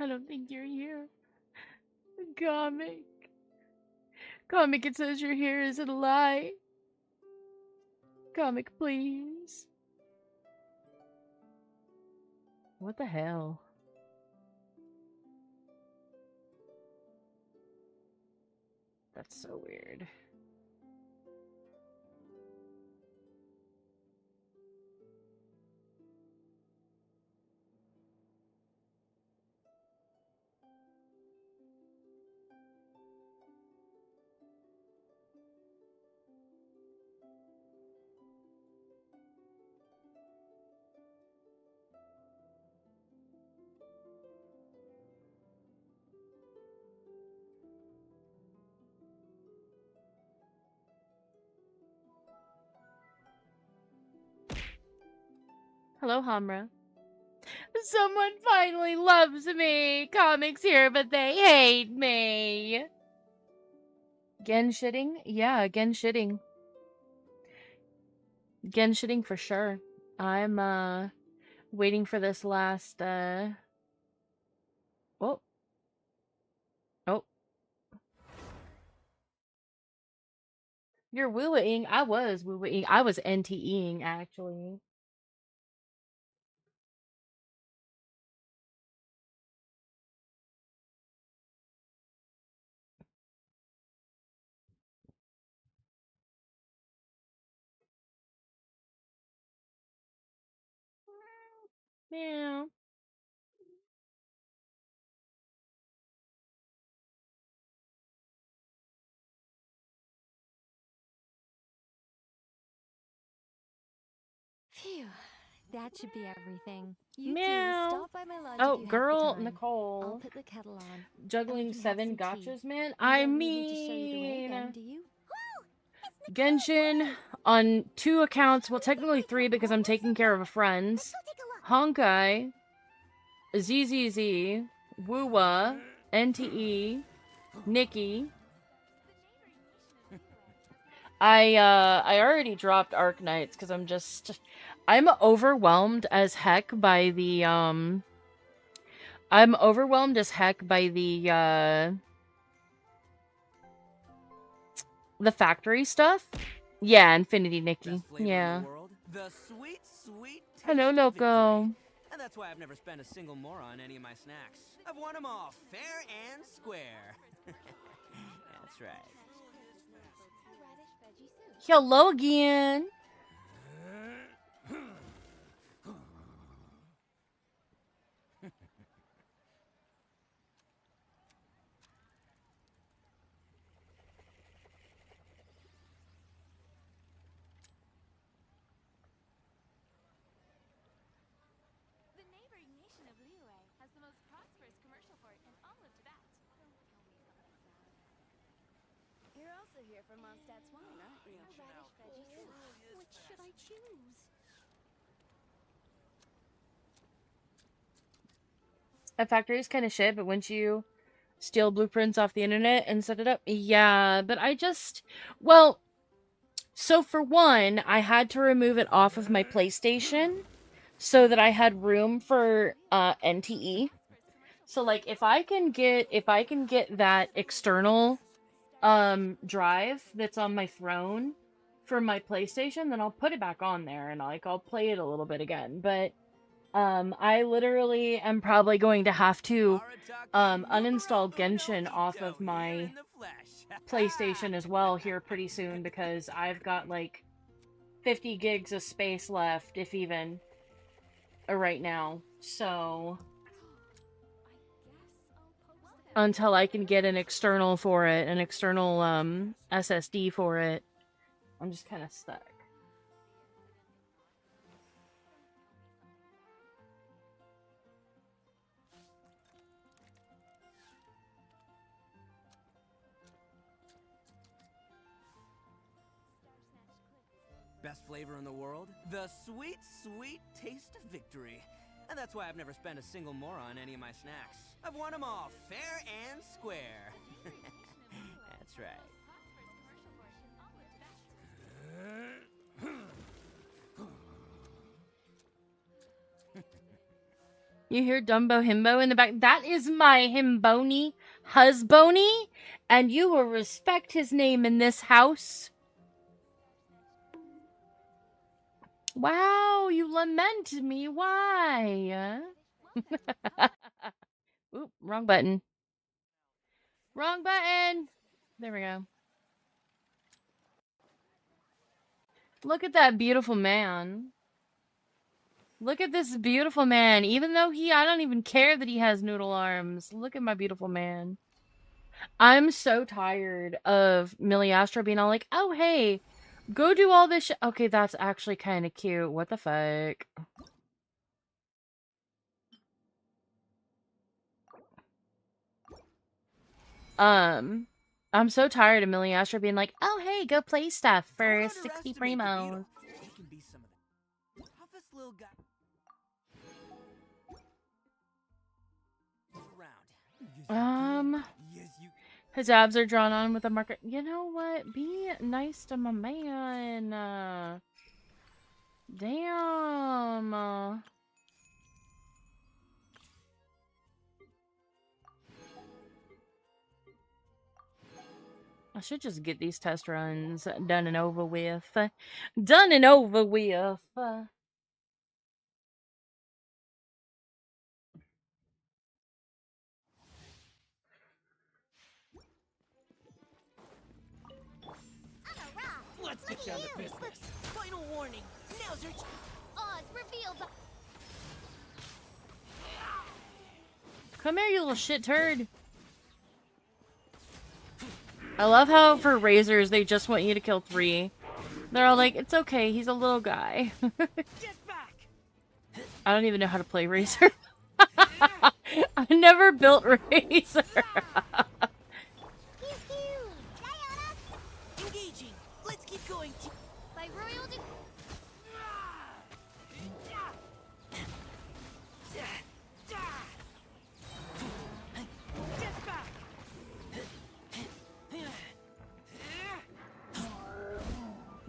I don't think you're here. Comic. Comic, it says you're here. Is it a lie? Comic, please. What the hell? That's so weird. Hello, Hamra. Someone finally loves me. Comics here, but they hate me. Gen shitting? Yeah, again shitting. Gen shitting for sure. I'm waiting for this last oh. Oh. You're woo-ing. I was woo-ing. I was NTEing actually. Meow. Phew, that should be everything. You Meow. two, stop by my lodge Oh, if you girl, have the time. Nicole. I'll put the kettle on. Juggling And we can have 7 some tea. gotchas, man. You I don't need me to show you the way again, mean, do you? Genshin on 2 accounts. Well, technically 3 because I'm taking care of a friend's. Honkai, ZZZ, Woowa, NTE, Nikki. I already dropped Arknights because I'm overwhelmed as heck by the I'm overwhelmed as heck by the factory stuff. Yeah, Infinity Nikki. Yeah. The sweet, sweet Hello, Loco. And that's why I've never spent a single more on any of my snacks. I've won them all fair and square. That's right. Hello again. You're also here for Mondstadt's wine, aren't you? Radish veggie soup. Which should I choose? A factory is kind of shit, but once you steal blueprints off the internet and set it up, yeah, but well, so for one, I had to remove it off of my PlayStation so that I had room for NTE. So like if I can get that external drive that's on my throne for my PlayStation, then I'll put it back on there and I'll play it a little bit again. But I literally am probably going to have to uninstall Genshin off of my PlayStation as well here pretty soon because I've got like 50 gigs of space left, if even, right now. So until I can get an external for it, an external SSD for it, I'm just kind of stuck. Best flavor in the world? The sweet, sweet taste of victory. And that's why I've never spent a single more on any of my snacks. I've won them all fair and square. That's right. You hear Dumbo Himbo in the back? That is my Himboni husbony, and you will respect his name in this house. Wow, you lament me. Why? Oop, wrong button. Wrong button. There we go. Look at that beautiful man. Look at this beautiful man. Even though I don't even care that he has noodle arms. Look at my beautiful man. I'm so tired of Millie Astro being all like, oh, hey, go do all this shit. Okay, that's actually kind of cute. What the fuck? I'm so tired of Millie Astro being like, oh, hey, go play stuff for 60 primos. He can be some of the toughest little guy around. Yes, you. His abs are drawn on with a marker. You know what? Be nice to my man. Damn. I should just get these test runs done and over with. Done and over with. Let's get down to business. Final warning. Now's your Oz revealed the Come here, you little shit turd. I love how for razors, they just want you to kill 3. They're all like, it's okay, he's a little guy. Get back. I don't even know how to play razor. I never built razor. Engaging. Let's keep going. by royal decree. Get back.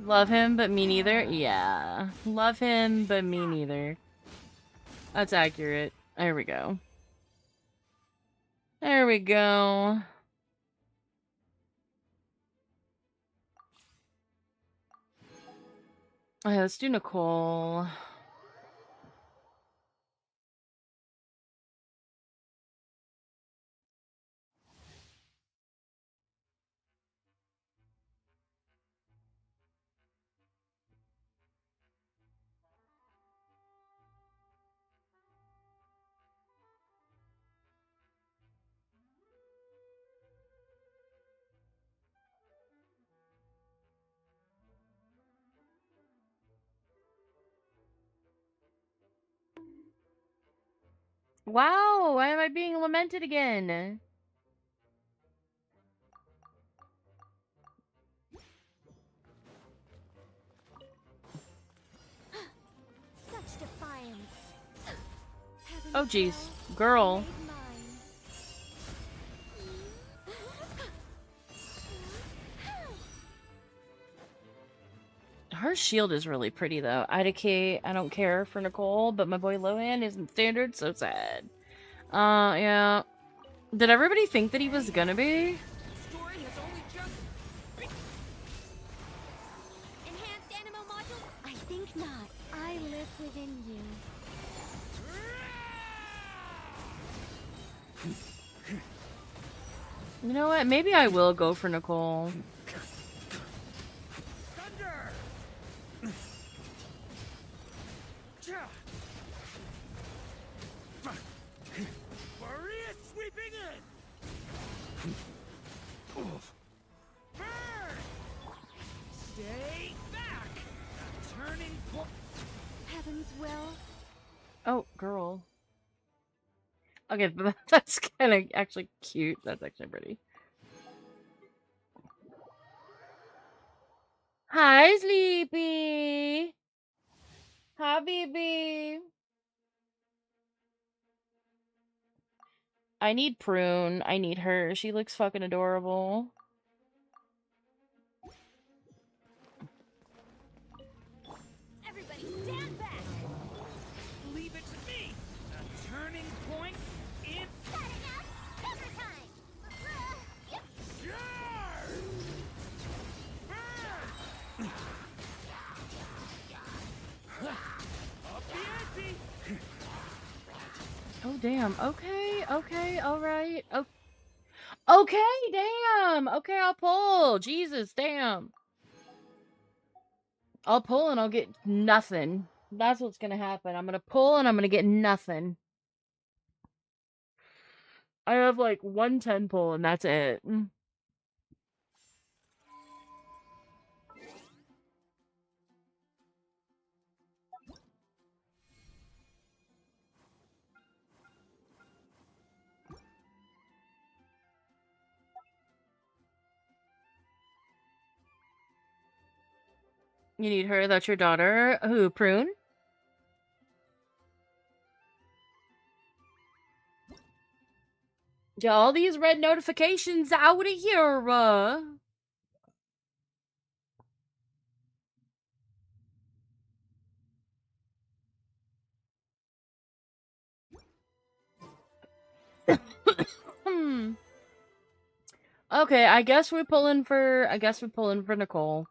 Love him, but me neither? Yeah. Love him, but me neither. That's accurate. There we go. There we go. Okay, let's do Nicole. Wow, why am I being lamented again? Such defiance. Heaven's Oh, jeez. will Girl. made mine. Her shield is really pretty, though. IDK, I don't care for Nicole, but my boy Lohan isn't standard, so sad. Yeah. Did everybody think that he was gonna be? Story has only just. Enhanced animo modules? I think not. I live within you. You know what? Maybe I will go for Nicole. Thunder. Maria sweeping in. Burn. Stay back. Turning point. Heaven's will. Oh, girl. Okay, but that's kind of actually cute. That's actually pretty. Hi, Sleepy. Hi, baby. I need Prune. I need her. She looks fucking adorable. Everybody stand back. Leave it to me. A turning Oh, damn. Okay, okay, alright. Okay, damn! Okay, I'll pull. Jesus, damn. I'll pull and I'll get nothing. That's what's gonna happen. I'm gonna pull and I'm gonna get nothing. I have like 110 pull and that's it. You need her, that's your daughter. Who, Prune? Get all these red notifications out of here. Hmm. Okay, I guess we're pulling for Nicole.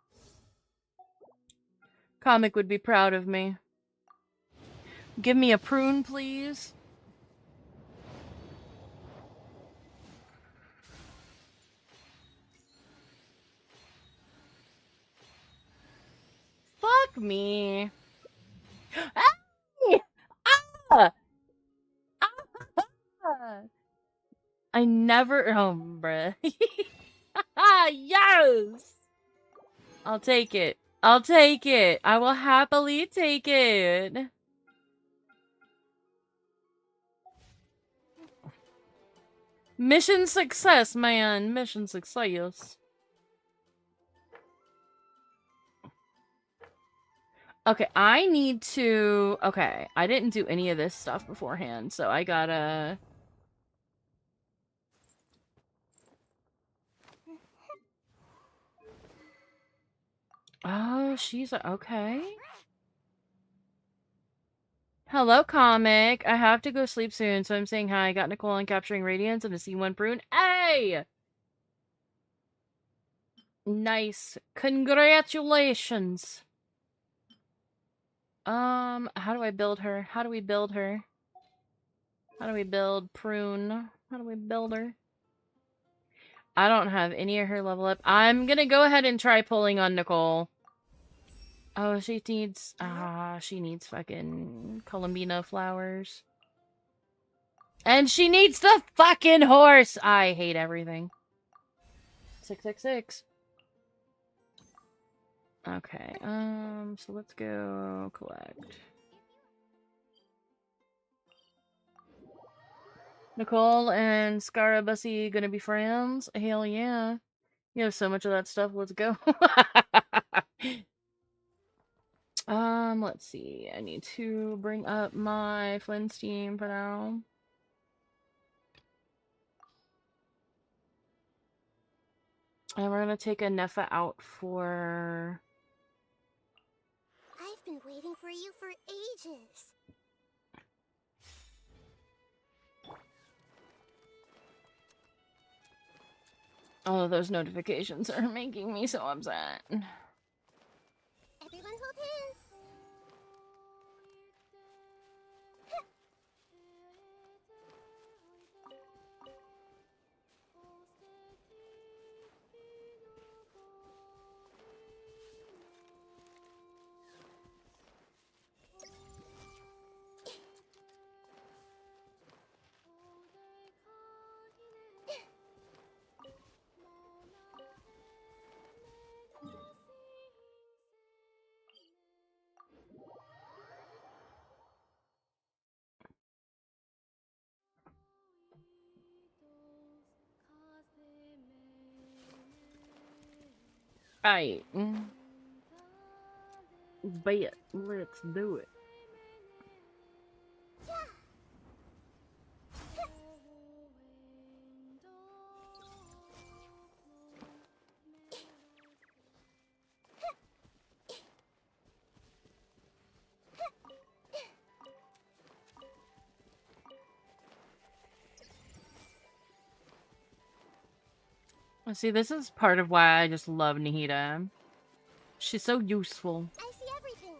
Comic would be proud of me. Give me a prune, please. Fuck me. Hey! Ah! Ah! I never. Oh, bruh. Yes! I'll take it. I'll take it. I will happily take it. Mission success, man. Mission success. Okay, I need to... Okay, I didn't do any of this stuff beforehand, so I gotta... Oh, she's... Okay. Hello, comic. I have to go sleep soon, so I'm saying hi. I got Nicole on Capturing Radiance and a C1 prune. Hey! Nice. Congratulations. How do I build her? How do we build her? How do we build prune? How do we build her? I don't have any of her level up. I'm gonna go ahead and try pulling on Nicole. Oh, she needs... she needs fucking Columbina flowers. And she needs the fucking horse! I hate everything. 666. Okay, so let's go collect. Nicole and Scarabussy gonna be friends? Hell yeah. You have so much of that stuff, let's go. Let's see. I need to bring up my Flynn's team for now. And we're gonna take a Neffa out for... I've been waiting for you for ages. Oh, those notifications are making me so upset. Everyone hold hands. Right. Bet. Let's do it. See, this is part of why I just love Nahida. She's so useful. I see everything.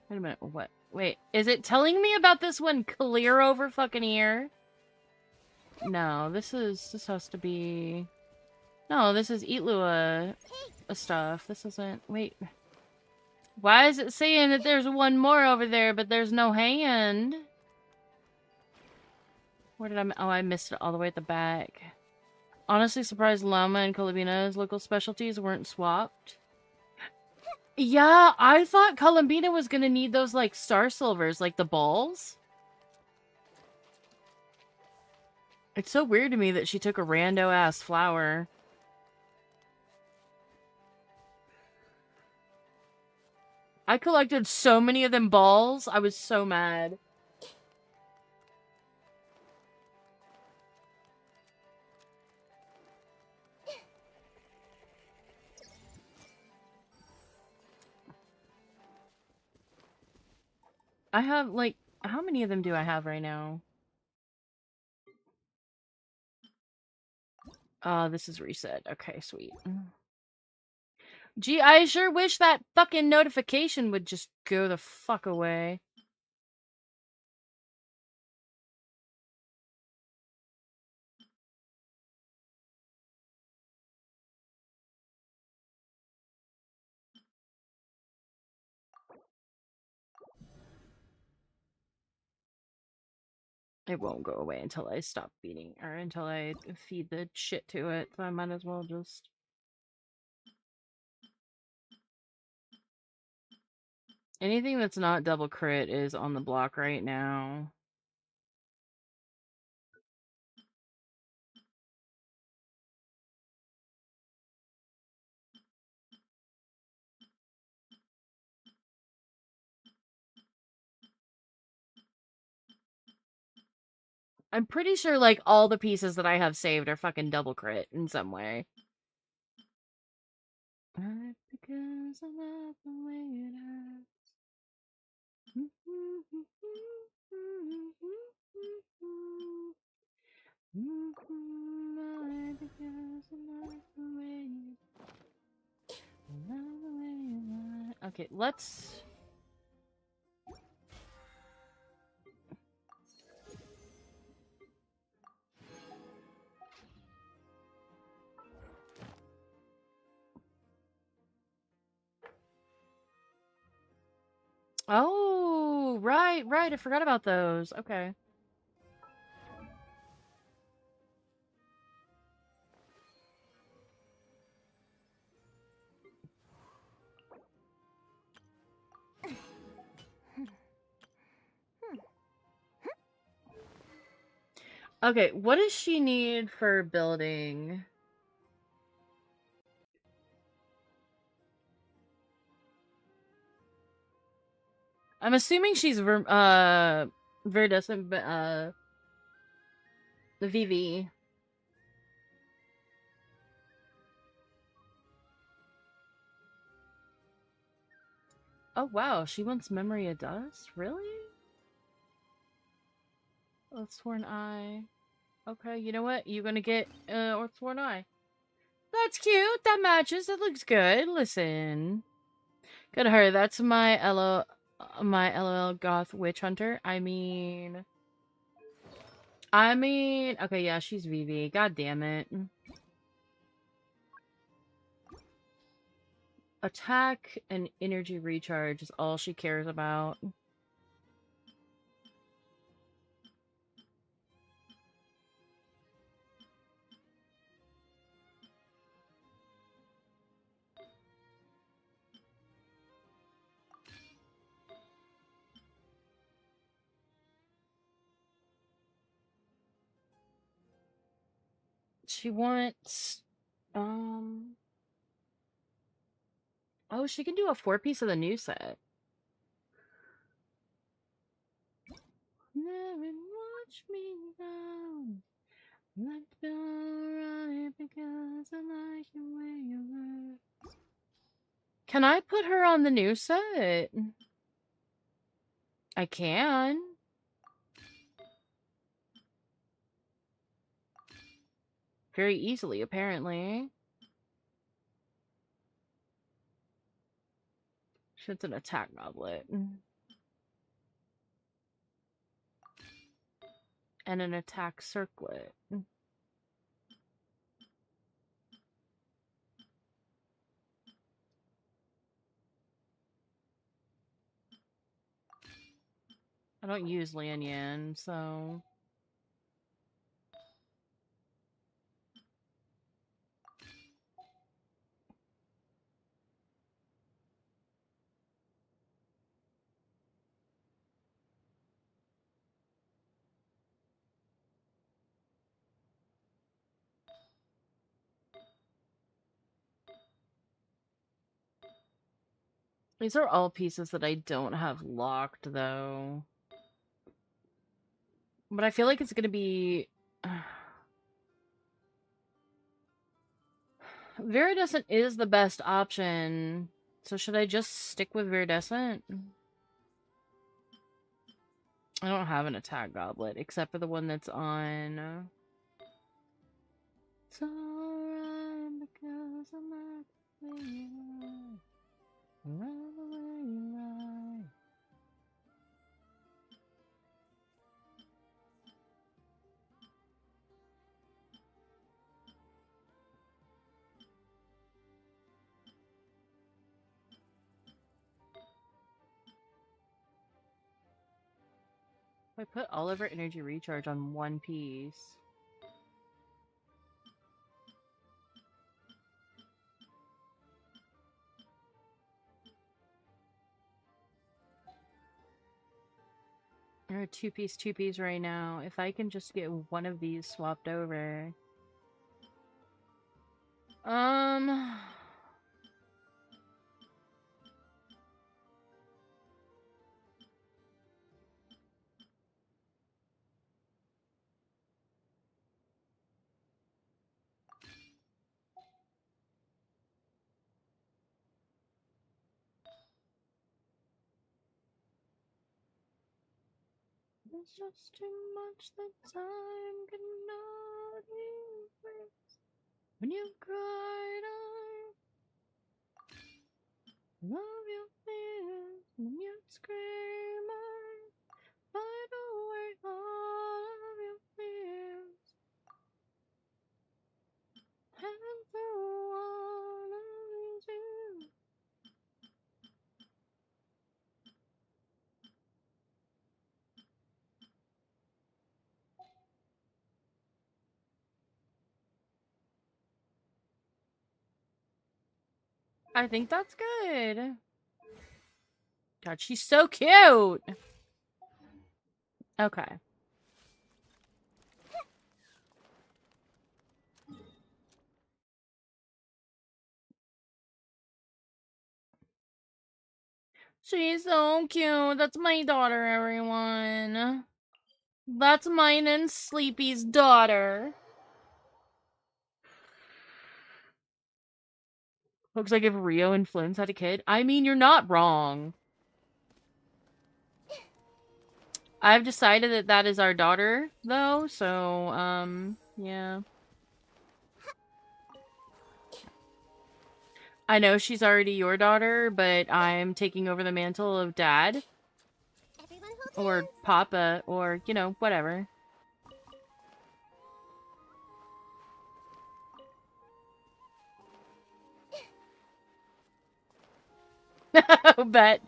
Wait a minute, what? Wait, is it telling me about this one clear over fucking here? No, this has to be... No, this is Eatlua stuff. This isn't... Wait. Why is it saying that there's one more over there, but there's no hand? Where did I... Oh, I missed it all the way at the back. Honestly surprised Llama and Columbina's local specialties weren't swapped. Yeah, I thought Columbina was gonna need those, like, star silvers, like the balls. It's so weird to me that she took a rando-ass flower. I collected so many of them balls. I was so mad. I have, like, how many of them do I have right now? This is reset. Okay, sweet. Gee, I sure wish that fucking notification would just go the fuck away. It won't go away until I stop feeding, or until I feed the shit to it, so I might as well just... Anything that's not double crit is on the block right now. I'm pretty sure, like, all the pieces that I have saved are fucking double crit in some way. Because I love the way it hurts. Okay, let's... Oh, right, I forgot about those. Okay. Okay, what does she need for building? I'm assuming she's Viridescent, but the VV. Oh wow, she wants Memory of Dust? Really? Sworn Eye. Okay, you know what? You're gonna get Sworn Eye. That's cute. That matches. That looks good. Listen. Good to her. That's my LOL goth witch hunter. I mean, okay, yeah, she's VV. God damn it. Attack and energy recharge is all she cares about. She wants, oh, she can do a 4-piece of the new set. Never watch me down. Let's be alright because I like the way you work. Can I put her on the new set? I can. Very easily, apparently. Shit's an attack goblet. and an attack circlet. I don't use Lian Yan, so... These are all pieces that I don't have locked, though. But I feel like it's gonna be... Viridescent is the best option. So should I just stick with Viridescent? I don't have an attack goblet, except for the one that's on... It's alright because I'm not the way you lie. Around the way you lie. I put all of our energy recharge on one piece. They're a two piece right now. If I can just get one of these swapped over. There's just too much that time cannot erase. When you cried, I love your fears. When you scream, I fight away all of your fears. And through all of these years. I think that's good. God, she's so cute. Okay. She's so cute. That's my daughter, everyone. That's mine and Sleepy's daughter. Looks like if Rio and Flynn's had a kid. I mean, you're not wrong. I've decided that that is our daughter, though, so, yeah. I know she's already your daughter, but I'm taking over the mantle of Dad. Or Papa, or, you know, whatever. Bet.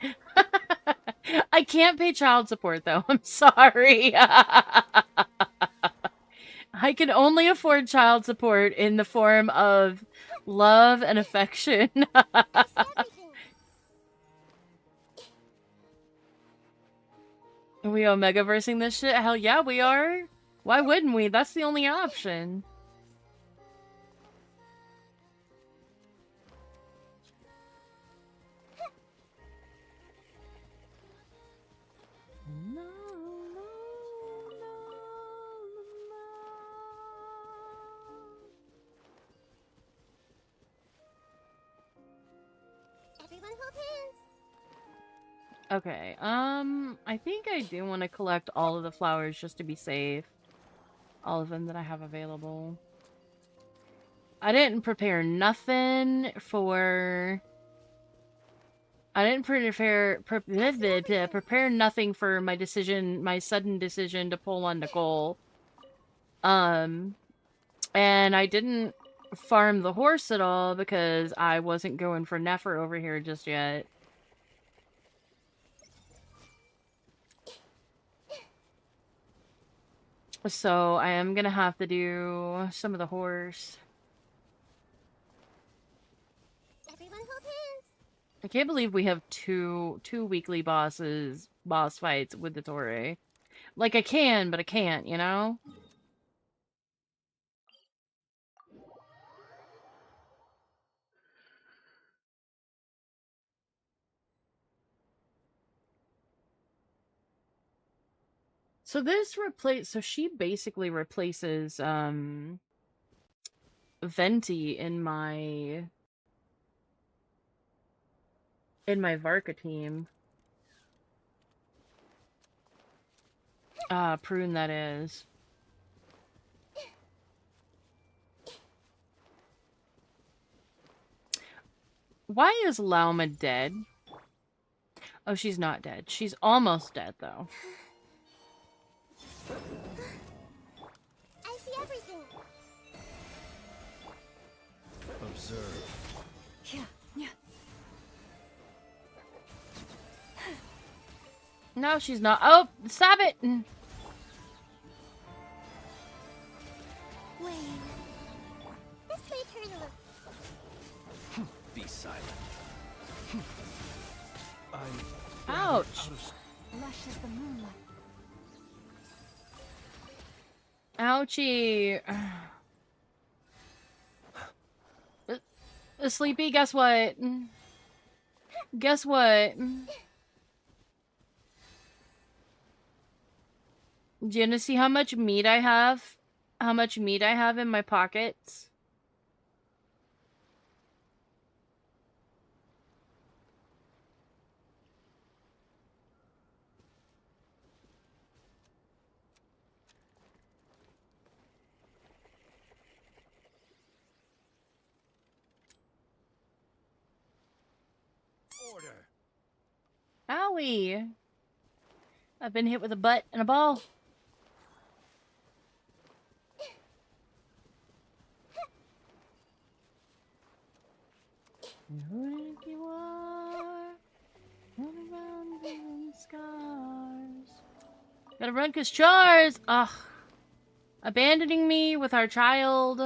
I can't pay child support, though. I'm sorry. I can only afford child support in the form of love and affection. Are we Omega-versing this shit? Hell yeah, we are. Why wouldn't we? That's the only option. Okay, I think I do want to collect all of the flowers just to be safe. All of them that I have available. I didn't prepare nothing for... I didn't prepare nothing for my decision, my sudden decision to pull on Nicole. And I didn't farm the horse at all because I wasn't going for Nefer over here just yet. So I am gonna have to do some of the horse. Everyone hold hands. I can't believe we have two weekly boss fights with the Torre. Like I can, but I can't, you know? So she basically replaces Venti in my Varka team. Prune that is. Why is Lauma dead? Oh, she's not dead. She's almost dead, though. I see everything. Observe. No, she's not. Oh, stop it! Wait. This way, Turtle. Be silent. Ouch! Lush as the moonlight. Ouchie! Sleepy, guess what? Guess what? Do you want to see how much meat I have? How much meat I have in my pockets? Order. Owie! I've been hit with a butt and a ball. Who think you are? Running around leaving scars. Gotta run 'cause Chars! Ugh. Abandoning me with our child.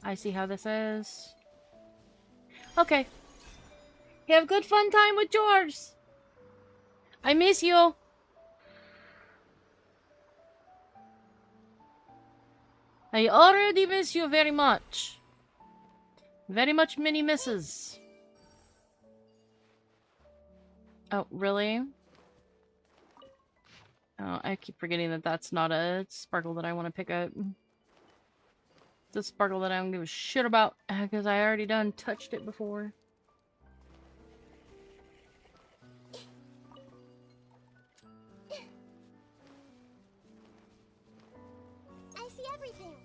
I see how this is. Okay. Have good fun time with Chars. I miss you. I already miss you very much. Very much many misses. Oh, really? Oh, I keep forgetting that that's not a sparkle that I want to pick up. It's a sparkle that I don't give a shit about because I already done touched it before. I see everything.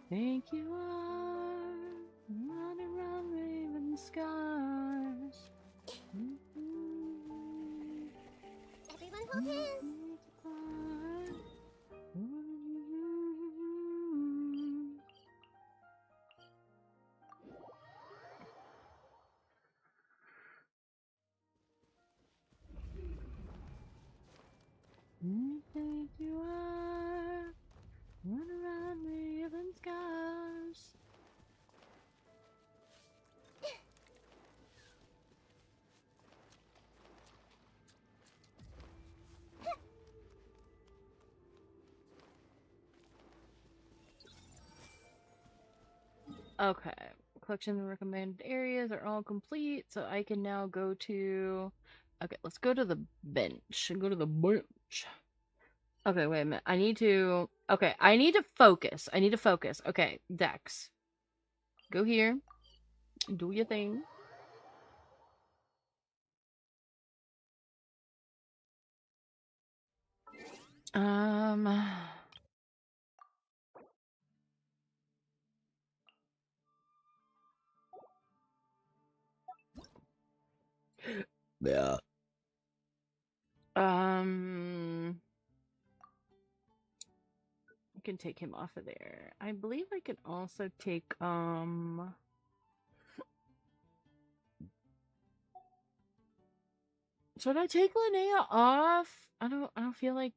Think you are running around raven scars. Everyone hold hands. You think you are run around raven scars. Okay, collection of recommended areas are all complete, so I can now go to... Okay, let's go to the bench. Go to the bench. Okay, wait a minute. I need to... Okay, I need to focus. I need to focus. Okay, Dex. Go here. Do your thing. Yeah. can take him off of there. I believe I can also take should I take Linnea off? I don't feel like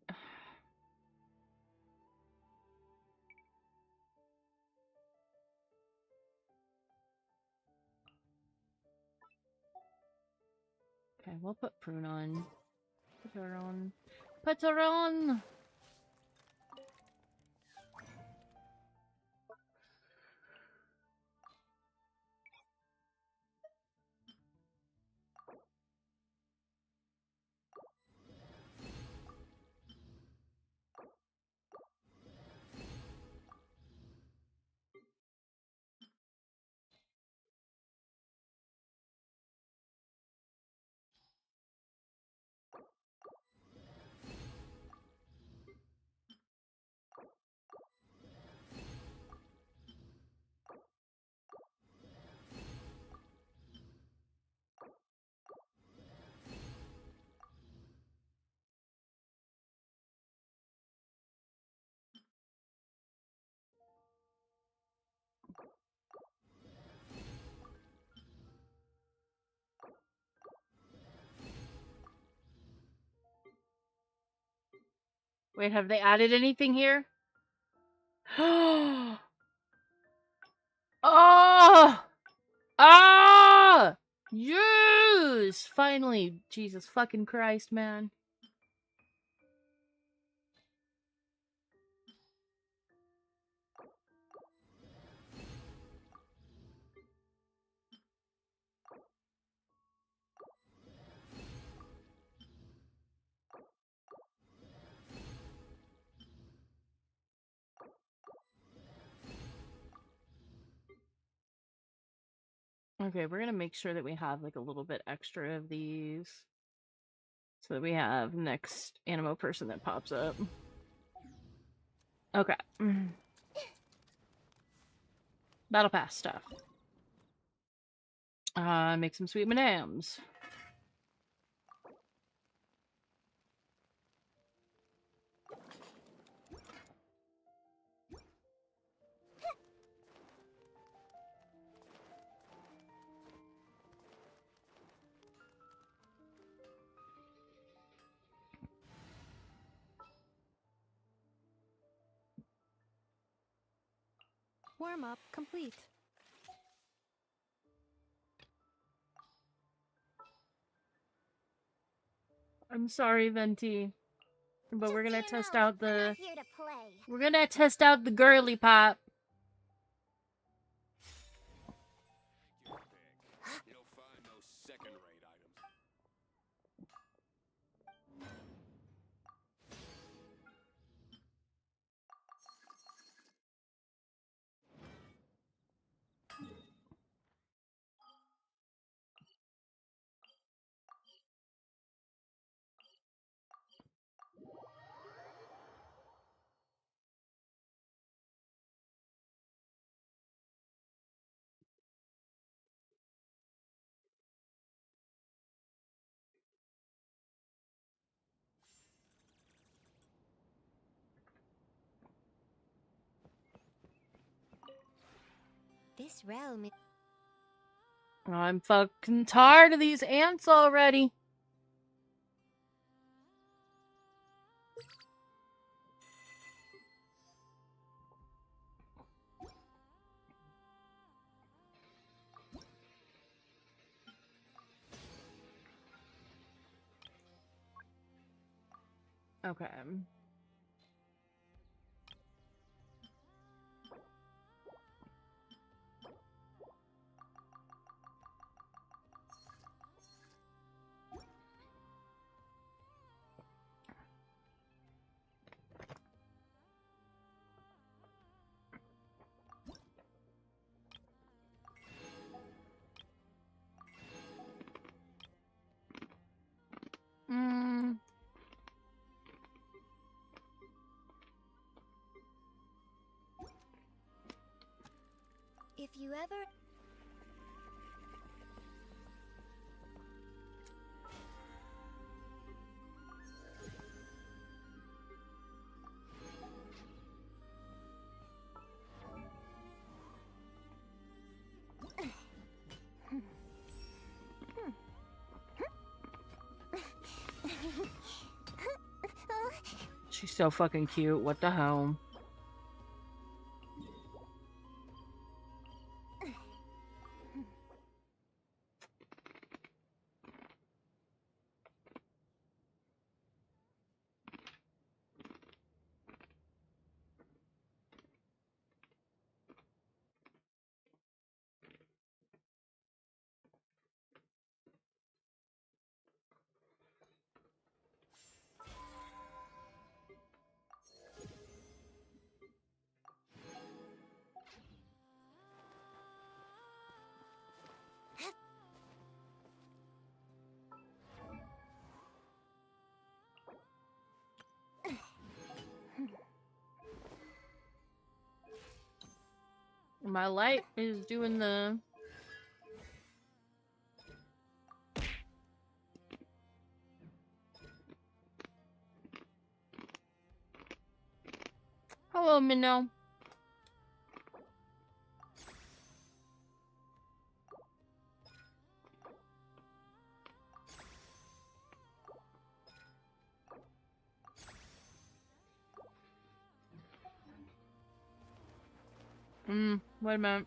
okay, we'll put Prune on. Put her on. Put her on! Wait, have they added anything here? Oh! Ah! Yes! Finally. Jesus fucking Christ, man. Okay, we're gonna make sure that we have like a little bit extra of these. So that we have next animo person that pops up. Okay. Battle pass stuff. Make some sweet M&Ms. Warm-up complete. I'm sorry, Venti. But we're gonna test out the... Here to play. We're gonna test out the girly pop. You'll find those second-rate items. This realm is... I'm fucking tired of these ants already. Okay. If you ever... So fucking cute. What the hell? My light is doing the... Hello, Minnow. Wait a minute.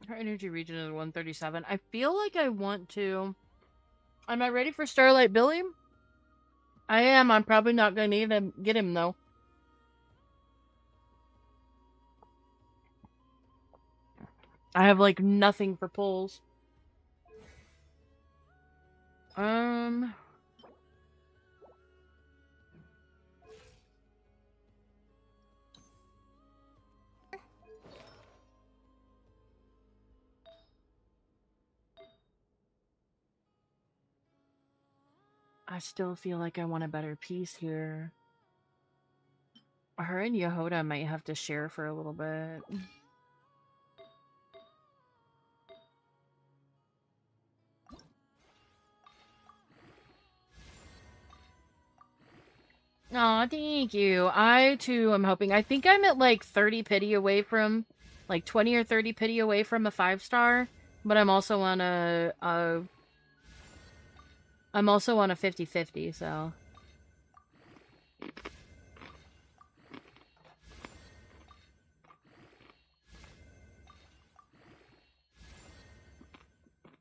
Her energy region is 137. I feel like I want to... Am I ready for Starlight Billy? I am. I'm probably not going to get him, though. I have, like, nothing for pulls. I still feel like I want a better piece here. Her and Yehoda might have to share for a little bit. Aw, thank you. I, too, am hoping. I think I'm at, like, 30 pity away from... Like, 20 or 30 pity away from a 5-star. But I'm also on a... I'm also on a 50-50, so...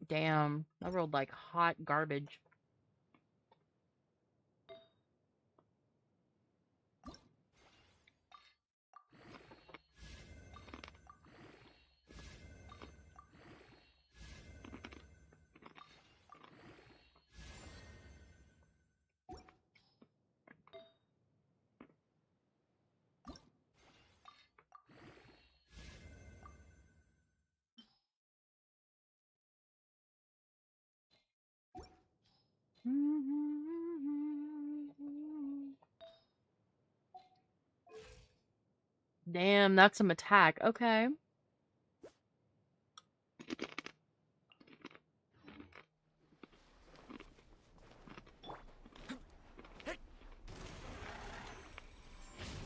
Damn. I rolled, like, hot garbage. Damn, that's some attack. Okay.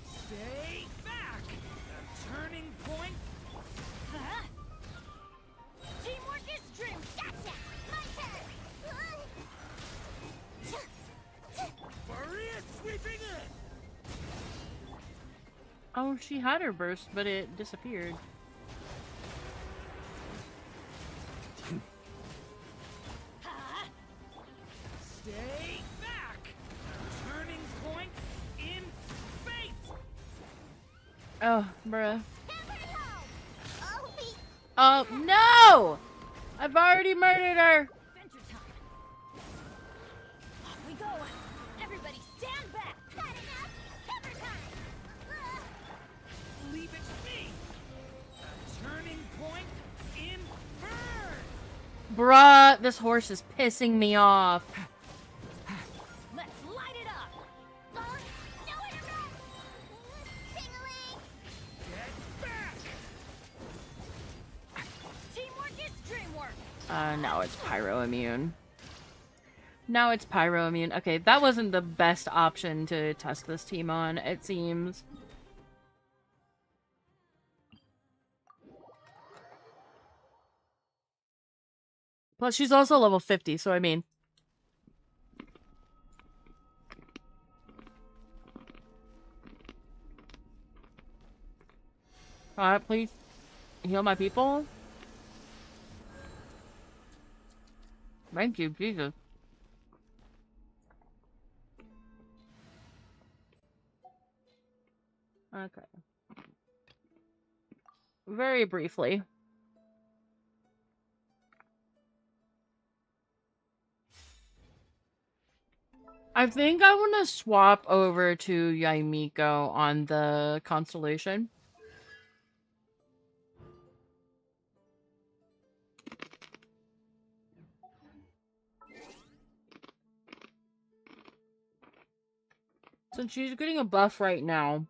Stay back! A turning point? Huh? Teamwork is dream. Gotcha! My turn! Maria sweeping in! Oh, she had her burst, but it disappeared. Huh? Stay back! A turning point in fate! Oh, bruh. Oh, wait. Oh, no! I've already murdered her! Adventure time. Off we go. Everybody stand back. Had enough? Cover time. Leave it to me! A turning point in burn! Bruh, this horse is pissing me off. Let's light it up. No interrupt. Now it's pyro immune. Now it's pyro immune. Okay, that wasn't the best option to test this team on, it seems. Plus, she's also level 50, so I mean... please heal my people? Thank you, Jesus. Okay. Very briefly. I think I want to swap over to Yaimiko on the Constellation. Since she's getting a buff right now.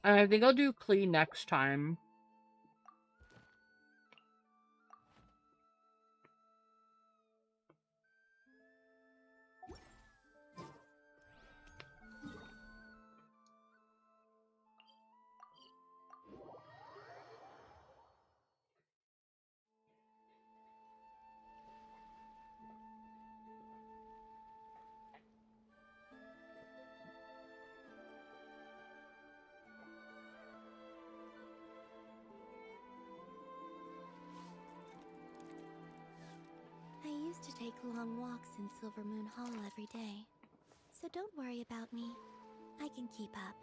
And I think I'll do Klee next time. I used to take long walks in Silver Moon Hall every day. So don't worry about me. I can keep up.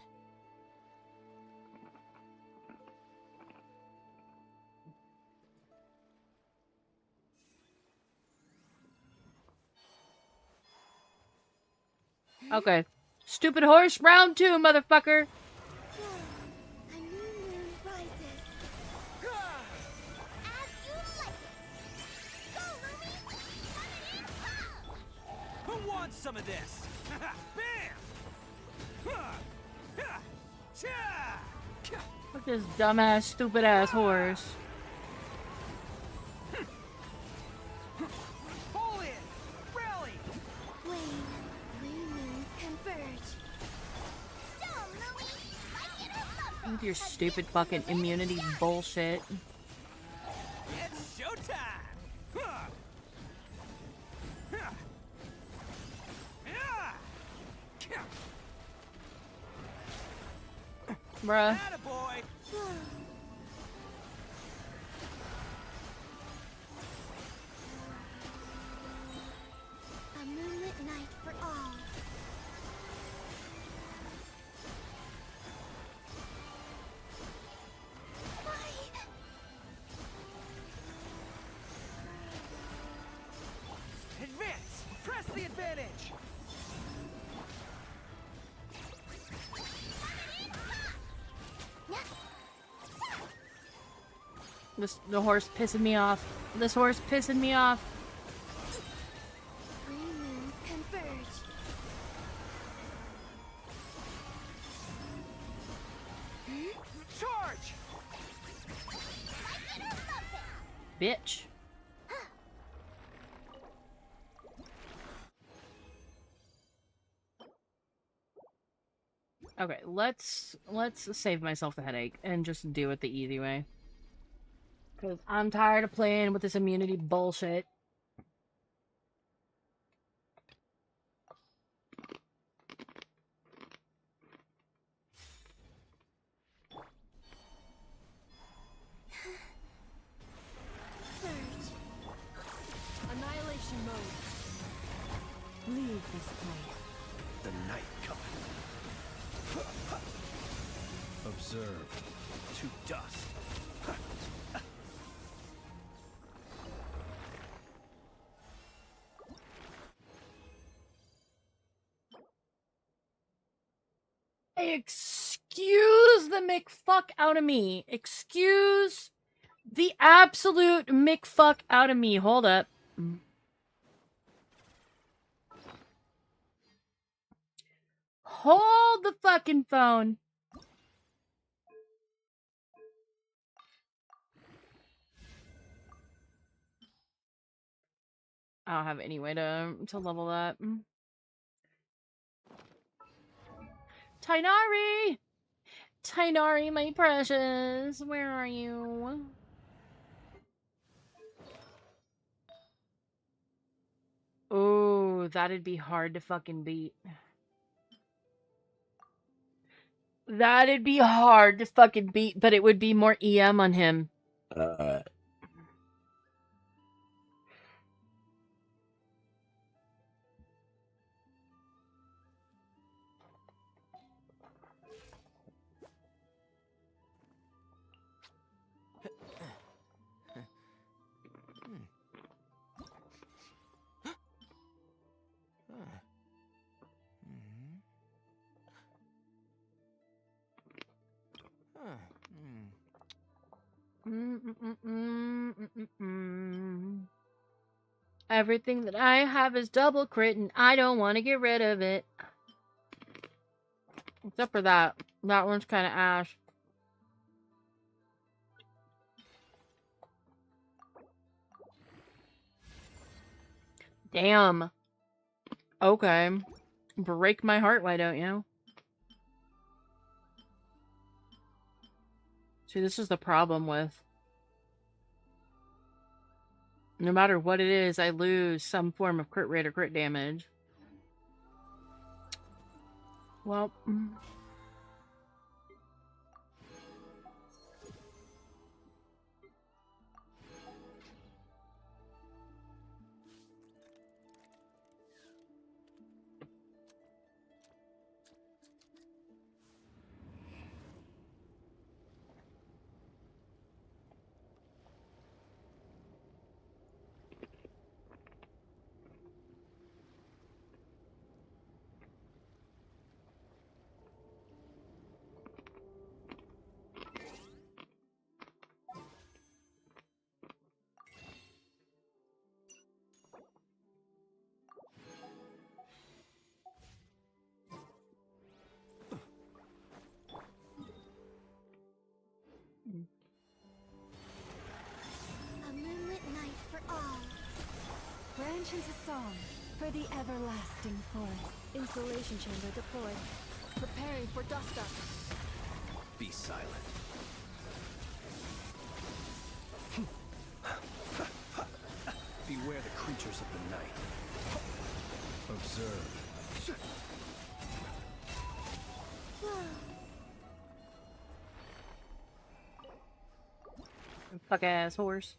Okay. Stupid horse, round 2, motherfucker! A new moon rises. As you like it. Go, Lumi! Coming in hot! Who wants some of this? Bam! Look at this dumbass, stupid-ass horse. Pull in! Rally! Flame, blue moons converge. Go, Lumi! Like it or love With your stupid fucking immunity bullshit. It's showtime! Bruh. Attaboy! it! A moonlit night for all. Advance! Press the advantage! The horse pissing me off. This horse pissing me off. Three moons converge. Charge! Bitch. Okay, let's save myself the headache and just do it the easy way. Cause I'm tired of playing with this immunity bullshit. Surge. Annihilation mode. Leave this place. The night cometh. Observe. To dust. Excuse the McFuck out of me. Excuse the absolute McFuck out of me. Hold up. Hold the fucking phone. I don't have any way to level that. Tainari! Tainari, my precious! Where are you? Oh, that'd be hard to fucking beat. That'd be hard to fucking beat, but it would be more EM on him. Everything that I have is double crit, and I don't want to get rid of it. Except for that. That one's kind of ash. Damn. Okay. Break my heart, why don't you? See, this is the problem with... No matter what it is, I lose some form of crit rate or crit damage. Well... A moonlit night for all. Branch into song for the everlasting forest. Installation chamber deployed. Preparing for dust up. Be silent. Beware the creatures of the night. Observe. Fuck ass horse.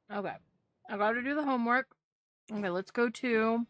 Okay. I gotta do the homework. Okay, let's go to...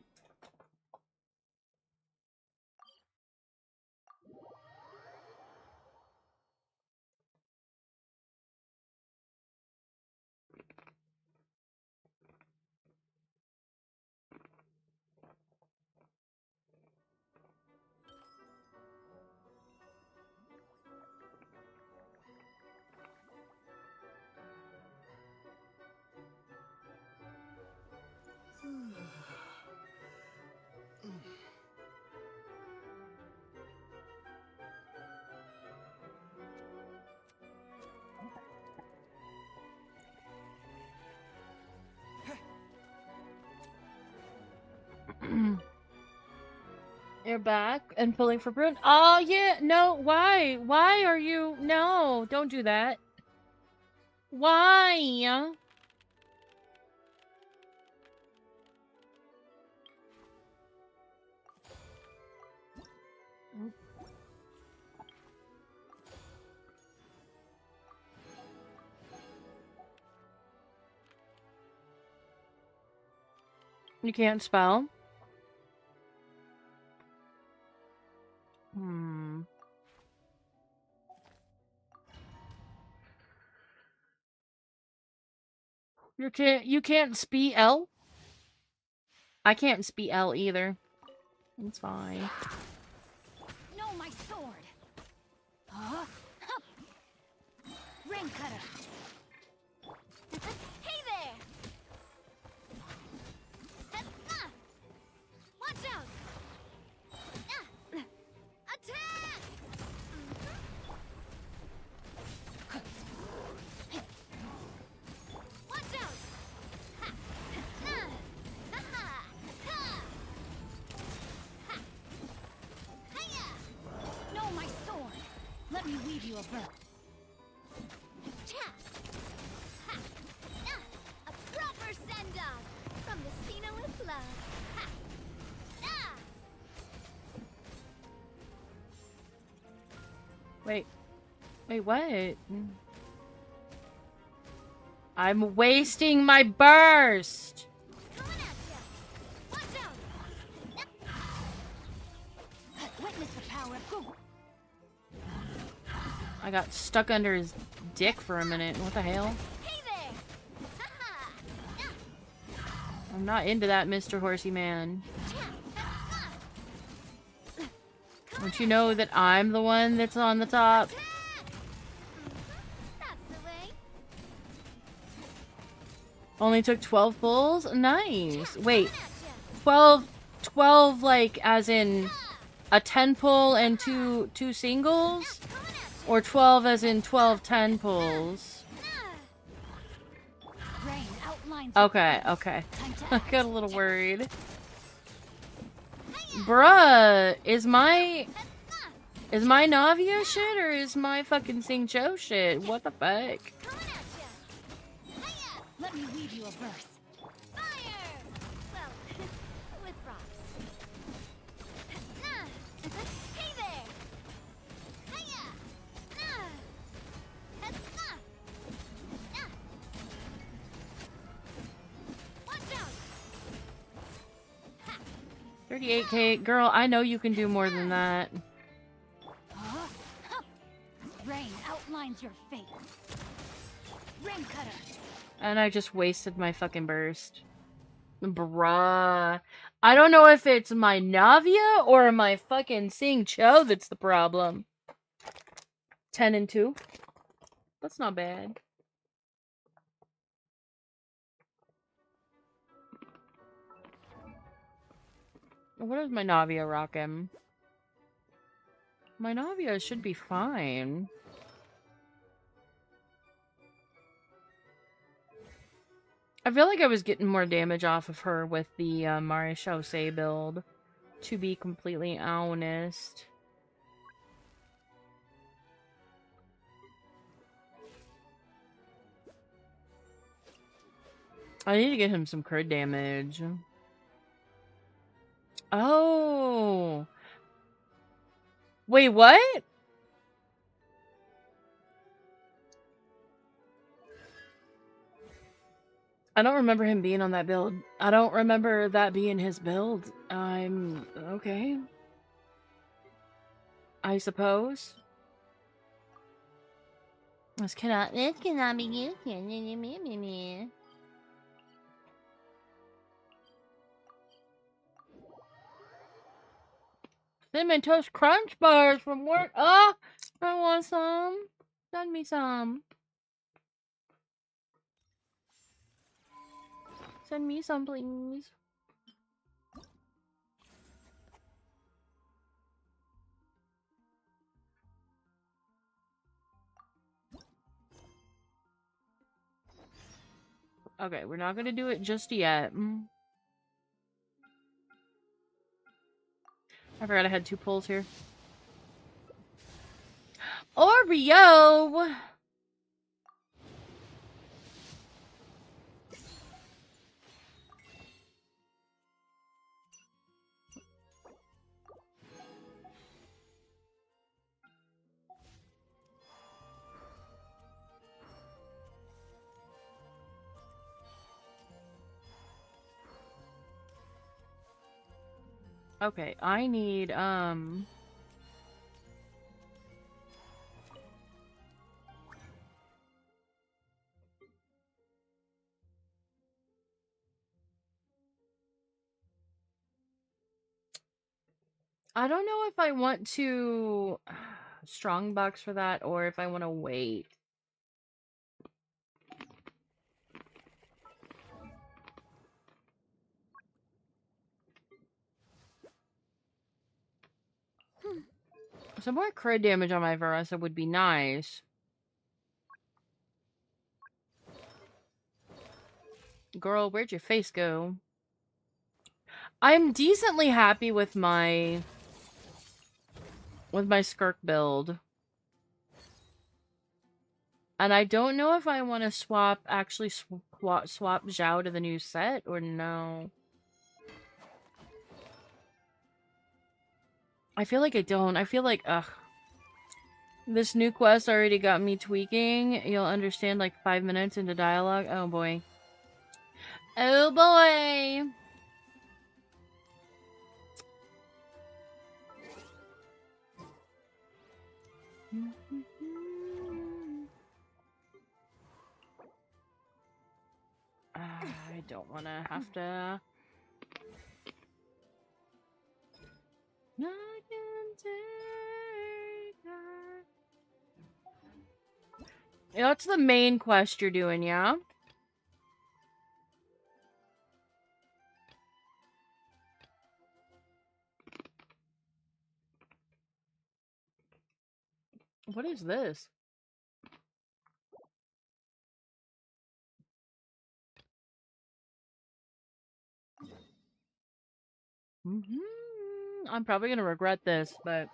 You're back and pulling for Brune. Oh, yeah. No, why? Why are you... No, don't do that. Why? You can't spell? You can't spell? I can't speak L either. It's fine. No, my sword. Huh? Hup. Rain cutter. Hey there. Watch out. Attack. Watch out. Ha. Ha. Ha. Hiya. No, my sword. Let me weave you a verse. A proper send-off from the Cena with love. Ha. Wait. Wait, what? I'm wasting my burst! Coming at ya. Watch out. Witness the power of Google. I got stuck under his dick for a minute. What the hell? Hey there. Ha-ha. I'm not into that, Mr. Horsey Man. Don't you know that I'm the one that's on the top? That's the way. Only took 12 pulls? Nice. Wait, Coming at ya. 12 like as in a 10 pull and two singles? Coming at ya. Or 12 as in 12 10 pulls? Rain outlines. Okay, okay. Time to I act. got a little worried. Bruh, is my Navia shit or is my fucking Sing Cho shit? What the fuck? Coming at ya. Hiya. Let me weave you a verse. Fire. Well, with props. Hey there. Hiya. Watch out. 38k. Girl, I know you can do more than that. Huh? Hup. Rain outlines your fate. Rain cutter. And I just wasted my fucking burst. Bruh. I don't know if it's my Navia or my fucking Sing Cho that's the problem. 10 and 2. That's not bad. What is my Navia rocking? My Navia should be fine. I feel like I was getting more damage off of her with the Marechaussee build, to be completely honest. I need to get him some crit damage. Oh. Wait, what? I don't remember him being on that build. I don't remember that being his build. I'm okay. I suppose. This cannot be good. Cinnamon Toast Crunch Bars from work. Oh, I want some. Send me some. Send me some, please. Okay, we're not gonna do it just yet. I forgot I had 2 pulls here. Oreo! Okay, I need, I don't know if I want to strong box for that or if I want to wait. Some more crit damage on my Varasa would be nice. Girl, where'd your face go? I'm decently happy with my Skirk build. And I don't know if I want to swap Zhao to the new set or no. I feel like I don't. I feel like, ugh. This new quest already got me tweaking. You'll understand like 5 minutes into dialogue. Oh boy. Oh boy! I don't want to have to... I can take that. Yeah, that's the main quest you're doing, yeah? What is this? I'm probably gonna regret this, but...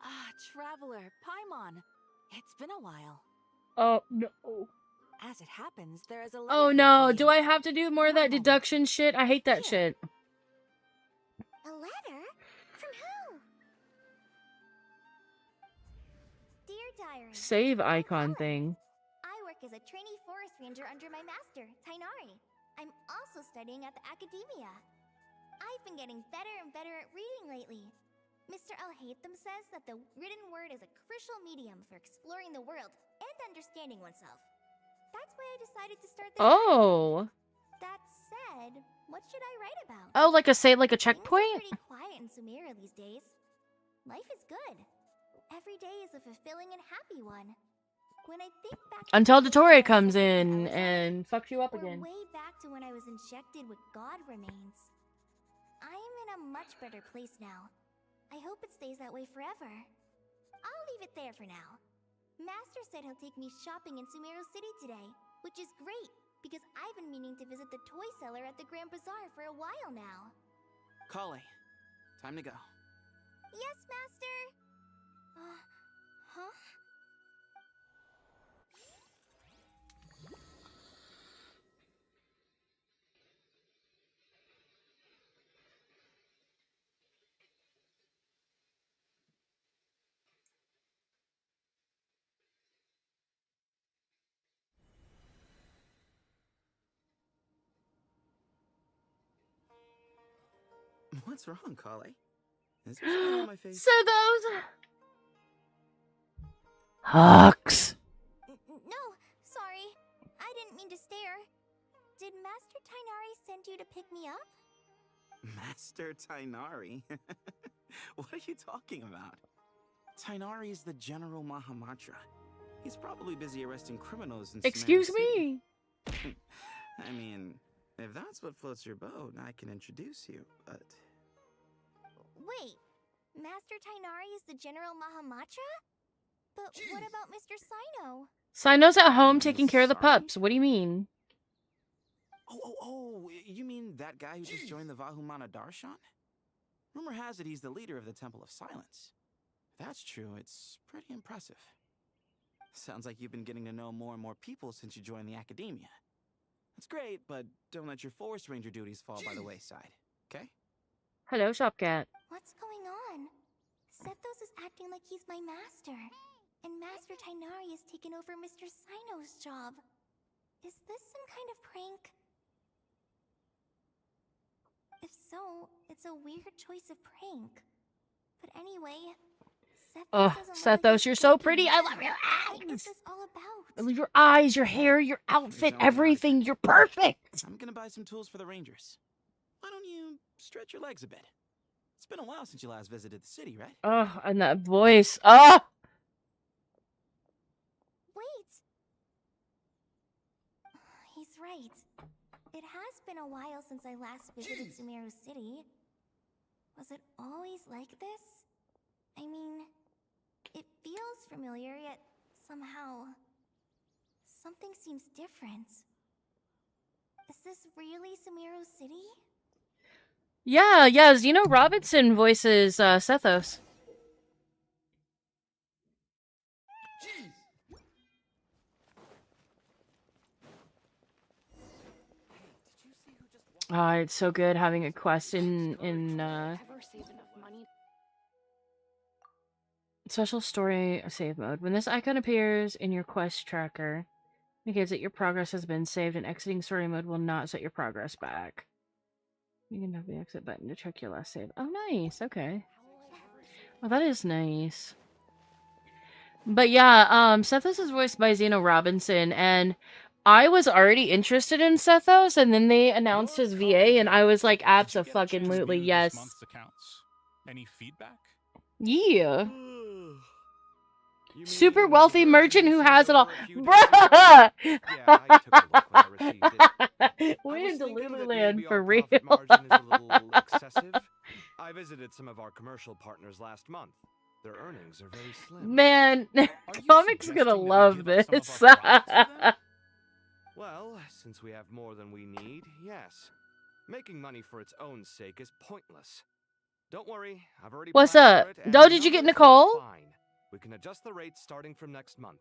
Ah, Traveler, Paimon. It's been a while. Oh, no. As it happens, there is a letter Oh here no, for do you. I have to do more of that deduction shit? I hate that shit. A letter? From who? Dear Diary. Save icon thing. I work as a trainee forest ranger under my master, Tainari. I'm also studying at the academia. I've been getting better and better at reading lately. Mr. Alhaitham says that the written word is a crucial medium for exploring the world and understanding oneself. That's why I decided to start this. Oh. That said, what should I write about? Oh, like a Things checkpoint? are pretty quiet in Sumeria these days. Life is good. Every day is a fulfilling and happy one. When I think back Until to the Dottore days comes I in was and fucks you up or again. way back to when I was injected with God remains. I am in a much better place now. I hope it stays that way forever. I'll leave it there for now. Master said he'll take me shopping in Sumeru City today, which is great, because I've been meaning to visit the toy seller at the Grand Bazaar for a while now. Kale, time to go. Yes, Master! Huh? What's wrong, Kale? Is there something on my face? So those... Hux. No, sorry. I didn't mean to stare. Did Master Tainari send you to pick me up? Master Tainari? What are you talking about? Tainari is the General Mahamatra. He's probably busy arresting criminals in Excuse Sumeru City. me. I mean, if that's what floats your boat, I can introduce you, but... Wait, Master Tainari is the General Mahamatra? But what about Mr. Sino? Sino's at home taking care of the Sorry? pups. What do you mean? Oh, you mean that guy who just joined the Vahumana Darshan? Rumor has it he's the leader of the Temple of Silence. If that's true, it's pretty impressive. Sounds like you've been getting to know more and more people since you joined the academia. That's great, but don't let your forest ranger duties fall by the wayside, okay? Hello, Shopcat. What's going on? Sethos is acting like he's my master. And Master Tainari has taken over Mr. Sino's job. Is this some kind of prank? If so, it's a weird choice of prank. But anyway, Sethos Oh, doesn't look like Sethos, he's you're so joking. pretty. I love your What is eyes. this all about? Your eyes, your hair, your outfit, sound chaotic. everything. You're perfect. I'm gonna buy some tools for the Rangers. Why don't you stretch your legs a bit? It's been a while since you last visited the city, right? Oh, and that voice. Oh. Wait! He's right. It has been a while since I last visited Sumeru City. Was it always like this? I mean, it feels familiar, yet somehow... something seems different. Is this really Sumeru City? Yeah, Zeno Robinson voices Sethos. It's so good having a quest in special story save mode. When this icon appears in your quest tracker, indicates that your progress has been saved, and exiting story mode will not set your progress back. You can have the exit button to check your last save. Oh, nice. Okay. Well, that is nice. But yeah, Sethos is voiced by Zeno Robinson, and I was already interested in Sethos, and then they announced his VA, and I was like, abso-fucking-lutely, yes. This month's accounts. Any feedback? Yeah. You Super mean wealthy the merchant version who you has sent it all. over a few days Bruh! ago? Yeah, I took a look when I received it. We're I in was thinking that Delululand maybe for our real. profit margin is a little excessive. I visited some of our commercial partners last month. Their earnings are very slim. Man, Are you Comics suggesting gonna that we love give up this. some of our profits to them? Well, since we have more than we need, yes. Making money for its own sake is pointless. Don't worry, I've already What's planned up? for it, and Oh, the did you get numbers look Nicole? fine. We can adjust the rates starting from next month.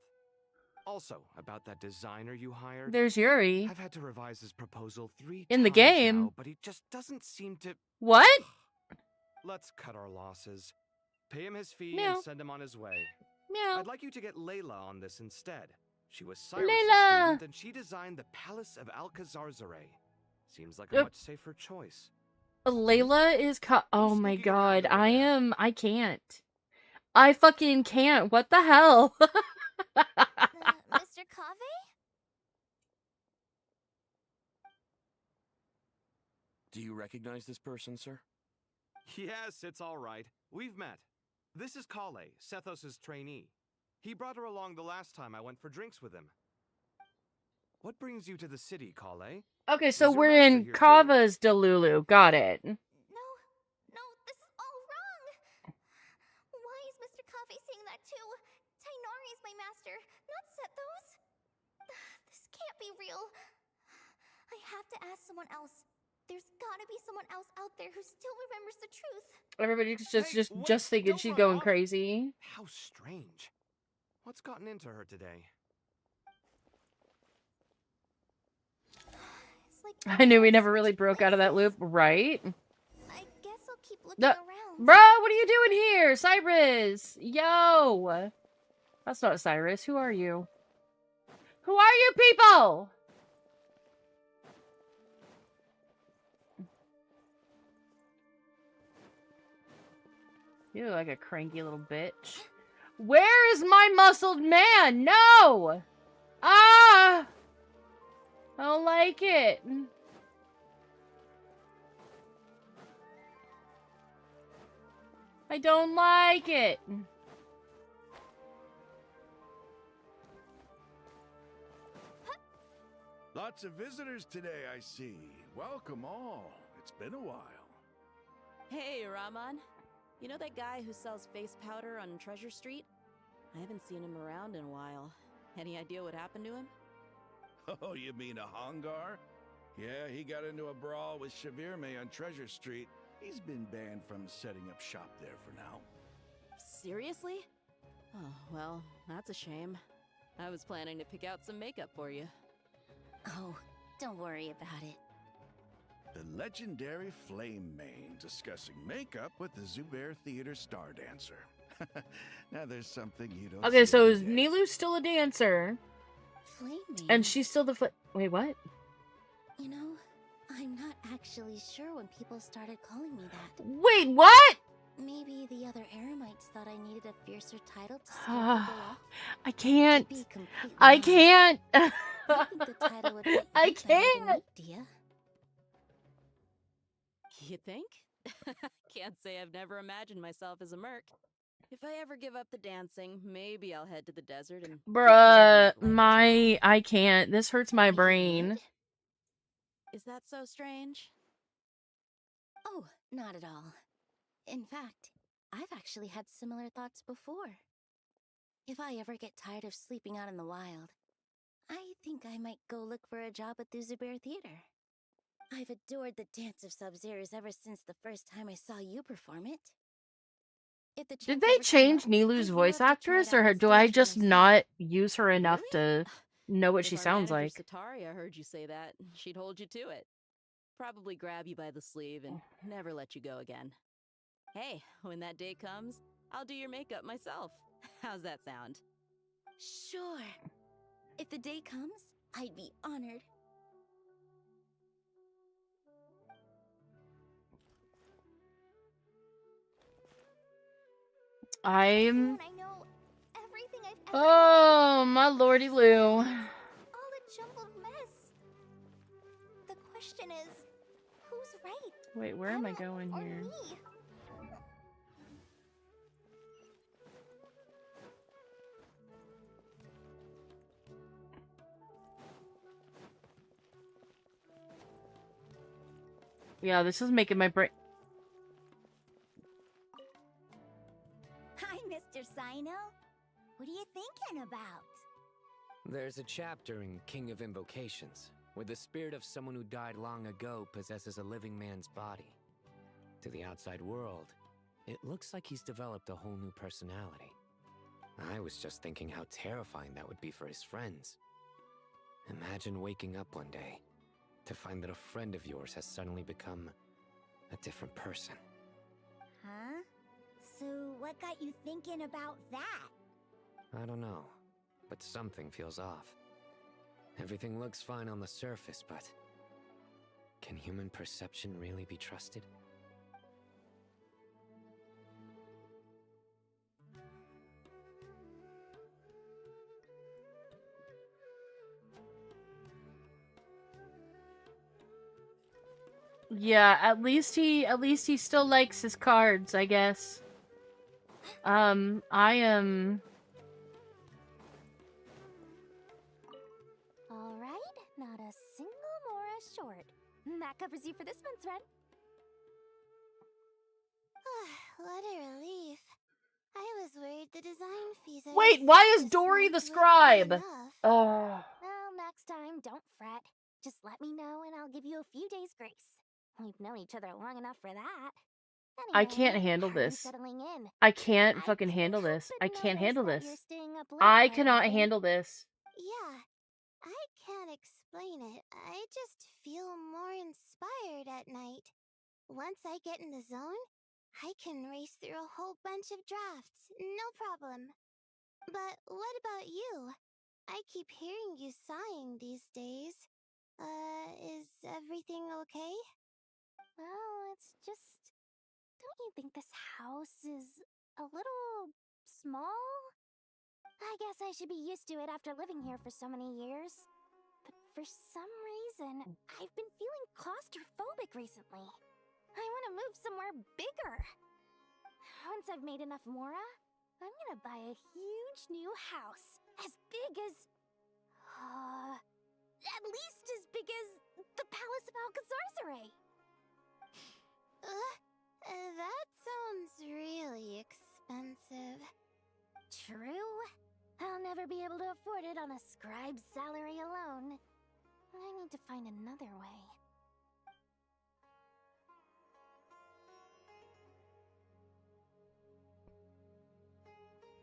Also, about that designer you hired, There's Yuri. I've had to revise his proposal 3 In the times game. now, but he just doesn't seem to... What? Let's cut our losses. Pay him his fee Meow. and send him on his way. Meow. I'd like you to get Layla on this instead. She was Cyrus' Layla! student, and she designed the Palace of Alcazarzare. Seems like a Yep. much safer choice. Layla is oh my sneaking around god, over there? I can't. I fucking can't. What the hell? Mr. Kave? Do you recognize this person, sir? Yes, it's all right. We've met. This is Kale, Sethos' trainee. He brought her along the last time I went for drinks with him. What brings you to the city, Kale? Okay, so Is your we're master in here too? Kava's Delulu. Got it. No, this is all wrong! Why is Mr. Kave saying that too? Tainari is my master, not Sethos. This can't be real. I have to ask someone else. There's gotta be someone else out there who still remembers the truth. Everybody's Hey, wait, just thinking don't she's run going off. crazy. How strange. What's gotten into her today? It's like I knew we there's never such really broke out of that loop, places. right? I guess I'll keep looking No, around. Bruh, what are you doing here? Cyrus! Yo! That's not Cyrus. Who are you? Who are you people? You look like a cranky little bitch. Where is my muscled man? No! Ah! I don't like it. I don't like it. Lots of visitors today, I see. Welcome all. It's been a while. Hey, Rahman. You know that guy who sells face powder on Treasure Street? I haven't seen him around in a while. Any idea what happened to him? Oh, you mean a Hongar? Yeah, he got into a brawl with Shavirme on Treasure Street. He's been banned from setting up shop there for now. Seriously? Oh, well, that's a shame. I was planning to pick out some makeup for you. Oh, don't worry about it. The legendary Flame Mane discussing makeup with the Zubair Theater star dancer. Now there's something you don't Okay, see so every is day. Nilu's still a dancer? Flaming. And she's still the Wait, what? You know, I I'm not actually sure when people started calling me that. Wait, what? Maybe the other eremites thought I needed a fiercer title to scare people off. I can't. To be completely I honest, can't. I think the title would fit I you better than can't. me, Dia. You think? Can't say I've never imagined myself as a merc. If I ever give up the dancing, maybe I'll head to the desert and Bruh, I can't. This hurts my brain. Is that so strange? Oh, not at all. In fact, I've actually had similar thoughts before. If I ever get tired of sleeping out in the wild, I think I might go look for a job at the Zubair Theater. I've adored the dance of Sub-Zeros ever since the first time I saw you perform it. If the Did chance they ever came change up, Nilu's I'd voice love to try it actress, out or on do I stage for just myself. not use her enough Really? to know what If she our sounds manager like? Sataria heard you say that, she'd hold you to it. Probably grab you by the sleeve and never let you go again. Hey, when that day comes, I'll do your makeup myself. How's that sound? Sure. If the day comes, I'd be honored. I'm... I know everything I've ever Oh, my lordy Lou. all a jumbled mess. The question is, who's right? Wait, where am I Emma going or here? me? Yeah, this is making my brain... Hi, Mr. Sino. What are you thinking about? There's a chapter in King of Invocations where the spirit of someone who died long ago possesses a living man's body. To the outside world, it looks like he's developed a whole new personality. I was just thinking how terrifying that would be for his friends. Imagine waking up one day to find that a friend of yours has suddenly become a different person. Huh? So what got you thinking about that? I don't know, but something feels off. Everything looks fine on the surface, but can human perception really be trusted? Yeah, at least he still likes his cards, I guess. I am... Alright, not a single Mora short. That covers you for this month's rent. What a relief. I was worried the design fees I Wait, received why is this Dory month the wouldn't be scribe? enough. Oh. Well, next time, don't fret. Just let me know and I'll give you a few days' grace. We've known each other long enough for that. I Anyway, can't handle how are you this. settling in? I can't fucking couldn't handle help this. but I can't notice handle that this. you're staying up late I quite cannot often. handle this. Yeah, I can't explain it. I just feel more inspired at night. Once I get in the zone, I can race through a whole bunch of drafts, no problem. But what about you? I keep hearing you sighing these days. Is everything okay? Well, it's just... Don't you think this house is a little small? I guess I should be used to it after living here for so many years. But for some reason, I've been feeling claustrophobic recently. I want to move somewhere bigger. Once I've made enough Mora, I'm gonna buy a huge new house. As big as... at least as big as the Palace of Alcazarzaray. That sounds really expensive. True. I'll never be able to afford it on a scribe's salary alone. I need to find another way.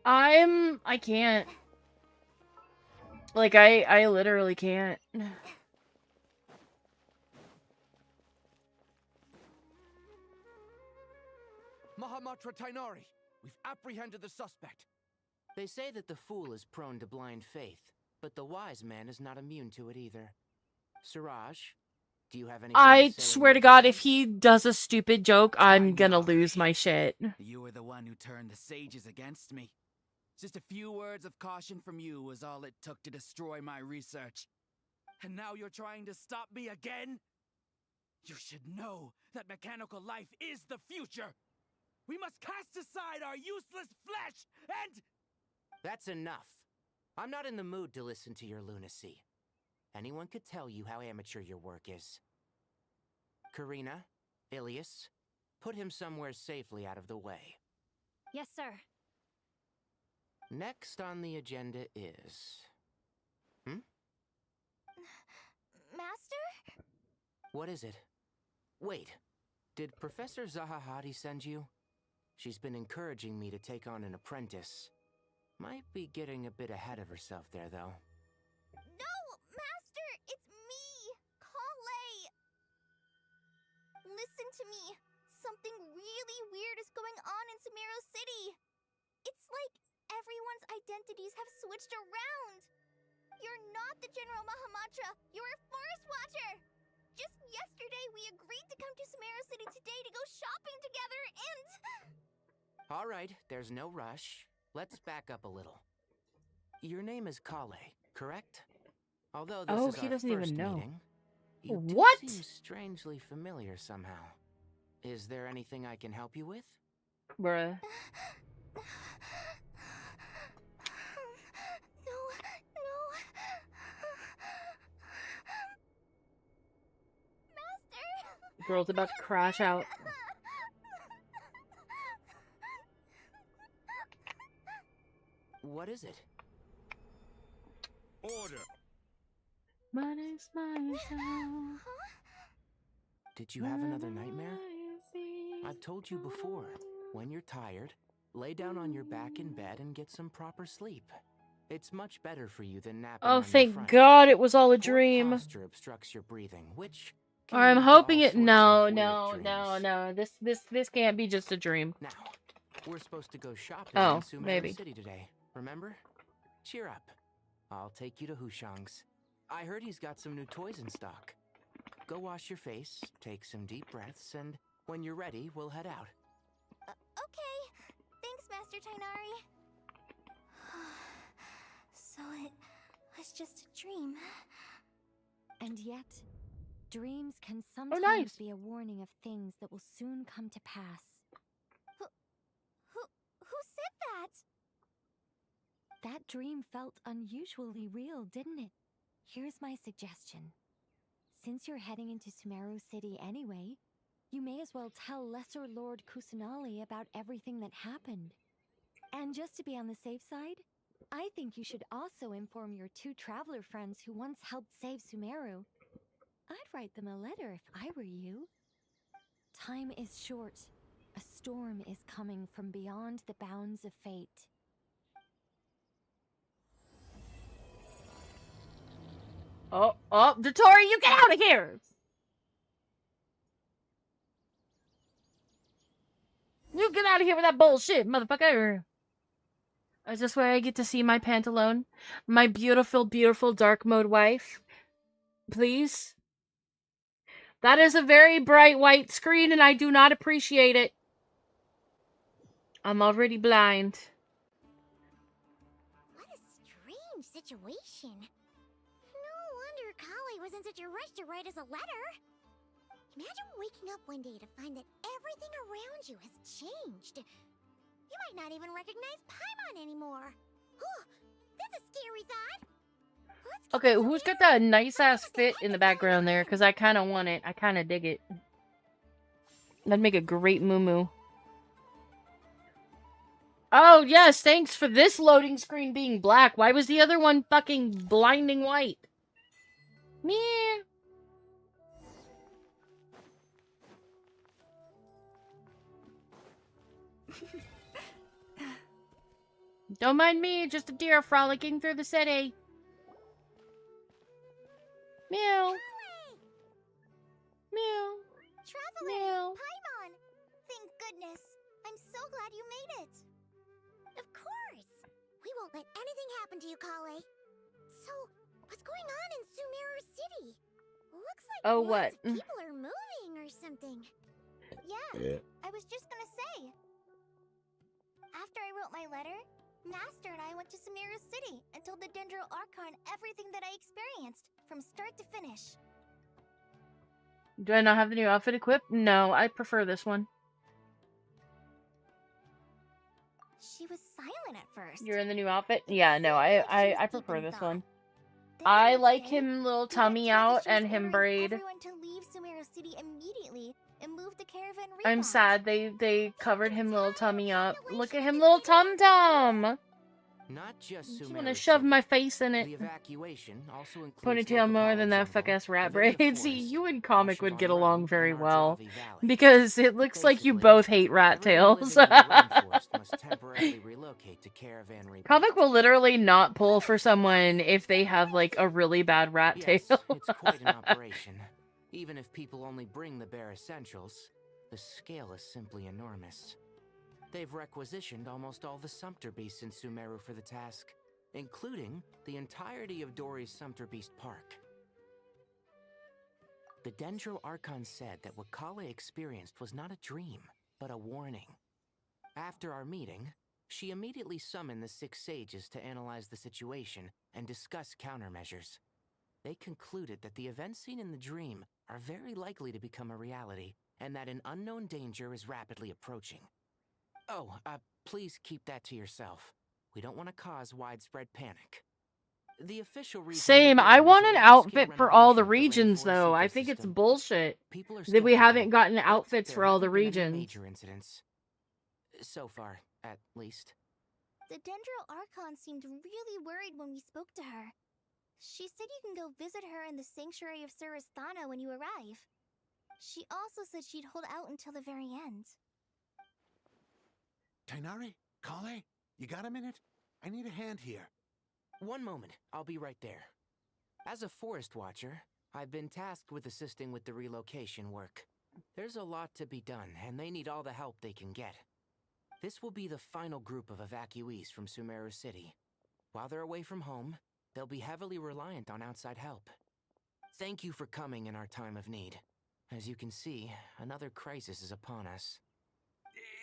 I can't. Like, I literally can't. Mahamatra Tainari, we've apprehended the suspect. They say that the fool is prone to blind faith, but the wise man is not immune to it either. Siraj, Do you have anything I to say in swear your to God, if defense? he does a stupid joke, I'm gonna Tighnari. lose my shit. You were the one who turned the sages against me. Just a few words of caution from you was all it took to destroy my research. And now you're trying to stop me again? You should know that mechanical life is the future. We must cast aside our useless flesh and... That's enough. I'm not in the mood to listen to your lunacy. Anyone could tell you how amateur your work is. Karina, Ilias, put him somewhere safely out of the way. Yes, sir. Next on the agenda is... Master? What is it? Wait, did Professor Zahahati send you? She's been encouraging me to take on an apprentice. Might be getting a bit ahead of herself there, though. No, Master! It's me! Kale! Listen to me. Something really weird is going on in Sumeru City. It's like everyone's identities have switched around. You're not the General Mahamatra. You're a Forest Watcher. Just yesterday, we agreed to come to Sumeru City today to go shopping together, and... All right, there's no rush. Let's back up a little. Your name is Kale, correct? Although this is he our doesn't first even know. meeting, you What? do seem strangely familiar somehow. Is there anything I can help you with? Bruh. No. Master! Girl's about to crash out. What is it? Order. Money's myself. Did you have another nightmare? I've told you before, when you're tired, lay down on your back in bed and get some proper sleep. It's much better for you than napping on Oh, your thank front. God it was all a Poor dream. posture obstructs your breathing, which can I'm lead to hoping all it. sorts No, of no, weird no, dreams. no. This can't be just a dream. Now, we're supposed to go shopping Oh, in Sumeru maybe. City today, remember? Cheer up. I'll take you to Hushang's. I heard he's got some new toys in stock. Go wash your face, take some deep breaths, and when you're ready, we'll head out. Okay. Thanks, Master Tainari. So it was just a dream. And yet, dreams can sometimes nice. be a warning of things that will soon come to pass. Who said that? That dream felt unusually real, didn't it? Here's my suggestion. Since you're heading into Sumeru City anyway, you may as well tell Lesser Lord Kusanali about everything that happened. And just to be on the safe side, I think you should also inform your 2 traveler friends who once helped save Sumeru. I'd write them a letter if I were you. Time is short. A storm is coming from beyond the bounds of fate. Oh, Dotori, you get out of here! You get out of here with that bullshit, motherfucker! Is this where I get to see my pantalone? My beautiful, beautiful dark mode wife? Please? That is a very bright white screen and I do not appreciate it. I'm already blind. What a strange situation. No wonder Kale was in such a rush to write us a letter. Imagine waking up one day to find that everything around you has changed. You might not even recognize Paimon anymore. Oh, that's a scary thought. Okay, who's got that nice ass fit in the background there? Because I kind of want it. I kind of dig it. That'd make a great moo-moo. Oh, yes, thanks for this loading screen being black. Why was the other one fucking blinding white? Meh. Don't mind me, just a deer frolicking through the city. Meow. Meow. Traveler! Meow. Paimon! Thank goodness. I'm so glad you made it. Of course. We won't let anything happen to you, Kale. So, what's going on in Sumeru City? Looks like Oh, lots what? of people are moving or something. Yeah, I was just gonna say. After I wrote my letter, Master and I went to Sumeru City and told the Dendro Archon everything that I experienced, from start to finish. Do I not have the new outfit equipped? No, I prefer this one. She was silent at first. You're in the new outfit? It Yeah, no, seemed like she I was deep prefer in this thought. one. Then the I next like day, him little the vet tummy told us out she was and him ordering braid. everyone to leave Sumeru City immediately and move the caravan I'm reroute. sad they covered him little tummy up. Look at him population little in the city tum tum. Not just I just Sumeru want to shove City. my face in it. The evacuation also includes Ponytail local more than that Poly fuck Jungle, ass rat Avidia braid. See, Forest, you and Comic would Washington get Realm, along very and well. Ardravi Valley. Because it looks like you Basically, both hate rat everyone tails. living in the rainforest must temporarily relocate to caravan reroute. Comic will literally not pull for someone if they have, like, a really bad rat Yes, tail. it's quite an operation. Even if people only bring the bare essentials, the scale is simply enormous. They've requisitioned almost all the Sumpter Beasts in Sumeru for the task, including the entirety of Dory's Sumpter Beast Park. The Dendro Archon said that what Kale experienced was not a dream, but a warning. After our meeting, she immediately summoned the 6 sages to analyze the situation and discuss countermeasures. They concluded that the events seen in the dream are very likely to become a reality, and that an unknown danger is rapidly approaching. Oh, please keep that to yourself. We don't want to cause widespread panic. The official reason Same. we're I given want is a an large-scale outfit for all the renovation of regions, rainforest though. I think it's ecosystem. bullshit People are that we skeptical, haven't gotten but outfits there for all the haven't been any regions. major incidents. So far, at least. The Dendro Archon seemed really worried when we spoke to her. She said you can go visit her in the Sanctuary of Surasthana when you arrive. She also said she'd hold out until the very end. Tighnari? Kale? You got a minute? I need a hand here. One moment, I'll be right there. As a forest watcher, I've been tasked with assisting with the relocation work. There's a lot to be done, and they need all the help they can get. This will be the final group of evacuees from Sumeru City. While they're away from home, they'll be heavily reliant on outside help. Thank you for coming in our time of need. As you can see, another crisis is upon us.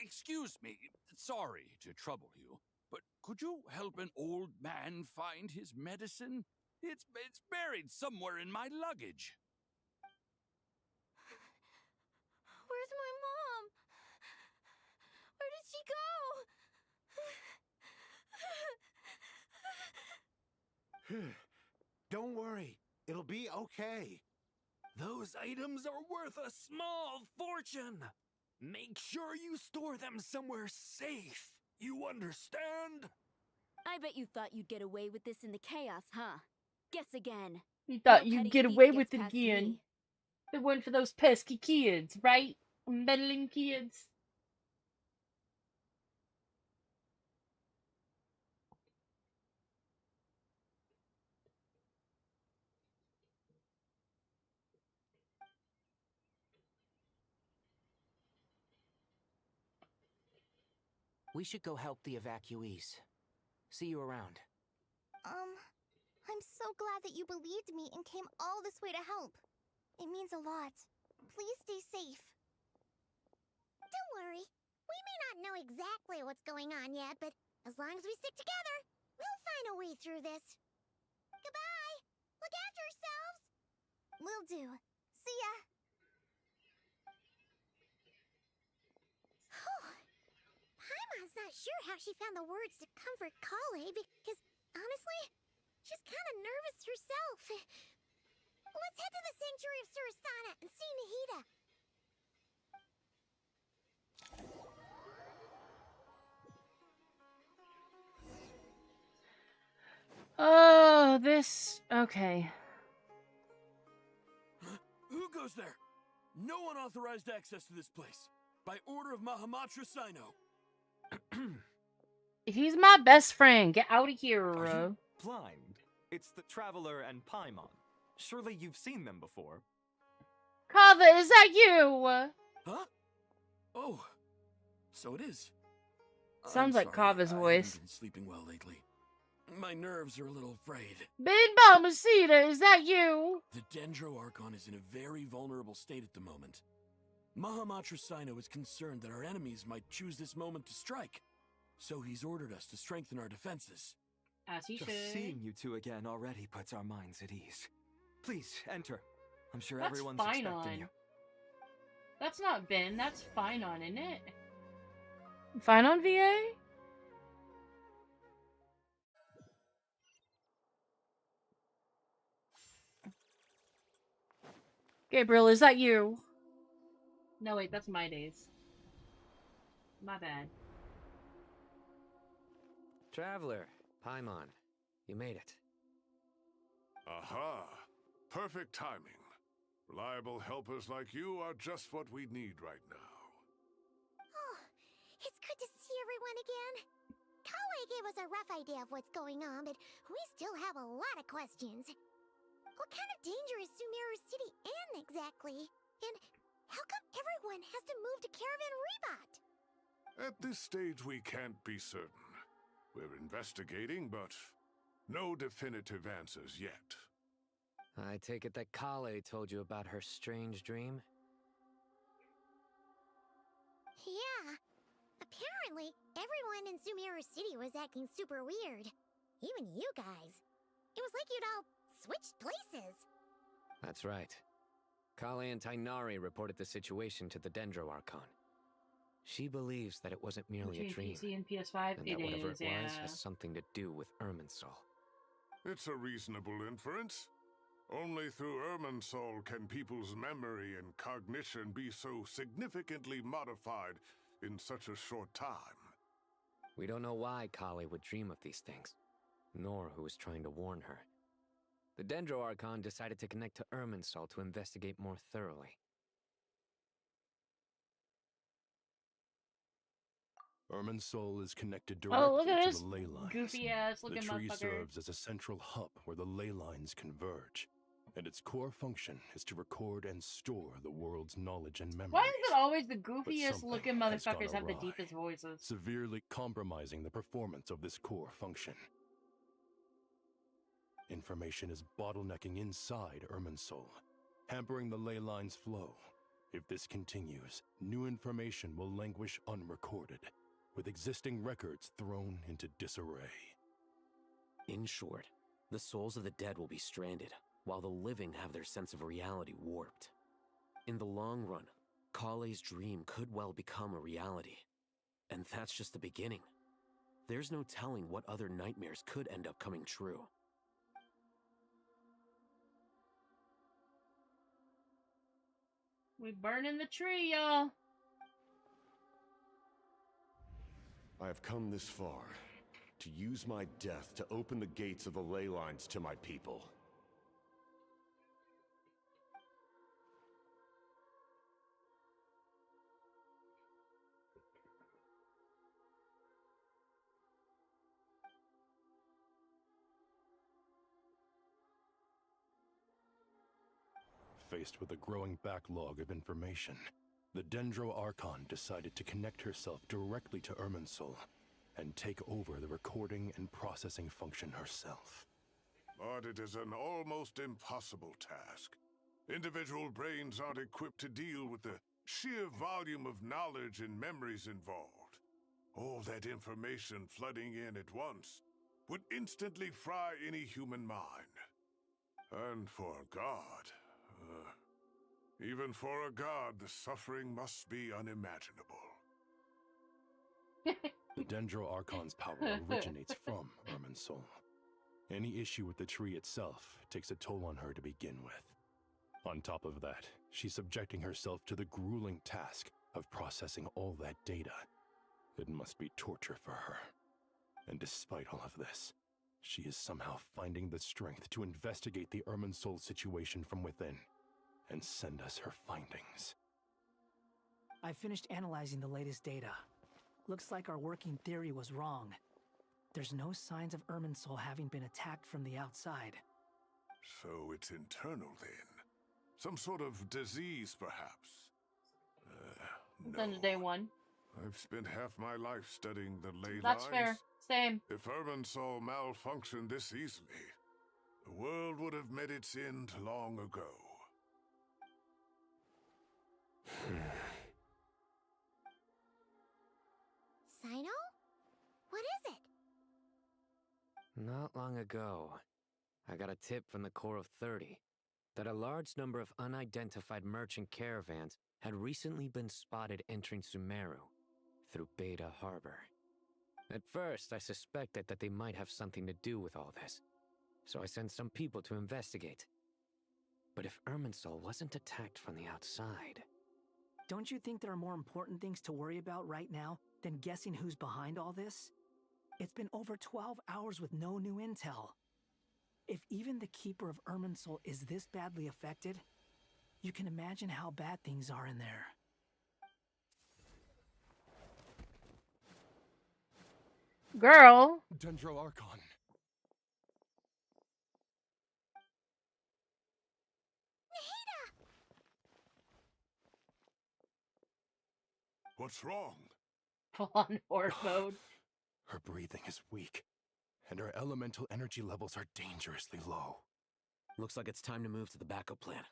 Excuse me, sorry to trouble you, but could you help an old man find his medicine? It's buried somewhere in my luggage. Where's my mom? Where did she go? Don't worry, it'll be okay. Those items are worth a small fortune. Make sure you store them somewhere safe. You understand? I bet you thought you'd get away with this in the chaos, huh? Guess again. You thought No you'd petty get thief away gets with it past again. me. They went for those pesky kids, right? Meddling kids. We should go help the evacuees. See you around. I'm so glad that you believed me and came all this way to help. It means a lot. Please stay safe. Don't worry. We may not know exactly what's going on yet, but as long as we stick together, we'll find a way through this. Goodbye! Look after yourselves! Will do. See ya! Paimon's not sure how she found the words to comfort Kale because, honestly, she's kind of nervous herself. Let's head to the Sanctuary of Surasthana and see Nahida. Oh, this... Okay. Who goes there? No unauthorized access to this place. By order of Mahamatra Sino. He's my best friend. Get out of here, Are bro. you blind? It's the Traveler and Paimon. Surely you've seen them before. Kava, is that you? Huh? Oh, so it is. Sounds like sorry, Kava's I voice. haven't been sleeping well lately. My nerves are a little frayed. Ben Balmaceda, is that you? The Dendro Archon is in a very vulnerable state at the moment. Mahamatrasino is concerned that our enemies might choose this moment to strike. So he's ordered us to strengthen our defenses. As he Just should. seeing you two again already puts our minds at ease. Please, enter. I'm sure That's everyone's fine expecting on. you. That's not Ben, that's fine on, isn't it? Fine on, VA? Gabriel, is that you? No, wait, that's my days. My bad. Traveler, Paimon, you made it. Aha! Perfect timing. Reliable helpers like you are just what we need right now. Oh, it's good to see everyone again. Kawaii gave us a rough idea of what's going on, but we still have a lot of questions. What kind of danger is Sumeru City in exactly? And how come everyone has to move to Caravan Rebot? At this stage, we can't be certain. We're investigating, but no definitive answers yet. I take it that Kale told you about her strange dream? Yeah. Apparently, everyone in Sumeru City was acting super weird. Even you guys. It was like you'd all switched places. That's right. Kale and Tainari reported the situation to the Dendro Archon. She believes that it wasn't merely a dream, PC and PS5, and it that whatever is, it was yeah. has something to do with Irminsul. It's a reasonable inference. Only through Irminsul can people's memory and cognition be so significantly modified in such a short time. We don't know why Kale would dream of these things, nor who was trying to warn her. The Dendro Archon decided to connect to Irminsul to investigate more thoroughly. Irminsul is connected Oh, look directly at to this the ley lines. goofy ass The looking tree motherfucker. serves as a central hub where the ley lines converge, and its core function is to record and store the world's knowledge and memories. Why is it always the But goofiest something looking has gone motherfuckers have the awry, deepest voices? severely compromising the performance of this core function. Information is bottlenecking inside Irminsul, hampering the ley line's flow. If this continues, new information will languish unrecorded, with existing records thrown into disarray. In short, the souls of the dead will be stranded, while the living have their sense of reality warped. In the long run, Kale's dream could well become a reality. And that's just the beginning. There's no telling what other nightmares could end up coming true. We burning the tree, y'all. I have come this far to use my death to open the gates of the ley lines to my people. Faced with a growing backlog of information, the Dendro Archon decided to connect herself directly to Irminsul and take over the recording and processing function herself. But it is an almost impossible task. Individual brains aren't equipped to deal with the sheer volume of knowledge and memories involved. All that information flooding in at once would instantly fry any human mind. And for a god, even for a god, the suffering must be unimaginable. The Dendro Archon's power originates from Irminsul. Any issue with the tree itself takes a toll on her to begin with. On top of that, she's subjecting herself to the grueling task of processing all that data. It must be torture for her. And despite all of this, she is somehow finding the strength to investigate the Irminsul situation from within and send us her findings. I finished analyzing the latest data. Looks like our working theory was wrong. There's no signs of Irminsul having been attacked from the outside. So it's internal then? Some sort of disease, perhaps? Then day one. I've spent half my life studying the ley That's lines. fair. Same. If Irminsul malfunctioned this easily, the world would have met its end long ago. Sino? What is it? Not long ago, I got a tip from the Core of 30 that a large number of unidentified merchant caravans had recently been spotted entering Sumeru through Beta Harbor. At first, I suspected that they might have something to do with all this, so I sent some people to investigate. But if Irminsul wasn't attacked from the outside... Don't you think there are more important things to worry about right now than guessing who's behind all this? It's been over 12 hours with no new intel. If even the Keeper of Irminsul is this badly affected, you can imagine how bad things are in there. Girl. Dendro Archon. What's wrong? Full on horde mode. Her breathing is weak, and her elemental energy levels are dangerously low. Looks like it's time to move to the backup plan.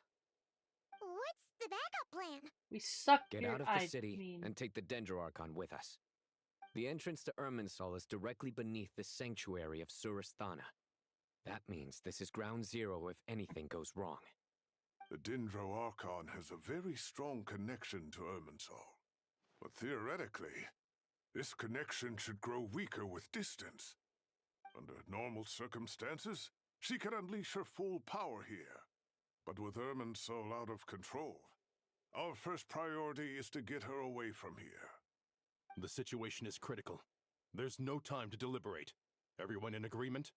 What's the backup plan? We suck. Get out of the city and take the Dendro Archon with us. The entrance to Irminsul is directly beneath the sanctuary of Surasthana. That means this is ground zero if anything goes wrong. The Dendro Archon has a very strong connection to Irminsul. But theoretically, this connection should grow weaker with distance. Under normal circumstances, she can unleash her full power here. But with Irminsul out of control, our first priority is to get her away from here. The situation is critical. There's no time to deliberate. Everyone in agreement?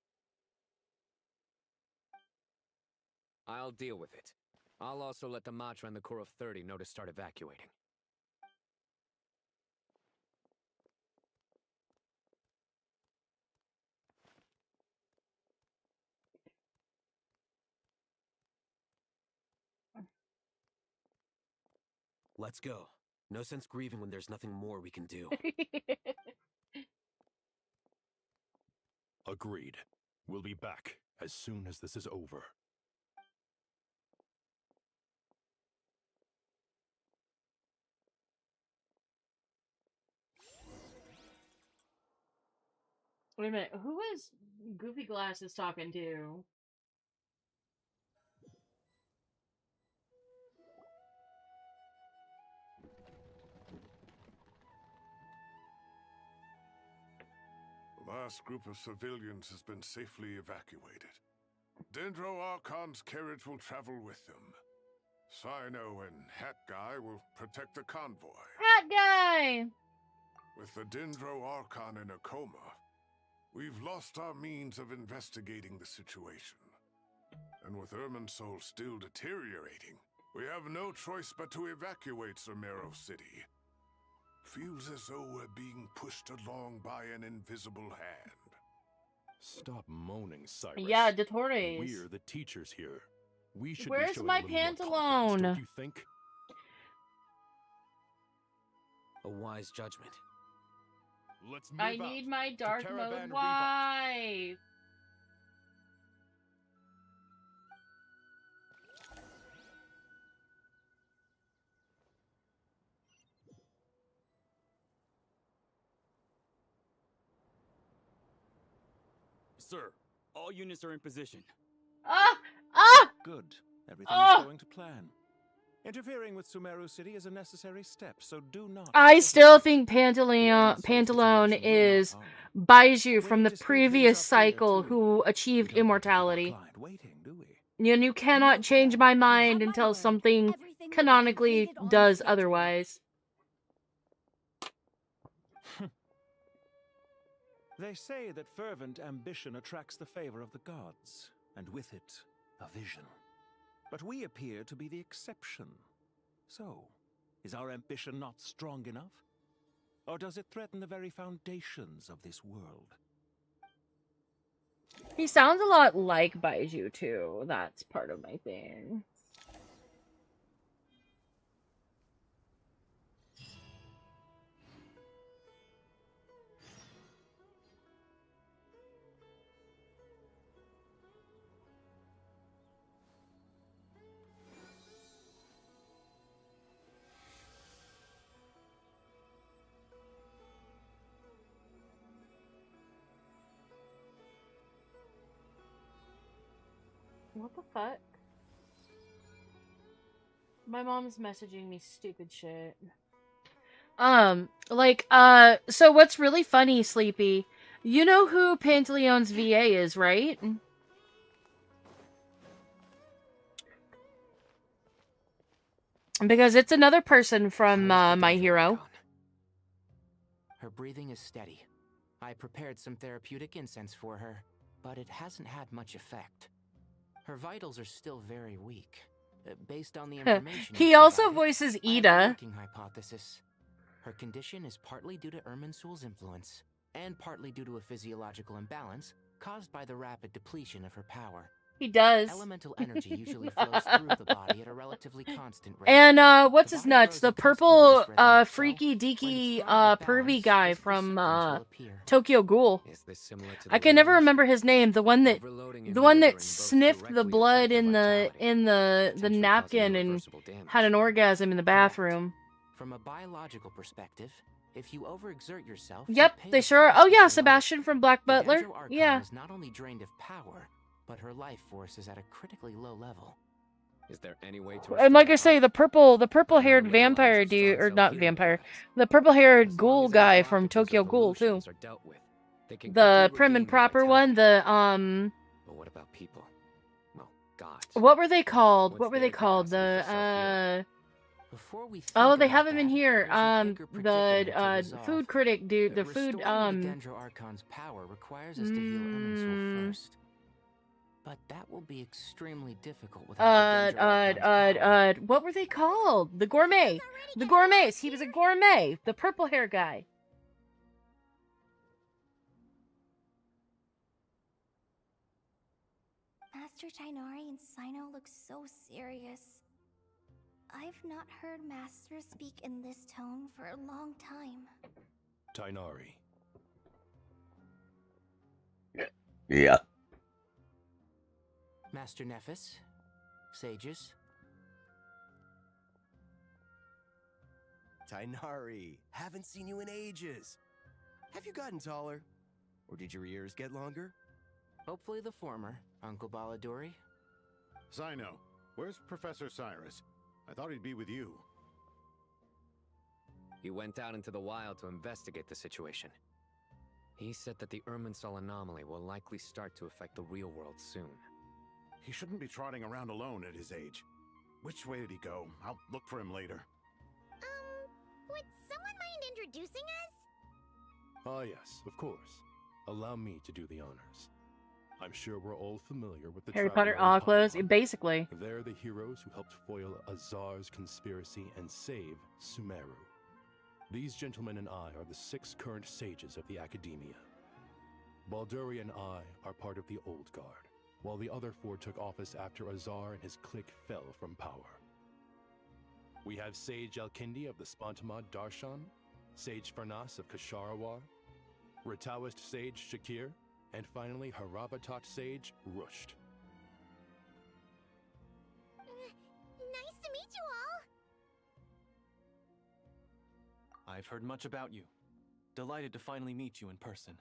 I'll deal with it. I'll also let the Matra and the Core of 30 know to start evacuating. Let's go. No sense grieving when there's nothing more we can do. Agreed. We'll be back as soon as this is over. Wait a minute. Who is Goofy Glasses talking to? The last group of civilians has been safely evacuated. Dendro Archon's carriage will travel with them. Sino and Hat Guy will protect the convoy. Hat Guy! With the Dendro Archon in a coma, we've lost our means of investigating the situation. And with Irminsul still deteriorating, we have no choice but to evacuate Sumeru City. Feels as though we're being pushed along by an invisible hand. Stop moaning, Cyrus. Yeah, Detores. We're the teachers here. We should Where's be showing my a little more confidence, pantalone? don't you think? A wise judgment. Let's move I out need my to dark Caravan mode Revolt. wife. Sir, all units are in position. Ah! Ah! Good. Everything Ah! is going to plan. Interfering with Sumeru City is a necessary step, so do not... I still think Pantalone is Baiju from the previous cycle who achieved immortality. And you cannot change my mind until something canonically does otherwise. They say that fervent ambition attracts the favor of the gods, and with it, a vision. But we appear to be the exception. So, is our ambition not strong enough? Or does it threaten the very foundations of this world? He sounds a lot like Baiju too. That's part of my thing. What the fuck? My mom's messaging me stupid shit. So what's really funny, Sleepy, you know who Pantaleon's VA is, right? Because it's another person from My Hero. Her breathing is steady. I prepared some therapeutic incense for her, but it hasn't had much effect. Her vitals are still very weak. Based on the information He you also provided, voices I have a Ida. working hypothesis. Her condition is partly due to Irminsul's influence, and partly due to a physiological imbalance caused by the rapid depletion of her power. He does. Elemental energy usually flows through the body at a relatively constant rate. And what's his nuts? The purple freaky deaky pervy guy from Tokyo Ghoul. I can never remember his name. The one that sniffed the blood in the napkin and had an orgasm in the bathroom. From a biological perspective, if you overexert yourself, Yep, they sure are. Oh yeah, Sebastian from Black Butler. Yeah. Is not only drained of power, but her life force is at a critically low level. Is there any way to... And like I say, the purple-haired vampire dude, or not vampire, the purple-haired ghoul guy from Tokyo Ghoul too. The prim and proper one, But what about people? Well, gods. what were they called? What were they called? Oh, they have him in here. The food critic dude, the food Dendro Archon's power requires us to heal Irminsul first. But that will be extremely difficult without what were they called? The gourmet. The gourmets. He was a gourmet. The purple hair guy. Master Tainari and Sino look so serious. I've not heard Master speak in this tone for a long time. Tainari. Yeah. Master Nephis, sages. Tainari, haven't seen you in ages. Have you gotten taller? Or did your ears get longer? Hopefully the former, Uncle Baladuri. Sino, where's Professor Cyrus? I thought he'd be with you. He went out into the wild to investigate the situation. He said that the Irminsul anomaly will likely start to affect the real world soon. He shouldn't be trotting around alone at his age. Which way did he go? I'll look for him later. Would someone mind introducing us? Ah, yes, of course. Allow me to do the honors. I'm sure we're all familiar with the Harry Potter Traveler and clothes, Paimon. basically. They're the heroes who helped foil Azar's conspiracy and save Sumeru. These gentlemen and I are the 6 current sages of the Academia. Balduri and I are part of the Old Guard, while the other 4 took office after Azar and his clique fell from power. We have Sage Elkindi of the Spontamad Darshan, Sage Farnas of Kasharawar, Rataoist Sage Shakir, and finally Harabatot Sage Rusht. Nice to meet you all! I've heard much about you. Delighted to finally meet you in person.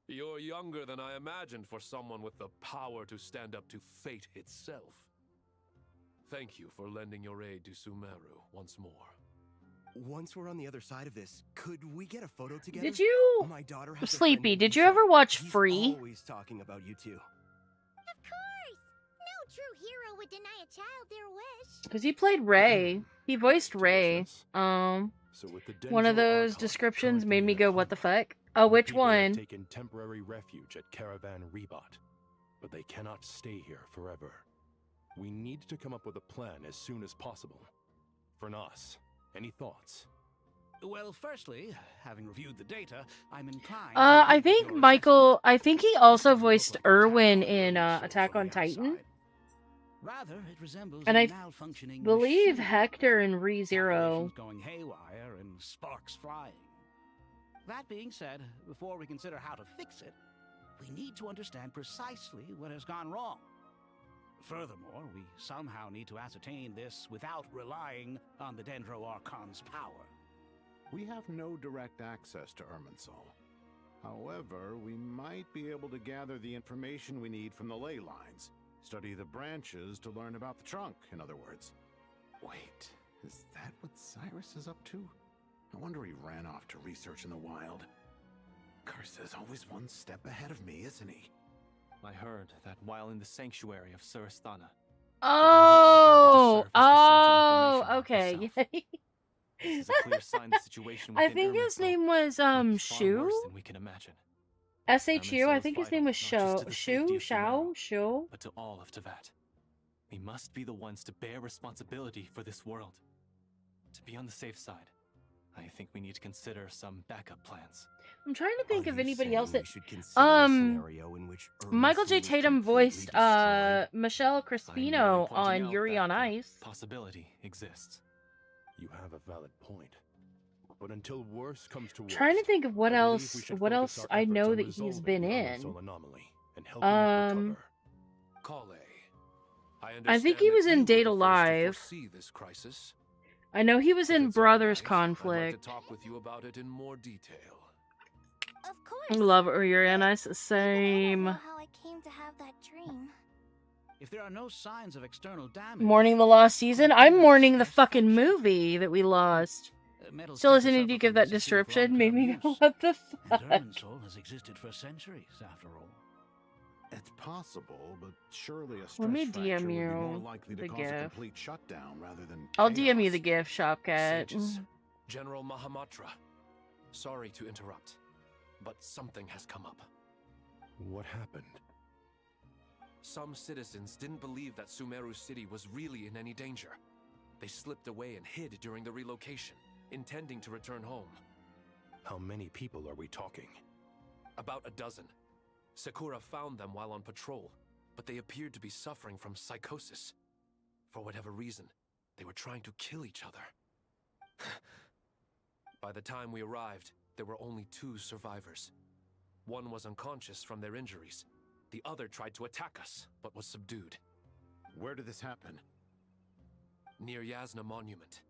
You're younger than I imagined for someone with the power to stand up to fate itself. Thank you for lending your aid to Sumeru once more. Once we're on the other side of this, could we get a photo together? Did you... My daughter has a Sleepy, friend did named you ever Michelle. watch He's Free? Always talking about you two. Of course! No true hero would deny a child their wish. Because he played Ray. He voiced Ray. So with the One of Dendro those Archon descriptions made currently me in go, a what the coma, fuck? Oh, which people have one? taken temporary refuge at Caravan Rebot, but they cannot stay here forever. We need to come up with a plan as soon as possible. Fernas, any thoughts? Well, firstly, having reviewed the data, I'm inclined. I think Michael. I think he also voiced Erwin in Attack on Titan. Rather, it resembles And a I malfunctioning believe machine. Hector in ReZero. Operations going haywire and sparks flying. That being said, before we consider how to fix it, we need to understand precisely what has gone wrong. Furthermore, we somehow need to ascertain this without relying on the Dendro Archon's power. We have no direct access to Irminsul. However, we might be able to gather the information we need from the ley lines. Study the branches to learn about the trunk, in other words. Wait, is that what Cyrus is up to? No wonder he ran off to research in the wild. Curse's always one step ahead of me, isn't he? I heard that while in the sanctuary of Surasthana. Oh, okay. This is a clear sign the situation I within think his Irminsul name was might be far Shu. worse than we can imagine. SHU. I Irminsul think is his name was vital, not just to the safety Shu. of Sumeru, Shu. but to all of Teyvat. We must be the ones to bear responsibility for this world. To be on the safe side, I think we need to consider some backup plans. I'm trying to think of anybody else that Michael Michael J. Tatum voiced Michelle Crispino on Yuri on Ice. Possibility exists. You have a valid point. But until worse comes to worse, Trying to think of what I believe else. we should What focus else our I efforts know on that he's resolving been the in. Irminsul anomaly and helping it recover. Kale, I think he was in Date Alive. See this crisis. I know he was in Brothers I'd like Conflict. to talk with you about it in more detail. Of course. Love Yuri on Ice. Same. How I came to have that dream. If there are no signs of external damage, Mourning the lost season. I'm mourning the fucking movie that we lost. metals Still take the listening to you give that necessity of description made me long-term go, use. what the And fuck? Irminsul has existed for centuries, after all. It's possible, but surely a stress Let me fracture DM would be you more likely to the cause a GIF. complete shutdown rather than I'll chaos. DM you the GIF, Shopcat. Sages, General Mahamatra, sorry to interrupt, but something has come up. What happened? Some citizens didn't believe that Sumeru City was really in any danger. They slipped away and hid during the relocation, intending to return home. How many people are we talking? About a dozen. Sakura found them while on patrol, but they appeared to be suffering from psychosis. For whatever reason, they were trying to kill each other. By the time we arrived, there were only 2 survivors. One was unconscious from their injuries. The other tried to attack us, but was subdued. Where did this happen? Near Yasna Monument.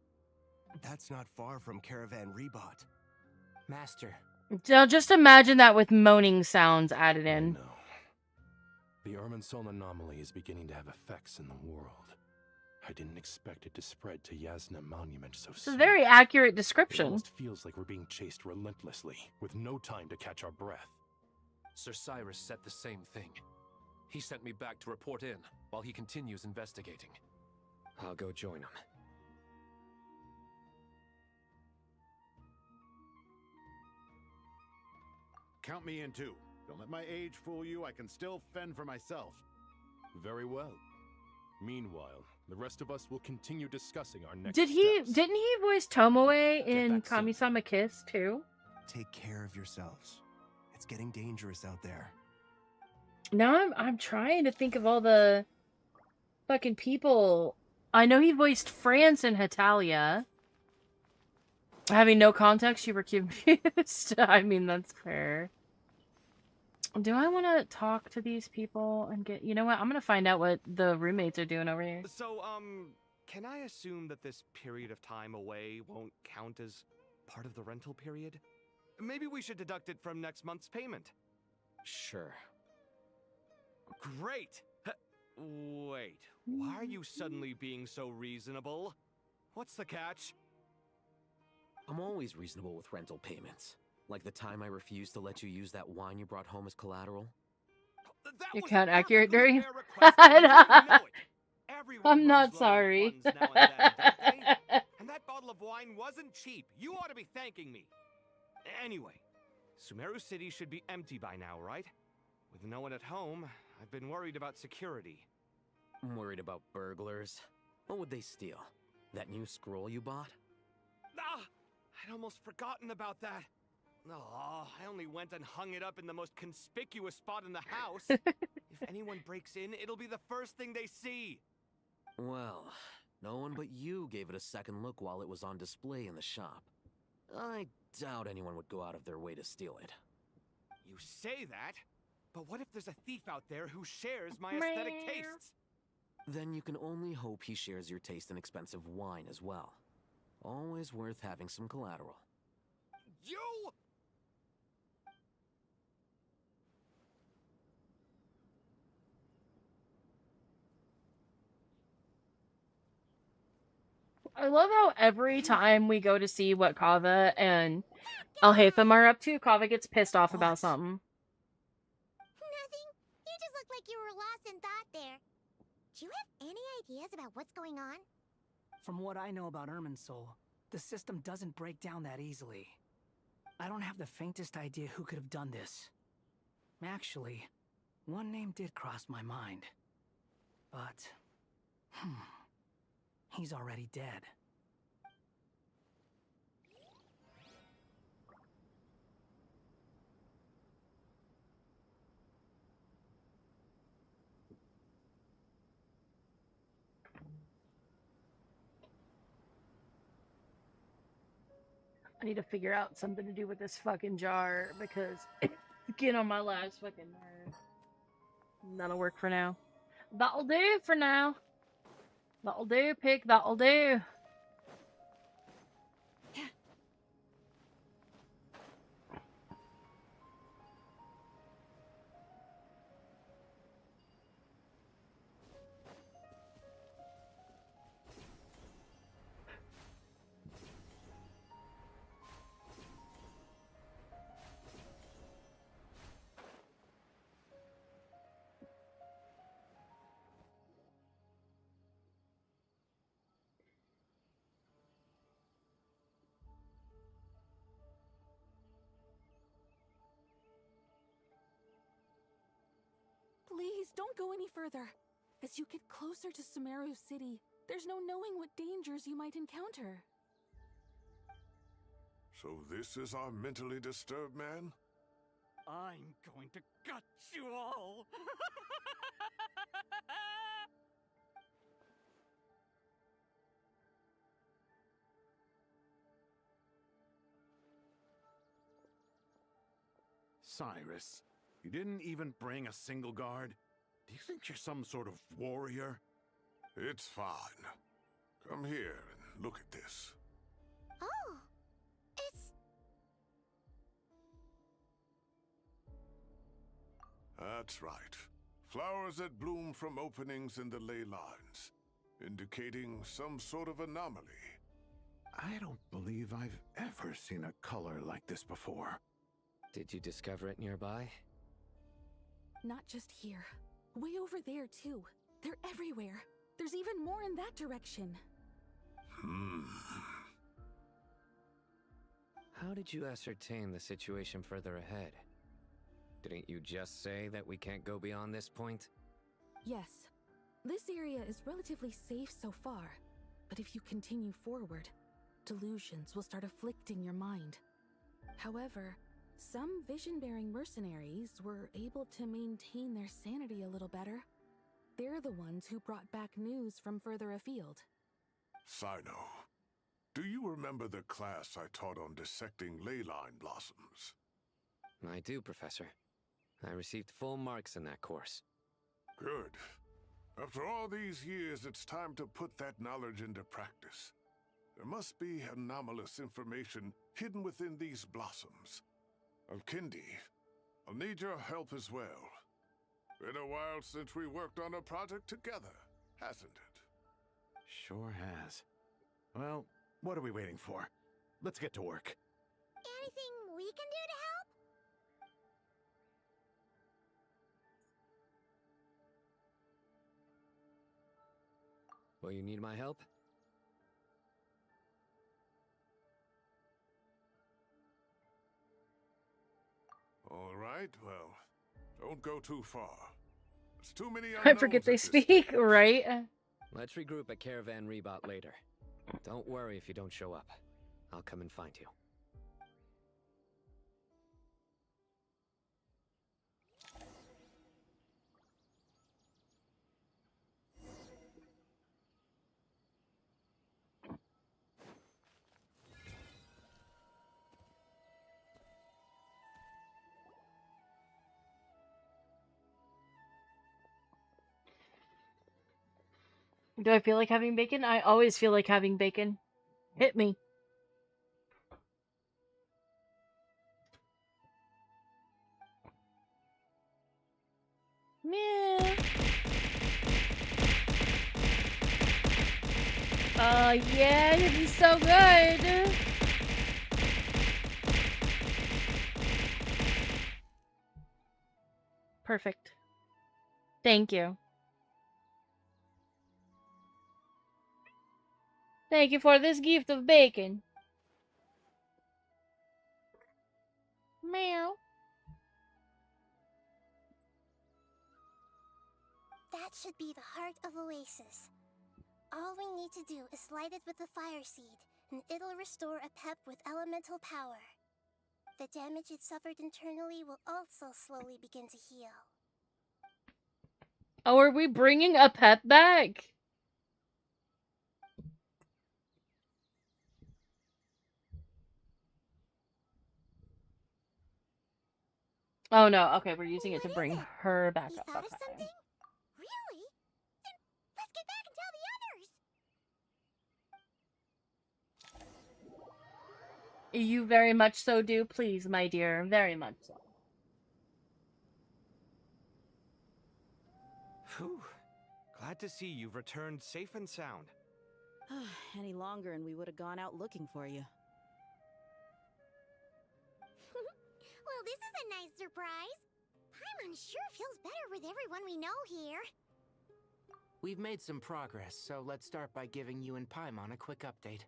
That's not far from Caravan Rebot. Master. Now just imagine that with moaning sounds added in. The Irminsul anomaly is beginning to have effects in the world. I didn't expect it to spread to Yasna Monument so It's a soon. very accurate It description. almost feels like we're being chased relentlessly, with no time to catch our breath. Sir Cyrus said the same thing. He sent me back to report in, while he continues investigating. I'll go join him. Count me in too. Don't let my age fool you. I can still fend for myself. Very well. Meanwhile, the rest of us will continue discussing our next Didn't he voice Tomoe in Kami-sama Kiss too? Take care of yourselves. It's getting dangerous out there. Now I'm trying to think of all the fucking people. I know he voiced France in Hetalia. Having no context, you were confused. I mean, that's fair. Do I want to talk to these people and get... You know what? I'm going to find out what the roommates are doing over here. So, can I assume that this period of time away won't count as part of the rental period? Maybe we should deduct it from next month's payment. Sure. Great! Wait, why are you suddenly being so reasonable? What's the catch? I'm always reasonable with rental payments. Like the time I refused to let you use that wine you brought home as collateral. You count accurate during... Everyone I'm not runs low on sorry. funds now and then, don't they? And that bottle of wine wasn't cheap. You ought to be thanking me. Anyway, Sumeru City should be empty by now, right? With no one at home, I've been worried about security. I'm worried about burglars. What would they steal? That new scroll you bought? Ah! I'd almost forgotten about that. Oh, I only went and hung it up in the most conspicuous spot in the house. If anyone breaks in, it'll be the first thing they see. Well, no one but you gave it a second look while it was on display in the shop. I doubt anyone would go out of their way to steal it. You say that, but what if there's a thief out there who shares my aesthetic tastes? Then you can only hope he shares your taste in expensive wine as well. Always worth having some collateral. You! I love how every time we go to see what Kava and Alhaitham are up to, Kava gets pissed off about something. Nothing. You just look like you were lost in thought there. Do you have any ideas about what's going on? From what I know about Irminsul, the system doesn't break down that easily. I don't have the faintest idea who could have done this. Actually, one name did cross my mind. But, he's already dead. I need to figure out something to do with this fucking jar because it's getting on my last fucking nerve. That'll work for now. That'll do for now. That'll do, pig. That'll do. Please, don't go any further. As you get closer to Sumeru City, there's no knowing what dangers you might encounter. So this is our mentally disturbed man? I'm going to gut you all! Cyrus, you didn't even bring a single guard? Do you think you're some sort of warrior? It's fine. Come here and look at this. Oh, it's... That's right. Flowers that bloom from openings in the ley lines, indicating some sort of anomaly. I don't believe I've ever seen a color like this before. Did you discover it nearby? Not just here. Way over there, too. They're everywhere. There's even more in that direction. How did you ascertain the situation further ahead? Didn't you just say that we can't go beyond this point? Yes. This area is relatively safe so far. But if you continue forward, delusions will start afflicting your mind. However, some vision-bearing mercenaries were able to maintain their sanity a little better. They're the ones who brought back news from further afield. Sino, do you remember the class I taught on dissecting ley line blossoms? I do, Professor. I received full marks in that course. Good. After all these years, it's time to put that knowledge into practice. There must be anomalous information hidden within these blossoms. Alkindi, I'll need your help as well. Been a while since we worked on a project together, hasn't it? Sure has. Well, what are we waiting for? Let's get to work. Anything we can do to help? Will you need my help? All right, well, don't go too far. There's too many I forget they speak, right? Let's regroup at Caravan Rebot later. Don't worry if you don't show up. I'll come and find you. Do I feel like having bacon? I always feel like having bacon. Hit me. Yeah. Oh, yeah, you'd be so good. Perfect. Thank you. Thank you for this gift of bacon. Meow. That should be the heart of Oasis. All we need to do is light it with the fire seed, and it'll restore a pep with elemental power. The damage it suffered internally will also slowly begin to heal. Oh, are we bringing a pet back? Oh no, okay, we're using it to bring her back up. Thought of Okay. something? Really? Then let's get back and tell the others! You very much so do, please, my dear. Very much so. Whew. Glad to see you've returned safe and sound. Any longer and we would have gone out looking for you. Well, this is a nice surprise. Paimon sure feels better with everyone we know here. We've made some progress, so let's start by giving you and Paimon a quick update.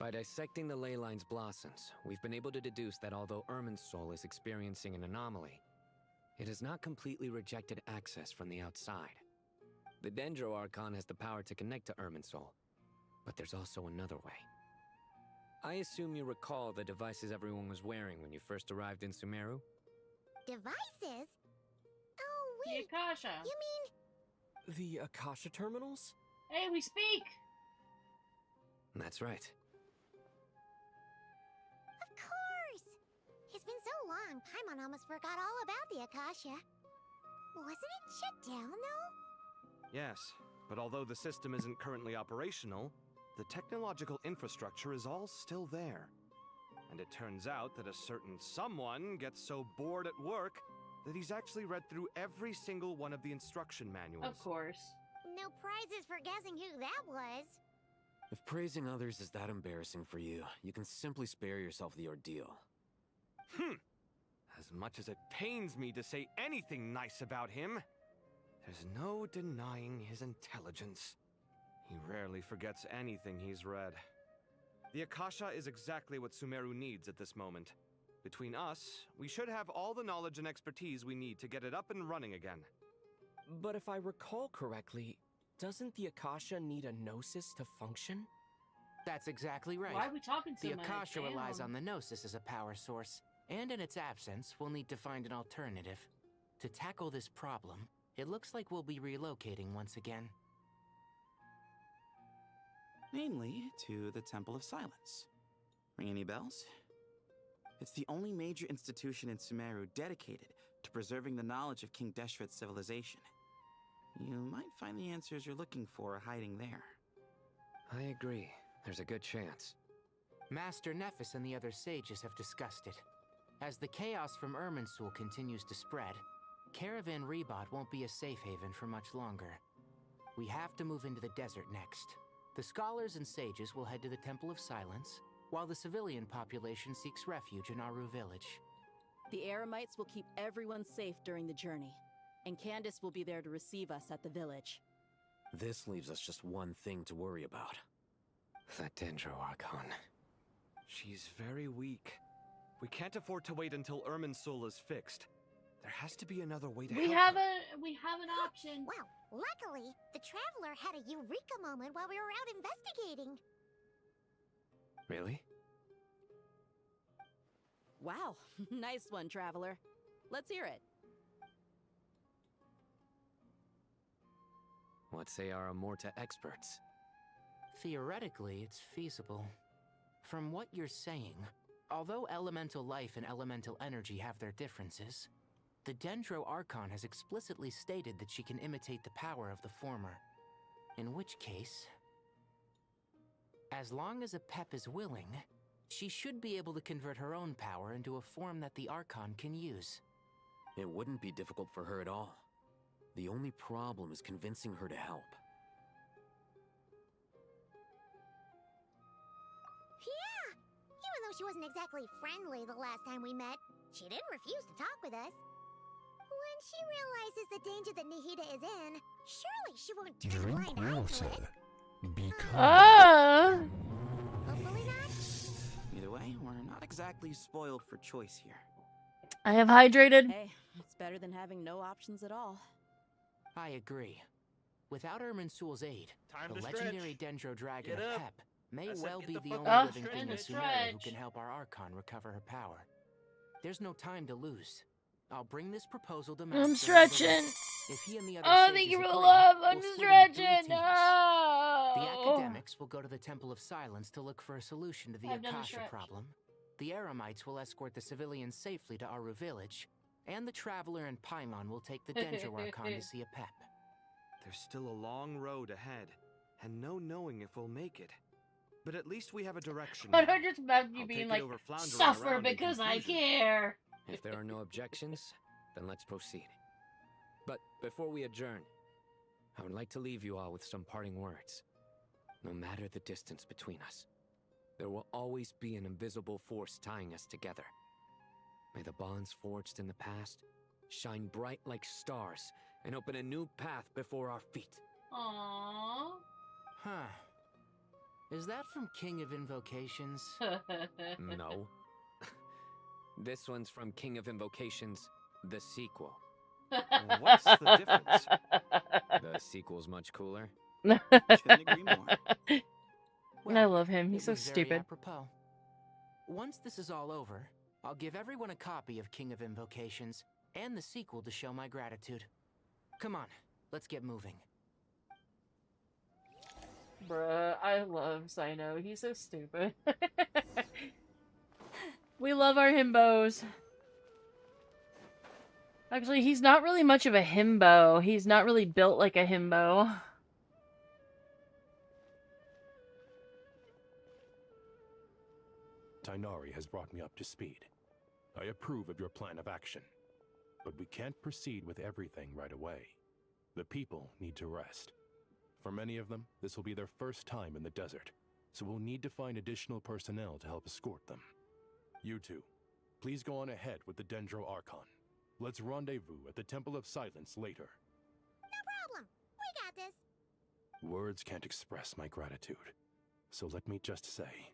By dissecting the ley line's blossoms, we've been able to deduce that although Irminsul is experiencing an anomaly, it has not completely rejected access from the outside. The Dendro Archon has the power to connect to Irminsul, but there's also another way. I assume you recall the devices everyone was wearing when you first arrived in Sumeru? Devices? Oh, wait. The Akasha. You mean... The Akasha terminals? Hey, we speak! That's right. Of course! It's been so long, Paimon almost forgot all about the Akasha. Wasn't it shut down, though? Yes, but although the system isn't currently operational, the technological infrastructure is all still there. And it turns out that a certain someone gets so bored at work that he's actually read through every single one of the instruction manuals. Of course. No prizes for guessing who that was. If praising others is that embarrassing for you, you can simply spare yourself the ordeal. As much as it pains me to say anything nice about him, there's no denying his intelligence. He rarely forgets anything he's read. The Akasha is exactly what Sumeru needs at this moment. Between us, we should have all the knowledge and expertise we need to get it up and running again. But if I recall correctly, doesn't the Akasha need a gnosis to function? That's exactly right. Why are we talking so The much? Akasha relies Damn. on the gnosis as a power source, and in its absence, we'll need to find an alternative. To tackle this problem, it looks like we'll be relocating once again. Namely, to the Temple of Silence. Ring any bells? It's the only major institution in Sumeru dedicated to preserving the knowledge of King Deshret's civilization. You might find the answers you're looking for hiding there. I agree. There's a good chance. Master Nephis and the other sages have discussed it. As the chaos from Irminsul continues to spread, Caravan Rebot won't be a safe haven for much longer. We have to move into the desert next. The scholars and sages will head to the Temple of Silence, while the civilian population seeks refuge in Aru village. The Eremites will keep everyone safe during the journey, and Candace will be there to receive us at the village. This leaves us just one thing to worry about. That Dendro Archon. She's very weak. We can't afford to wait until Irminsul is fixed. There has to be another way to We help have her. we have an option. Well, luckily, the Traveler had a eureka moment while we were out investigating. Really? Wow, nice one, Traveler. Let's hear it. What say our Amorta experts? Theoretically, it's feasible. From what you're saying, although elemental life and elemental energy have their differences, the Dendro Archon has explicitly stated that she can imitate the power of the former. In which case, as long as a Pep is willing, she should be able to convert her own power into a form that the Archon can use. It wouldn't be difficult for her at all. The only problem is convincing her to help. though she wasn't exactly friendly the last time we met, she didn't refuse to talk with us. When she realizes the danger that Nihida is in, surely she won't turn a blind eye to it. Hopefully not. Either way, we're not exactly spoiled for choice here. I have hydrated. Hey, it's better than having no options at all. I agree. Without Irminsul's aid, Time the to legendary stretch. Dendro Dragon Get of up. Pep may I said well get be the the fuck only up. living thing in Stretch. Sumeru who can help our Archon recover her power. There's no time to lose. I'll bring this proposal to Master. I'm stretching. If he and the other Oh, sages thank you for the agree, love. I'm we'll split into 3 stretching. teams. Oh. The academics will go to the Temple of Silence to look for a solution to the I've done the Akasha stretch. problem. The Eremites will escort the civilians safely to Aru village, and the Traveler and Paimon will take the Dendro Archon to see a Pep. There's still a long road ahead, and no knowing if we'll make it. But at least we have a direction now. But I just about you I'll being take it like, over floundering suffer around in because I confusion. care. If there are no objections, then let's proceed. But before we adjourn, I would like to leave you all with some parting words. No matter the distance between us, there will always be an invisible force tying us together. May the bonds forged in the past shine bright like stars and open a new path before our feet. Aww. Huh. Is that from King of Invocations? No. This one's from King of Invocations, the sequel. What's the difference? The sequel's much cooler. Couldn't agree more. I love him. He's it so was very stupid. apropos. Once this is all over, I'll give everyone a copy of King of Invocations and the sequel to show my gratitude. Come on, let's get moving. Bruh, I love Sino. He's so stupid. We love our himbos. Actually, he's not really much of a himbo. He's not really built like a himbo. Tighnari has brought me up to speed. I approve of your plan of action. But we can't proceed with everything right away. The people need to rest. For many of them, this will be their first time in the desert, so we'll need to find additional personnel to help escort them. You two, please go on ahead with the Dendro Archon. Let's rendezvous at the Temple of Silence later. No problem. We got this. Words can't express my gratitude, so let me just say,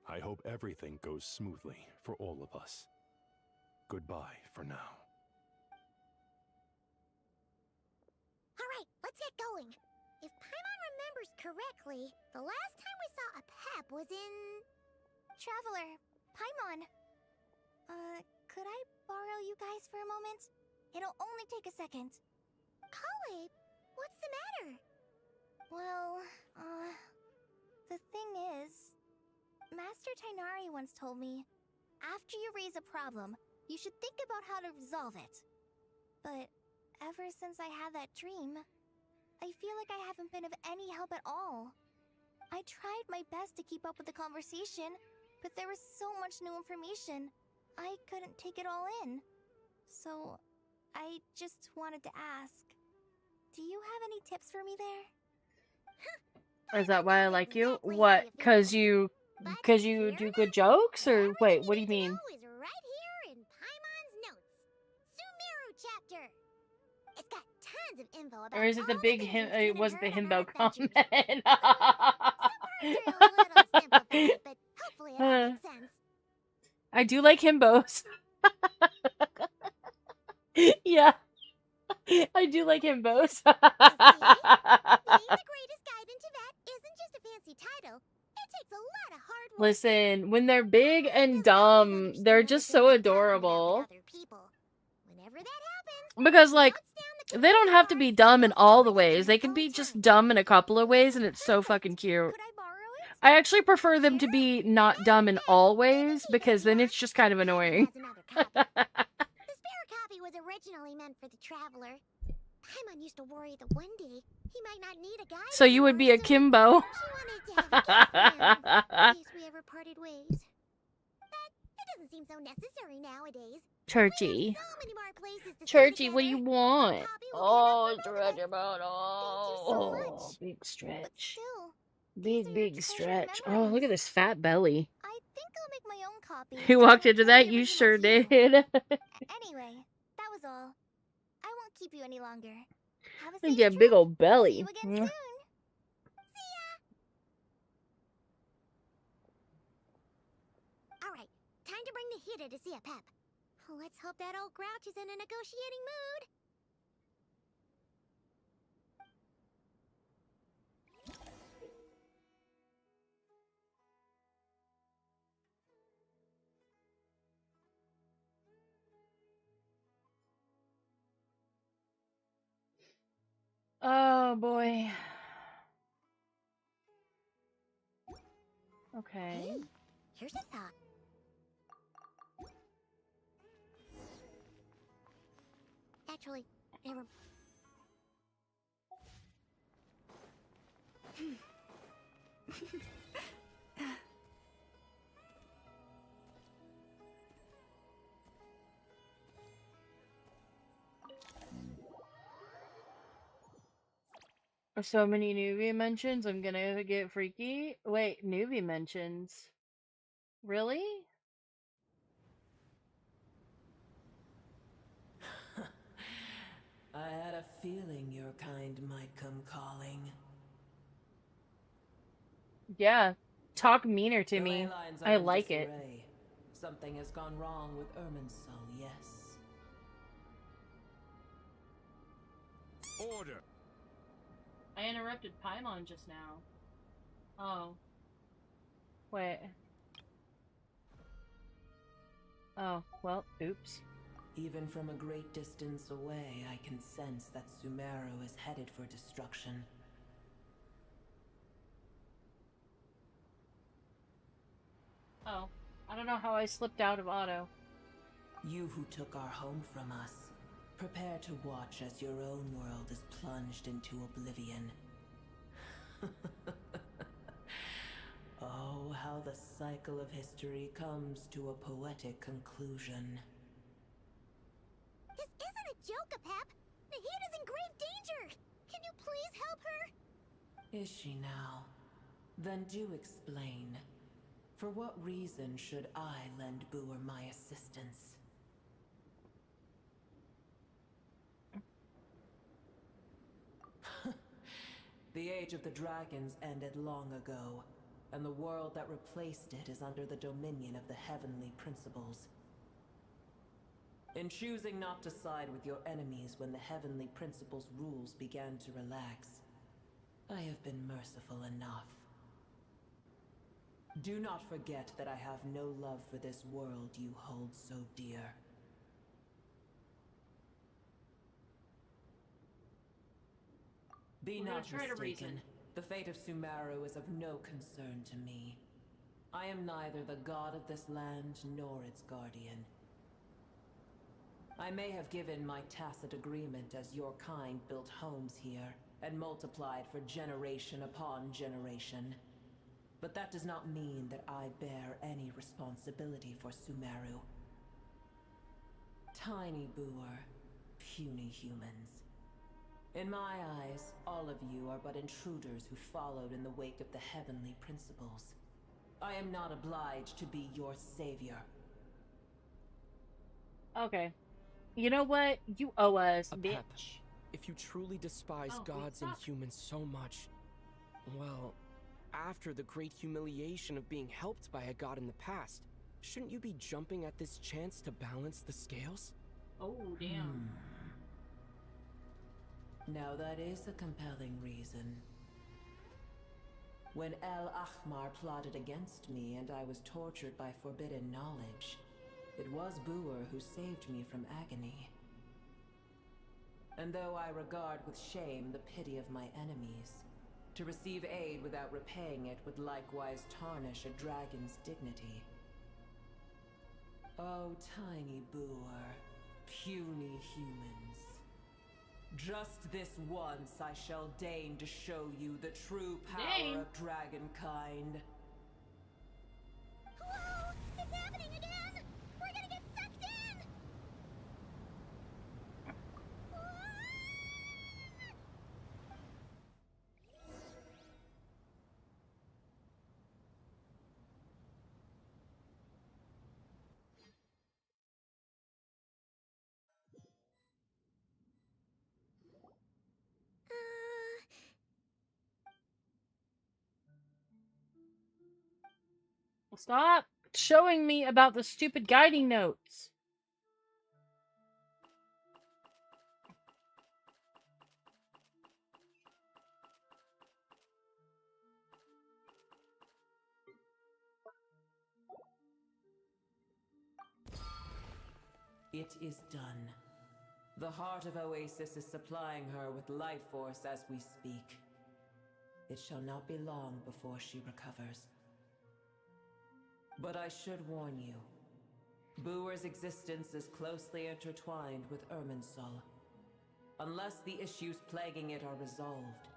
I hope everything goes smoothly for all of us. Goodbye for now. Alright, let's get going. If Paimon remembers correctly, the last time we saw a Pep was in... Traveler, Paimon. Could I borrow you guys for a moment? It'll only take a second. Kale, what's the matter? Well, the thing is... Master Tighnari once told me, after you raise a problem, you should think about how to resolve it. But ever since I had that dream, I feel like I haven't been of any help at all. I tried my best to keep up with the conversation, but there was so much new information, I couldn't take it all in. So, I just wanted to ask, do you have any tips for me there? Is that why I like you? What? Cause you do good jokes? Or wait, what do you mean? Is right here in Paimon's notes. Sumeru chapter. It's got tons of info about Or is it the all big things him? we've seen It and was the heard on himbo our adventures. comment. But hopefully it all makes sense. I do like himbos. Yeah, I do like himbos. Being the greatest guide in Tibet isn't just a fancy title. It takes a lot of hard work. Listen, when they're big and dumb, they're just so adorable. Other people. Whenever that happens, Because, like, they don't have to be dumb in all the ways. They can be just dumb in a couple of ways, and it's so fucking cute. I actually prefer them to be not dumb in all ways, because then it's just kind of annoying. the spare copy was originally meant for the traveler. Paimon used to worry that one day he might not need a guide. So you would be a Kimbo. She wanted to have a gift for him in case we ever parted ways. But it doesn't seem so necessary nowadays. Churchy. So many more places to Churchy, stay what do you together. want? Copy will Oh, be enough for both of us. stretch so Oh, much. big But stretch. still, Big treasured stretch. Oh, memories. look at this fat belly. I think I'll make my copy. You walked into that? You sure did. Anyway, that was all. I won't keep you any longer. Have a safe Yeah, trip. big old belly. See you again soon. Alright, time to bring the Hida to see a Pep. Let's hope that old grouch is in a negotiating mood. Oh boy. Okay. Hey, here's a thought. Actually, never. So many newbie mentions, I'm gonna get freaky. Wait, newbie mentions? Really? I had a feeling your kind might come calling. Yeah. Talk meaner to The ley me. lines I are in like it. disarray. Something has gone wrong with Irminsul, yes. Order! I interrupted Paimon just now. Oh. Wait. Oh, well, oops. Even from a great distance away, I can sense that Sumeru is headed for destruction. Oh. I don't know how I slipped out of auto. You who took our home from us, prepare to watch as your own world is plunged into oblivion. Oh, how the cycle of history comes to a poetic conclusion. This isn't a joke, Pep. Nahida's in grave danger. Can you please help her? Is she now? Then do explain. For what reason should I lend Booer my assistance? The age of the dragons ended long ago, and the world that replaced it is under the dominion of the heavenly principles. In choosing not to side with your enemies when the heavenly principles' rules began to relax, I have been merciful enough. Do not forget that I have no love for this world you hold so dear. Be We're gonna not try to mistaken. reason. The fate of Sumeru is of no concern to me. I am neither the god of this land nor its guardian. I may have given my tacit agreement as your kind built homes here and multiplied for generation upon generation. But that does not mean that I bear any responsibility for Sumeru. Tiny Booer, puny humans. In my eyes, all of you are but intruders who followed in the wake of the heavenly principles. I am not obliged to be your savior. Okay. You know what? You owe us, bitch. Pep, if you truly despise gods and humans so much, well, after the great humiliation of being helped by a god in the past, shouldn't you be jumping at this chance to balance the scales? Oh, damn. Now that is a compelling reason. When El Ahmar plotted against me and I was tortured by forbidden knowledge, it was Booer who saved me from agony. And though I regard with shame the pity of my enemies, to receive aid without repaying it would likewise tarnish a dragon's dignity. Oh, tiny Booer, puny humans. Just this once I shall deign to show you the true power of dragonkind. Whoa! It's happening again! We're gonna get sucked in! Stop showing me about the stupid guiding notes. It is done. The heart of Oasis is supplying her with life force as we speak. It shall not be long before she recovers. But I should warn you. Booer's existence is closely intertwined with Irminsul. Unless the issues plaguing it are resolved,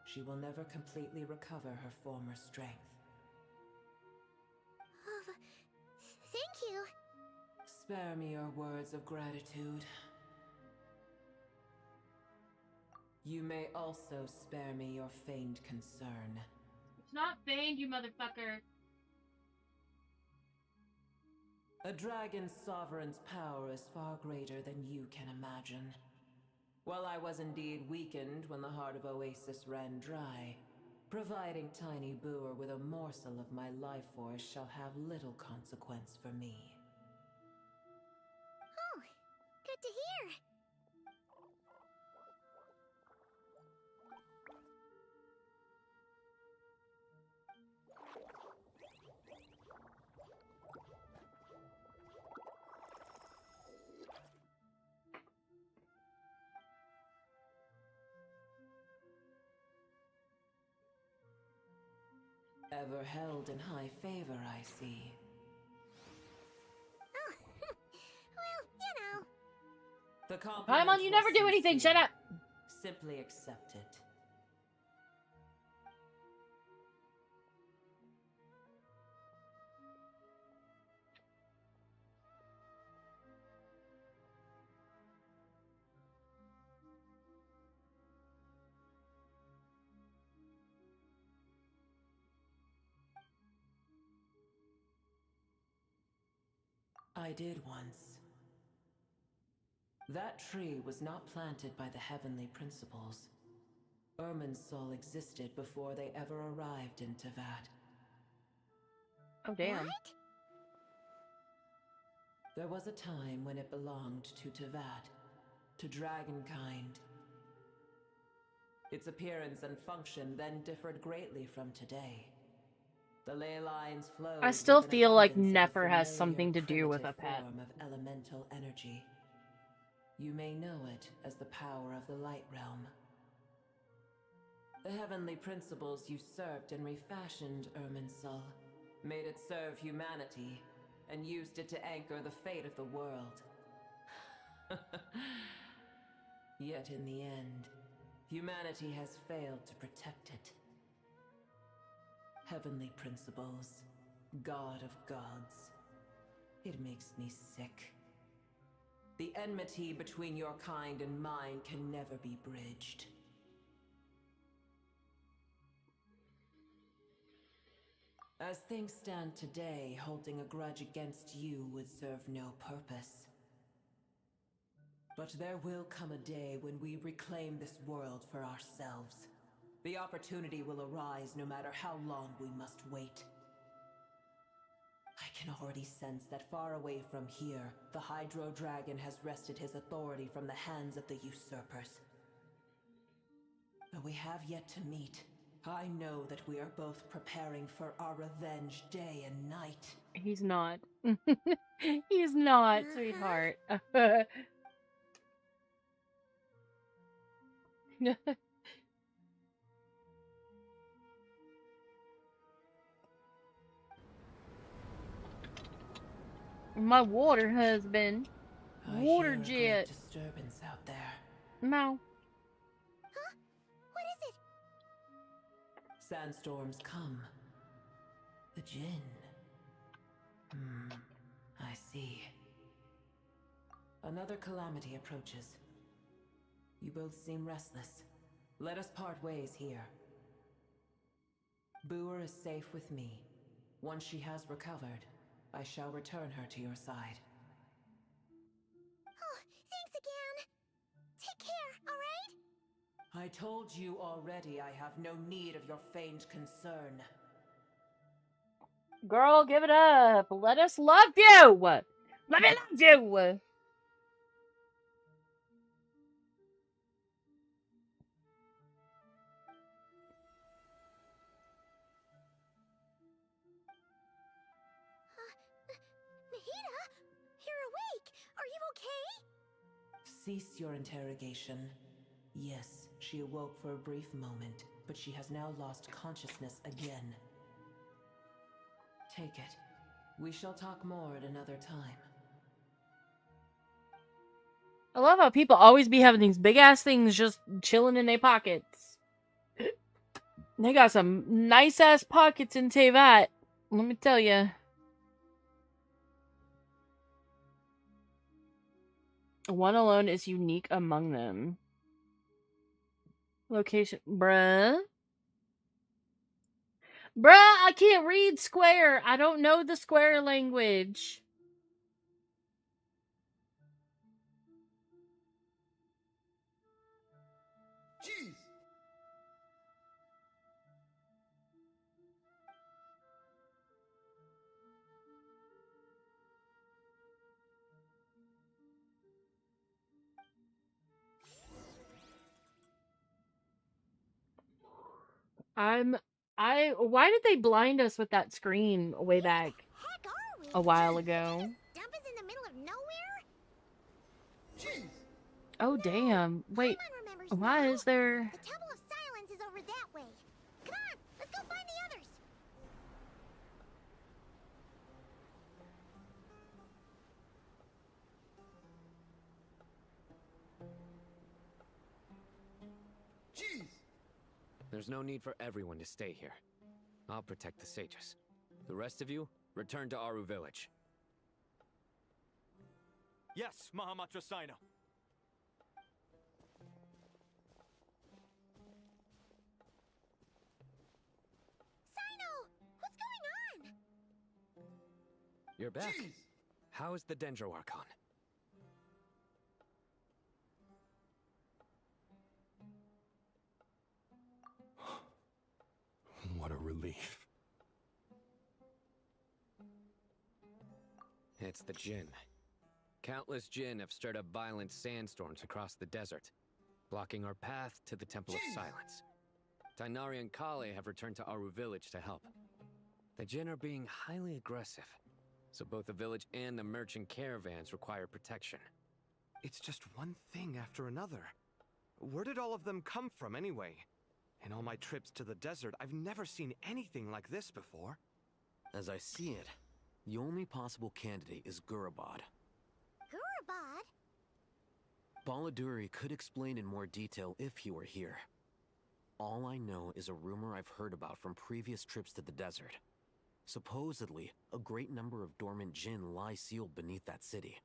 she will never completely recover her former strength. Thank you. Spare me your words of gratitude. You may also spare me your feigned concern. It's not feigned, you motherfucker. A dragon's sovereign's power is far greater than you can imagine. While I was indeed weakened when the heart of Oasis ran dry, providing Tiny Booer with a morsel of my life force shall have little consequence for me. Oh, good to hear. Ever held in high favor, I see. Oh, well, you know. The compliment Paimon, you never was do anything, sincere. shut up! Simply accept it. I did once. That tree was not planted by the heavenly principles. Irminsul existed before they ever arrived in Tevat. Oh, damn. What? There was a time when it belonged to Tevat, to dragonkind. Its appearance and function then differed greatly from today. The ley lines flowed. I still with an feel like abundance of a Nefer has familiar, something to do with a primitive pet. form of elemental energy. You may know it as the power of the Light Realm. The heavenly principles usurped and refashioned Irminsul, made it serve humanity, and used it to anchor the fate of the world. Yet in the end, humanity has failed to protect it. Heavenly principles, God of gods. It makes me sick. The enmity between your kind and mine can never be bridged. As things stand today, holding a grudge against you would serve no purpose. But there will come a day when we reclaim this world for ourselves. The opportunity will arise no matter how long we must wait. I can already sense that far away from here, the Hydro Dragon has wrested his authority from the hands of the usurpers. Though we have yet to meet, I know that we are both preparing for our revenge day and night. He's not. He's not, sweetheart. My water husband. Water I hear a great jet. disturbance out there. No. Huh? What is it? Sandstorms come. The Jinn. I see. Another calamity approaches. You both seem restless. Let us part ways here. Booer is safe with me. Once she has recovered, I shall return her to your side. Oh, thanks again. Take care, alright? I told you already I have no need of your feigned concern. Girl, give it up. Let us love you. Let me love you. Nahida, you're awake. Are you okay? Cease your interrogation. Yes, she awoke for a brief moment, but she has now lost consciousness again. Take it. We shall talk more at another time. I love how people always be having these big ass things just chilling in their pockets. They got some nice ass pockets in Tevat. Let me tell you. One alone is unique among them. Location. Bruh. Bruh, I can't read square. I don't know the square language. Jeez. Why did they blind us with that screen way back a while ago? Dump us in the middle of nowhere? Jeez. Oh, damn. Wait, why is there... The Temple of Silence is over that way. Come on, let's go find the others. Jeez. There's no need for everyone to stay here. I'll protect the sages. The rest of you, return to Aru village. Yes, Mahamatra Sino. Sino, what's going on? You're back. Jeez. How is the Dendro Archon? What a relief. It's the Jinn. Countless Jinn have stirred up violent sandstorms across the desert, blocking our path to the Temple of Silence. Tainari and Kale have returned to Aru village to help. The Jinn are being highly aggressive, so both the village and the merchant caravans require protection. It's just one thing after another. Where did all of them come from anyway? In all my trips to the desert, I've never seen anything like this before. As I see it, the only possible candidate is Gurabad. Gurabad? Baladuri could explain in more detail if he were here. All I know is a rumor I've heard about from previous trips to the desert. Supposedly, a great number of dormant Jinn lie sealed beneath that city.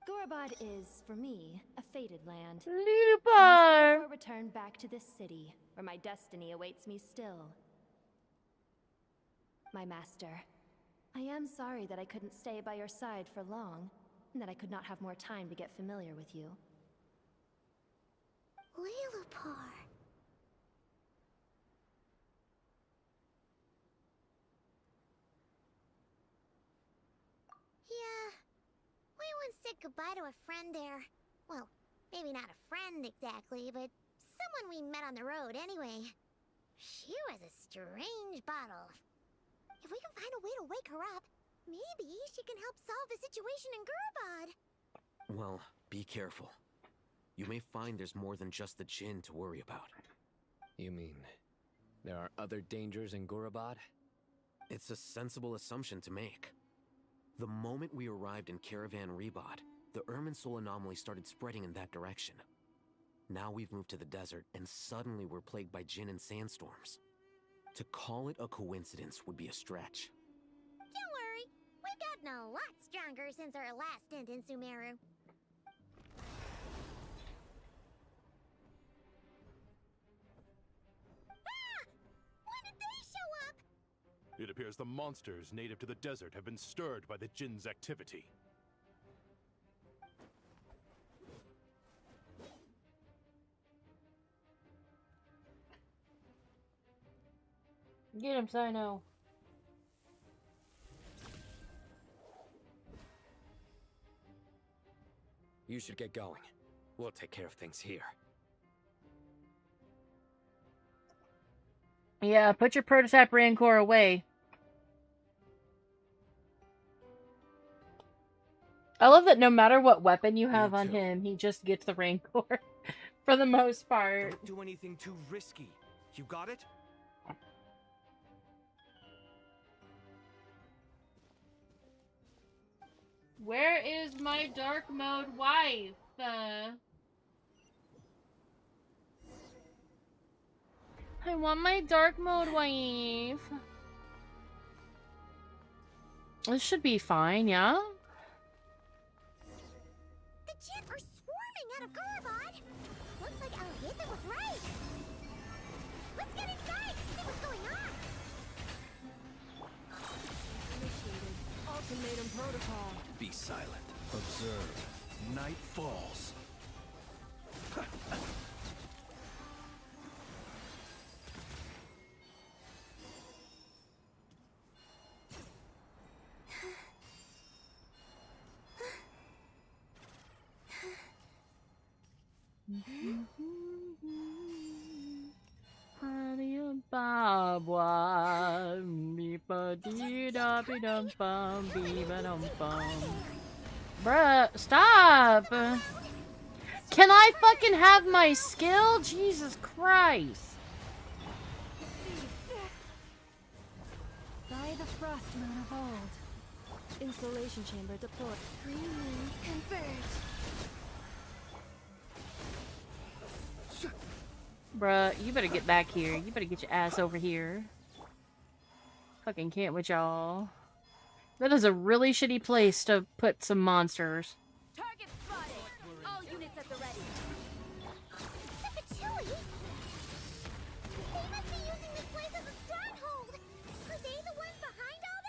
Gurabad is, for me, a fated land. Lubar! I must therefore return back to this city, where my destiny awaits me still. My master, I am sorry that I couldn't stay by your side for long, and that I could not have more time to get familiar with you. Lilupar. Yeah, we once said goodbye to a friend there. Well, maybe not a friend exactly, but someone we met on the road anyway. She was a strange bottle. If we can find a way to wake her up, maybe she can help solve the situation in Gurabad. Well, be careful. You may find there's more than just the Jinn to worry about. You mean, there are other dangers in Gurabad? It's a sensible assumption to make. The moment we arrived in Caravan Rebod, the Irminsul anomaly started spreading in that direction. Now we've moved to the desert, and suddenly we're plagued by Jinn and sandstorms. To call it a coincidence would be a stretch. Don't worry, we've gotten a lot stronger since our last stint in Sumeru. Ah! When did they show up? It appears the monsters native to the desert have been stirred by the Jinn's activity. Get him, Sino. You should get going. We'll take care of things here. Yeah, put your prototype Rancor away. I love that no matter what weapon you have on him, he just gets the Rancor for the most part. Don't do anything too risky. You got it? Where is my dark mode wife? I want my dark mode wife. This should be fine, yeah? The Jet are swarming out of Gurabod. Looks like Alhitha was right. Let's get inside and see what's going on. Initiated. Ultimatum protocol. Be silent. Observe. Night falls. Bruh, stop! Can I fucking have my skill? Jesus Christ. By the frost moon of old. Installation chamber deployed. Three moons converge. Bruh, you better get back here. You better get your ass over here. Fucking can't with y'all. That is a really shitty place to put some monsters. Target spotted. All units at the ready. The Fatui? They must be using this place as a stronghold. Are they the ones behind all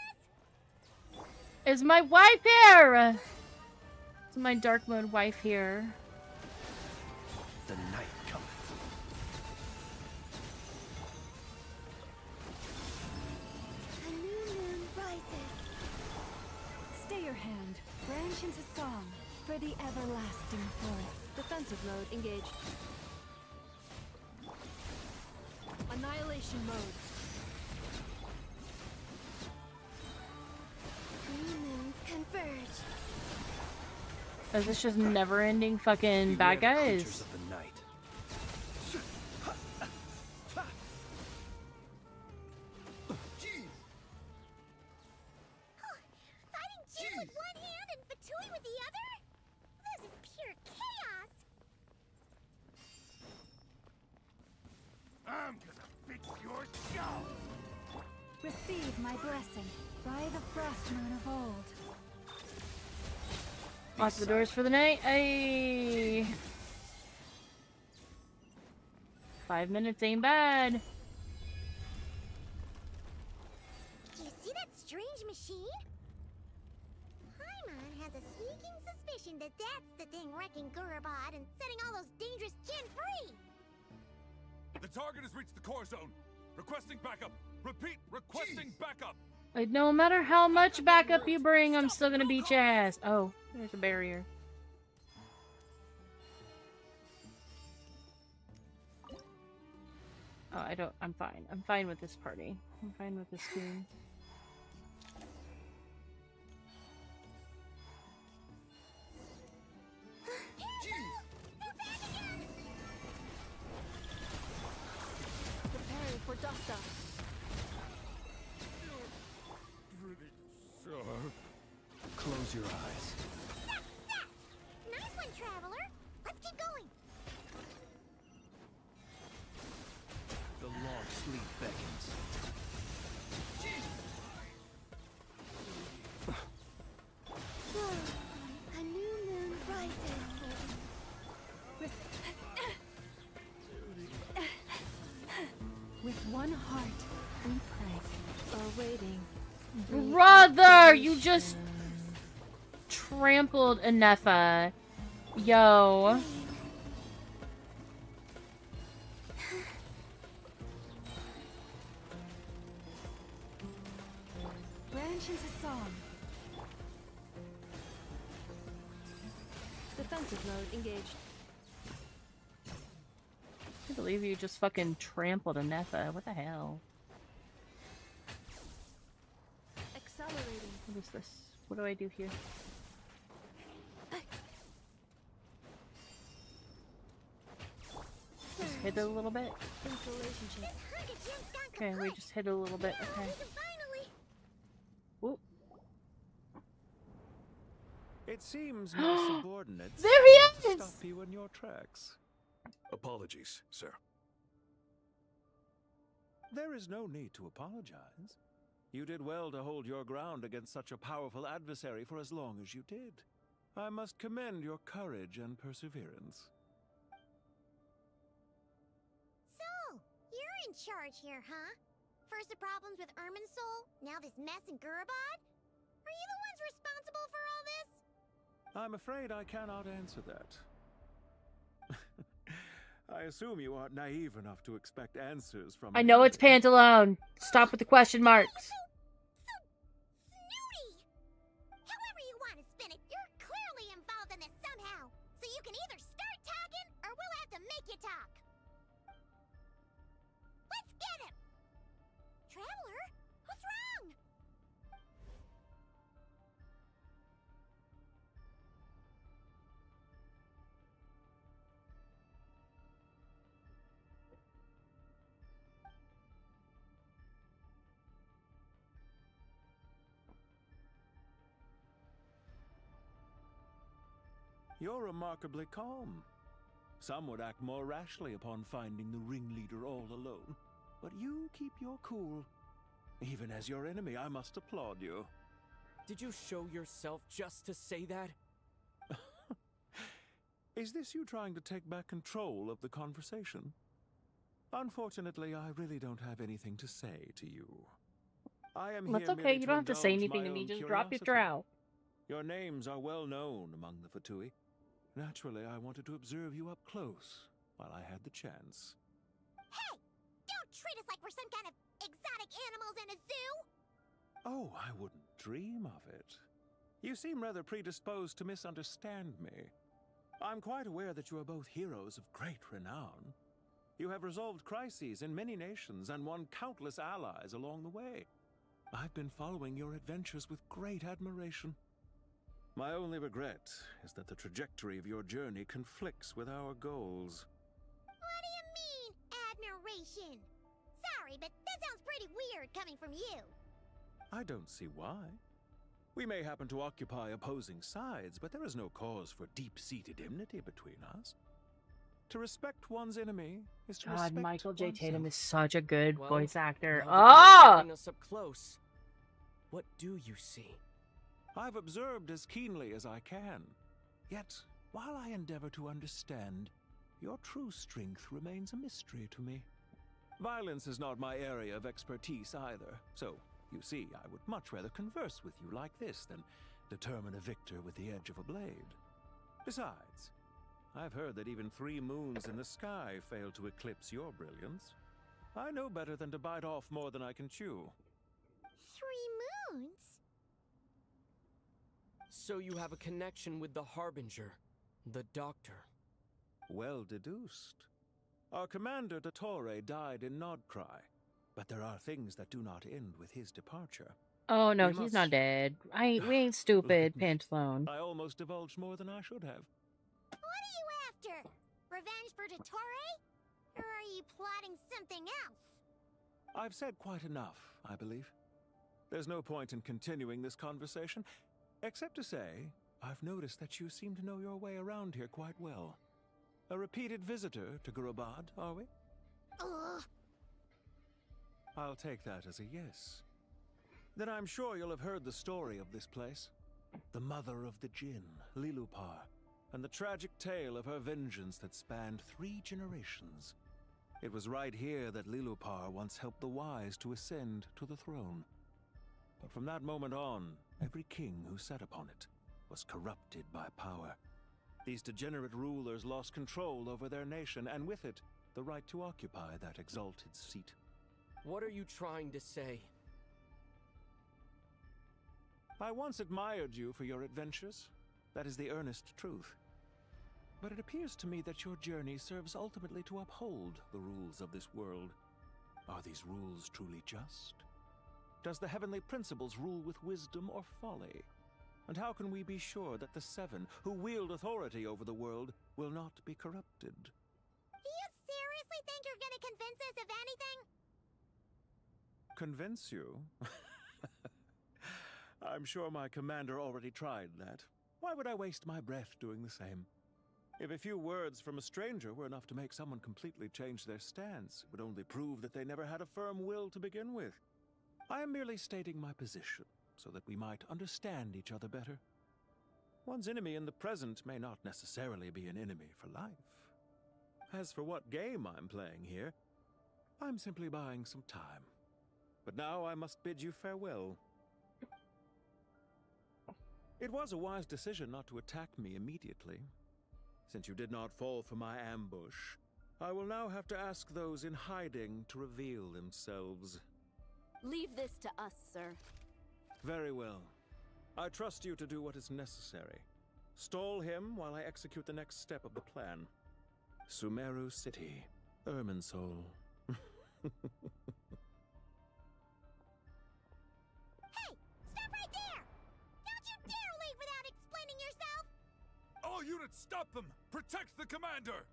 this? Is my wife here? Is my dark mode wife here? The night cometh. A new moon rises. Stay your hand. Branch into song for the everlasting forest. Defensive mode engaged. Annihilation mode. Three moons converge. Is this just never-ending fucking bad guys? Of the night. Fighting Jin with one hand and Fatui with the other? This is pure chaos! I'm gonna fix your skull. Receive my blessing by the frost moon of old. Lock the doors for the night. Ay. 5 minutes ain't bad. You see that strange machine? Paimon has a sneaking suspicion that that's the thing wrecking Gurabod and setting all those dangerous Jin free! The target has reached the core zone. Requesting backup. Repeat, requesting backup. Like, no matter how much backup you bring, I'm still gonna beat your ass. Oh, there's a barrier. Oh, I'm fine. I'm fine with this party. I'm fine with this team. Preparing for dust up. Sure. Close your eyes. Nice one, Traveler! Let's keep going! The long sleep beckons. A new moon rises. With one heart, we pray, awaiting. Brother, you just trampled Anefa. Yo. Branch into song. Defensive mode engaged. I can't believe you just fucking trampled a Neffa. What the hell? Accelerating. What is this? What do I do here? Just hit it a little bit. Insulation chip. Okay, we just hit it a little bit. Okay. Whoop. It seems my subordinates There he want to is! stop you in your tracks. Apologies, sir. There is no need to apologize. You did well to hold your ground against such a powerful adversary for as long as you did. I must commend your courage and perseverance. So, you're in charge here, huh? First the problems with Irminsul, now this mess in Gurabad? Are you the ones responsible for all this? I'm afraid I cannot answer that. I assume you aren't naive enough to expect answers from I know it's Pantalone. Stop with the question marks. Snooty! However you want to spin it, you're clearly involved in this somehow. So you can either start talking, or we'll have to make you talk. Let's get him! Traveler, what's wrong? You're remarkably calm. Some would act more rashly upon finding the ringleader all alone. But you keep your cool. Even as your enemy, I must applaud you. Did you show yourself just to say that? Is this you trying to take back control of the conversation? Unfortunately, I really don't have anything to say to you. I am That's here okay. merely You don't have to say indulge anything my to me. own Just drop your curiosity. trowel. Your names are well known among the Fatui. Naturally, I wanted to observe you up close while I had the chance. Hey! Don't treat us like we're some kind of exotic animals in a zoo! Oh, I wouldn't dream of it. You seem rather predisposed to misunderstand me. I'm quite aware that you are both heroes of great renown. You have resolved crises in many nations and won countless allies along the way. I've been following your adventures with great admiration. My only regret is that the trajectory of your journey conflicts with our goals. What do you mean, admiration? Sorry, but that sounds pretty weird coming from you. I don't see why. We may happen to occupy opposing sides, but there is no cause for deep-seated enmity between us. To respect one's enemy is to God, respect Michael J. Tatum oneself. is such a good Well, voice actor. now that you're Ah! getting us up close, what do you see? I've observed as keenly as I can. Yet, while I endeavor to understand, your true strength remains a mystery to me. Violence is not my area of expertise either, so, you see, I would much rather converse with you like this than determine a victor with the edge of a blade. Besides, I've heard that even 3 moons in the sky fail to eclipse your brilliance. I know better than to bite off more than I can chew. 3 moons? So you have a connection with the Harbinger, the Doctor. Well deduced. Our commander, Dottore, died in Nodcry, but there are things that do not end with his departure. Oh no, We he's must- not dead. We ain't stupid, Pantalone. I almost divulged more than I should have. What are you after? Revenge for Dottore? Or are you plotting something else? I've said quite enough, I believe. There's no point in continuing this conversation, except to say, I've noticed that you seem to know your way around here quite well. A repeated visitor to Gurabad, are we? Ugh. I'll take that as a yes. Then I'm sure you'll have heard the story of this place. The mother of the Jinn, Lilupar, and the tragic tale of her vengeance that spanned 3 generations. It was right here that Lilupar once helped the wise to ascend to the throne. But from that moment on, every king who sat upon it was corrupted by power. These degenerate rulers lost control over their nation, and with it, the right to occupy that exalted seat. What are you trying to say? I once admired you for your adventures. That is the earnest truth. But it appears to me that your journey serves ultimately to uphold the rules of this world. Are these rules truly just? Does the heavenly principles rule with wisdom or folly? And how can we be sure that the Seven, who wield authority over the world, will not be corrupted? Do you seriously think you're gonna convince us of anything? Convince you? I'm sure my commander already tried that. Why would I waste my breath doing the same? If a few words from a stranger were enough to make someone completely change their stance, it would only prove that they never had a firm will to begin with. I am merely stating my position, so that we might understand each other better. One's enemy in the present may not necessarily be an enemy for life. As for what game I'm playing here, I'm simply buying some time. But now I must bid you farewell. It was a wise decision not to attack me immediately. Since you did not fall for my ambush, I will now have to ask those in hiding to reveal themselves. Leave this to us, sir. Very well. I trust you to do what is necessary. Stall him while I execute the next step of the plan. Sumeru City, Irminsul. Hey! Stop right there! Don't you dare leave without explaining yourself! All units, stop them! Protect the commander!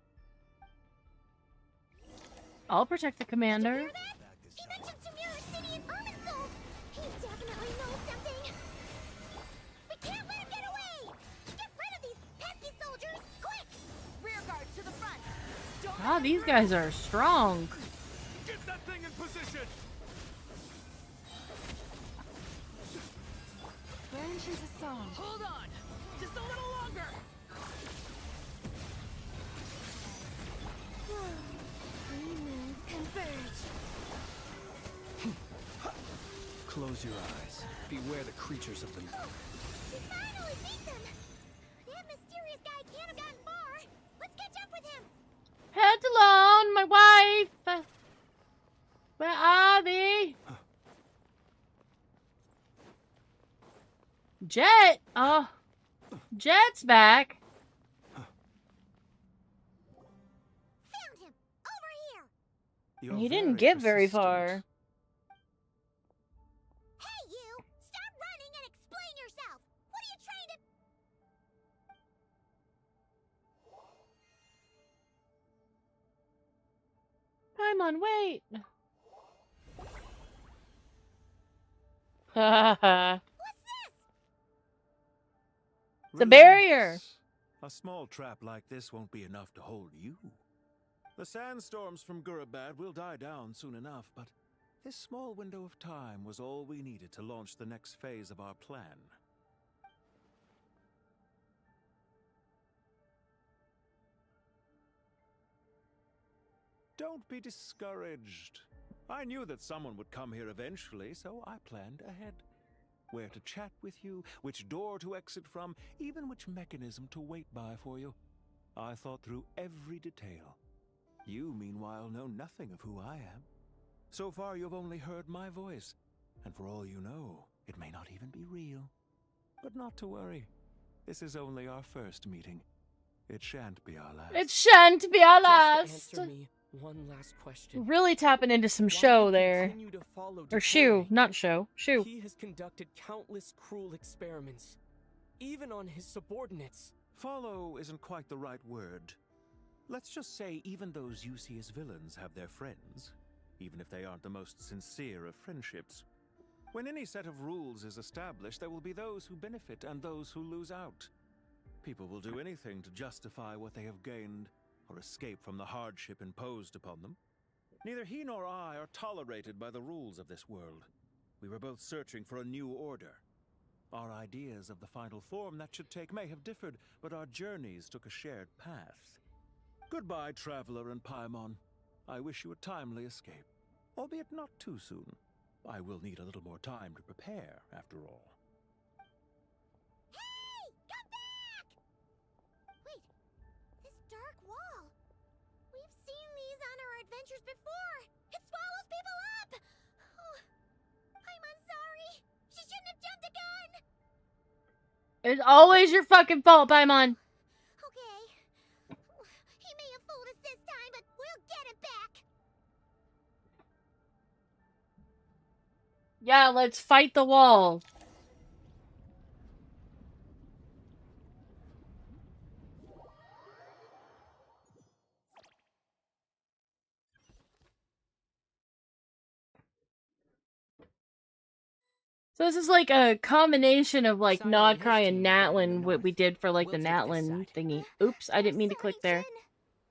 I'll protect the commander. Did you hear that? He mentioned Sumeru City and Irminsul! He definitely knows something! We can't let him get away! Get rid of these pesky soldiers, quick! Rear guard to the front. Don't Ah, these guys are strong. Get that thing in position! Branch into song. hold on. Just a little longer. Three moons converge. Close your eyes. Beware the creatures of the night. We finally beat them! That mysterious guy can't have gotten far! Let's catch up with him! Head alone, my wife. Where are they? Jet. Oh, Jet's back. Found him! Over here! You're He didn't get very persistent. far. Hey, you! Stop running and explain yourself! What are you trying to... Paimon, wait. Ha What's this? The barrier. Relax. A small trap like this won't be enough to hold you. The sandstorms from Gurabad will die down soon enough, but this small window of time was all we needed to launch the next phase of our plan. Don't be discouraged. I knew that someone would come here eventually, so I planned ahead. Where to chat with you, which door to exit from, even which mechanism to wait by for you. I thought through every detail. You, meanwhile, know nothing of who I am. So far, you've only heard my voice, and for all you know, it may not even be real. But not to worry. This is only our first meeting. It shan't be our last. It shan't be our last. Just answer me one last question. Really tapping into some Why show you there. continue to follow Or shoe, Decoy? not show. Shoe. He has conducted countless cruel experiments, even on his subordinates. Follow isn't quite the right word. Let's just say even those you see as villains have their friends, even if they aren't the most sincere of friendships. When any set of rules is established, there will be those who benefit and those who lose out. People will do anything to justify what they have gained or escape from the hardship imposed upon them. Neither he nor I are tolerated by the rules of this world. We were both searching for a new order. Our ideas of the final form that should take may have differed, but our journeys took a shared path. Goodbye, Traveler and Paimon. I wish you a timely escape, albeit not too soon. I will need a little more time to prepare, after all. Hey! Come back! Wait, this dark wall. We've seen these on our adventures before. It swallows people up! Oh, I'm sorry. She shouldn't have jumped the gun! It's always your fucking fault, Paimon. Okay. He may have fooled us this time, but we'll get it back. Yeah, let's fight the wall. So this is like a combination of like Nodcry and Natlin, what we did for like the Natlin thingy. Oops, I didn't mean to click there.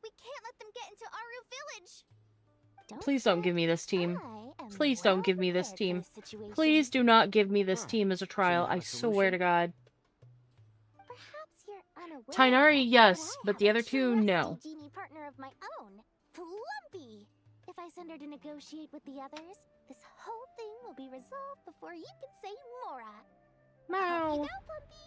We can't let them get into Aru Village. Please don't give me this team. Please don't give me this team. Please do not give me this team as a trial. I swear to God. Tainari, yes, but the other two, no. Genie partner of my own, Plumpy. If I send her to negotiate with the others, this whole thing will be resolved before you can say Mora. Meow. Off you go, Plumpy.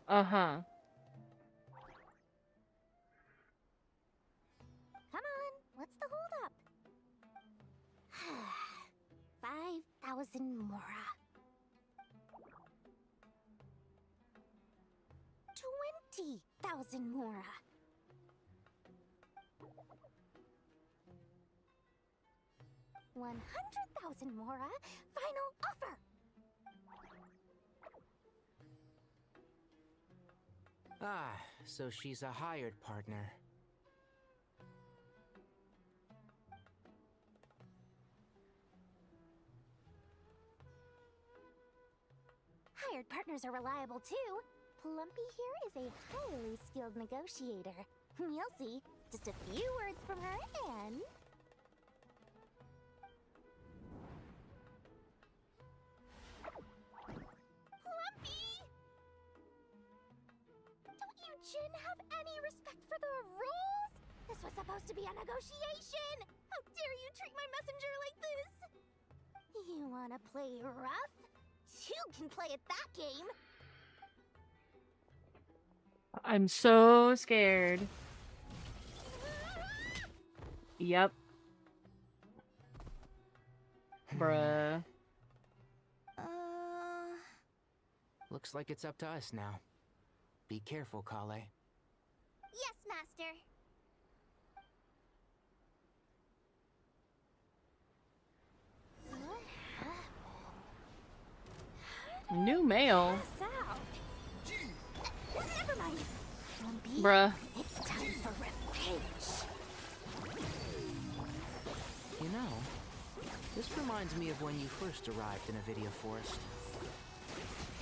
Uh-huh. Come on, what's the holdup? 5,000 Mora. 20,000 Mora. 100,000 Mora. Final offer. Ah, so she's a hired partner. Hired partners are reliable too. Plumpy here is a highly skilled negotiator. You'll see. Just a few words from her and... Plumpy! Don't you, Jin, have any respect for the rules? This was supposed to be a negotiation! How dare you treat my messenger like this? You wanna play rough? You can play at that game! I'm so scared. Yep. Bruh. Looks like it's up to us now. Be careful, Kale. Yes, Master. New mail. Never mind. Plumpy, Bruh. it's time for revenge. You know, this reminds me of when you first arrived in Avidia Forest.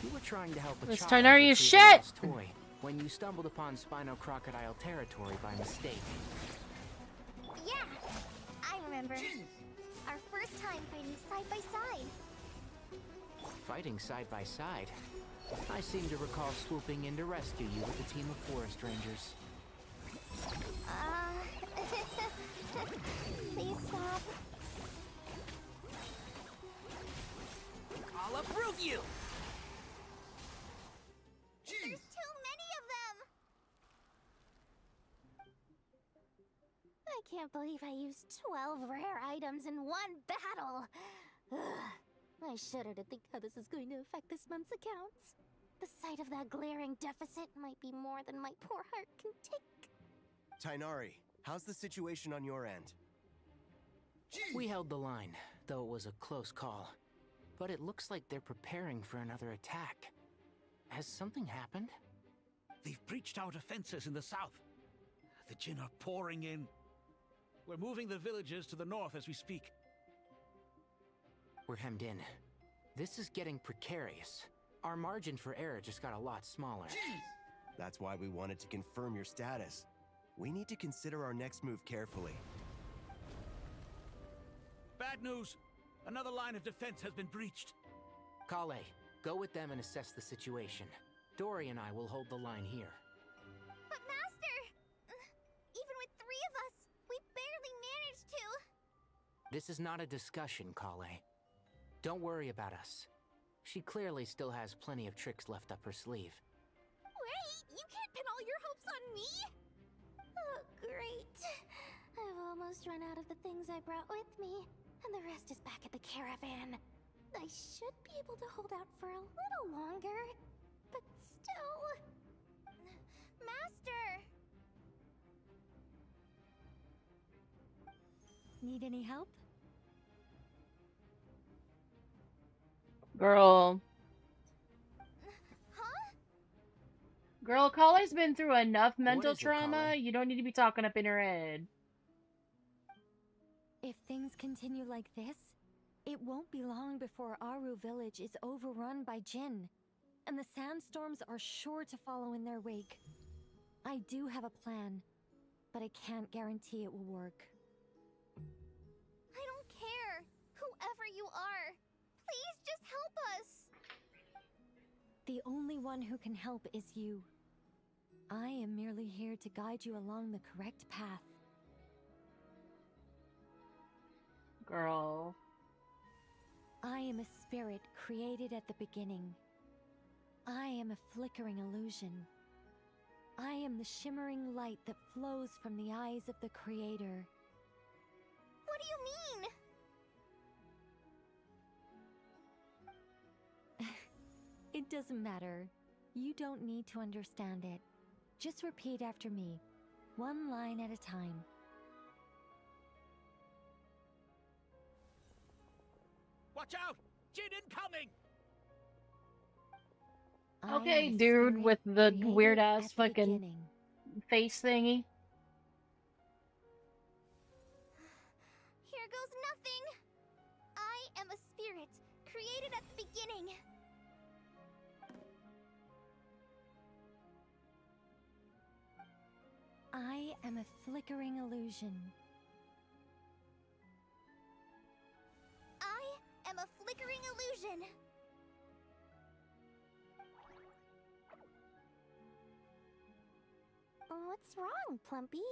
You were trying to help a This child Tainari is retrieve a shit! lost toy when you stumbled upon Spino Crocodile territory by mistake. Yeah, I remember. Our first time fighting side by side. Fighting side by side, I seem to recall swooping in to rescue you with a team of forest rangers. Please stop. I'll approve you! There's too many of them! I can't believe I used 12 rare items in one battle! Ugh. I shudder to think how this is going to affect this month's accounts. The sight of that glaring deficit might be more than my poor heart can take. Tainari, how's the situation on your end? We held the line, though it was a close call. But it looks like they're preparing for another attack. Has something happened? They've breached our defenses in the south. The Jinn are pouring in. We're moving the villagers to the north as we speak. We're hemmed in. This is getting precarious. Our margin for error just got a lot smaller. That's why we wanted to confirm your status. We need to consider our next move carefully. Bad news! Another line of defense has been breached. Kale, go with them and assess the situation. Dory and I will hold the line here. But Master! Even with 3 of us, we barely managed to. This is not a discussion, Kale. Don't worry about us. She clearly still has plenty of tricks left up her sleeve. Wait, you can't pin all your hopes on me? Oh, great. I've almost run out of the things I brought with me, and the rest is back at the caravan. I should be able to hold out for a little longer, but still... Master! Need any help? Girl. Girl, Kale's been through enough mental is it, trauma. Kale? You don't need to be talking up in her head. If things continue like this, it won't be long before Aru village is overrun by Jinn, and the sandstorms are sure to follow in their wake. I do have a plan, but I can't guarantee it will work. I don't care. Whoever you are, please just help us. The only one who can help is you. I am merely here to guide you along the correct path. Girl. I am a spirit created at the beginning. I am a flickering illusion. I am the shimmering light that flows from the eyes of the Creator. What do you mean? It doesn't matter. You don't need to understand it. Just repeat after me, one line at a time. Watch out! Jinn incoming! Okay, dude with the weird ass fucking face thingy. Here goes nothing. I am a spirit created at the beginning. I am a flickering illusion. I am a flickering illusion. What's wrong, Plumpy?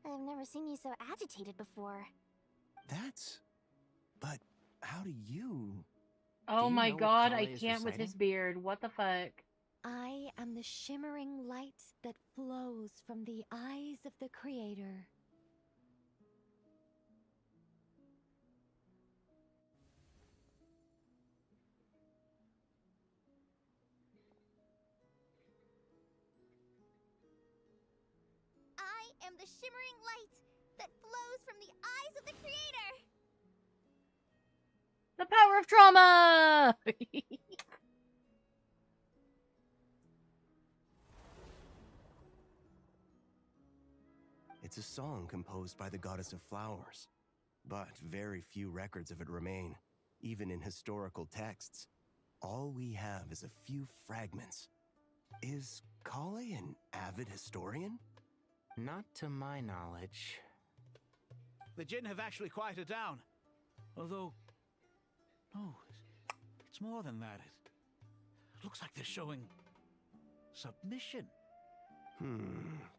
I've never seen you so agitated before. But how do you... Oh you my know what god, Kale I is can't with his reciting? beard. What the fuck? I am the shimmering light that flows from the eyes of the Creator. I am the shimmering light that flows from the eyes of the Creator. The power of trauma! It's a song composed by the goddess of flowers, but very few records of it remain, even in historical texts. All we have is a few fragments. Is Kale an avid historian? Not to my knowledge. The Jinn have actually quieted down. Although... no, it's more than that. It looks like they're showing... submission.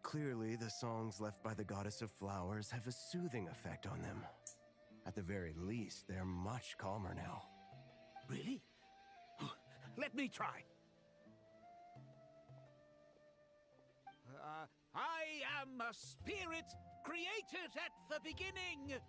Clearly the songs left by the goddess of flowers have a soothing effect on them. At the very least, they're much calmer now. Really? Let me try. I am a spirit created at the beginning.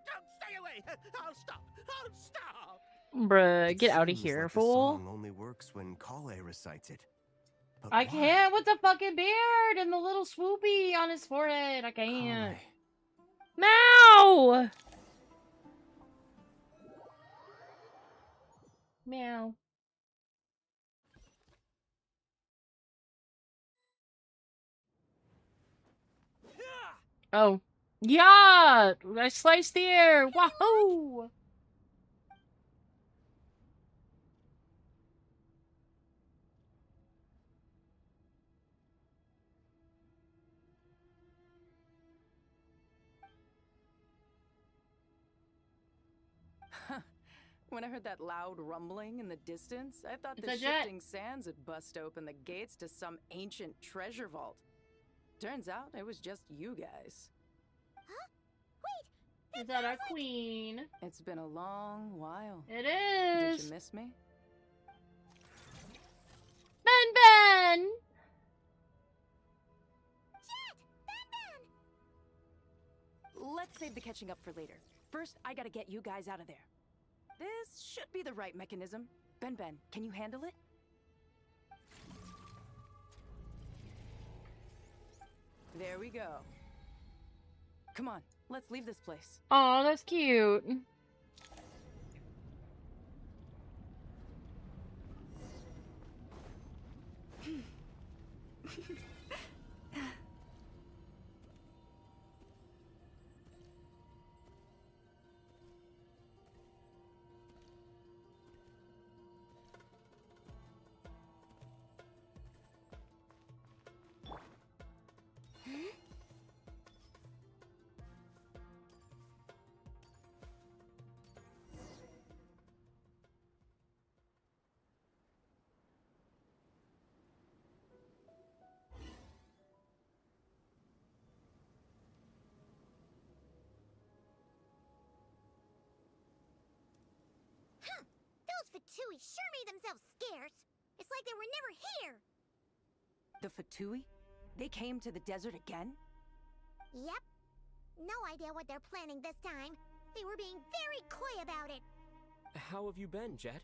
Don't stay away. I'll stop. I'll stop. Bruh, get out of Seems here, like the fool. song only works when Kale recites it. But I why? can't with the fucking beard and the little swoopy on his forehead. I can't. Meow! Meow. Oh. Yeah! I sliced the air! Wahoo! When I heard that loud rumbling in the distance, I thought It's the a jet. shifting sands had bust open the gates to some ancient treasure vault. Turns out it was just you guys. Is that our queen? It's been a long while. It Did is. you miss me? Ben! let's save the catching up for later. First, I gotta get you guys out of there. This should be the right mechanism. Ben, can you handle it? There we go. Come on, let's leave this place. Oh, that's cute. Those Fatui sure made themselves scarce. It's like they were never here. The Fatui? They came to the desert again? Yep. No idea what they're planning this time. They were being very coy about it. How have you been, Jet?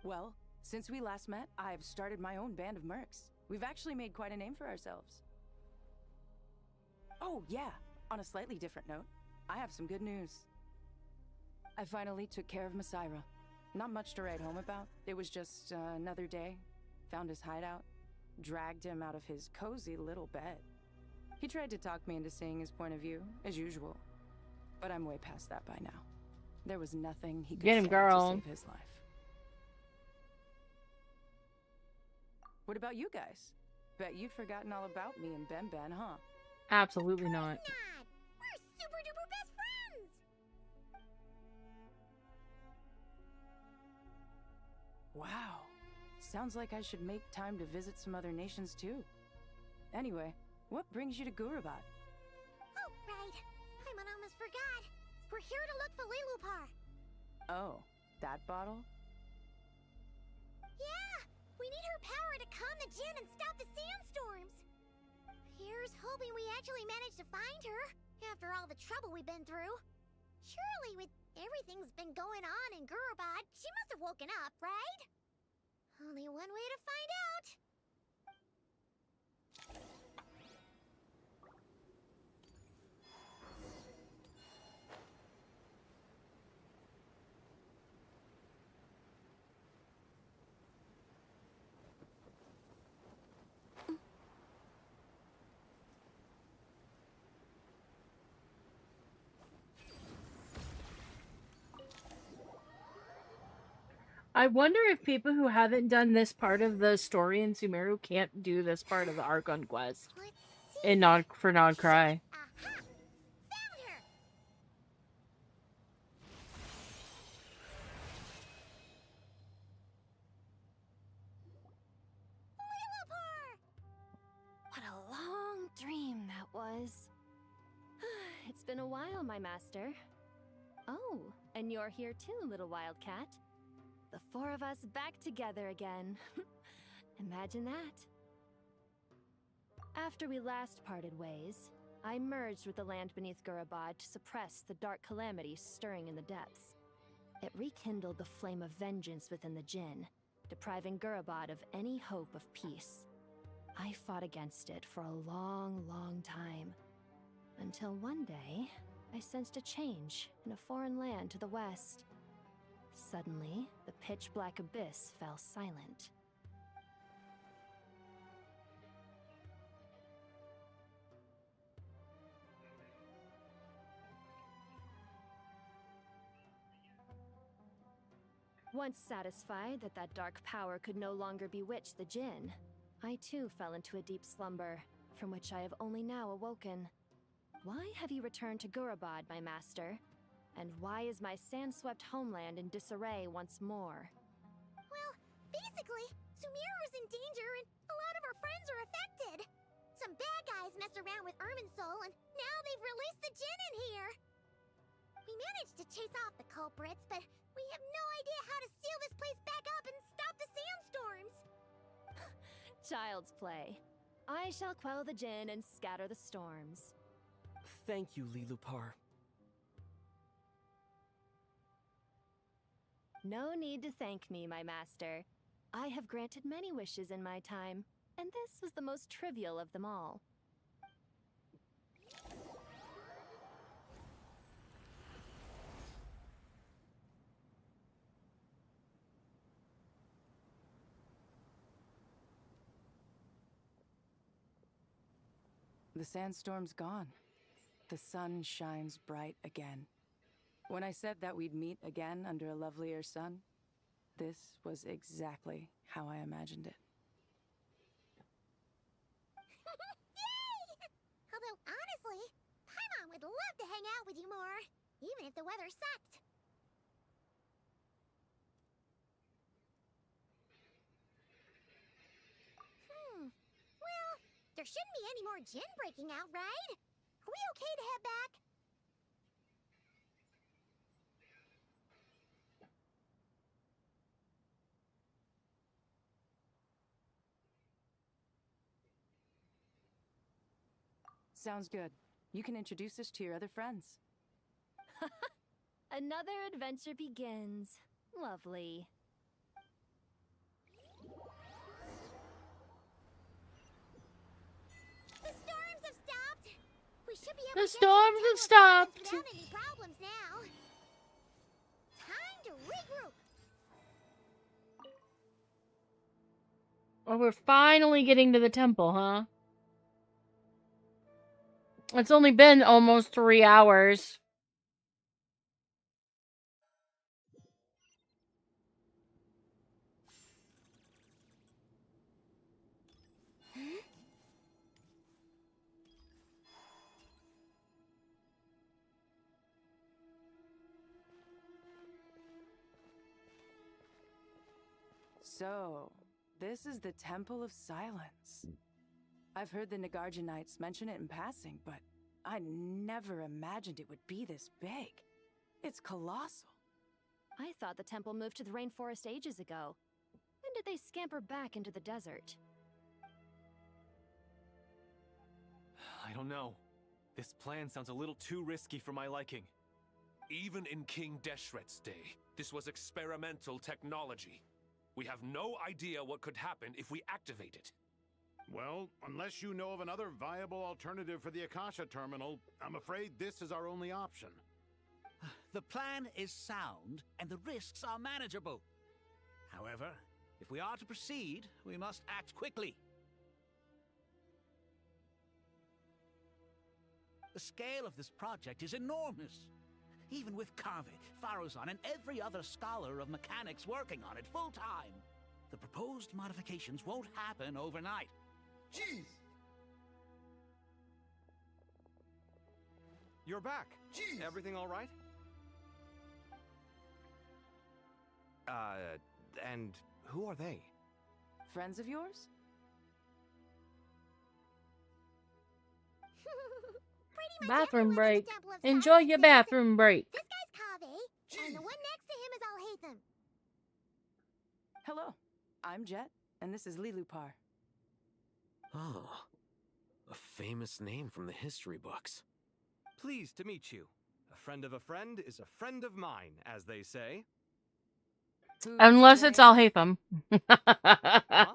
Well, since we last met, I've started my own band of mercs. We've actually made quite a name for ourselves. Oh, yeah. On a slightly different note, I have some good news. I finally took care of Masaira. Not much to write home about. It was just another day. Found his hideout. Dragged him out of his cozy little bed. He tried to talk me into seeing his point of view, as usual. But I'm way past that by now. There was nothing he could Get him, say girl. to save his life. What about you guys? Bet you've forgotten all about me and Ben, huh? Absolutely not. We're super duper best friends! Wow. Sounds like I should make time to visit some other nations too. Anyway, what brings you to Gurabad? Oh, right. I almost forgot. We're here to look for Lilupar. Oh, that bottle? Yeah! We need her power to calm the Jinn and stop the sandstorms. Here's hoping we actually manage to find her, after all the trouble we've been through. Surely with everything's been going on in Gurabad, she must have woken up, right? Only one way to find out. I wonder if people who haven't done this part of the story in Sumeru can't do this part of the Archon quest. And for Nod Cry. What a long dream that was. It's been a while, my master. Oh, and you're here too, little wildcat. The four of us back together again. Imagine that. After we last parted ways, I merged with the land beneath Gurabad to suppress the dark calamity stirring in the depths. It rekindled the flame of vengeance within the Jinn, depriving Gurabad of any hope of peace. I fought against it for a long, long time. Until one day, I sensed a change in a foreign land to the west. Suddenly, the pitch-black abyss fell silent. Once satisfied that that dark power could no longer bewitch the Jinn, I too fell into a deep slumber, from which I have only now awoken. Why have you returned to Gurabad, my master? And why is my sand-swept homeland in disarray once more? Well, basically, Sumeru's in danger and a lot of our friends are affected. Some bad guys messed around with Irminsul and now they've released the Jinn in here. We managed to chase off the culprits, but we have no idea how to seal this place back up and stop the sandstorms. Child's play. I shall quell the Jinn and scatter the storms. Thank you, Lilupar. No need to thank me, my master. I have granted many wishes in my time, and this was the most trivial of them all. The sandstorm's gone. The sun shines bright again. When I said that we'd meet again under a lovelier sun, this was exactly how I imagined it. Yay! Although, honestly, Paimon would love to hang out with you more, even if the weather sucked. Well, there shouldn't be any more gin breaking out, right? Are we okay to head back? Sounds good. You can introduce us to your other friends. Another adventure begins. Lovely. The storms have stopped. We should be able The to get to storms the have Temple of Silence stopped. without any problems now. Time to regroup. Oh, we're finally getting to the temple, huh? It's only been almost 3 hours. So, this is the Temple of Silence. I've heard the Nagarjanites mention it in passing, but I never imagined it would be this big. It's colossal. I thought the temple moved to the rainforest ages ago. When did they scamper back into the desert? I don't know. This plan sounds a little too risky for my liking. Even in King Deshret's day, this was experimental technology. We have no idea what could happen if we activate it. Well, unless you know of another viable alternative for the Akasha terminal, I'm afraid this is our only option. The plan is sound, and the risks are manageable. However, if we are to proceed, we must act quickly. The scale of this project is enormous. Even with Kave, Faruzan, and every other scholar of mechanics working on it full-time, the proposed modifications won't happen overnight. Jeez! You're back. Jeez. Everything all right? And who are they? Friends of yours? Bathroom break. Enjoy your bathroom break. This guy's Kave, and the one next to him is Alhaitham. Hello, I'm Jet, and this is Lilupar. Oh, a famous name from the history books. Pleased to meet you. A friend of a friend is a friend of mine, as they say. Unless it's Alhaitham. Huh?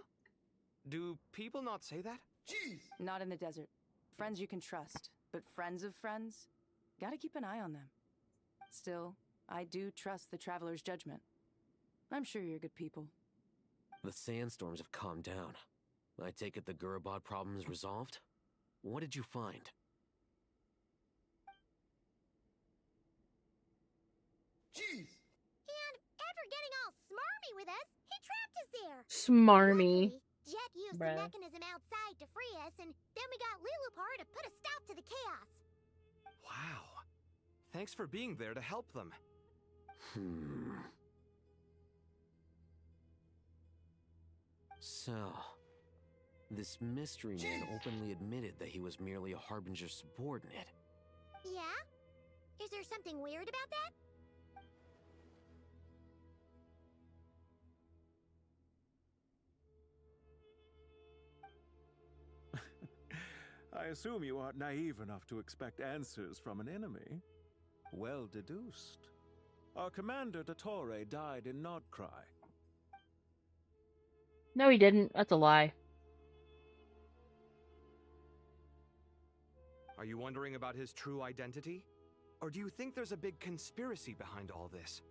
Do people not say that? Jeez! Not in the desert. Friends you can trust, but friends of friends? Gotta keep an eye on them. Still, I do trust the Traveler's judgment. I'm sure you're good people. The sandstorms have calmed down. I take it the Gurabad problem is resolved? What did you find? Jeez! And after getting all smarmy with us, he trapped us there. Smarmy. Jet used Bruh. the mechanism outside to free us, and then we got Lilupar to put a stop to the chaos. Wow. Thanks for being there to help them. So, this mystery man openly admitted that he was merely a Harbinger subordinate. Yeah? Is there something weird about that? I assume you aren't naive enough to expect answers from an enemy. Well deduced. Our commander, Dottore, died in Nordcry. No, he didn't. That's a lie. Are you wondering about his true identity? Or do you think there's a big conspiracy behind all this?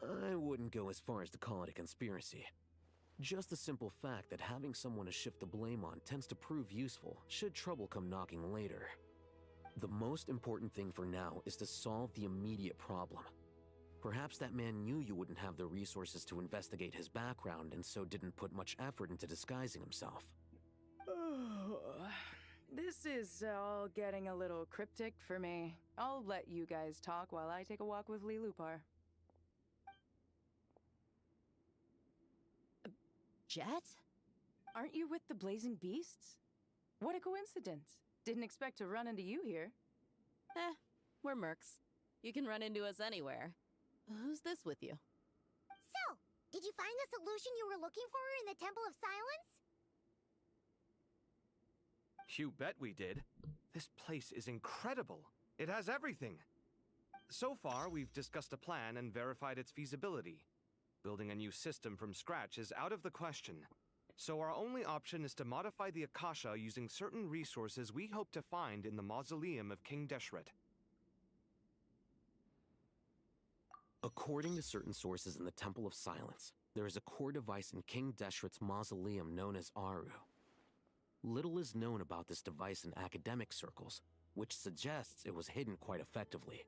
I wouldn't go as far as to call it a conspiracy. Just the simple fact that having someone to shift the blame on tends to prove useful should trouble come knocking later. The most important thing for now is to solve the immediate problem. Perhaps that man knew you wouldn't have the resources to investigate his background and so didn't put much effort into disguising himself. This is all getting a little cryptic for me. I'll let you guys talk while I take a walk with Lilupar. Jet? Aren't you with the Blazing Beasts? What a coincidence. Didn't expect to run into you here. We're mercs. You can run into us anywhere. Who's this with you? So, did you find the solution you were looking for in the Temple of Silence? You bet we did. This place is incredible. It has everything. So far, we've discussed a plan and verified its feasibility. Building a new system from scratch is out of the question. So our only option is to modify the Akasha using certain resources we hope to find in the mausoleum of King Deshret. According to certain sources in the Temple of Silence, there is a core device in King Deshret's mausoleum known as Aru. Little is known about this device in academic circles, which suggests it was hidden quite effectively.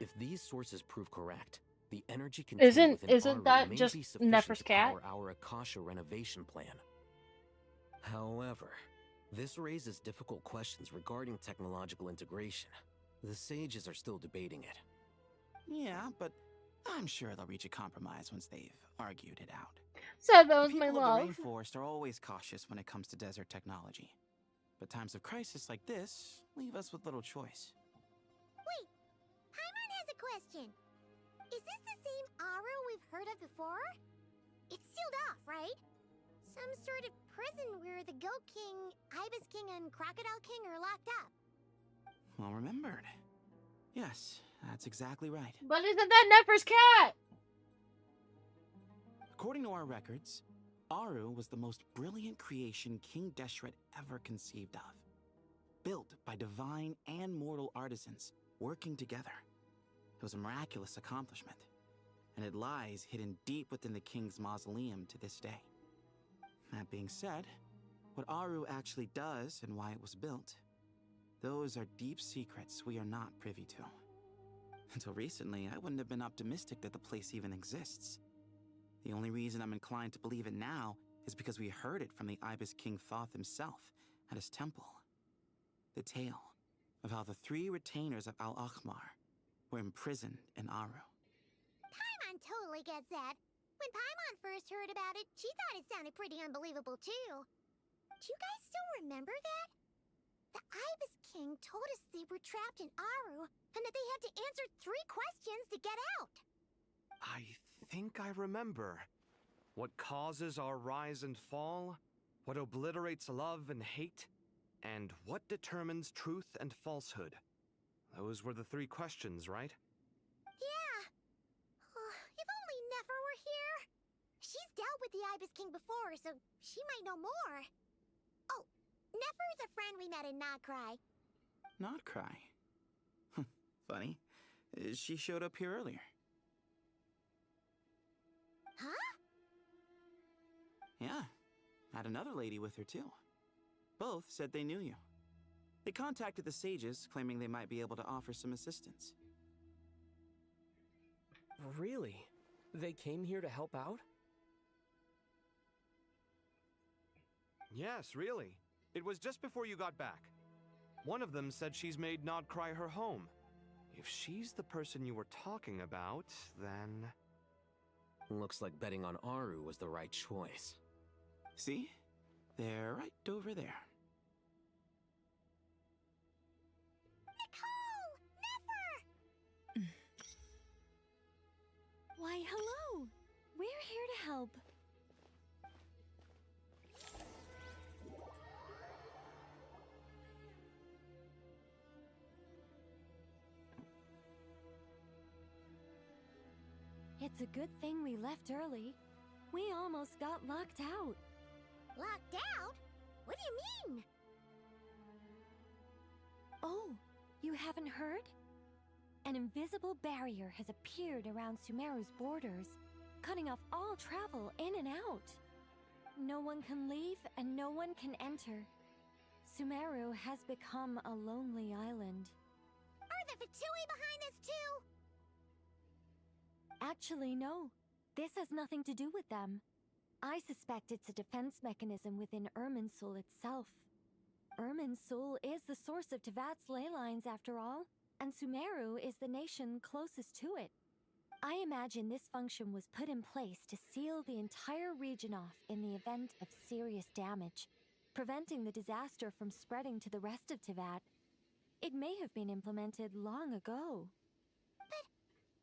If these sources prove correct, the energy contained within Aru that may just be sufficient Nefer's to cat? power our Akasha renovation plan. However, this raises difficult questions regarding technological integration. The sages are still debating it. Yeah, but I'm sure they'll reach a compromise once they've argued it out. So that was my People love. of the rainforest are always cautious when it comes to desert technology. But times of crisis like this leave us with little choice. Wait, Paimon has a question. Is this the same Aru we've heard of before? It's sealed off, right? Some sort of prison where the Goat King, Ibis King, and Crocodile King are locked up. Well remembered. Yes, that's exactly right. But isn't that Nefer's cat? According to our records, Aru was the most brilliant creation King Deshret ever conceived of. Built by divine and mortal artisans working together. It was a miraculous accomplishment, and it lies hidden deep within the king's mausoleum to this day. That being said, what Aru actually does and why it was built, those are deep secrets we are not privy to. Until recently, I wouldn't have been optimistic that the place even exists. The only reason I'm inclined to believe it now is because we heard it from the Ibis King Thoth himself at his temple. The tale of how the 3 retainers of Al-Akhmar were imprisoned in Aru. Paimon totally gets that. When Paimon first heard about it, she thought it sounded pretty unbelievable too. Do you guys still remember that? The Ibis King told us they were trapped in Aru and that they had to answer 3 questions to get out. I think I remember. What causes our rise and fall? What obliterates love and hate? And what determines truth and falsehood? Those were the 3 questions, right? Yeah. If only Nefer were here. She's dealt with the Ibis King before, so she might know more. Oh, Nefer is a friend we met in Nodcry. Nodcry? Funny. She showed up here earlier. Huh? Yeah. Had another lady with her too. Both said they knew you. They contacted the sages, claiming they might be able to offer some assistance. Really? They came here to help out? Yes, really. It was just before you got back. One of them said she's made Nodcry her home. If she's the person you were talking about, then... Looks like betting on Aru was the right choice. See? They're right over there. Nicole! Nefer! Why, hello! We're here to help. It's a good thing we left early. We almost got locked out. Locked out? What do you mean? Oh, you haven't heard? An invisible barrier has appeared around Sumeru's borders, cutting off all travel in and out. No one can leave and no one can enter. Sumeru has become a lonely island. Are the Fatui behind this too? Actually, no. This has nothing to do with them. I suspect it's a defense mechanism within Irminsul itself. Irminsul is the source of Tevat's ley lines after all, and Sumeru is the nation closest to it. I imagine this function was put in place to seal the entire region off in the event of serious damage, preventing the disaster from spreading to the rest of Tevat. It may have been implemented long ago. But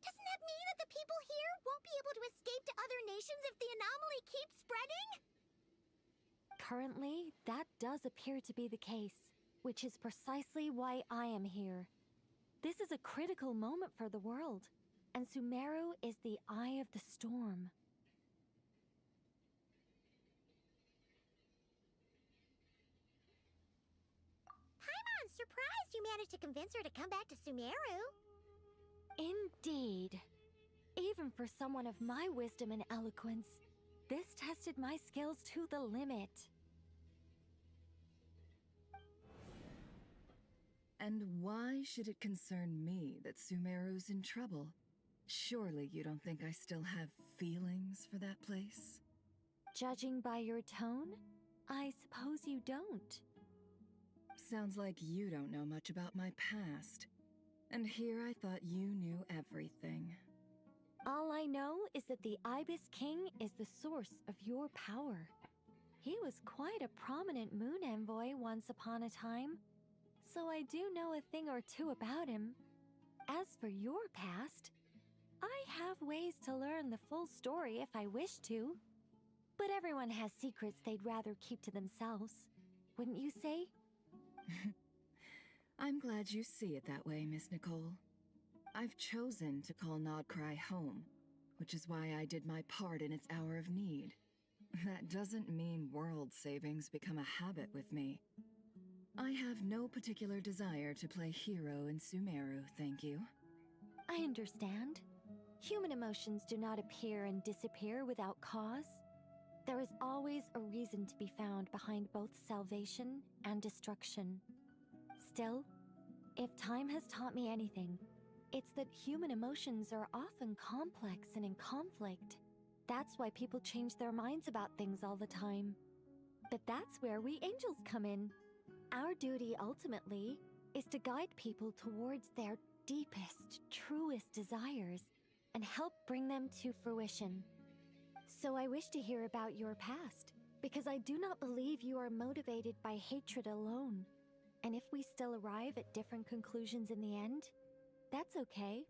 doesn't that mean that the people here won't be able to escape to other nations if the anomaly keeps spreading? Currently, that does appear to be the case, which is precisely why I am here. This is a critical moment for the world, and Sumeru is the eye of the storm. Paimon's surprised you managed to convince her to come back to Sumeru. Indeed. Even for someone of my wisdom and eloquence, this tested my skills to the limit. And why should it concern me that Sumeru's in trouble? Surely you don't think I still have feelings for that place? Judging by your tone, I suppose you don't. Sounds like you don't know much about my past. And here I thought you knew everything. All I know is that the Ibis King is the source of your power. He was quite a prominent moon envoy once upon a time, so I do know a thing or two about him. As for your past, I have ways to learn the full story if I wish to. But everyone has secrets they'd rather keep to themselves, wouldn't you say? I'm glad you see it that way, Miss Nicole. I've chosen to call Nodcry home, which is why I did my part in its hour of need. That doesn't mean world savings become a habit with me. I have no particular desire to play hero in Sumeru, thank you. I understand. Human emotions do not appear and disappear without cause. There is always a reason to be found behind both salvation and destruction. Still, if time has taught me anything, it's that human emotions are often complex and in conflict. That's why people change their minds about things all the time. But that's where we angels come in. Our duty, ultimately, is to guide people towards their deepest, truest desires and help bring them to fruition. So I wish to hear about your past, because I do not believe you are motivated by hatred alone. And if we still arrive at different conclusions in the end, that's okay.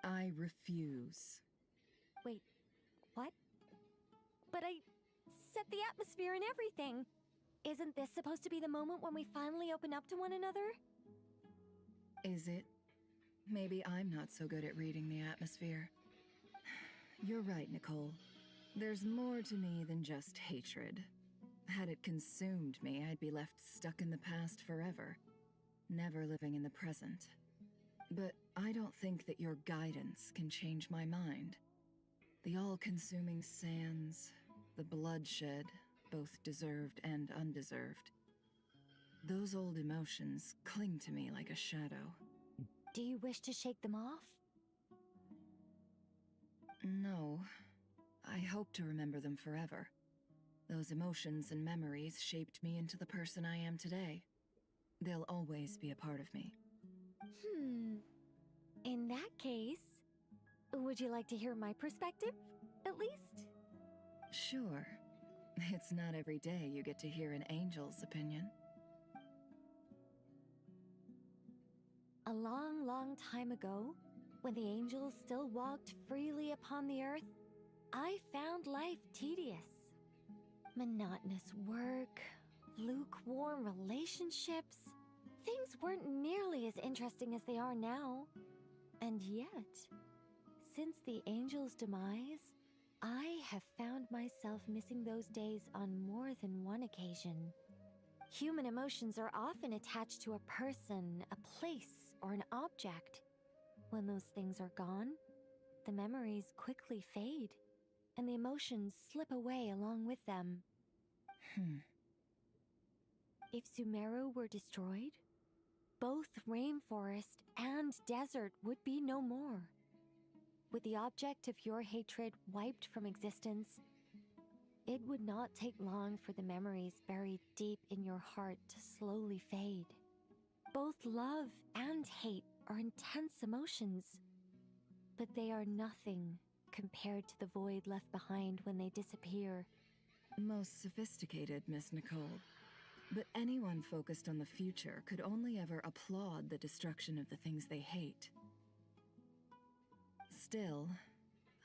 I refuse. Wait, what? But I set the atmosphere and everything. Isn't this supposed to be the moment when we finally open up to one another? Is it? Maybe I'm not so good at reading the atmosphere. You're right, Nicole. There's more to me than just hatred. Had it consumed me, I'd be left stuck in the past forever, never living in the present. But I don't think that your guidance can change my mind. The all-consuming sands, the bloodshed, both deserved and undeserved. Those old emotions cling to me like a shadow. Do you wish to shake them off? No. I hope to remember them forever. Those emotions and memories shaped me into the person I am today. They'll always be a part of me. In that case, would you like to hear my perspective, at least? Sure. It's not every day you get to hear an angel's opinion. A long, long time ago, when the angels still walked freely upon the earth, I found life tedious. Monotonous work, lukewarm relationships, Things weren't nearly as interesting as they are now. And yet, since the angel's demise, I have found myself missing those days on more than one occasion. Human emotions are often attached to a person, a place, or an object. When those things are gone, the memories quickly fade, and the emotions slip away along with them. If Sumeru were destroyed, both rainforest and desert would be no more. With the object of your hatred wiped from existence, it would not take long for the memories buried deep in your heart to slowly fade. Both love and hate are intense emotions, but they are nothing compared to the void left behind when they disappear. Most sophisticated, Miss Nicole. But anyone focused on the future could only ever applaud the destruction of the things they hate. Still,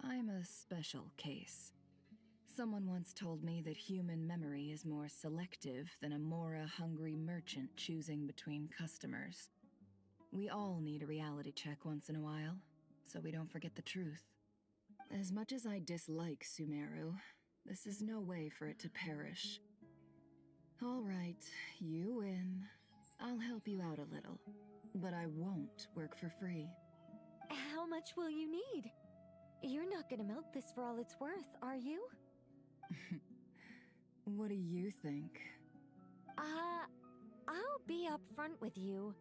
I'm a special case. Someone once told me that human memory is more selective than a Mora-hungry merchant choosing between customers. We all need a reality check once in a while, so we don't forget the truth. As much as I dislike Sumeru, this is no way for it to perish. All right, you win. I'll help you out a little, but I won't work for free. How much will you need? You're not gonna melt this for all it's worth, are you? What do you think? I'll be upfront with you.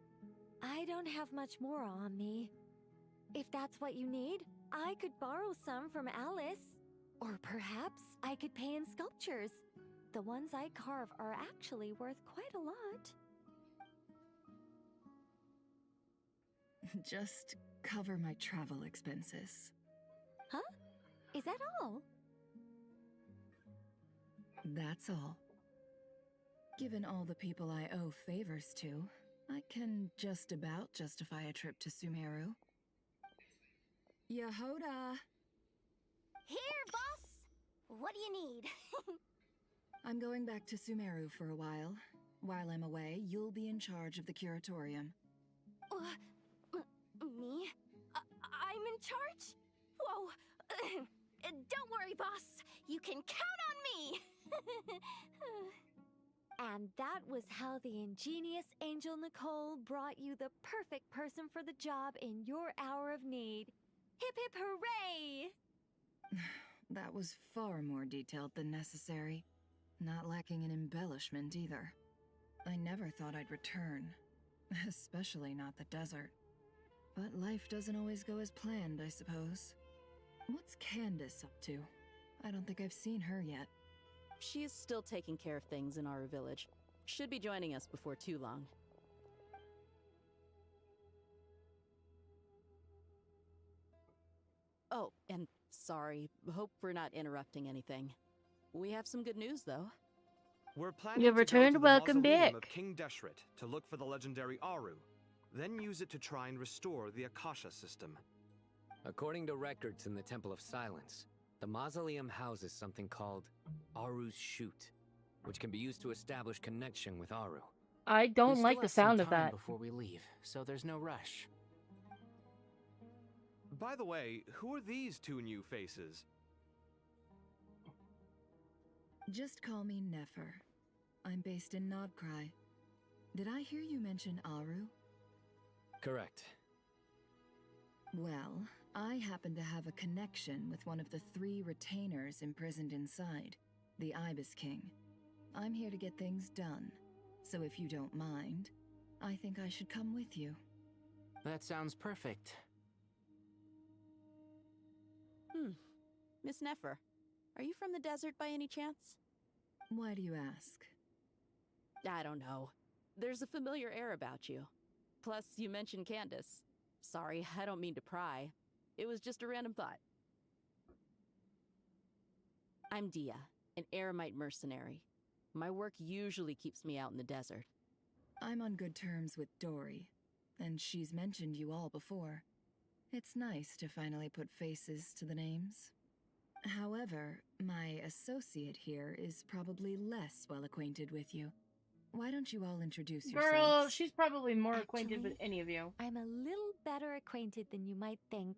I don't have much more on me. If that's what you need, I could borrow some from Alice. Or perhaps I could pay in sculptures. The ones I carve are actually worth quite a lot. Just cover my travel expenses. Huh? Is that all? That's all. Given all the people I owe favors to, I can just about justify a trip to Sumeru. Yehoda! Here, boss! What do you need? I'm going back to Sumeru for a while. While I'm away, you'll be in charge of the curatorium. Me? I'm in charge? Whoa! Don't worry, boss. You can count on me! And that was how the ingenious Angel Nicole brought you the perfect person for the job in your hour of need. Hip hip hooray! That was far more detailed than necessary. Not lacking in embellishment either. I never thought I'd return. Especially not the desert. But life doesn't always go as planned, I suppose. What's Candace up to? I don't think I've seen her yet. She is still taking care of things in our village. Should be joining us before too long. Oh, and sorry. Hope we're not interrupting anything. We have some good news, though. We're planning You've to go returned. to the Welcome mausoleum back. of King Deshret to look for the legendary Aru, then use it to try and restore the Akasha system. According to records in the Temple of Silence, the mausoleum houses something called Aru's Chute, which can be used to establish connection with Aru. I don't We like still the have some sound of time that. before we leave, so there's no rush. By the way, who are these two new faces? Just call me Nefer. I'm based in Nodcry. Did I hear you mention Aru? Correct. Well, I happen to have a connection with one of the 3 retainers imprisoned inside, the Ibis King. I'm here to get things done, so if you don't mind, I think I should come with you. That sounds perfect. Miss Nefer, are you from the desert by any chance? Why do you ask? I don't know. There's a familiar air about you. Plus, you mentioned Candace. Sorry, I don't mean to pry. It was just a random thought. I'm Dia, an Eremite mercenary. My work usually keeps me out in the desert. I'm on good terms with Dory, and she's mentioned you all before. It's nice to finally put faces to the names. However, my associate here is probably less well acquainted with you. Why don't you all introduce Girl, yourselves? she's probably more acquainted with Actually, any of you. I'm a little better acquainted than you might think.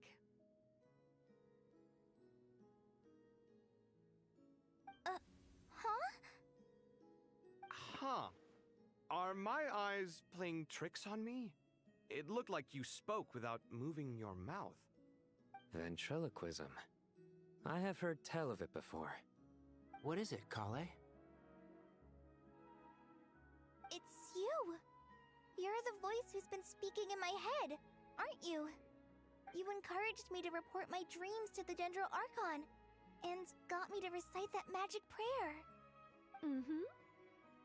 Huh. Are my eyes playing tricks on me? It looked like you spoke without moving your mouth. Ventriloquism. I have heard tell of it before. What is it, Kale? It's you! You're the voice who's been speaking in my head, aren't you? You encouraged me to report my dreams to the Dendro Archon, and got me to recite that magic prayer. Mm-hmm.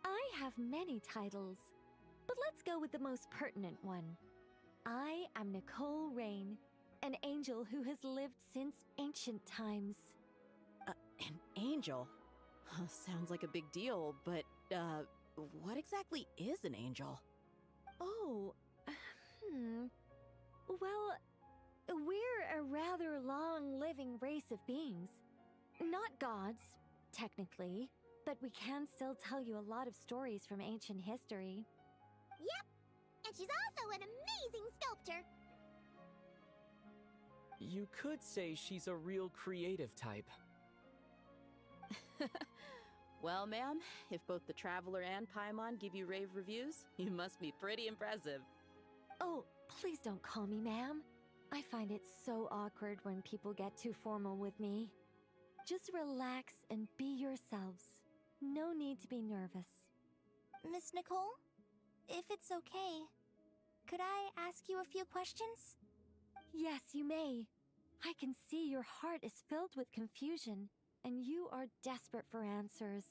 I have many titles, but let's go with the most pertinent one. I am Nicole Rain, an angel who has lived since ancient times. An angel? Sounds like a big deal, but, what exactly is an angel? Oh, well, we're a rather long-living race of beings. Not gods, technically, but we can still tell you a lot of stories from ancient history. Yep! And she's also an amazing sculptor! You could say she's a real creative type. Well, ma'am, if both the Traveler and Paimon give you rave reviews, you must be pretty impressive. Oh, please don't call me ma'am. I find it so awkward when people get too formal with me. Just relax and be yourselves. No need to be nervous. Miss Nicole, if it's okay, could I ask you a few questions? Yes, you may. I can see your heart is filled with confusion, and you are desperate for answers.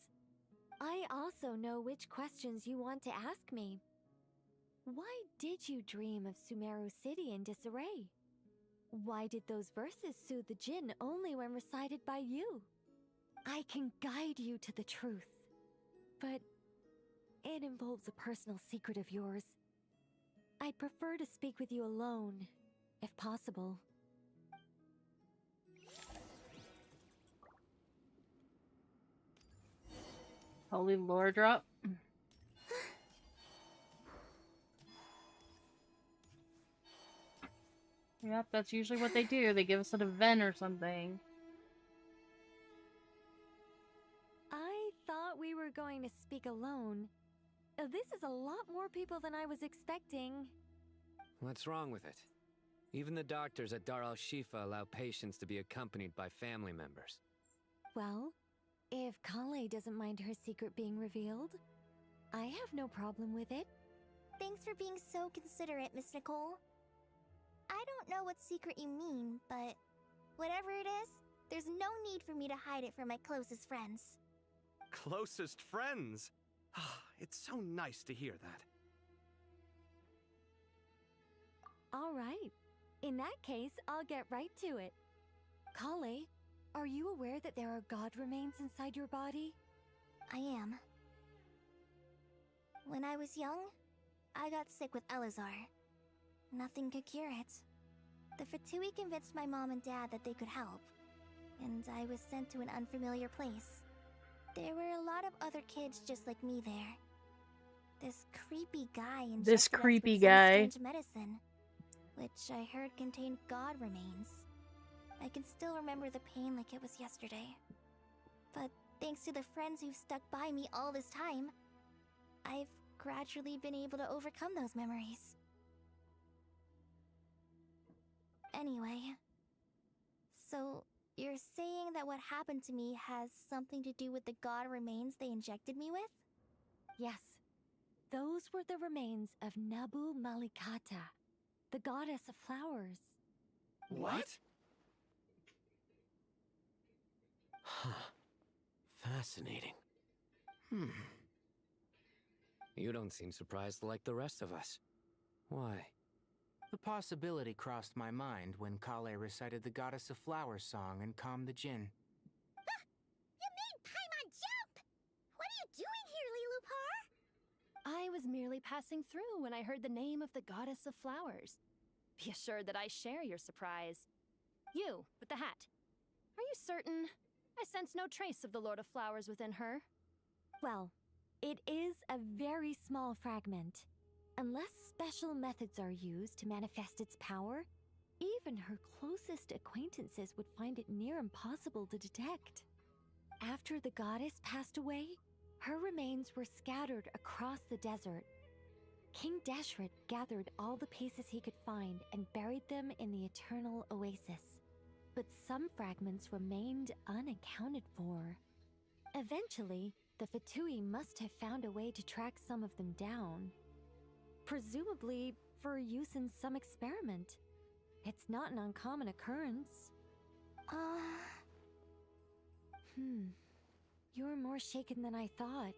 I also know which questions you want to ask me. Why did you dream of Sumeru City in disarray? Why did those verses soothe the djinn only when recited by you? I can guide you to the truth, but it involves a personal secret of yours. I'd prefer to speak with you alone, if possible. Holy lore drop. Yep, that's usually what they do. They give us an event or something. I thought we were going to speak alone. This is a lot more people than I was expecting. What's wrong with it? Even the doctors at Dar al-Shifa allow patients to be accompanied by family members. Well, if Kale doesn't mind her secret being revealed, I have no problem with it. Thanks for being so considerate, Miss Nicole. I don't know what secret you mean, but whatever it is, there's no need for me to hide it from my closest friends. Closest friends? It's so nice to hear that. All right. In that case, I'll get right to it. Kale, are you aware that there are god remains inside your body? I am. When I was young, I got sick with Elazar. Nothing could cure it. The Fatui convinced my mom and dad that they could help, and I was sent to an unfamiliar place. There were a lot of other kids just like me there. This creepy guy injected us with some strange medicine, which I heard contained god remains. I can still remember the pain like it was yesterday. But thanks to the friends who've stuck by me all this time, I've gradually been able to overcome those memories. Anyway, so you're saying that what happened to me has something to do with the god remains they injected me with? Yes. Those were the remains of Nabu Malikata, the goddess of flowers. What? Huh. Fascinating. You don't seem surprised like the rest of us. Why? The possibility crossed my mind when Kale recited the Goddess of Flowers song and calmed the djinn. You made Paimon jump! What are you doing here, Lilupar? I was merely passing through when I heard the name of the Goddess of Flowers. Be assured that I share your surprise. You, with the hat. Are you certain? I sense no trace of the Lord of Flowers within her. Well, it is a very small fragment. Unless special methods are used to manifest its power, even her closest acquaintances would find it near impossible to detect. After the goddess passed away, her remains were scattered across the desert. King Deshret gathered all the pieces he could find and buried them in the eternal oasis. But some fragments remained unaccounted for. Eventually, the Fatui must have found a way to track some of them down. Presumably for use in some experiment. It's not an uncommon occurrence. You're more shaken than I thought.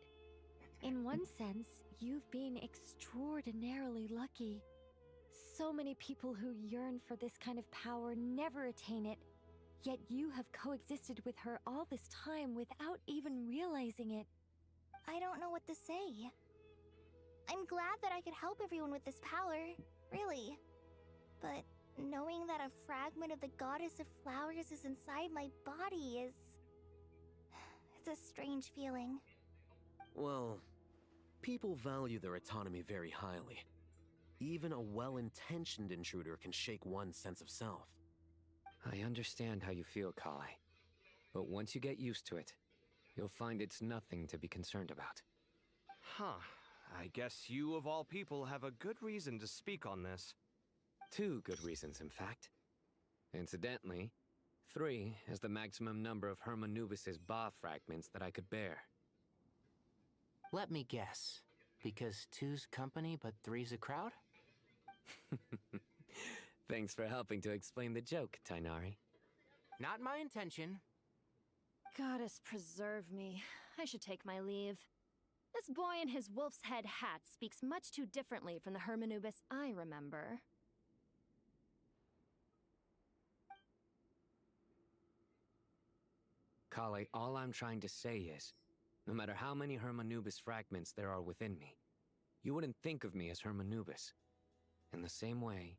In one sense, you've been extraordinarily lucky. So many people who yearn for this kind of power never attain it, yet you have coexisted with her all this time without even realizing it. I don't know what to say. I'm glad that I could help everyone with this power, really. But knowing that a fragment of the Goddess of Flowers is inside my body is... it's a strange feeling. Well, people value their autonomy very highly. Even a well-intentioned intruder can shake one's sense of self. I understand how you feel, Kale. But once you get used to it, you'll find it's nothing to be concerned about. Huh. I guess you, of all people, have a good reason to speak on this. 2 good reasons, in fact. Incidentally, 3 is the maximum number of Hermanubis's Ba fragments that I could bear. Let me guess. Because 2's company, but 3's a crowd? Thanks for helping to explain the joke, Tainari. Not my intention. Goddess preserve me. I should take my leave. This boy in his wolf's head hat speaks much too differently from the Hermanubis I remember. Kale, all I'm trying to say is, no matter how many Hermanubis fragments there are within me, you wouldn't think of me as Hermanubis. In the same way,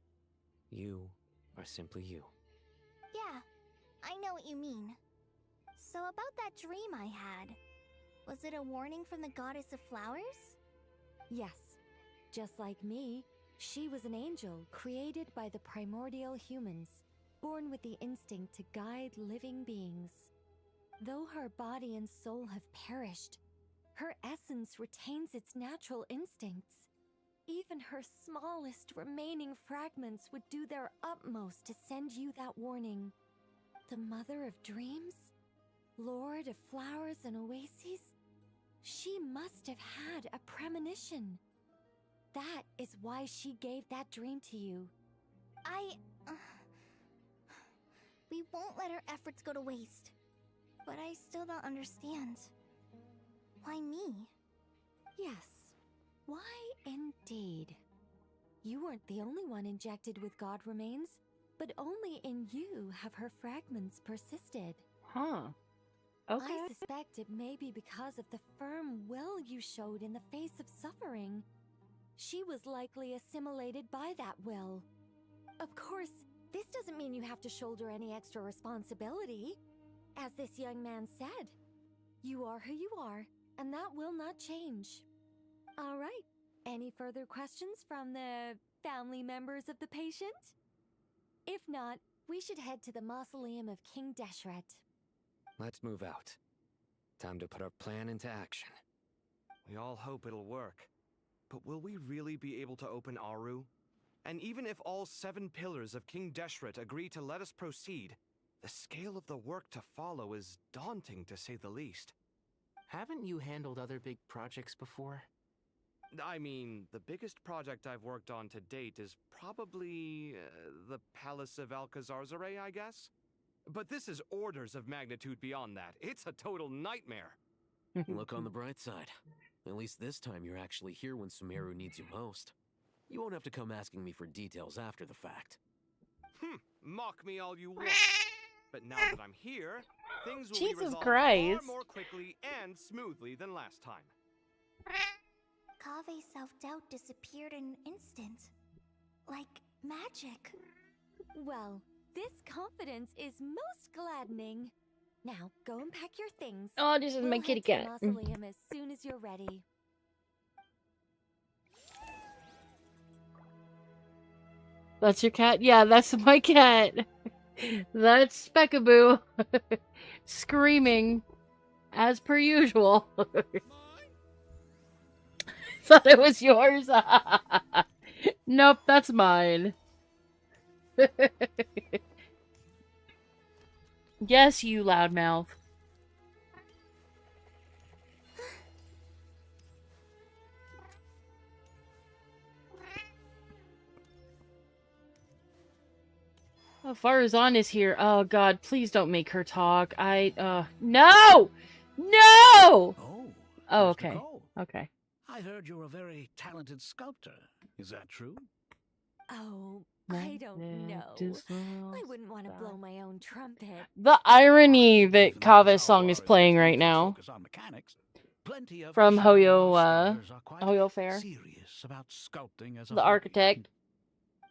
you are simply you. Yeah, I know what you mean. So about that dream I had, was it a warning from the Goddess of Flowers? Yes. Just like me, she was an angel created by the primordial humans, born with the instinct to guide living beings. Though her body and soul have perished, her essence retains its natural instincts. Even her smallest remaining fragments would do their utmost to send you that warning. The Mother of Dreams? Lord of Flowers and Oases? She must have had a premonition. That is why she gave that dream to you. We won't let our efforts go to waste. But I still don't understand. Why me? Yes. Why indeed? You weren't the only one injected with God remains, but only in you have her fragments persisted. Huh. Okay. I suspect it may be because of the firm will you showed in the face of suffering. She was likely assimilated by that will. Of course, this doesn't mean you have to shoulder any extra responsibility. As this young man said, you are who you are, and that will not change. All right. Any further questions from the family members of the patient? If not, we should head to the mausoleum of King Deshret. Let's move out. Time to put our plan into action. We all hope it'll work. But will we really be able to open Aru? And even if all 7 pillars of King Deshret agree to let us proceed, the scale of the work to follow is daunting, to say the least. Haven't you handled other big projects before? I mean, the biggest project I've worked on to date is probably the Palace of Alcazarzaray, I guess? But this is orders of magnitude beyond that. It's a total nightmare. Look on the bright side. At least this time you're actually here when Sumeru needs you most. You won't have to come asking me for details after the fact. Mock me all you want. But now that I'm here, things will be Jesus resolved Christ. far more quickly and smoothly than last time. Kave's self-doubt disappeared in an instant. Like magic. Well, this confidence is most gladdening. Now, go and pack your things. Oh, this is my We'll kitty head to cat. the mausoleum as soon as you're ready. That's your cat? Yeah, that's my cat. That's Speckaboo. Screaming. As per usual. Thought it was yours. Nope, that's mine. Yes, you loudmouth. Oh, Farazan is here. Oh god, please don't make her talk. No! No! Oh, okay. Nicole. Okay. I heard you're a very talented sculptor. Is that true? Oh, I don't know. I wouldn't want to blow my own trumpet. The irony that Kava's song is playing right now. From Hoyo, Hoyo Fair. Serious about sculpting as a The hobby. architect.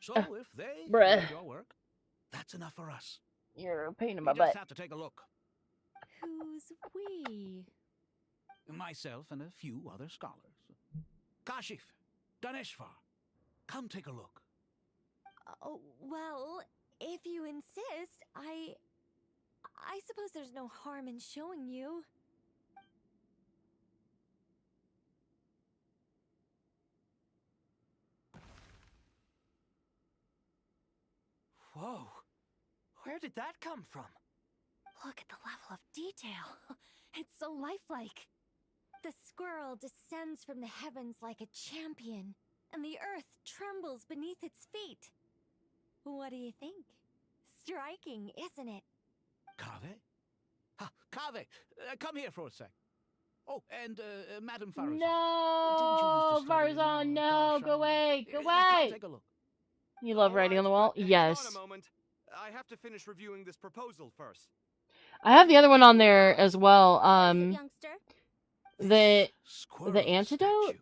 So if they bruh. like your work, that's enough for us. You're a pain in We my just butt. have to take a look. Who's we? Myself and a few other scholars. Kashif, Daneshvar, come take a look. Oh, well, if you insist, I suppose there's no harm in showing you. Whoa. Where did that come from? Look at the level of detail. It's so lifelike. The squirrel descends from the heavens like a champion, and the earth trembles beneath its feet. What do you think? Striking, isn't it? Kave? Ha, Kave, come here for a sec. Oh, and Madame Farazan. No, Farazan, no, go away, go Come away. take a look. You love writing on the wall? Yes. Hold on a moment. I have to finish reviewing this proposal first. I have the other one on there as well. Youngster? The antidote?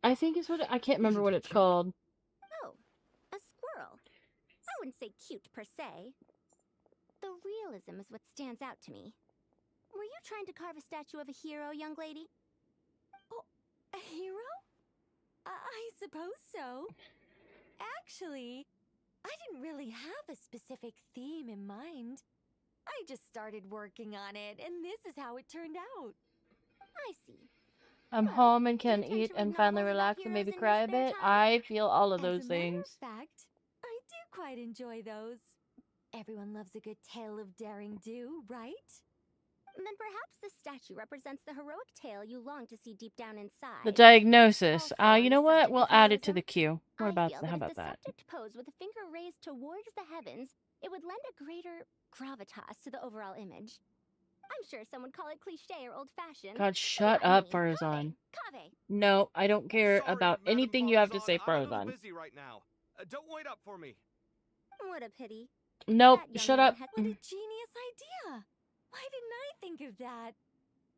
I think is what I can't remember what it's called. Oh, a squirrel. I wouldn't say cute per se. The realism is what stands out to me. Were you trying to carve a statue of a hero, young lady? Oh, a hero? I suppose so. Actually, I didn't really have a specific theme in mind. I just started working on it, and this is how it turned out. I see. I'm home and can eat and finally relax and maybe cry a bit. I feel all of those As a matter things. of fact, I do quite enjoy those. Everyone loves a good tale of daring do, right? Then perhaps this statue represents the heroic tale you long to see deep down inside. The diagnosis. You know what? We'll add it to the queue. What about I feel how that about if the that? subject posed with a finger raised towards the heavens, it would lend a greater gravitas to the overall image. I'm sure some would call it cliche or old-fashioned. God, shut up, Farazan. Kave. No, I don't care about anything you have to say, I'm a little Farazan. busy right now. Don't wait up for me. What a pity. Nope, That young shut man up. had- What a genius idea! Why didn't I think of that?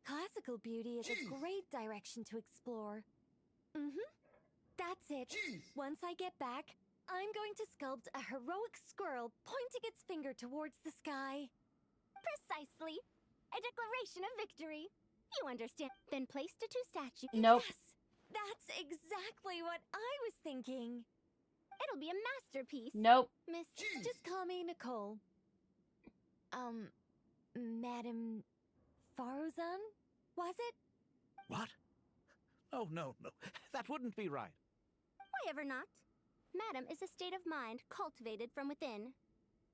Classical beauty is a great direction to explore. That's it. Once I get back, I'm going to sculpt a heroic squirrel pointing its finger towards the sky. Precisely. A declaration of victory. You understand. Then place the two statues. Nope. Yes, that's exactly what I was thinking. It'll be a masterpiece. Nope. Miss. Just call me Nicole. Madam Farazan? Was it? What? Oh, no. That wouldn't be right. Why ever not? Madam is a state of mind cultivated from within.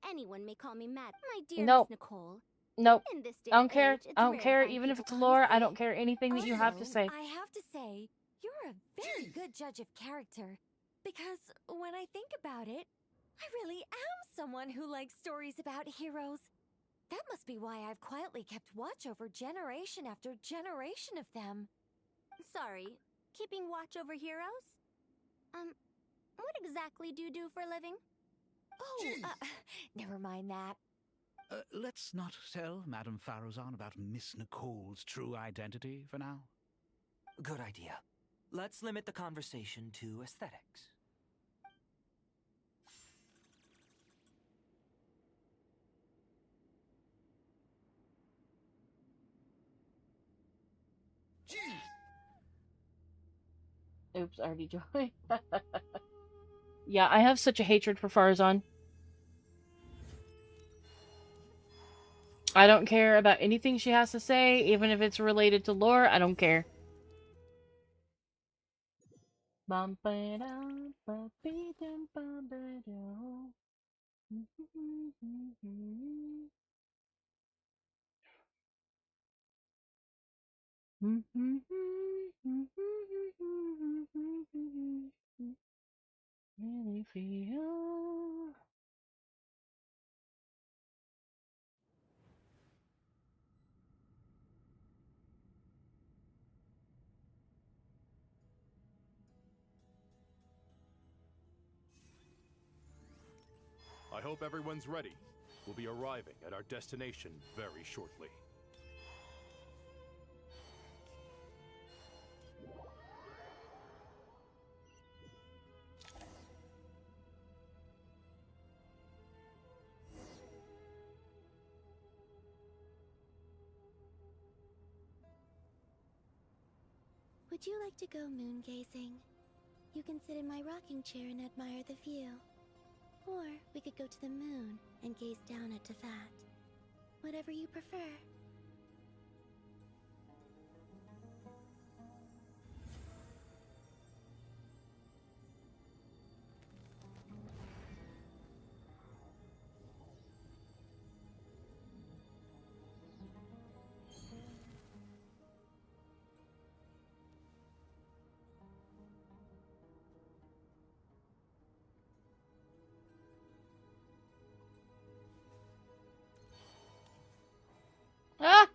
Anyone may call me Madam. My dear Nope. Miss Nicole. Nope. In this day I don't and care. age, it's I don't rare to care. find Even if it's people lore, I don't care anything that you have to Also, say. I have to say, you're a very good judge of character. Because when I think about it, I really am someone who likes stories about heroes. That must be why I've quietly kept watch over generation after generation of them. Sorry, keeping watch over heroes? What exactly do you do for a living? Oh, never mind that. Let's not tell Madame Farazan about Miss Nicole's true identity for now. Good idea. Let's limit the conversation to aesthetics. Oops, already joined. Yeah, I have such a hatred for Farzan. I don't care about anything she has to say, even if it's related to lore, I don't care. Really feel. I hope everyone's ready. We'll be arriving at our destination very shortly. Would you like to go moon gazing? You can sit in my rocking chair and admire the view. Or we could go to the moon and gaze down at Tefat. Whatever you prefer. Ah!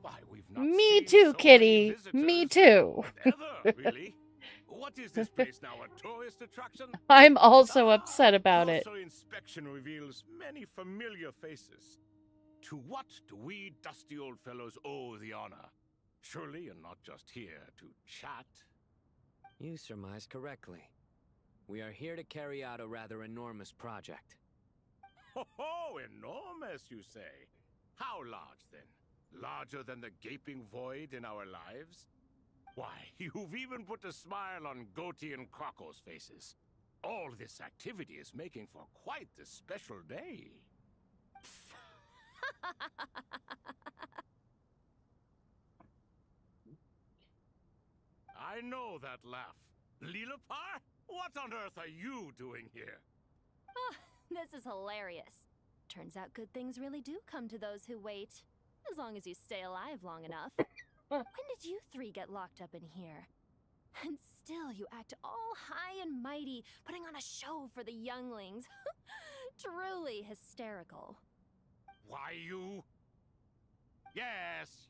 Why, we've not Me seen too, so kitty. many visitors Me too. ever, really. What is this place now, a tourist attraction? I'm also upset about it. Closer inspection reveals many familiar faces. To what do we dusty old fellows owe the honor? Surely you're not just here to chat. You surmise correctly. We are here to carry out a rather enormous project. Ho, enormous, you say? How large, then? Larger than the gaping void in our lives? Why, you've even put a smile on Goatee and Crocco's faces. All this activity is making for quite the special day. I know that laugh. Lilipar? What on earth are you doing here? Oh, this is hilarious. Turns out good things really do come to those who wait. As long as you stay alive long enough. When did you three get locked up in here? And still you act all high and mighty, putting on a show for the younglings. Truly hysterical. Why, you... Yes,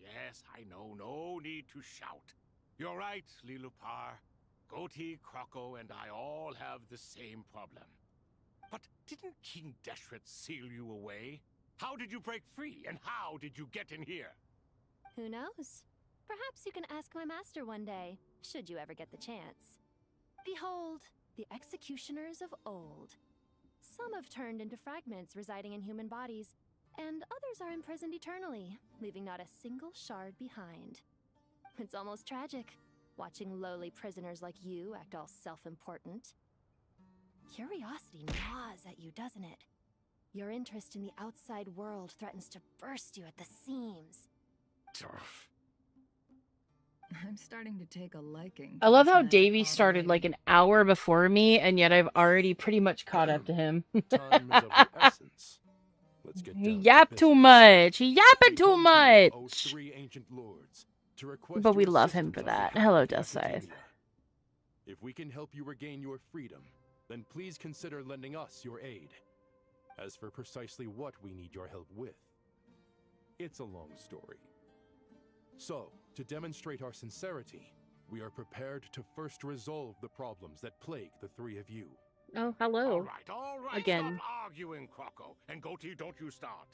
I know. No need to shout. You're right, Lilipar. Goatee, Crocco, and I all have the same problem. But didn't King Deshret seal you away? How did you break free, and how did you get in here? Who knows? Perhaps you can ask my master one day, should you ever get the chance. Behold, the executioners of old. Some have turned into fragments residing in human bodies, and others are imprisoned eternally, leaving not a single shard behind. It's almost tragic, watching lowly prisoners like you act all self-important. Curiosity gnaws at you, doesn't it? Your interest in the outside world threatens to burst you at the seams. I'm starting to take a liking. I love how Davy started like an hour before me, and yet I've already pretty much caught up to him. Time is of the essence. Let's get He down yapped too much. He yapping too much. Three ancient lords to request But we your love him assistance for on that. behalf Hello, of Death Scythe. academia. If we can help you regain your freedom, then please consider lending us your aid. As for precisely what we need your help with, it's a long story. So, to demonstrate our sincerity, we are prepared to first resolve the problems that plague the three of you. Oh, hello. All right. Again. Stop arguing, Crocco. And Goatee, don't you start.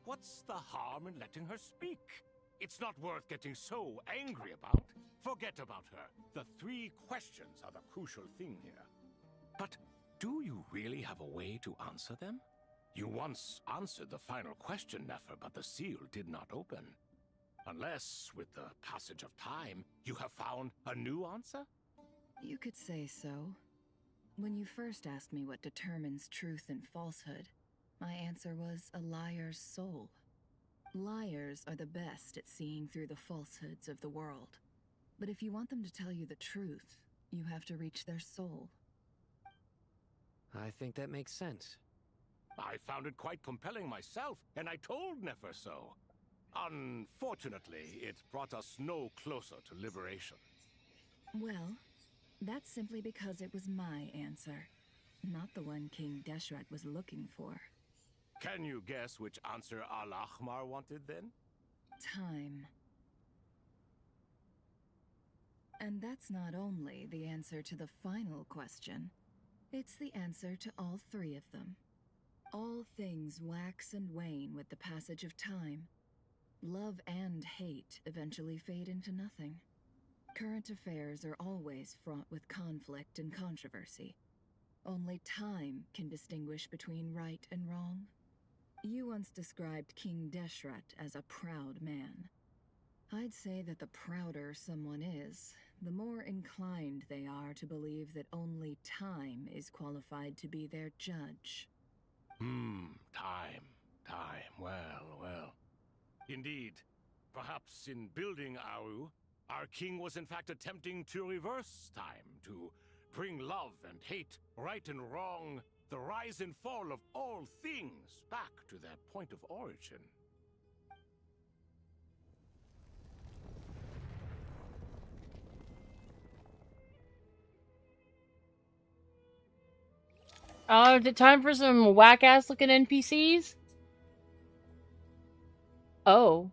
What's the harm in letting her speak? It's not worth getting so angry about. Forget about her. The three questions are the crucial thing here. But do you really have a way to answer them? You once answered the final question, Nefer, but the seal did not open. Unless, with the passage of time, you have found a new answer? You could say so. When you first asked me what determines truth and falsehood, my answer was a liar's soul. Liars are the best at seeing through the falsehoods of the world. But if you want them to tell you the truth, you have to reach their soul. I think that makes sense. I found it quite compelling myself, and I told Nefer so. Unfortunately, it brought us no closer to liberation. Well, that's simply because it was my answer, not the one King Deshret was looking for. Can you guess which answer Al-Ahmar wanted then? Time. And that's not only the answer to the final question, it's the answer to all three of them. All things wax and wane with the passage of time. Love and hate eventually fade into nothing. Current affairs are always fraught with conflict and controversy. Only time can distinguish between right and wrong. You once described King Deshret as a proud man. I'd say that the prouder someone is, the more inclined they are to believe that only time is qualified to be their judge. Time. Well. Indeed. Perhaps in building Aru, our king was in fact attempting to reverse time, to bring love and hate, right and wrong, the rise and fall of all things back to their point of origin. Oh, is it time for some whack-ass looking NPCs? Oh.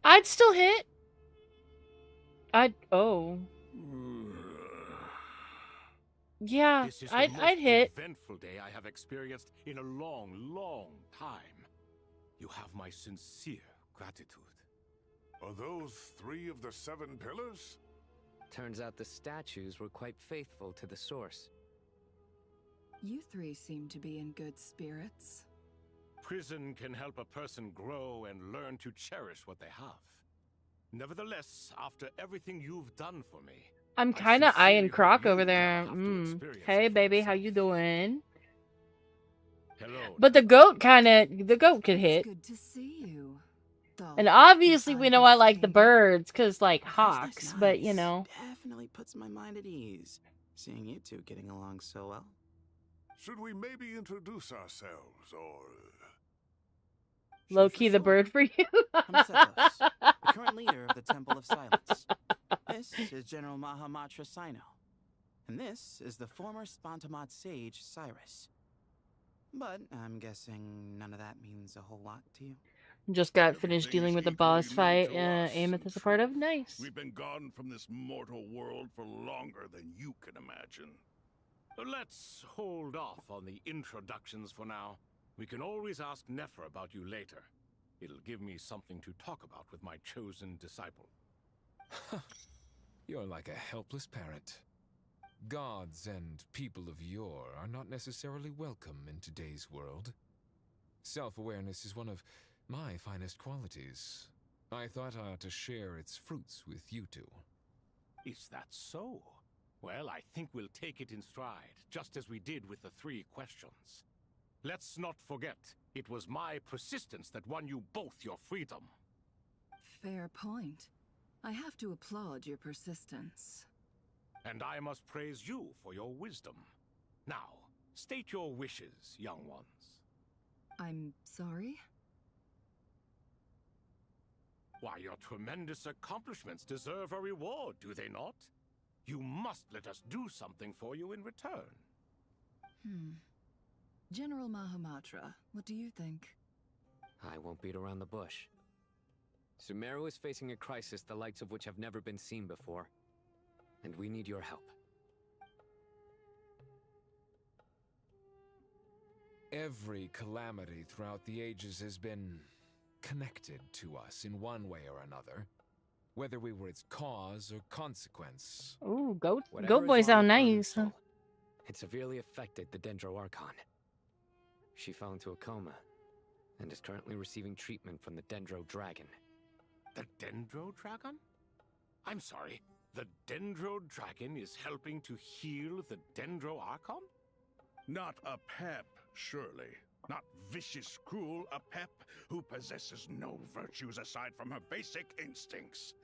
I'd still hit. Oh. Yeah, This is the I'd most hit. eventful day I have experienced in a long time. You have my sincere gratitude. Are those 3 of the 7 pillars? Turns out the statues were quite faithful to the source. You three seem to be in good spirits. Prison can help a person grow and learn to cherish what they have. Nevertheless, after everything you've done for me, I'm kind of eyeing Croc over there. Hey, baby, how you doing? Hello. But the goat could hit. Good to see you. And obviously we know I like the birds, cause like hawks, but you know. Definitely puts my mind at ease, seeing you two getting along so well. Should we maybe introduce ourselves, or... Low-key the bird for you? I'm Setos, the current leader of the Temple of Silence. This is General Mahamatra Sino. And this is the former Spantamat sage, Cyrus. But I'm guessing none of that means a whole lot to you. Just got finished dealing with the boss fight Amethyst is a part of. Nice. We've been gone from this mortal world for longer than you can imagine. Let's hold off on the introductions for now. We can always ask Nefer about you later. It'll give me something to talk about with my chosen disciple. You're like a helpless parrot. Gods and people of yore are not necessarily welcome in today's world. Self-awareness is one of my finest qualities. I thought I ought to share its fruits with you two. Is that so? Well, I think we'll take it in stride, just as we did with the 3 questions. Let's not forget, it was my persistence that won you both your freedom. Fair point. I have to applaud your persistence. And I must praise you for your wisdom. Now, state your wishes, young ones. I'm sorry? Why, your tremendous accomplishments deserve a reward, do they not? You must let us do something for you in return. General Mahamatra, what do you think? I won't beat around the bush. Sumeru is facing a crisis the likes of which have never been seen before. And we need your help. Every calamity throughout the ages has been connected to us in one way or another. Whether we were its cause or consequence. Ooh, goat Whatever boy is wrong sound with nice. Merlin's soul, it severely affected the Dendro Archon. She fell into a coma and is currently receiving treatment from the Dendro Dragon. The Dendro Dragon? I'm sorry, the Dendro Dragon is helping to heal the Dendro Archon? Not a pep, surely. Not vicious, cruel a pep who possesses no virtues aside from her basic instincts.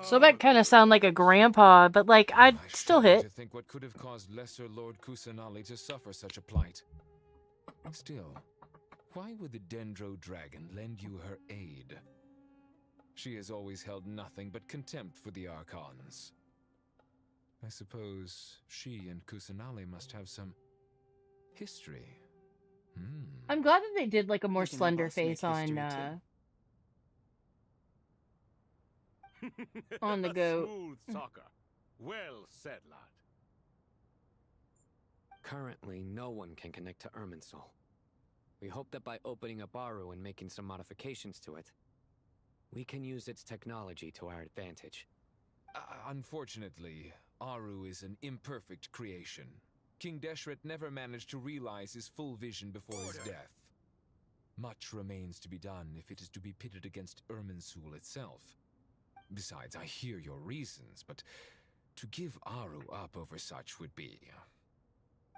So that kind of sound like a grandpa, but like I'd still hit. To think what could have caused Lesser Lord Kusanali to suffer such a plight. Still, why would the Dendro Dragon lend you her aid? She has always held nothing but contempt for the Archons. I suppose she and Kusanali must have some history. I'm glad that they did like a more slender face on the goat. Smooth talker. Well said, lad. Currently, no one can connect to Irminsul. We hope that by opening up Aru and making some modifications to it, we can use its technology to our advantage. Unfortunately, Aru is an imperfect creation. King Deshret never managed to realize his full vision before his death. Much remains to be done if it is to be pitted against Irminsul itself. Besides, I hear your reasons, but to give Aru up over such would be...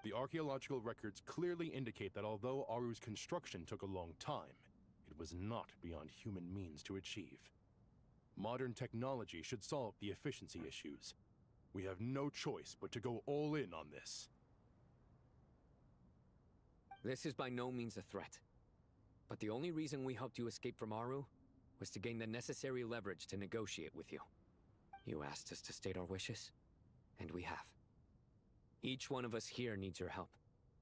The archaeological records clearly indicate that although Aru's construction took a long time, it was not beyond human means to achieve. Modern technology should solve the efficiency issues. We have no choice but to go all in on this. This is by no means a threat. But the only reason we helped you escape from Aru was to gain the necessary leverage to negotiate with you. You asked us to state our wishes, and we have. Each one of us here needs your help,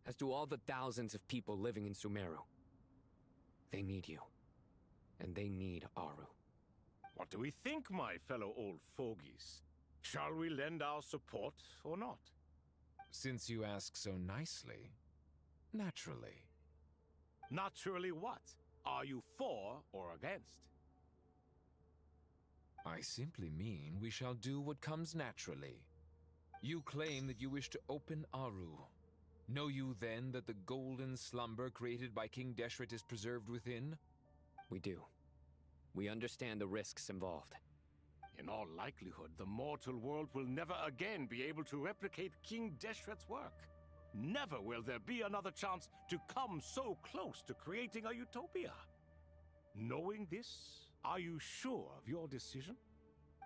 as do all the thousands of people living in Sumeru. They need you, and they need Aru. What do we think, my fellow old fogies? Shall we lend our support or not? Since you ask so nicely, naturally. Naturally what? Are you for or against? I simply mean we shall do what comes naturally. You claim that you wish to open Aru. Know you then that the golden slumber created by King Deshret is preserved within? We do. We understand the risks involved. In all likelihood, the mortal world will never again be able to replicate King Deshret's work. Never will there be another chance to come so close to creating a utopia. Knowing this, are you sure of your decision?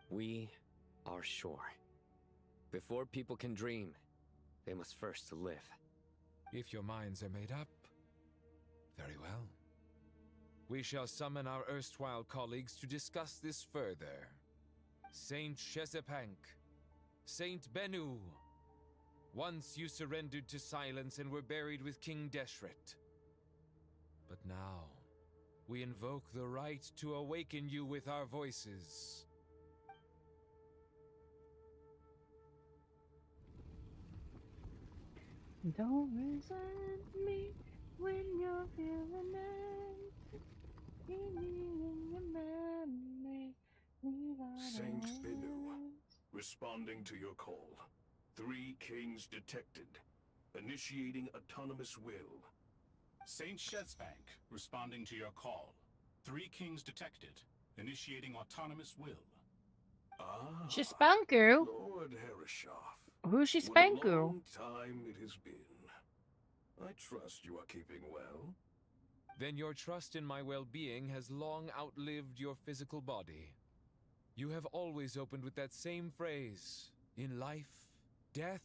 We are sure. Before people can dream, they must first live. If your minds are made up, very well. We shall summon our erstwhile colleagues to discuss this further. Saint Shezepank, Saint Bennu, once you surrendered to silence and were buried with King Deshret. But now, we invoke the right to awaken you with our voices. Don't resent me when you're feeling it. Keep me in your memory. Saint Bennu, responding to your call. 3 kings detected. Initiating autonomous will. Saint Shezbank, responding to your call. 3 kings detected. Initiating autonomous will. She Spanku. Lord Herreshoff. Who's she What a Spanku? long time it has been. I trust you are keeping well. Then your trust in my well-being has long outlived your physical body. You have always opened with that same phrase, in life, death,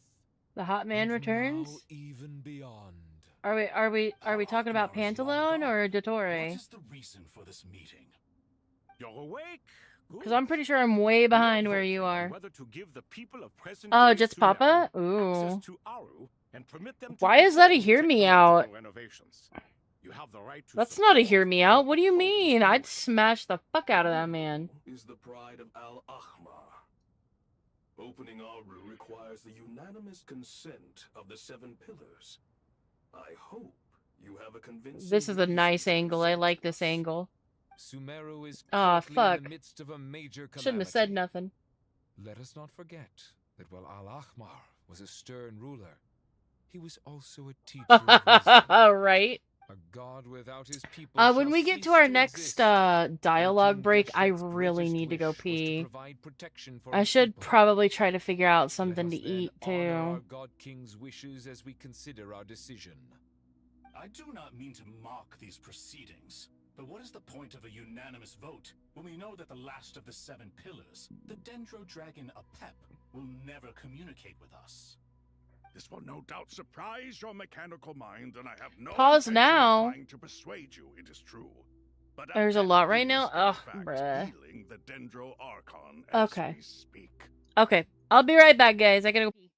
The hot man returns. now even beyond. Are we talking about Pantalone or Dottore? What is the reason for this meeting? You're awake? Because I'm pretty sure I'm way behind where you are. Whether to give the people of present Oh, day just Sumeru Papa? access Ooh. to Aru and permit them to Why is that a perform hear me out? technological renovations. You have the right to That's not a hear me out. What do you mean? I'd smash the fuck out of that man. Is the pride of Al-Ahmar. Opening Aru requires the unanimous consent of the 7 pillars. I hope you have a convincing... This is a nice angle. I like this angle. Sumeru is Aw, currently fuck. in the midst of a major calamity. Shouldn't have said nothing. Let us not forget that while Al-Ahmar was a stern ruler, he was also a teacher of wisdom. Right? A god without his people When shall we get cease to our to next exist. dialogue King break, I Deshret's really greatest need to go wish was to pee. provide protection for I his should people. probably try to figure out Let something us to then eat honor our too. god king's wishes as we consider our decision. I do not mean to mock these proceedings, but what is the point of a unanimous vote when we know that the last of the 7 pillars, the Dendro Dragon Apep, will never communicate with us? This will no doubt surprise your mechanical mind, and I have no Pause intention now. of trying to persuade you, it is true. But There's a Apep lot right is, now? in Ugh, fact, bruh. healing the Dendro Archon as Okay. we speak. Okay. I'll be right back, guys. I gotta go pee.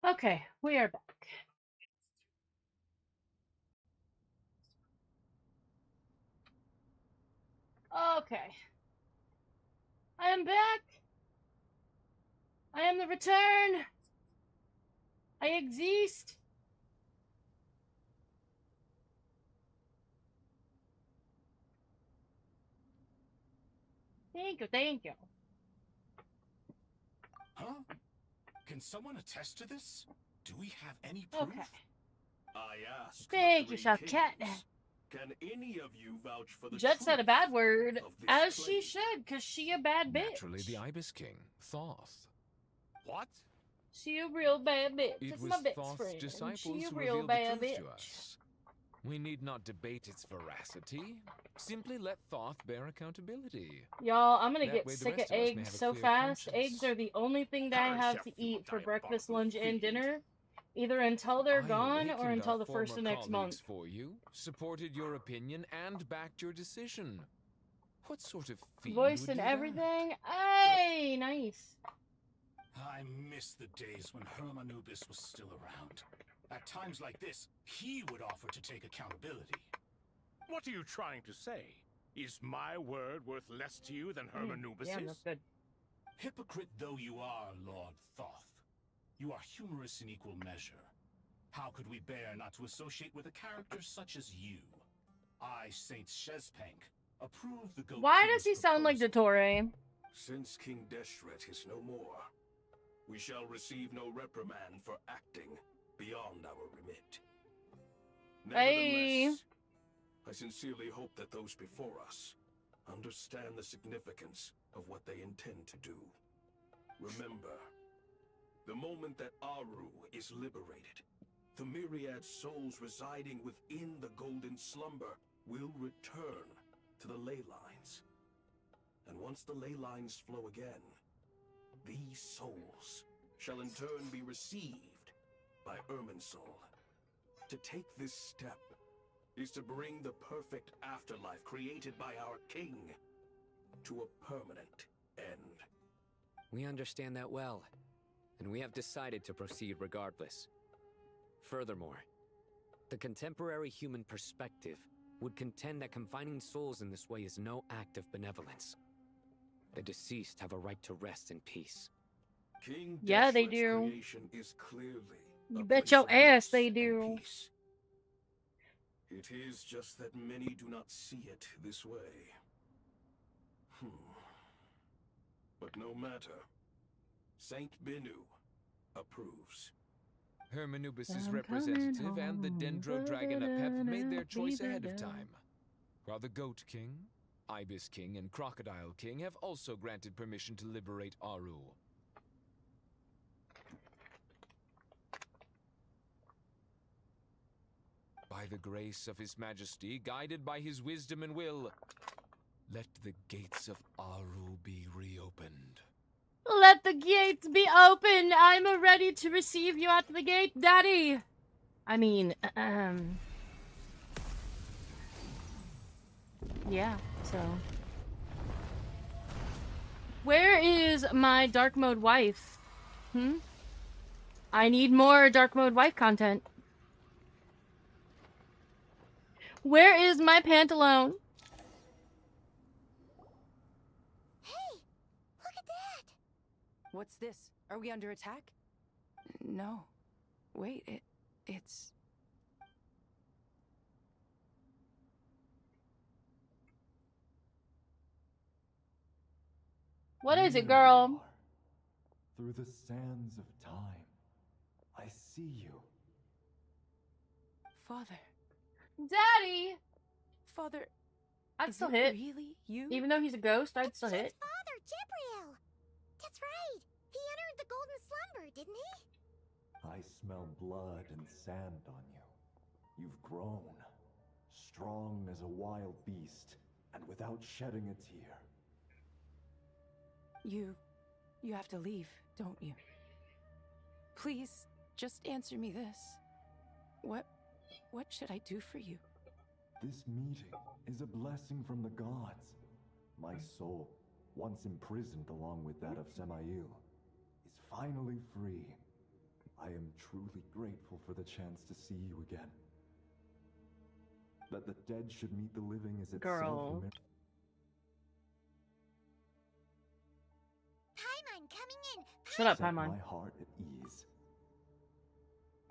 Okay, we are back. Okay. I am back. I am the return. I exist. Thank you, thank you. Huh? Can someone attest to this? Do we have any proof? Okay. I ask. Thank you, Shawkat. Can any of you vouch for the Jet said a bad word, of this as place? she should, because she a bad bitch. Naturally, the Ibis King, Thoth. What? She a real bad bitch. It It's was my best Thoth's friend. disciples She a who real revealed the bad truth bitch. to us. We need not debate its veracity. Simply let Thoth bear accountability. Y'all, I'm gonna That get way the sick of rest of us may eggs have a so clear fast. conscience. Eggs are the only thing that I have to eat for breakfast, lunch, and dinner. Either until they're I gone or awakened until our the first of former next colleagues month. for you, supported your opinion, and backed your decision. What sort of fiend Voice would and do that? everything. Hey, nice. I miss the days when Hermanubis was still around. At times like this, he would offer to take accountability. What are you trying to say? Is my word worth less to you than Hermanubis's? Damn, that's good. Hypocrite though you are, Lord Thoth, you are humorous in equal measure. How could we bear not to associate with a character such as you? I, Saint Shezpank, approve the goat. Why does he sound like Dottore? Since King Deshret is no more, we shall receive no reprimand for acting beyond our remit. Hey. Nevertheless, I sincerely hope that those before us understand the significance of what they intend to do. Remember, the moment that Aru is liberated, the myriad souls residing within the Golden Slumber will return to the ley lines. And once the ley lines flow again, these souls shall in turn be received by Irminsul. To take this step is to bring the perfect afterlife created by our king to a permanent end. We understand that well, and we have decided to proceed regardless. Furthermore, the contemporary human perspective would contend that confining souls in this way is no act of benevolence. The deceased have a right to rest in peace. King Yeah, they Deshret's do. creation is clearly You a bet place your of ass rest they and do. peace. It is just that many do not see it this way. But no matter. Saint Binu approves. Hermanubis' I'm representative coming and the home, Dendro Dragon Apep made their choice ahead of da-da-da-da-da. time. While the Goat King, Ibis King, and Crocodile King have also granted permission to liberate Aru. By the grace of His Majesty, guided by his wisdom and will, let the gates of Aru be reopened. Let the gates be open. I'm ready to receive you at the gate, Daddy. I mean, yeah, so. Where is my dark mode wife? I need more dark mode wife content. Where is my pantalone? What's this? Are we under attack? No. Wait, it's... What is it, There you girl? are. Through the sands of time, I see you. Father. Daddy! Father, I'd is still it hit. really you? Even though he's a ghost, I'd still hit. Father, Jibriel! That's right! He entered the Golden Slumber, didn't he? I smell blood and sand on you. You've grown, strong as a wild beast, and without shedding a tear. You have to leave, don't you? Please, just answer me this. What should I do for you? This meeting is a blessing from the gods. My soul, once imprisoned along with that of Semail, is finally free. I am truly grateful for the chance to see you again. That the dead should meet the living is itself Girl. a miracle. Paimon coming in! Shut up, Set Paimon. my heart at ease.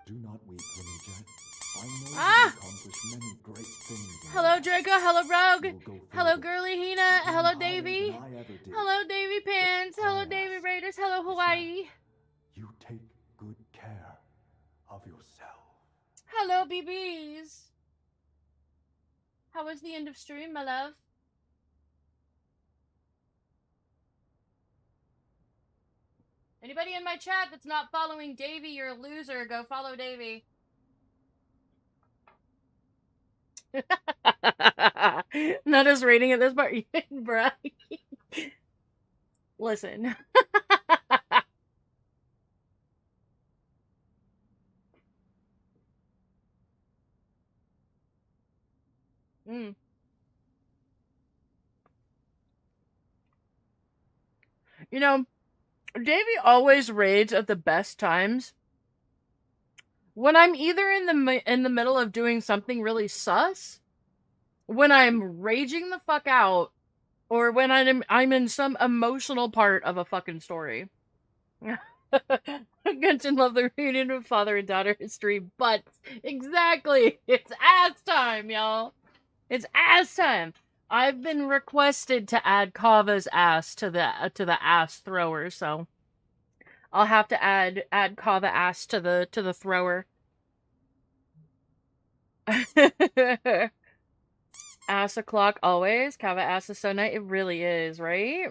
Do not weep, Lemija. I know you will accomplish many great things. Hello, Draco. Hello, Rogue. Hello, Girly Hina. Hello, Davy. Hello, Davy Pants. Hello, Davy Raiders. Hello, Hawaii. You take good care of yourself. Hello, BBs. How was the end of stream, my love? Anybody in my chat that's not following Davy, you're a loser. Go follow Davy. Not just reading at this part, bruh. Listen. You know, Davy always raids at the best times. When I'm either in the middle of doing something really sus, when I'm raging the fuck out, or when I'm in some emotional part of a fucking story. Genshin love the reunion of father and daughter history, but exactly, it's ass time, y'all. It's ass time. I've been requested to add Kava's ass to the ass thrower, so I'll have to add Kava ass to the thrower. Ass o'clock always. Kava ass is so nice. It really is, right?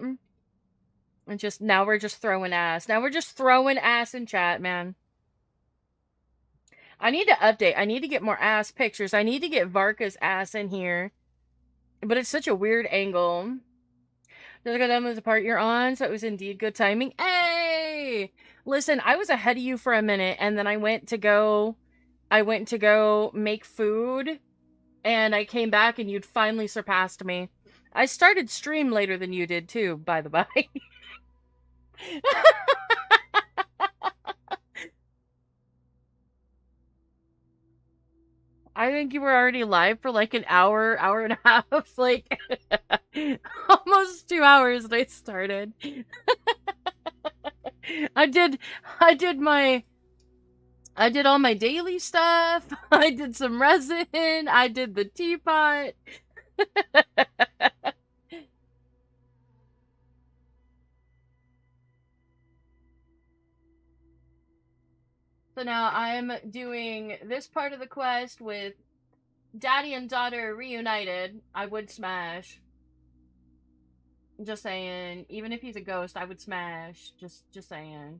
And just now we're just throwing ass. Now we're just throwing ass in chat, man. I need to update. I need to get more ass pictures. I need to get Varka's ass in here. But it's such a weird angle. Just got done with the part you're on, so it was indeed good timing. Hey! Listen, I was ahead of you for a minute, and then I went to go make food, and I came back and you'd finally surpassed me. I started stream later than you did too, by the by. I think you were already live for like an hour and a half, like almost 2 hours when I started. I did all my daily stuff. I did some resin. I did the teapot. So now I'm doing this part of the quest with daddy and daughter reunited. I would smash. Just saying. Even if he's a ghost, I would smash. Just saying.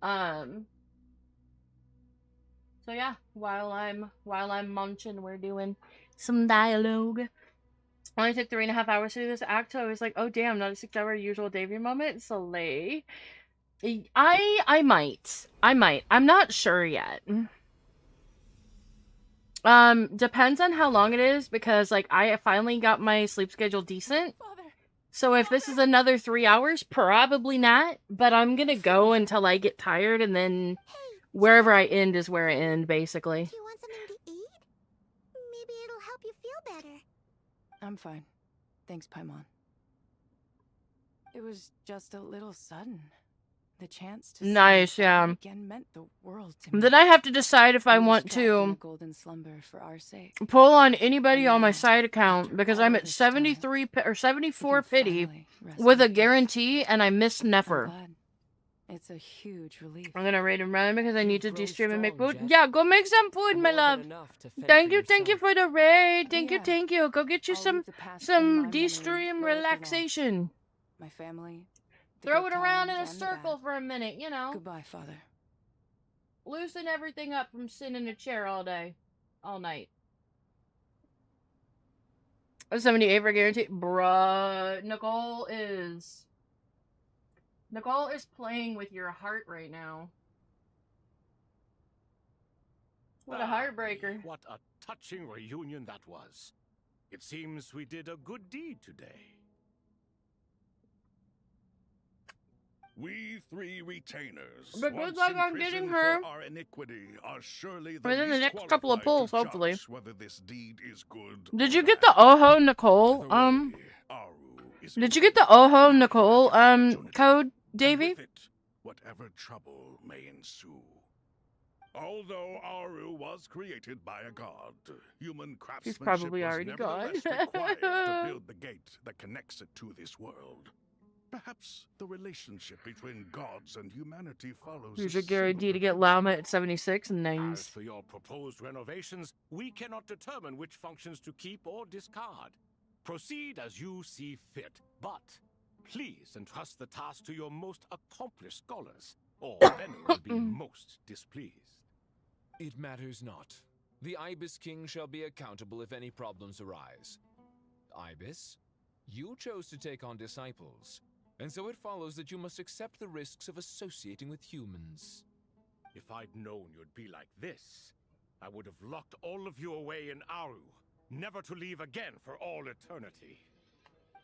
So yeah, while I'm munching, we're doing some dialogue. Only took 3.5 hours to do this act, so I was like, oh damn, not a 6-hour usual Davy moment. Slay. I might. I'm not sure yet. Depends on how long it is, because like I finally got my sleep schedule decent. So if this is another 3 hours, probably not. But I'm gonna go until I get tired, and then wherever I end is where I end, basically. Do you want something to eat? Maybe it'll help you feel better. I'm fine. Thanks, Paimon. It was just a little sudden. The chance to Nice, yeah. again meant the world to me. Then I have to decide if I want to golden slumber for our sake. pull on anybody on my side account, because I'm at 73 or 74 pity with a guarantee, and I missed Nefer. It's a huge relief. I'm gonna raid and run because I need to de-stream and make food. Yeah, go make some food, my love. Thank you for the raid. Thank you. Go get you some de-stream relaxation. My family. Throw it around in a circle for a minute, you know. Goodbye, Father. Loosen everything up from sitting in a chair all day. All night. 78 for guarantee. Bruh. Nicole is playing with your heart right now. What a heartbreaker. What a touching reunion that was. It seems we did a good deed today. We three retainers, But good once luck in on prison getting for her our iniquity, are surely the within the least next couple of qualified pulls, to hopefully. judge whether this deed is good. Did you get the Oho Nicole? Did you get the Oho Nicole code, Davey? With it, whatever trouble may ensue. Although Aru was created by a god, human craftsmanship probably was already gone. nevertheless required to build the gate that connects it to this world. Perhaps the relationship between gods and humanity follows. Here's your guarantee to get Lama at 76 and As 90s. for your proposed renovations, we cannot determine which functions to keep or discard. Proceed as you see fit, but please entrust the task to your most accomplished scholars, or Venom will be most displeased. It matters not. The Ibis King shall be accountable if any problems arise. Ibis, you chose to take on disciples, and so it follows that you must accept the risks of associating with humans. If I'd known you'd be like this, I would have locked all of you away in Aru, never to leave again for all eternity.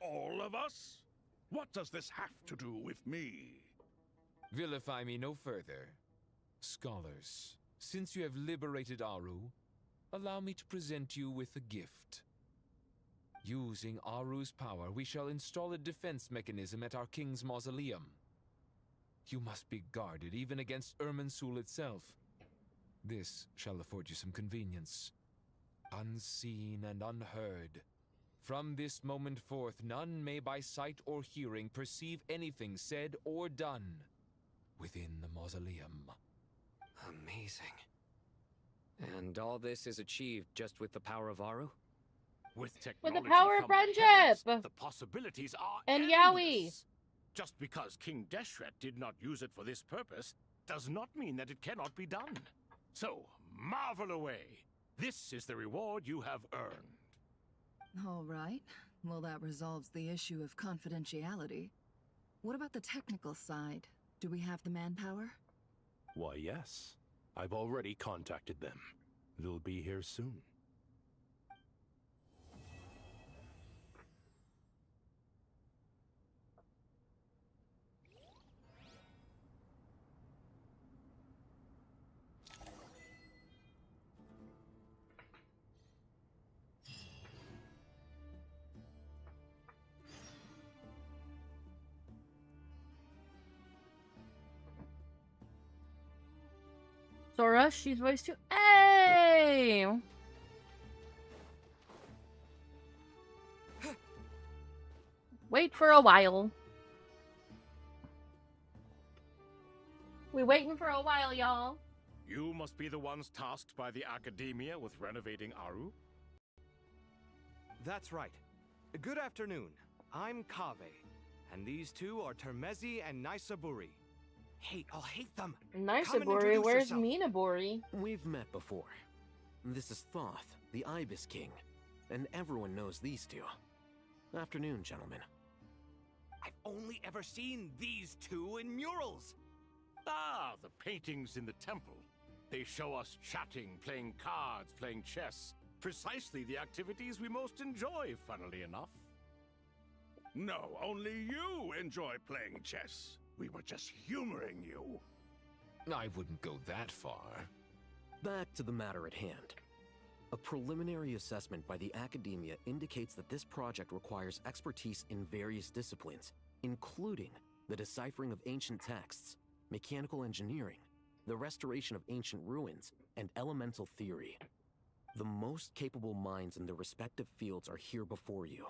All of us? What does this have to do with me? Vilify me no further. Scholars, since you have liberated Aru, allow me to present you with a gift. Using Aru's power, we shall install a defense mechanism at our king's mausoleum. You must be guarded even against Irminsul itself. This shall afford you some convenience. Unseen and unheard. From this moment forth, none may by sight or hearing perceive anything said or done within the mausoleum. Amazing. And all this is achieved just with the power of Aru? With With the technology power of from the friendship! heavens, the possibilities are And endless. Just because King Deshret did not use it for this purpose does not mean that it cannot be done. So, marvel away. This is the reward you have earned. All right. Well, that resolves the issue of confidentiality. What about the technical side? Do we have the manpower? Why, yes. I've already contacted them. They'll be here soon. Sora, she's voiced to Hey! Wait for a while. We waiting for a while, y'all. You must be the ones tasked by the Academia with renovating Aru? That's right. Good afternoon. I'm Kaveh, and these two are Termezi and Naisaburi. Hey, I'll hate them. Naisaburi, where's Minaburi? We've met before. This is Thoth, the Ibis King, and everyone knows these two. Afternoon, gentlemen. I've only ever seen these two in murals. Ah, the paintings in the temple. They show us chatting, playing cards, playing chess. Precisely the activities we most enjoy, funnily enough. No, only you enjoy playing chess. We were just humoring you. I wouldn't go that far. Back to the matter at hand. A preliminary assessment by the Academia indicates that this project requires expertise in various disciplines, including the deciphering of ancient texts, mechanical engineering, the restoration of ancient ruins, and elemental theory. The most capable minds in their respective fields are here before you.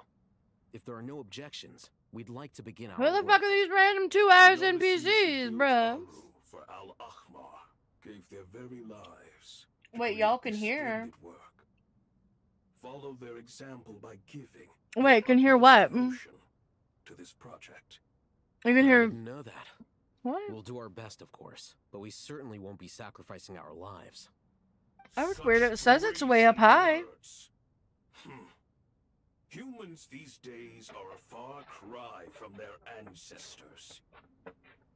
If there are no objections, we'd like to begin our Who the work. fuck are these random 2-hours NPCs, bruh? For Al-Ahmar gave their very lives. Wait, y'all can hear. Splendid work. Follow their example by giving. Wait, can hear what? To this project. You can I hear. didn't know that. What? We'll do our best, of course, but we certainly won't be sacrificing our lives. I was weird. It says it's way up high. Humans these days are a far cry from their ancestors.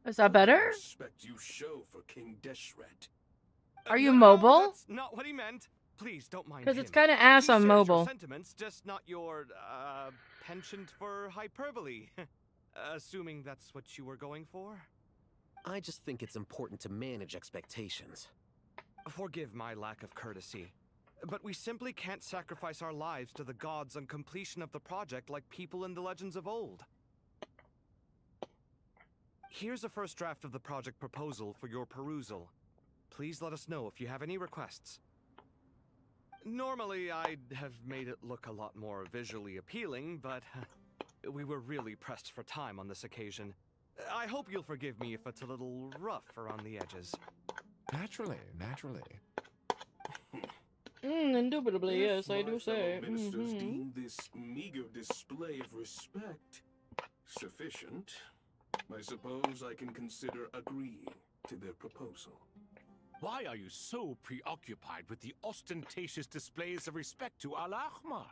Is that better? What respect you show for King Deshret. Are you mobile? That's not what he meant. Please don't mind him. Because it's kind of ass He on shares your mobile. sentiments, just not your penchant for hyperbole. Assuming that's what you were going for. I just think it's important to manage expectations. Forgive my lack of courtesy, but we simply can't sacrifice our lives to the gods on completion of the project like people in the legends of old. Here's a first draft of the project proposal for your perusal. Please let us know if you have any requests. Normally, I'd have made it look a lot more visually appealing, but we were really pressed for time on this occasion. I hope you'll forgive me if it's a little rough around the edges. Naturally, naturally. Indubitably, yes, I If do my say. fellow ministers deem this meager display of respect sufficient, I suppose I can consider agreeing to their proposal. Why are you so preoccupied with the ostentatious displays of respect to Al-Ahmar?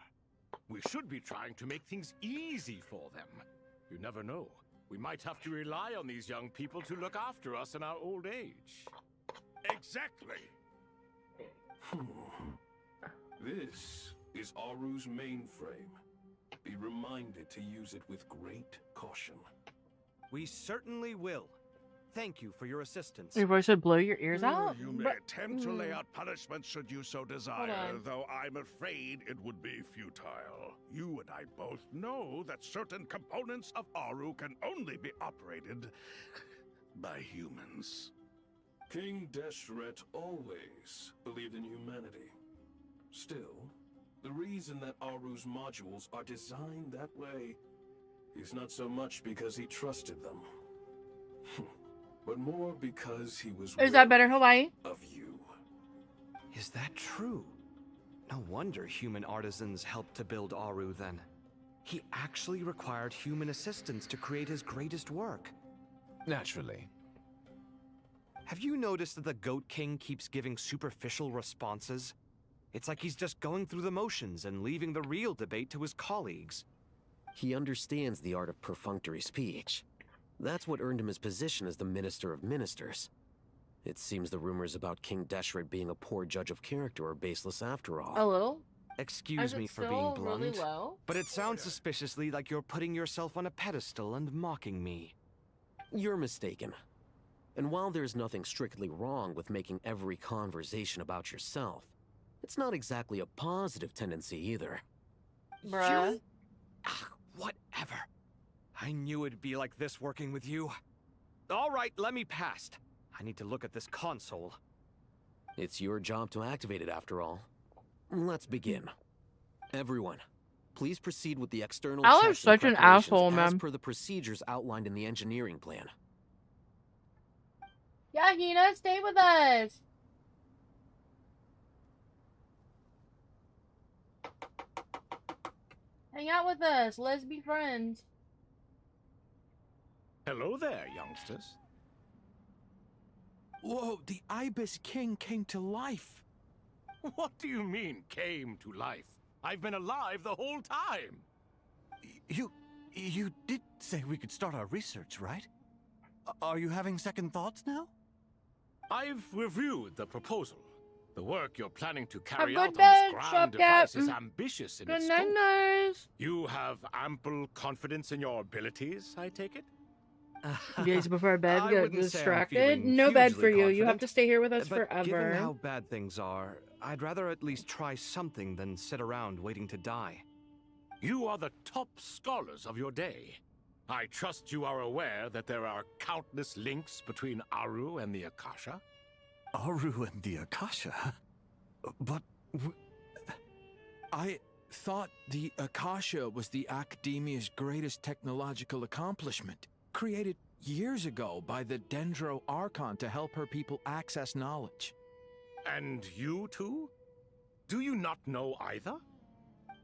We should be trying to make things easy for them. You never know. We might have to rely on these young people to look after us in our old age. Exactly. This is Aru's mainframe. Be reminded to use it with great caution. We certainly will. Thank you for your assistance. Your voice would blow your ears out? You may attempt to lay out punishment should you so desire, though I'm afraid it would be futile. You and I both know that certain components of Aru can only be operated by humans. King Deshret always believed in humanity. Still, the reason that Aru's modules are designed that way is not so much because he trusted them, but more because he was Is that better, Hawaii? of you. Is that true? No wonder human artisans helped to build Aru then. He actually required human assistance to create his greatest work. Naturally. Have you noticed that the Goat King keeps giving superficial responses? It's like he's just going through the motions and leaving the real debate to his colleagues. He understands the art of perfunctory speech. That's what earned him his position as the Minister of Ministers. It seems the rumors about King Deshret being a poor judge of character are baseless after all. A little? Excuse me for being blunt, but it sounds suspiciously like you're putting yourself on a pedestal and mocking me. You're mistaken. And while there's nothing strictly wrong with making every conversation about yourself, it's not exactly a positive tendency either. Bruh. You? Whatever. I knew it'd be like this working with you. All right, let me past. I need to look at this console. It's your job to activate it after all. Let's begin. Everyone, please proceed with the external Ale's checks such and an asshole, preparations as man. per the procedures outlined in the engineering plan. Yeah, Hina, stay with us. Hang out with us. Let's be friends. Hello there, youngsters. Whoa, the Ibis King came to life. What do you mean, came to life? I've been alive the whole time. You did say we could start our research, right? Are you having second thoughts now? I've reviewed the proposal. The work you're planning to carry good out on this bed, grand shop device cap. is ambitious in Good its night, scope. nice. You have ample confidence in your abilities, I take it? Days before bed, I get wouldn't say I'm distracted. feeling No bed for hugely you. You have confident, to stay here with us but given forever. how bad things are, I'd rather at least try something than sit around waiting to die. You are the top scholars of your day. I trust you are aware that there are countless links between Aru and the Akasha. Aru and the Akasha? But I thought the Akasha was the Academia's greatest technological accomplishment, created years ago by the Dendro Archon to help her people access knowledge. And you too? Do you not know either?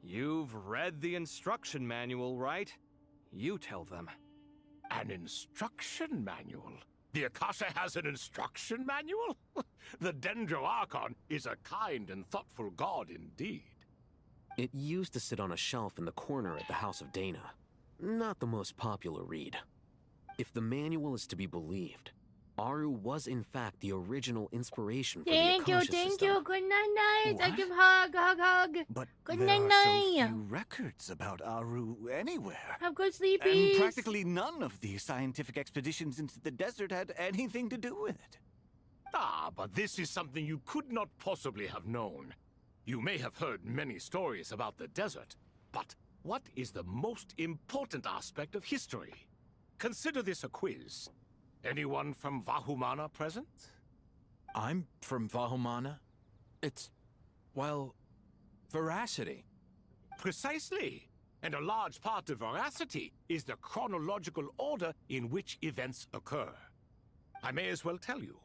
You've read the instruction manual, right? You tell them. An instruction manual? The Akasha has an instruction manual? The Dendro Archon is a kind and thoughtful god indeed. It used to sit on a shelf in the corner at the House of Dana. Not the most popular read. If the manual is to be believed, Aru was in fact the original inspiration for Thank the you, Akasha thank system. you. Good night, night. I What? give hug. But Good there night, are night. so few records about Aru anywhere. Have good And sleepies. practically none of the scientific expeditions into the desert had anything to do with it. Ah, but this is something you could not possibly have known. You may have heard many stories about the desert, but what is the most important aspect of history? Consider this a quiz. Anyone from Vahumana present? I'm from Vahumana. It's, well, veracity. Precisely. And a large part of veracity is the chronological order in which events occur. I may as well tell you.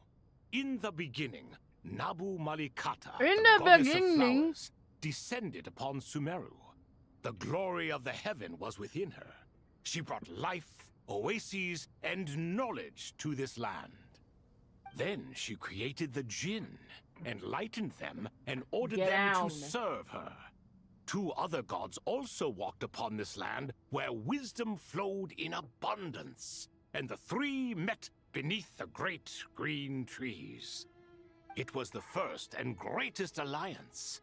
In the beginning, Nabu Malikata, In the the goddess beginning. of flowers, descended upon Sumeru. The glory of the heaven was within her. She brought life, oases, and knowledge to this land. Then she created the Jinn, enlightened them, and ordered Get them down. to serve her. 2 other gods also walked upon this land where wisdom flowed in abundance, and the 3 met beneath the great green trees. It was the first and greatest alliance.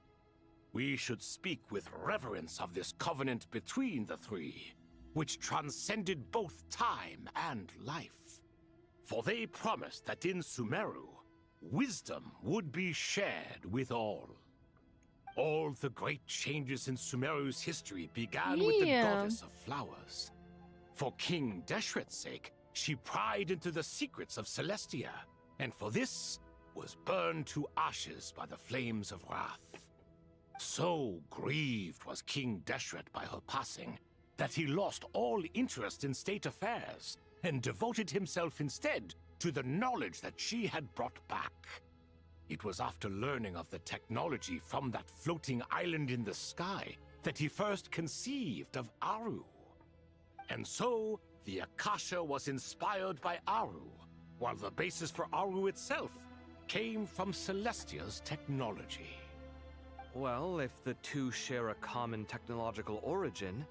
We should speak with reverence of this covenant between the 3, which transcended both time and life. For they promised that in Sumeru, wisdom would be shared with all. All the great changes in Sumeru's history began with the goddess of flowers. For King Deshret's sake, she pried into the secrets of Celestia, and for this was burned to ashes by the flames of wrath. So grieved was King Deshret by her passing that he lost all interest in state affairs and devoted himself instead to the knowledge that she had brought back. It was after learning of the technology from that floating island in the sky that he first conceived of Aru. And so, the Akasha was inspired by Aru, while the basis for Aru itself came from Celestia's technology. Well, if the 2 share a common technological origin,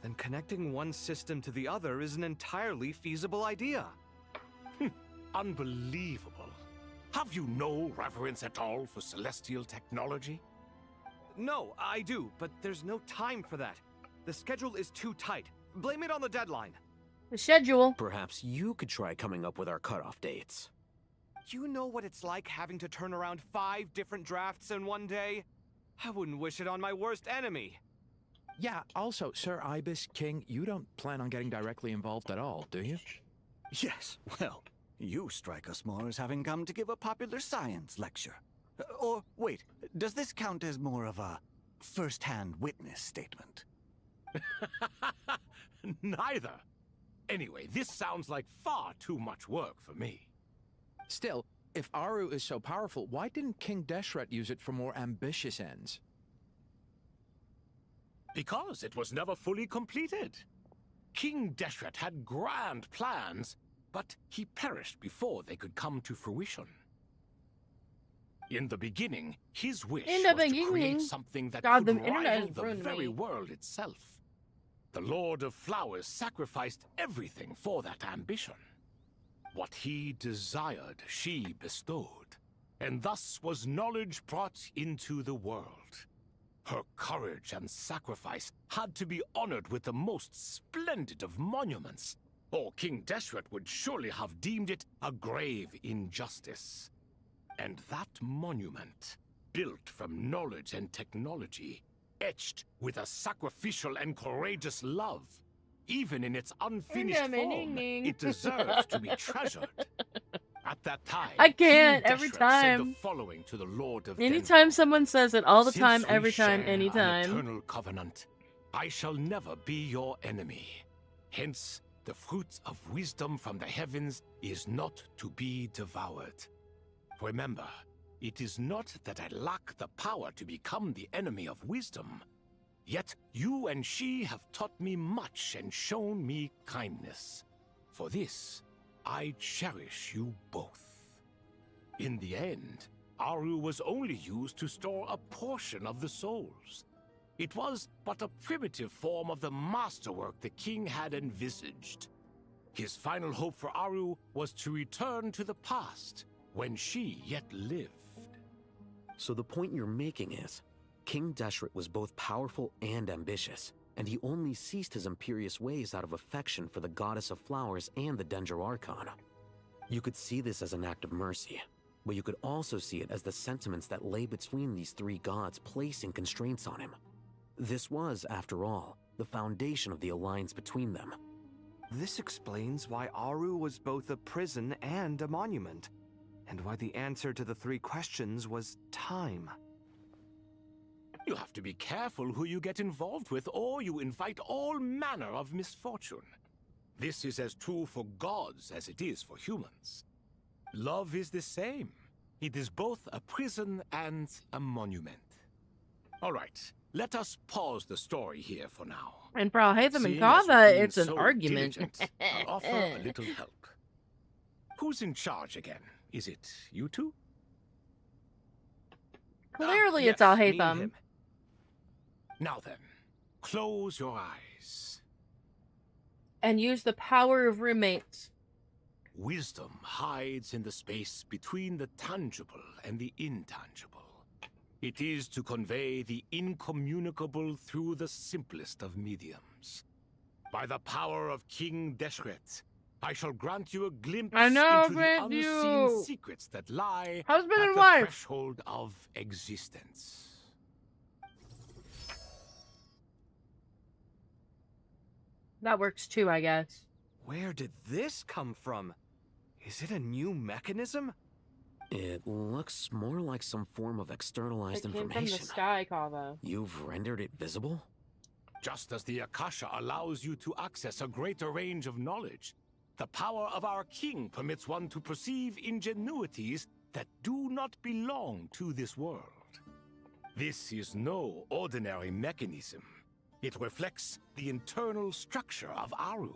then connecting one system to the other is an entirely feasible idea. Unbelievable. Have you no reverence at all for celestial technology? No, I do, but there's no time for that. The schedule is too tight. Blame it on the deadline. The schedule. Perhaps you could try coming up with our cutoff dates. You know what it's like having to turn around 5 different drafts in one day? I wouldn't wish it on my worst enemy. Yeah, also, Sir Ibis King, you don't plan on getting directly involved at all, do you? Yes, well, you strike us more as having come to give a popular science lecture. Or, wait, does this count as more of a first-hand witness statement? Neither. Anyway, this sounds like far too much work for me. Still, if Aru is so powerful, why didn't King Deshret use it for more ambitious ends? Because it was never fully completed. King Deshret had grand plans, but he perished before they could come to fruition. In the beginning, his wish was to create something that God, could the internet rival has the ruined very me. world itself. The Lord of Flowers sacrificed everything for that ambition. What he desired, she bestowed, and thus was knowledge brought into the world. Her courage and sacrifice had to be honored with the most splendid of monuments, or King Deshret would surely have deemed it a grave injustice. And that monument, built from knowledge and technology, etched with a sacrificial and courageous love, even in its unfinished form, it deserves to be treasured. At that time, I can't King every Deshret time. said the following to the Lord of Anytime someone says it, all the Since time, we every time, share anytime. An eternal covenant, I shall never be your enemy. Hence, the fruit of wisdom from the heavens is not to be devoured. Remember, it is not that I lack the power to become the enemy of wisdom. Yet you and she have taught me much and shown me kindness. For this, I cherish you both. In the end, Aru was only used to store a portion of the souls. It was but a primitive form of the masterwork the king had envisaged. His final hope for Aru was to return to the past, when she yet lived. So the point you're making is, King Deshret was both powerful and ambitious, and he only ceased his imperious ways out of affection for the goddess of flowers and the Dendro Archon. You could see this as an act of mercy, but you could also see it as the sentiments that lay between these three gods placing constraints on him. This was, after all, the foundation of the alliance between them. This explains why Aru was both a prison and a monument, and why the answer to the three questions was time. You have to be careful who you get involved with, or you invite all manner of misfortune. This is as true for gods as it is for humans. Love is the same. It is both a prison and a monument. All right, let us pause the story here for now. And for Alhaitham and Seeing as Kava, you've been it's an so argument. diligent, I'll offer a little help. Who's in charge again? Is it you two? Clearly, yes, it's me and Alhaitham. him. Now then, close your eyes. And use the power of roommates. Wisdom hides in the space between the tangible and the intangible. It is to convey the incommunicable through the simplest of mediums. By the power of King Deshret, I shall grant you a glimpse into the unseen secrets that lie Husband at and the wife. threshold of existence. That works too, I guess. Where did this come from? Is it a new mechanism? It looks more like some form of externalized It came information. from the sky, Kava. You've rendered it visible? Just as the Akasha allows you to access a greater range of knowledge, the power of our king permits one to perceive ingenuities that do not belong to this world. This is no ordinary mechanism. It reflects the internal structure of Aru.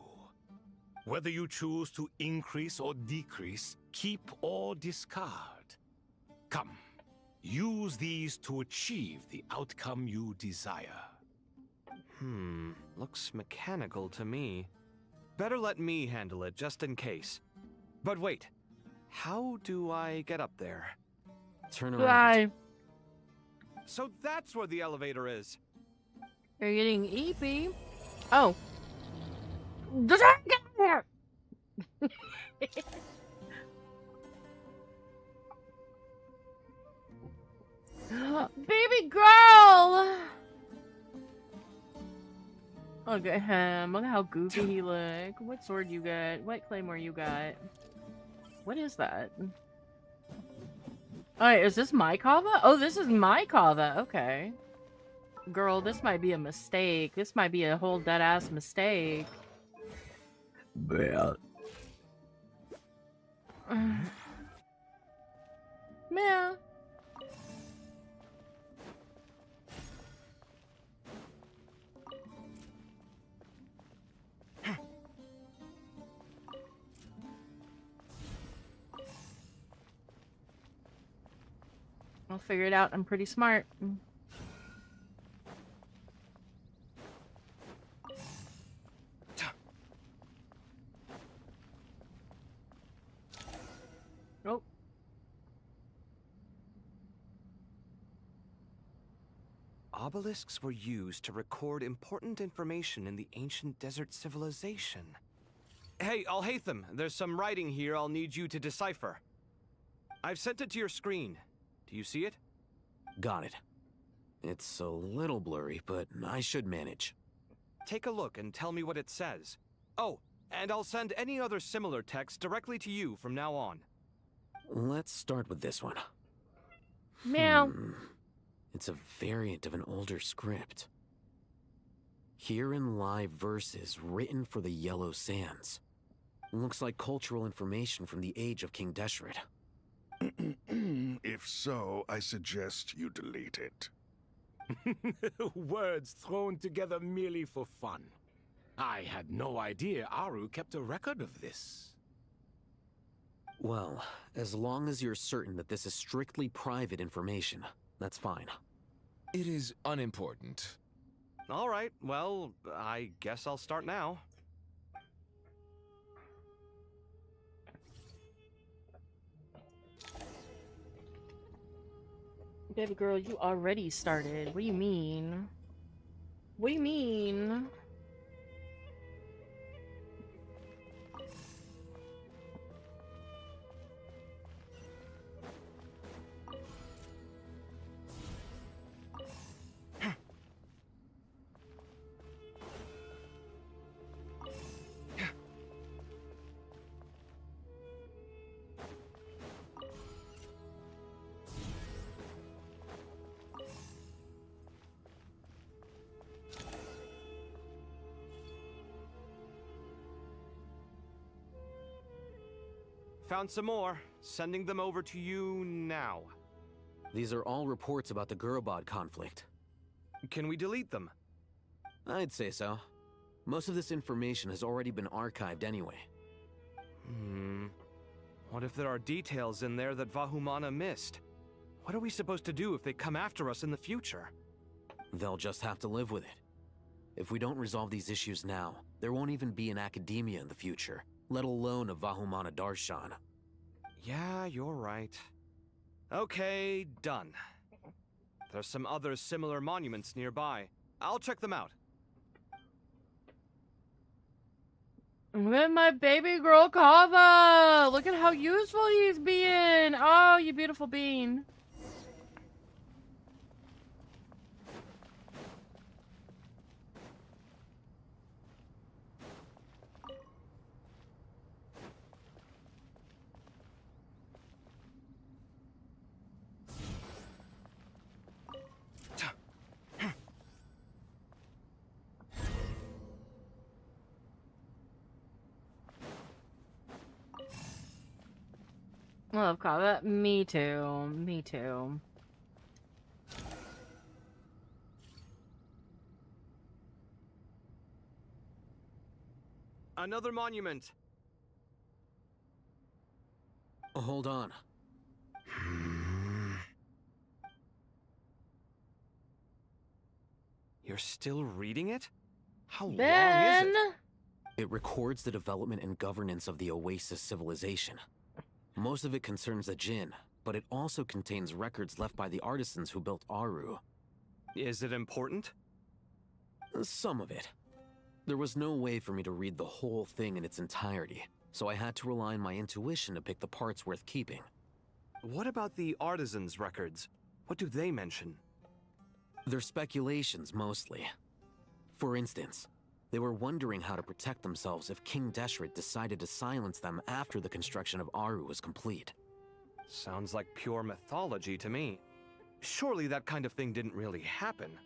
Whether you choose to increase or decrease, keep or discard. Come, use these to achieve the outcome you desire. Looks mechanical to me. Better let me handle it, just in case. But wait, how do I get up there? Turn around. Fly. So that's where the elevator is. You're getting EP. Oh. Does that get there? Baby girl! Look at him. Look at how goofy he look. What sword you got? What claymore you got? What is that? Alright, is this my Kava? Oh, this is my Kava. Okay. Girl, this might be a mistake. This might be a whole dead-ass mistake. Bad. Yeah. I'll figure it out. I'm pretty smart. Oh. Obelisks were used to record important information in the ancient desert civilization. Hey, Alhaitham, there's some writing here I'll need you to decipher. I've sent it to your screen. Do you see it? Got it. It's a little blurry, but I should manage. Take a look and tell me what it says. Oh, and I'll send any other similar text directly to you from now on. Let's start with this one. Meow. It's a variant of an older script. Herein lie verses written for the Yellow Sands. Looks like cultural information from the age of King Deshret. If so, I suggest you delete it. Words thrown together merely for fun. I had no idea Aru kept a record of this. Well, as long as you're certain that this is strictly private information, that's fine. It is unimportant. All right, well, I guess I'll start now. Baby girl, you already started. What do you mean? What do you mean? Found some more. Sending them over to you now. These are all reports about the Gurubad conflict. Can we delete them? I'd say so. Most of this information has already been archived anyway. What if there are details in there that Vahumana missed? What are we supposed to do if they come after us in the future? They'll just have to live with it. If we don't resolve these issues now, there won't even be an academia in the future, let alone a Vahumana Darshan. Yeah, you're right. Okay, done. There's some other similar monuments nearby. I'll check them out. With my baby girl Kava! Look at how useful he's being! Oh, you beautiful bean. I love Kava. Me too. Me too. Another monument. Hold on. You're still reading it? How long Ben! is it? It records the development and governance of the Oasis civilization. Most of it concerns the Jinn, but it also contains records left by the artisans who built Aru. Is it important? Some of it. There was no way for me to read the whole thing in its entirety, so I had to rely on my intuition to pick the parts worth keeping. What about the artisans' records? What do they mention? They're speculations, mostly. For instance, they were wondering how to protect themselves if King Deshret decided to silence them after the construction of Aru was complete. Sounds like pure mythology to me. Surely that kind of thing didn't really happen.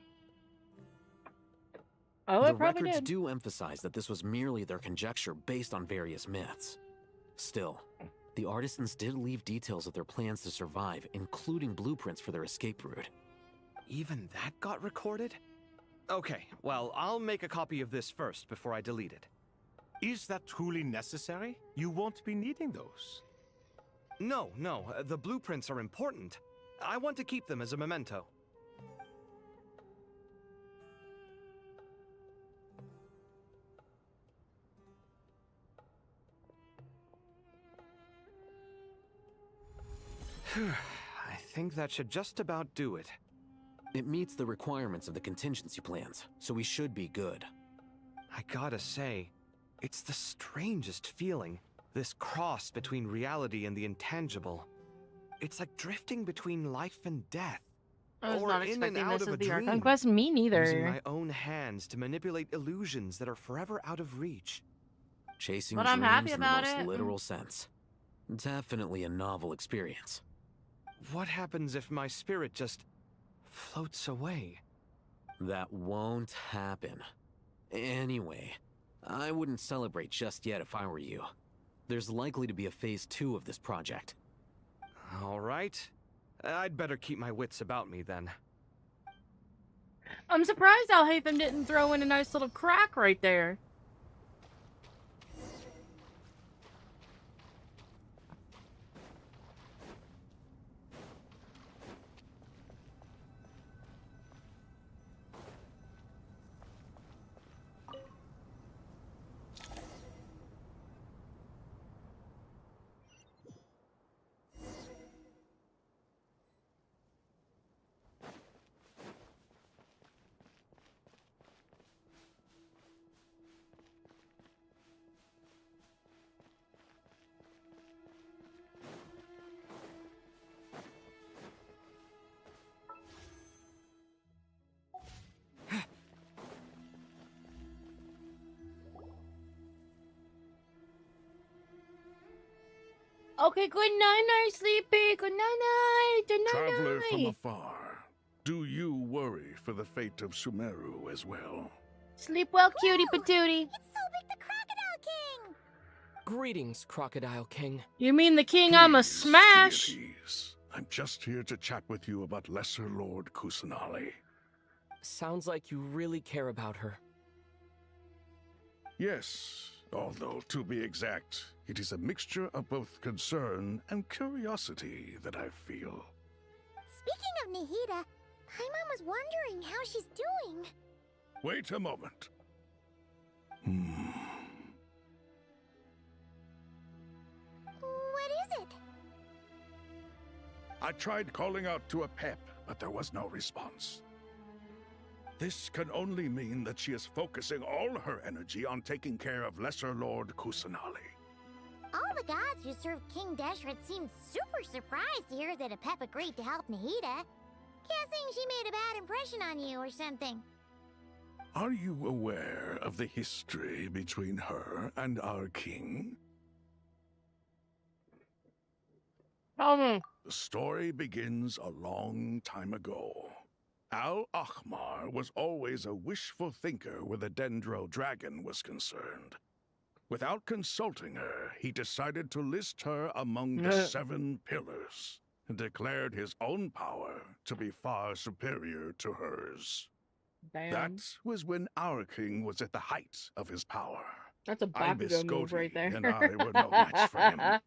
Oh, the it probably records did. do emphasize that this was merely their conjecture based on various myths. Still, the artisans did leave details of their plans to survive, including blueprints for their escape route. Even that got recorded? Okay, well, I'll make a copy of this first before I delete it. Is that truly necessary? You won't be needing those. No, the blueprints are important. I want to keep them as a memento. I think that should just about do it. It meets the requirements of the contingency plans, so we should be good. I gotta say, it's the strangest feeling, this cross between reality and the intangible. It's like drifting between life and death. I was or not in and expecting out this of as a the dream. Archon Quest. Me neither. Using my own hands to manipulate illusions that are forever out of reach. Chasing But dreams I'm happy in the about most it. literal sense. Definitely a novel experience. What happens if my spirit just floats away? That won't happen. Anyway, I wouldn't celebrate just yet if I were you. There's likely to be a phase 2 of this project. All right. I'd better keep my wits about me then. I'm surprised Alhaitham didn't throw in a nice little crack right there. Okay, good night, Sleepy. Good night. Good Traveler from night. afar, do you worry for the fate of Sumeru as well? Sleep well, cutie patootie. It's Sobek the Crocodile King! Greetings, Crocodile King. You mean the king I'm a smash? Deities, I'm just here to chat with you about Lesser Lord Kusanali. Sounds like you really care about her. Yes, although to be exact, it is a mixture of both concern and curiosity that I feel. Speaking of Nahida, Paimon was wondering how she's doing. Wait a moment. What is it? I tried calling out to Apep, but there was no response. This can only mean that she is focusing all her energy on taking care of Lesser Lord Kusanali. All the gods who served King Deshret seemed super surprised to hear that Apep agreed to help Nahida. Guessing she made a bad impression on you or something. Are you aware of the history between her and our king? Tell The story begins a long time ago. Al-Ahmar was always a wishful thinker where the Dendro dragon was concerned. Without consulting her, he decided to list her among the 7 pillars and declared his own power to be far superior to hers. Damn. That was when our king was at the height of his power. That's a I miss Bakugo move Scotty, right there. and I were no match for him.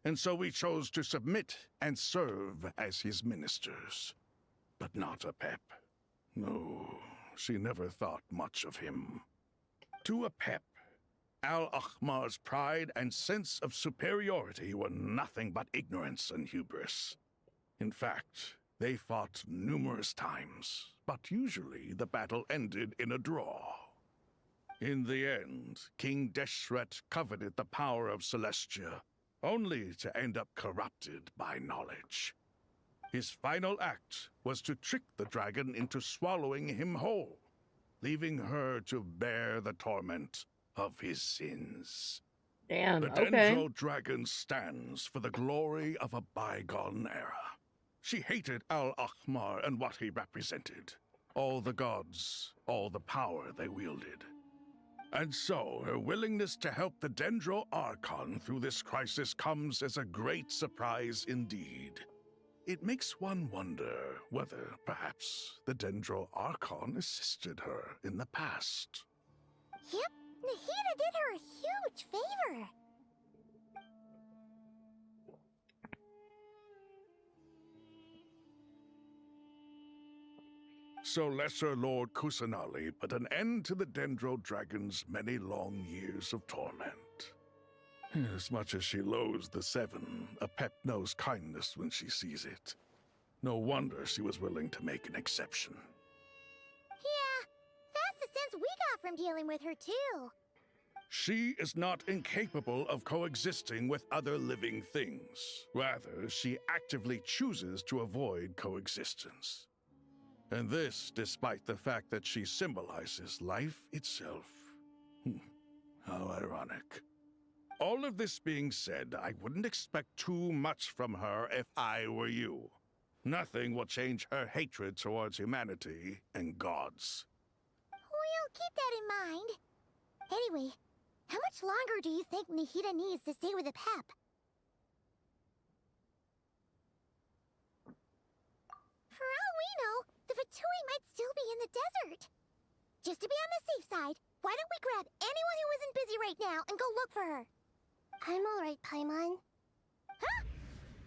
And so we chose to submit and serve as his ministers. But not Apep. No, she never thought much of him. To Apep, Al-Ahmar's pride and sense of superiority were nothing but ignorance and hubris. In fact, they fought numerous times, but usually the battle ended in a draw. In the end, King Deshret coveted the power of Celestia, only to end up corrupted by knowledge. His final act was to trick the dragon into swallowing him whole, leaving her to bear the torment of his sins. Damn, the okay. Dendro dragon stands for the glory of a bygone era. She hated Al-Ahmar and what he represented. All the gods, all the power they wielded. And so, her willingness to help the Dendro Archon through this crisis comes as a great surprise indeed. It makes one wonder whether, perhaps, the Dendro Archon assisted her in the past. Yep, Nahida did her a huge favor. So Lesser Lord Kusanali put an end to the Dendro Dragon's many long years of torment. As much as she loathes the 7, Apep knows kindness when she sees it. No wonder she was willing to make an exception. Yeah, that's the sense we got from dealing with her too. She is not incapable of coexisting with other living things. Rather, she actively chooses to avoid coexistence. And this despite the fact that she symbolizes life itself. How ironic. All of this being said, I wouldn't expect too much from her if I were you. Nothing will change her hatred towards humanity and gods. We'll keep that in mind. Anyway, how much longer do you think Nahida needs to stay with Apep? For all we know, the Fatui might still be in the desert. Just to be on the safe side, why don't we grab anyone who isn't busy right now and go look for her? I'm alright, Paimon. Huh?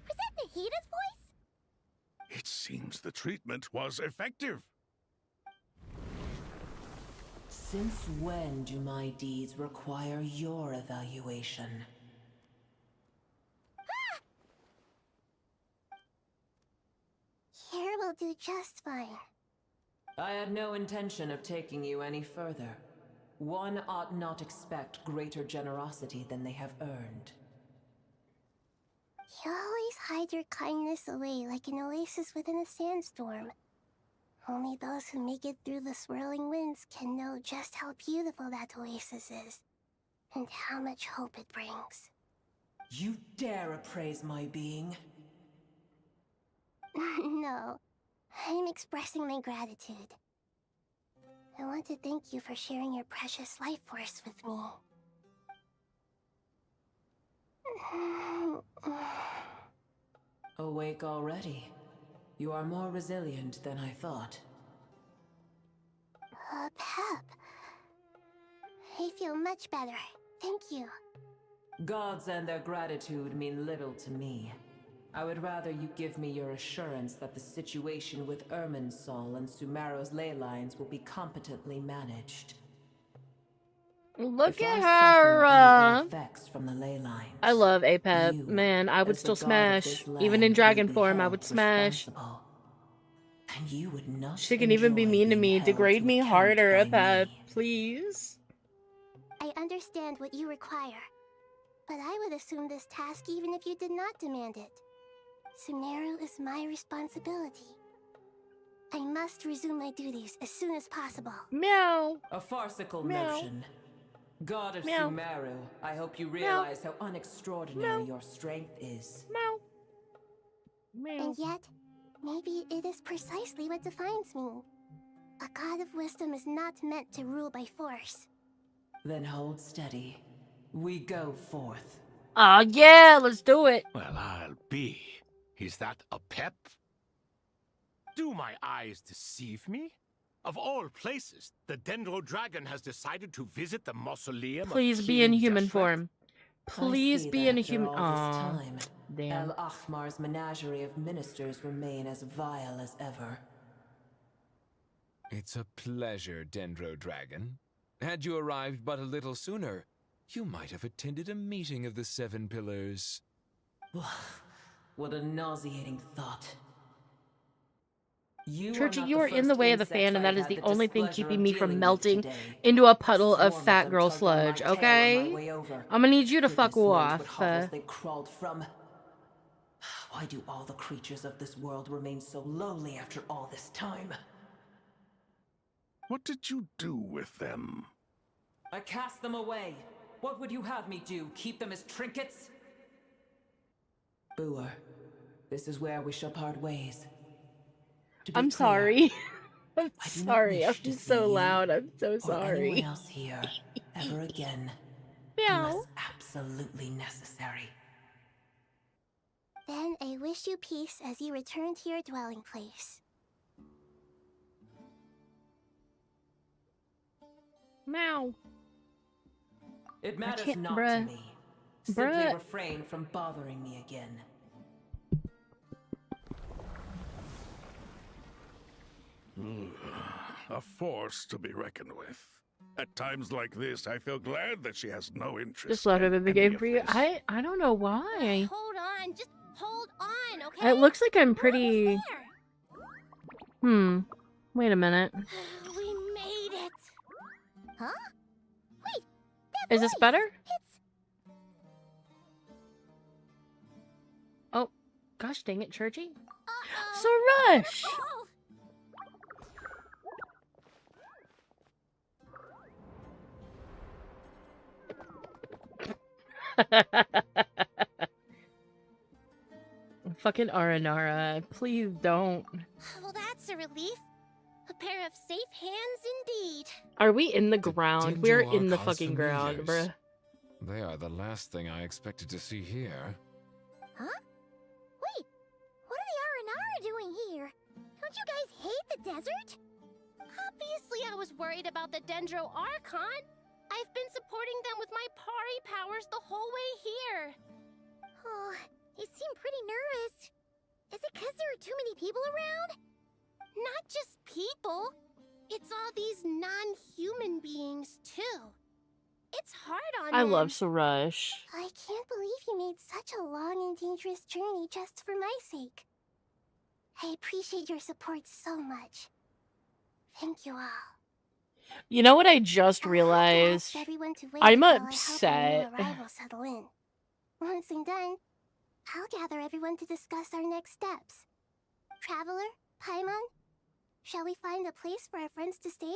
Was that Nahida's voice? It seems the treatment was effective. Since when do my deeds require your evaluation? Here will do just fine. I had no intention of taking you any further. One ought not expect greater generosity than they have earned. You always hide your kindness away like an oasis within a sandstorm. Only those who make it through the swirling winds can know just how beautiful that oasis is, and how much hope it brings. You dare appraise my being? No, I'm expressing my gratitude. I want to thank you for sharing your precious life force with me. Awake already. You are more resilient than I thought. Pep. I feel much better. Thank you. Gods and their gratitude mean little to me. I would rather you give me your assurance that the situation with Irminsul and Sumeru's ley lines will be competently managed. Look If at I suffer her. any ill effects from the ley lines, I love Apep. you, Man, I would as the still god of smash. this Even in land, dragon will be form, I held would smash. responsible. And you would not She can even be enjoy mean to being me. held Degrade to me account harder, by Apep. me. Please. I understand what you require, but I would assume this task even if you did not demand it. Sumeru is my responsibility. I must resume my duties as soon as possible. Meow. A farcical Meow. notion. God of Meow. Sumeru, I hope you realize how unextraordinary your strength is. Meow. Meow. And yet, maybe it is precisely what defines me. A god of wisdom is not meant to rule by force. Then hold steady. We go forth. Aw, yeah, let's do it. Well, I'll be. Is that a pep? Do my eyes deceive me? Of all places, the Dendro Dragon has decided to visit the mausoleum Please of be King in human Deshret? form. Please I see be that in a after human. all this Aw, time, damn. El Ahmar's menagerie of ministers remain as vile as ever. It's a pleasure, Dendro Dragon. Had you arrived but a little sooner, you might have attended a meeting of the Seven Pillars. What a nauseating thought. Churchy, you are in the way of the fan, and that is the only thing keeping me from melting today. into a puddle of Swarm fat them girl tugged on my sludge, tail on my okay? way over. I'm gonna need you to fuck Goodness knows off. what hovels they crawled from. Why do all the creatures of this world remain so lowly after all this time? What did you do with them? I cast them away. What would you have me do? Keep them as trinkets? Booer, this is where we shall part ways. To be I'm clear, sorry. I'm I do not sorry. wish I'm to just see so you loud. I'm so or anyone sorry. else here ever again, Meow. unless absolutely necessary. Then I wish you peace as you return to your dwelling place. Meow. It matters can't- not bruh. to me. Simply Bruh. refrain from bothering me again. A force to be reckoned with. At times like this, I feel glad that she has no interest. Just let her in the any game of for you. this. I don't know why. Hold on, just hold on, okay? It looks like I'm pretty. Wait a minute. We made it. Huh? Wait, that Is this voice, better? It's... Oh, gosh dang it, Churchy. So rush. Oh. Fucking Aranara, please don't. Well, that's a relief. A pair of safe hands indeed. Are we in the ground? We're Dendro in the Archon's fucking ground, familiars. bruh. They are the last thing I expected to see here. Huh? Wait, what are the Aranara doing here? Don't you guys hate the desert? Obviously, I was worried about the Dendro Archon. I've been supporting them with my Pari powers the whole way here. Oh, you seem pretty nervous. Is it because there are too many people around? Not just people. It's all these non-human beings, too. It's hard on I them. love Surush. I can't believe you made such a long and dangerous journey just for my sake. I appreciate your support so much. Thank you all. You know what I just realized? Everyone to wait I'm while I help upset. our new arrival settle in. Once I'm done, I'll gather everyone to discuss our next steps. Traveler, Paimon, shall we find a place for our friends to stay?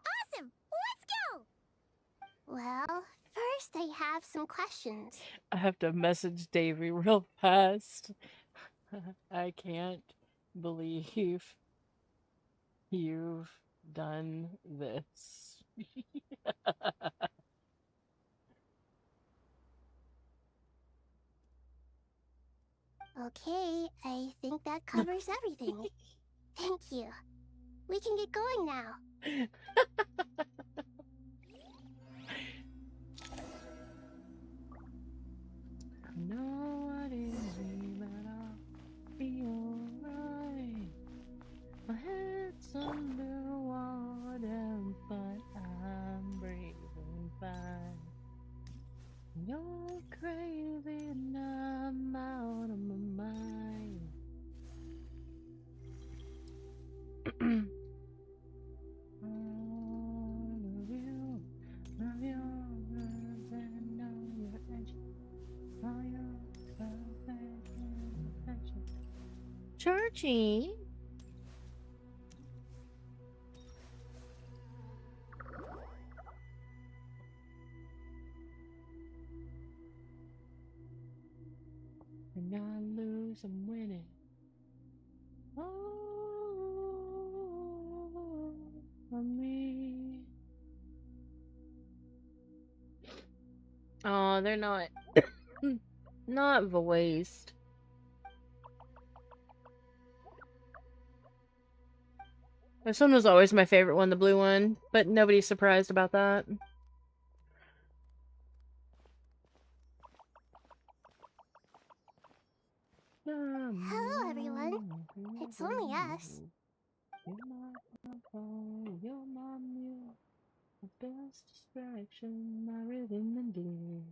Awesome! Let's go! Well, first I have some questions. I have to message Davey real fast. I can't believe you've done this. Okay, I think that covers everything. Thank you. We can get going now. Know what it is, but I'll be alright. My head's underwater, but I'm breathing fine. You're crazy and I'm out of my mind. Churchy. When I lose, I'm winning. Oh, for me. Oh, they're not not voiced. This one was always my favorite one, the blue one, but nobody's surprised about that. Hello, everyone. It's only us. You're my phone, you're my mule, my best distraction, my rhythm and blues.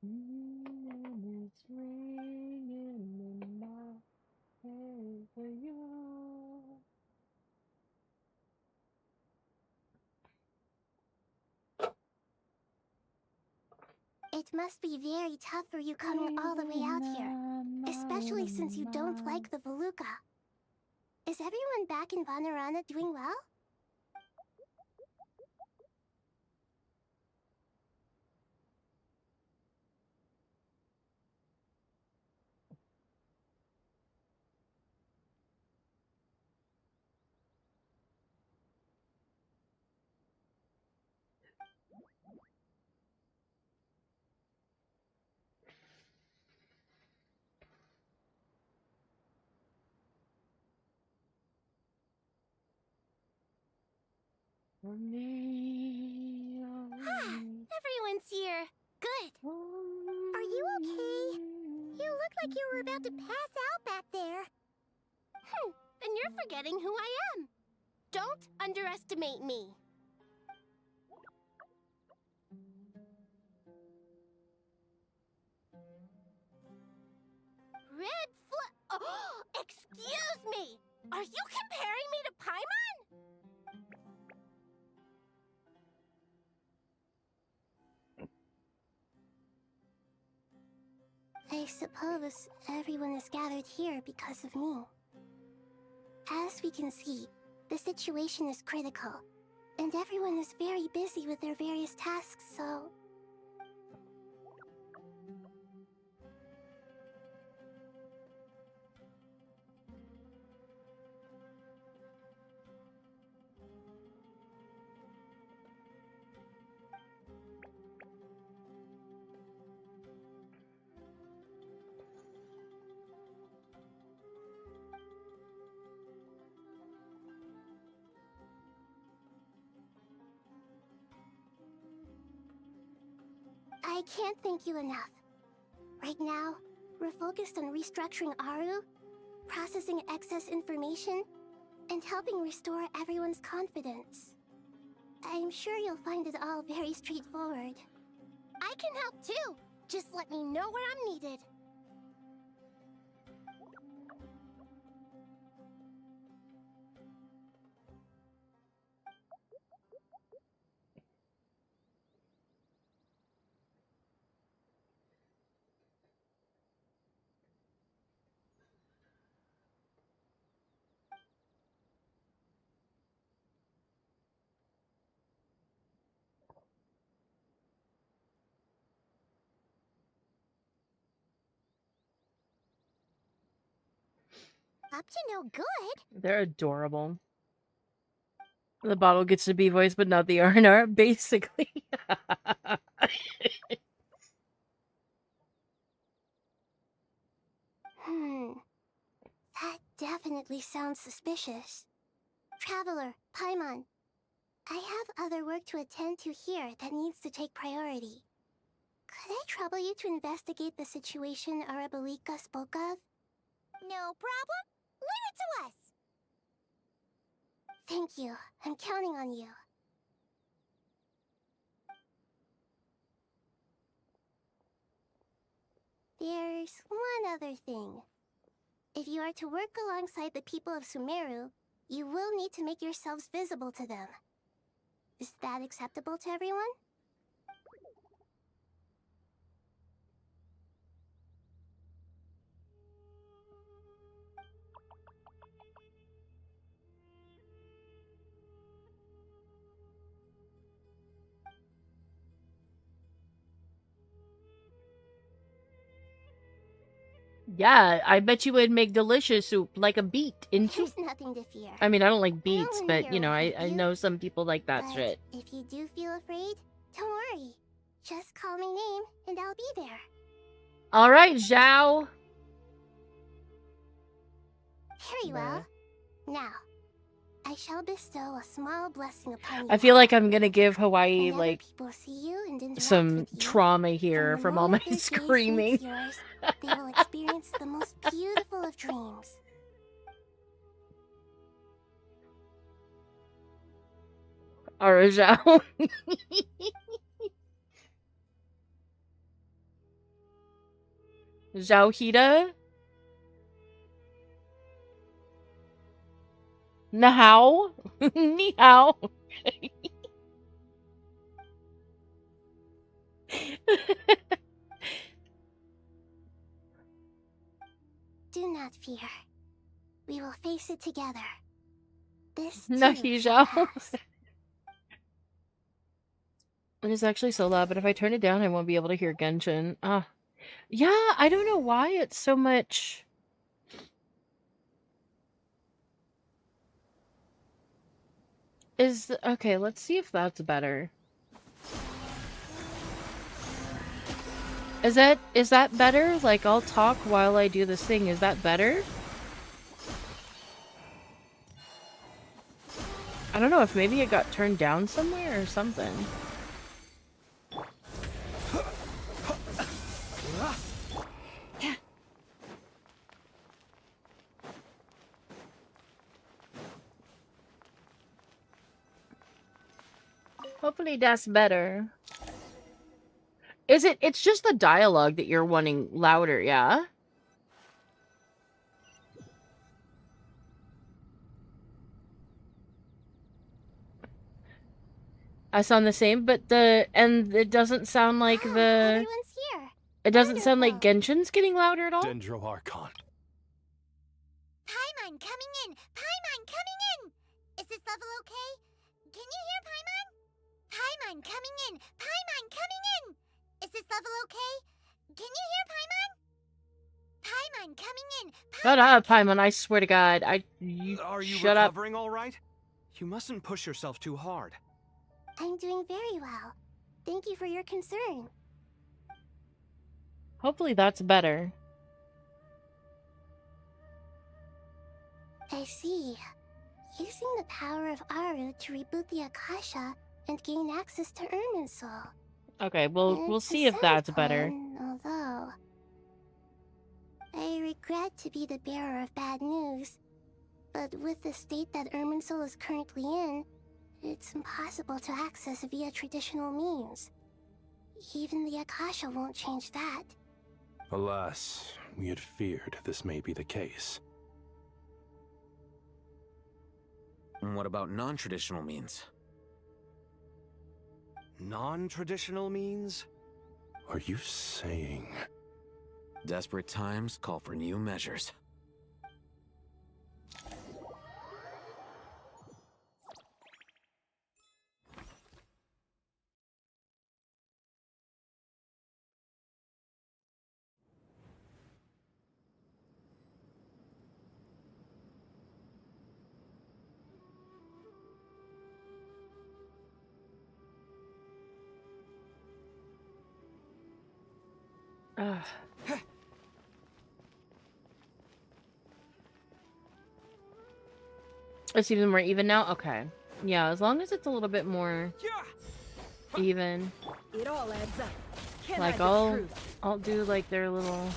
And it's ringing in my head for you. It must be very tough for you coming all the way out here, especially since you don't like the Veluca. Is everyone back in Vanarana doing well? For me, Everyone's here. Good. Are you okay? You look like you were about to pass out back there. Then you're forgetting who I am. Don't underestimate me. Red Oh, excuse me! Are you comparing me to Paimon? I suppose everyone is gathered here because of me. As we can see, the situation is critical, and everyone is very busy with their various tasks, so... I can't thank you enough. Right now, we're focused on restructuring Aru, processing excess information, and helping restore everyone's confidence. I'm sure you'll find it all very straightforward. I can help too! Just let me know where I'm needed. Up to no good? They're adorable. The bottle gets to be voiced, but not the R&R, basically. That definitely sounds suspicious. Traveler, Paimon, I have other work to attend to here that needs to take priority. Could I trouble you to investigate the situation Arabalika spoke of? No problem. Leave it to us. Thank you. I'm counting on you. There's one other thing. If you are to work alongside the people of Sumeru, you will need to make yourselves visible to them. Is that acceptable to everyone? Yeah, I bet you would make delicious soup, like a beet in soup. There's nothing to fear. I mean, I don't like beets, wouldn't but, dare you know, I rebuke you, know some people like that but shit. if you do feel afraid, don't worry. Just call my name, and I'll be there. Alright, Zhao. Very well. Now, I shall bestow a small blessing upon you. I feel like I'm gonna give Hawaii, Whenever like, people see you and interact some with you, trauma here the from all my moment their gaze screaming. meets yours, they will experience the most beautiful of dreams. Alright, Zhao. Zhao Hida? Nahao? Ni hao. Do not fear. We will face it together. This too Nahi shall Zhao. pass. It is actually so loud, but if I turn it down, I won't be able to hear Genshin. Yeah, I don't know why it's so much. Okay, let's see if that's better. Is that better? Like, I'll talk while I do this thing. Is that better? I don't know if maybe it got turned down somewhere or something. Hopefully that's better. It's just the dialogue that you're wanting louder, yeah? I sound the same, but it doesn't sound like the... Everyone's here. It doesn't sound like Genshin's getting louder at all? Dendro Archon. Paimon coming in! Paimon coming in! Is this level okay? Can you hear Paimon? Paimon coming in! Paimon coming in! Is this level okay? Can you hear Paimon? Paimon coming in! Shut up, Paimon, I swear to God. Are you shut up. recovering all right? You mustn't push yourself too hard. I'm doing very well. Thank you for your concern. Hopefully that's better. I see. Using the power of Aru to reboot the Akasha and gain access to Ermin's soul. Okay, we'll see if that's better. Although I regret to be the bearer of bad news, but with the state that Ermin's soul is currently in, it's impossible to access via traditional means. Even the Akasha won't change that. Alas, we had feared this may be the case. And what about non-traditional means? Non-traditional means? Are you saying... Desperate times call for new measures. Ugh. It's even more even now? Okay. Yeah, as long as it's a little bit more even. It all adds up. Can Like, I be I'll do, like, their little...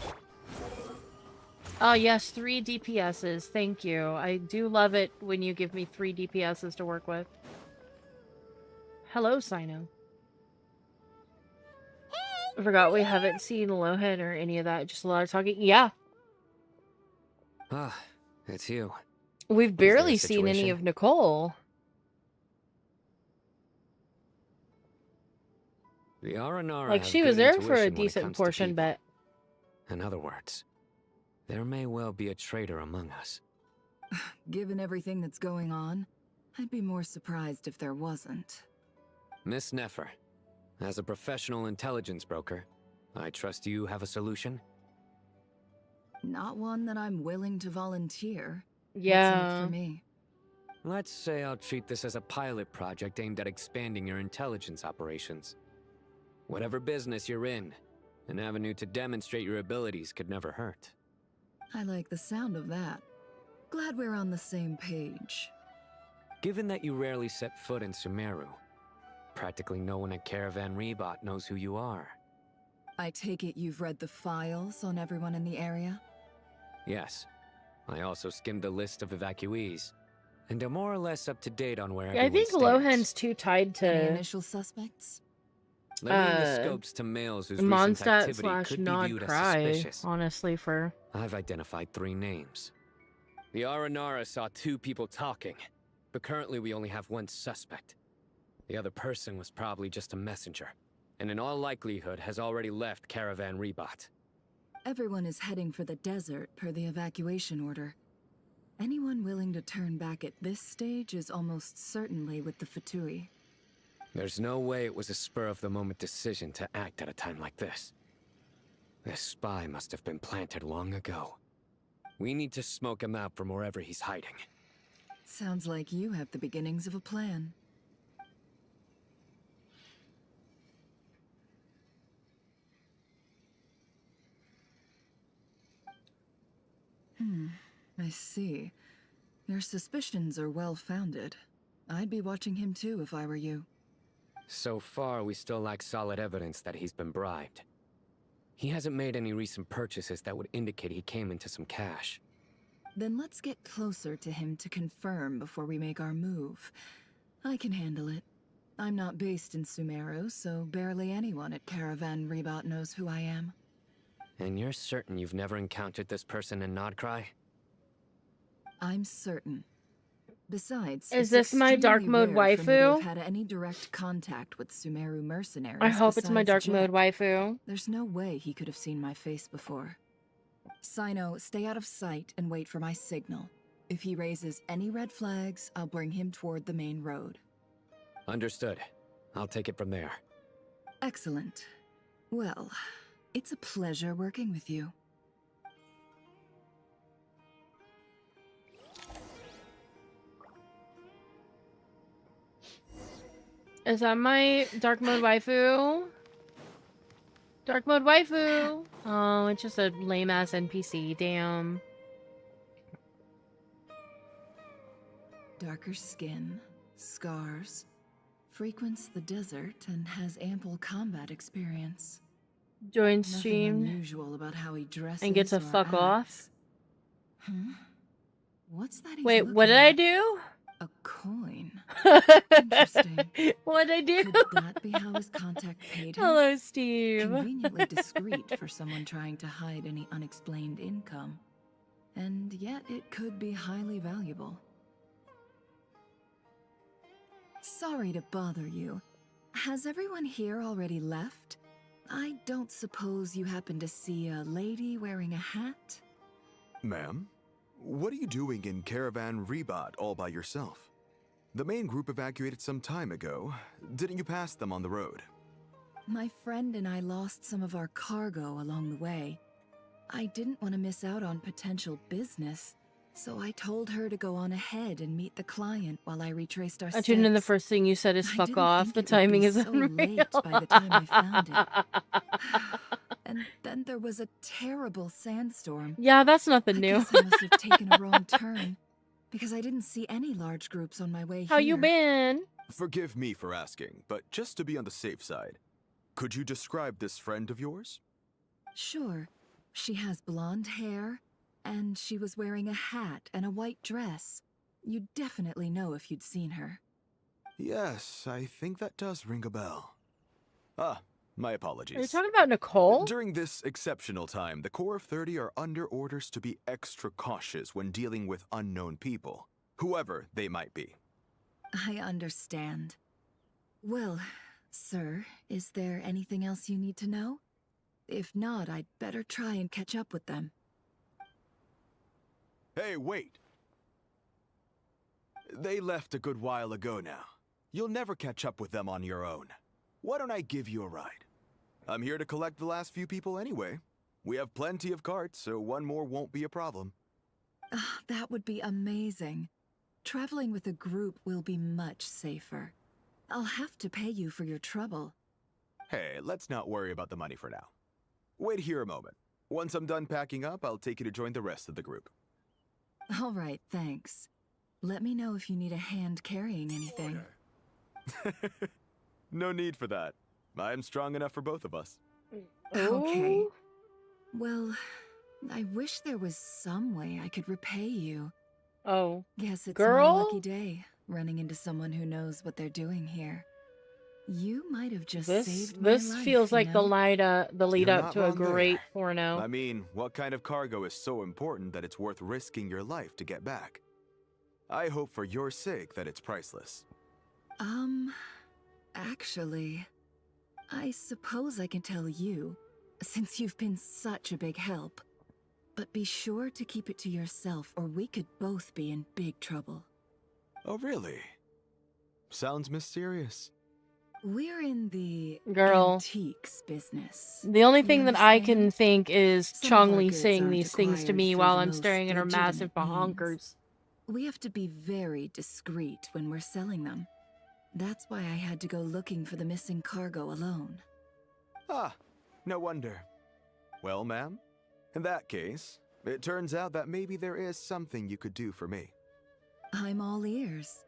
Oh, yes, 3 DPSs. Thank you. I do love it when you give me 3 DPSs to work with. Hello, Sino. I forgot we haven't seen Lohan or any of that. Just a lot of talking. Yeah. Ah, it's you. We've Is there a barely seen any situation? of Nicole. The Aranara Like, have she good was there for a intuition when it decent comes to portion, people. but... In other words, there may well be a traitor among us. Given everything that's going on, I'd be more surprised if there wasn't. Miss Nefer, as a professional intelligence broker, I trust you have a solution? Not one that I'm willing to volunteer. Yeah. What's in it for me? Let's say I'll treat this as a pilot project aimed at expanding your intelligence operations. Whatever business you're in, an avenue to demonstrate your abilities could never hurt. I like the sound of that. Glad we're on the same page. Given that you rarely set foot in Sumeru, practically no one at Caravan Rebot knows who you are. I take it you've read the files on everyone in the area? Yes. I also skimmed a list of evacuees, and am more or less up to date on where Yeah, I think everyone stands. Lohan's too tied to... Any initial suspects? Limiting the scopes to males whose recent Mondstadt activity could be / viewed as Cry, suspicious. honestly, for... I've identified 3 names. The Aranara saw 2 people talking, but currently we only have 1 suspect. The other person was probably just a messenger, and in all likelihood has already left Caravan Rebot. Everyone is heading for the desert per the evacuation order. Anyone willing to turn back at this stage is almost certainly with the Fatui. There's no way it was a spur-of-the-moment decision to act at a time like this. This spy must have been planted long ago. We need to smoke him out from wherever he's hiding. Sounds like you have the beginnings of a plan. I see. Your suspicions are well-founded. I'd be watching him too if I were you. So far, we still lack solid evidence that he's been bribed. He hasn't made any recent purchases that would indicate he came into some cash. Then let's get closer to him to confirm before we make our move. I can handle it. I'm not based in Sumeru, so barely anyone at Caravan Rebot knows who I am. And you're certain you've never encountered this person in Nodcry? I'm certain. Besides, Is it's this my dark extremely mode rare for me to have waifu? had any direct contact with Sumeru mercenaries. I hope it's my besides dark mode Jack. waifu. There's no way he could have seen my face before. Sino, stay out of sight and wait for my signal. If he raises any red flags, I'll bring him toward the main road. Understood. I'll take it from there. Excellent. Well, it's a pleasure working with you. Is that my dark mode waifu? Dark mode waifu! Oh, it's just a lame-ass NPC. Damn. Darker skin, scars, frequents the desert and has ample combat experience. Joins Nothing stream unusual about how he dresses and gets a or fuck off. acts. Huh? What's that he's Wait, what looking did I at? do? A coin. What did I do? Could that be how his contact paid him? Hello, Steve. Conveniently discreet for someone trying to hide any unexplained income. And yet it could be highly valuable. Sorry to bother you. Has everyone here already left? I don't suppose you happen to see a lady wearing a hat? Ma'am, what are you doing in Caravan Rebot all by yourself? The main group evacuated some time ago. Didn't you pass them on the road? My friend and I lost some of our cargo along the way. I didn't want to miss out on potential business, so I told her to go on ahead and meet the client while I retraced our I tuned in the steps. first thing you said is I fuck didn't off. think The it would timing be is so unreal. late by the time I found it. And then there was a terrible sandstorm. Yeah, that's nothing I new. guess I must have taken a wrong turn, because I didn't see any large groups on my way How here. you been? Forgive me for asking, but just to be on the safe side, could you describe this friend of yours? Sure. She has blonde hair, and she was wearing a hat and a white dress. You'd definitely know if you'd seen her. Yes, I think that does ring a bell. Ah, my apologies. Are you talking about Nicole? During this exceptional time, the Core of 30 are under orders to be extra cautious when dealing with unknown people, whoever they might be. I understand. Well, sir, is there anything else you need to know? If not, I'd better try and catch up with them. Hey, wait! They left a good while ago now. You'll never catch up with them on your own. Why don't I give you a ride? I'm here to collect the last few people anyway. We have plenty of carts, so one more won't be a problem. That would be amazing. Traveling with a group will be much safer. I'll have to pay you for your trouble. Hey, let's not worry about the money for now. Wait here a moment. Once I'm done packing up, I'll take you to join the rest of the group. All right, thanks. Let me know if you need a hand carrying anything. No need for that. I'm strong enough for both of us. Okay. Well, I wish there was some way I could repay you. Oh, Guess it's girl? my lucky day, running into someone who knows what they're doing here. You might have just saved my This life, feels you like the know? lead You're up not to a wrong there. great porno. I mean, what kind of cargo is so important that it's worth risking your life to get back? I hope for your sake that it's priceless. Actually, I suppose I can tell you, since you've been such a big help. But be sure to keep it to yourself, or we could both be in big trouble. Oh, really? Sounds mysterious. We're in the Girl. antiques business. The only You thing that I can understand? think is Some of our Chong-Li goods saying aren't these things to acquired me through while the I'm most staring at her massive legitimate means. bonkers. We have to be very discreet when we're selling them. That's why I had to go looking for the missing cargo alone. Ah, no wonder. Well, ma'am, in that case, it turns out that maybe there is something you could do for me. I'm all ears.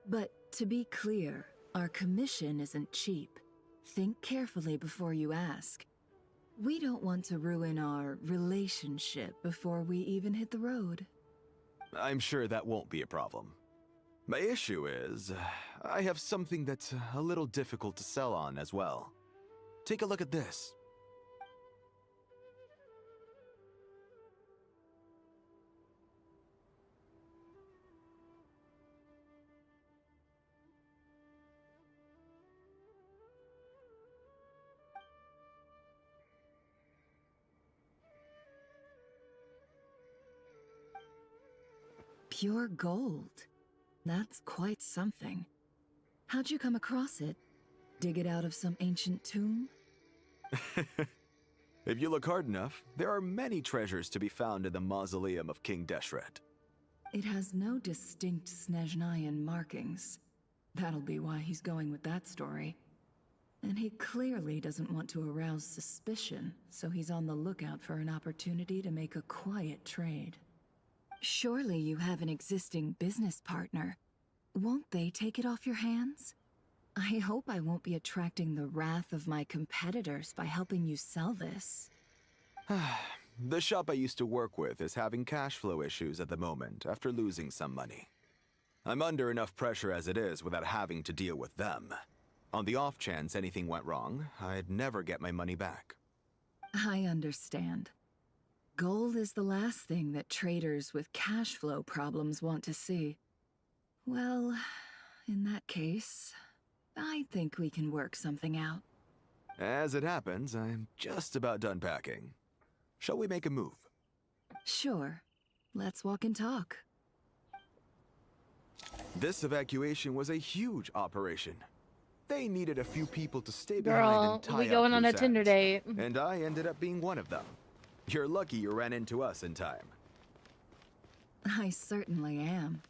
But to be clear, our commission isn't cheap. Think carefully before you ask. We don't want to ruin our relationship before we even hit the road. I'm sure that won't be a problem. My issue is, I have something that's a little difficult to sell on as well. Take a look at this. Pure gold. That's quite something. How'd you come across it? Dig it out of some ancient tomb? If you look hard enough, there are many treasures to be found in the mausoleum of King Deshret. It has no distinct Snezhnayan markings. That'll be why he's going with that story. And he clearly doesn't want to arouse suspicion, so he's on the lookout for an opportunity to make a quiet trade. Surely you have an existing business partner. Won't they take it off your hands? I hope I won't be attracting the wrath of my competitors by helping you sell this. The shop I used to work with is having cash flow issues at the moment after losing some money. I'm under enough pressure as it is without having to deal with them. On the off chance anything went wrong, I'd never get my money back. I understand. Gold is the last thing that traders with cash flow problems want to see. Well, in that case, I think we can work something out. As it happens, I'm just about done packing. Shall we make a move? Sure. Let's walk and talk. This evacuation was a huge operation. They needed a few people to stay Girl, behind and tie we up going on a loose Tinder ends. date. And I ended up being one of them. You're lucky you ran into us in time. I certainly am.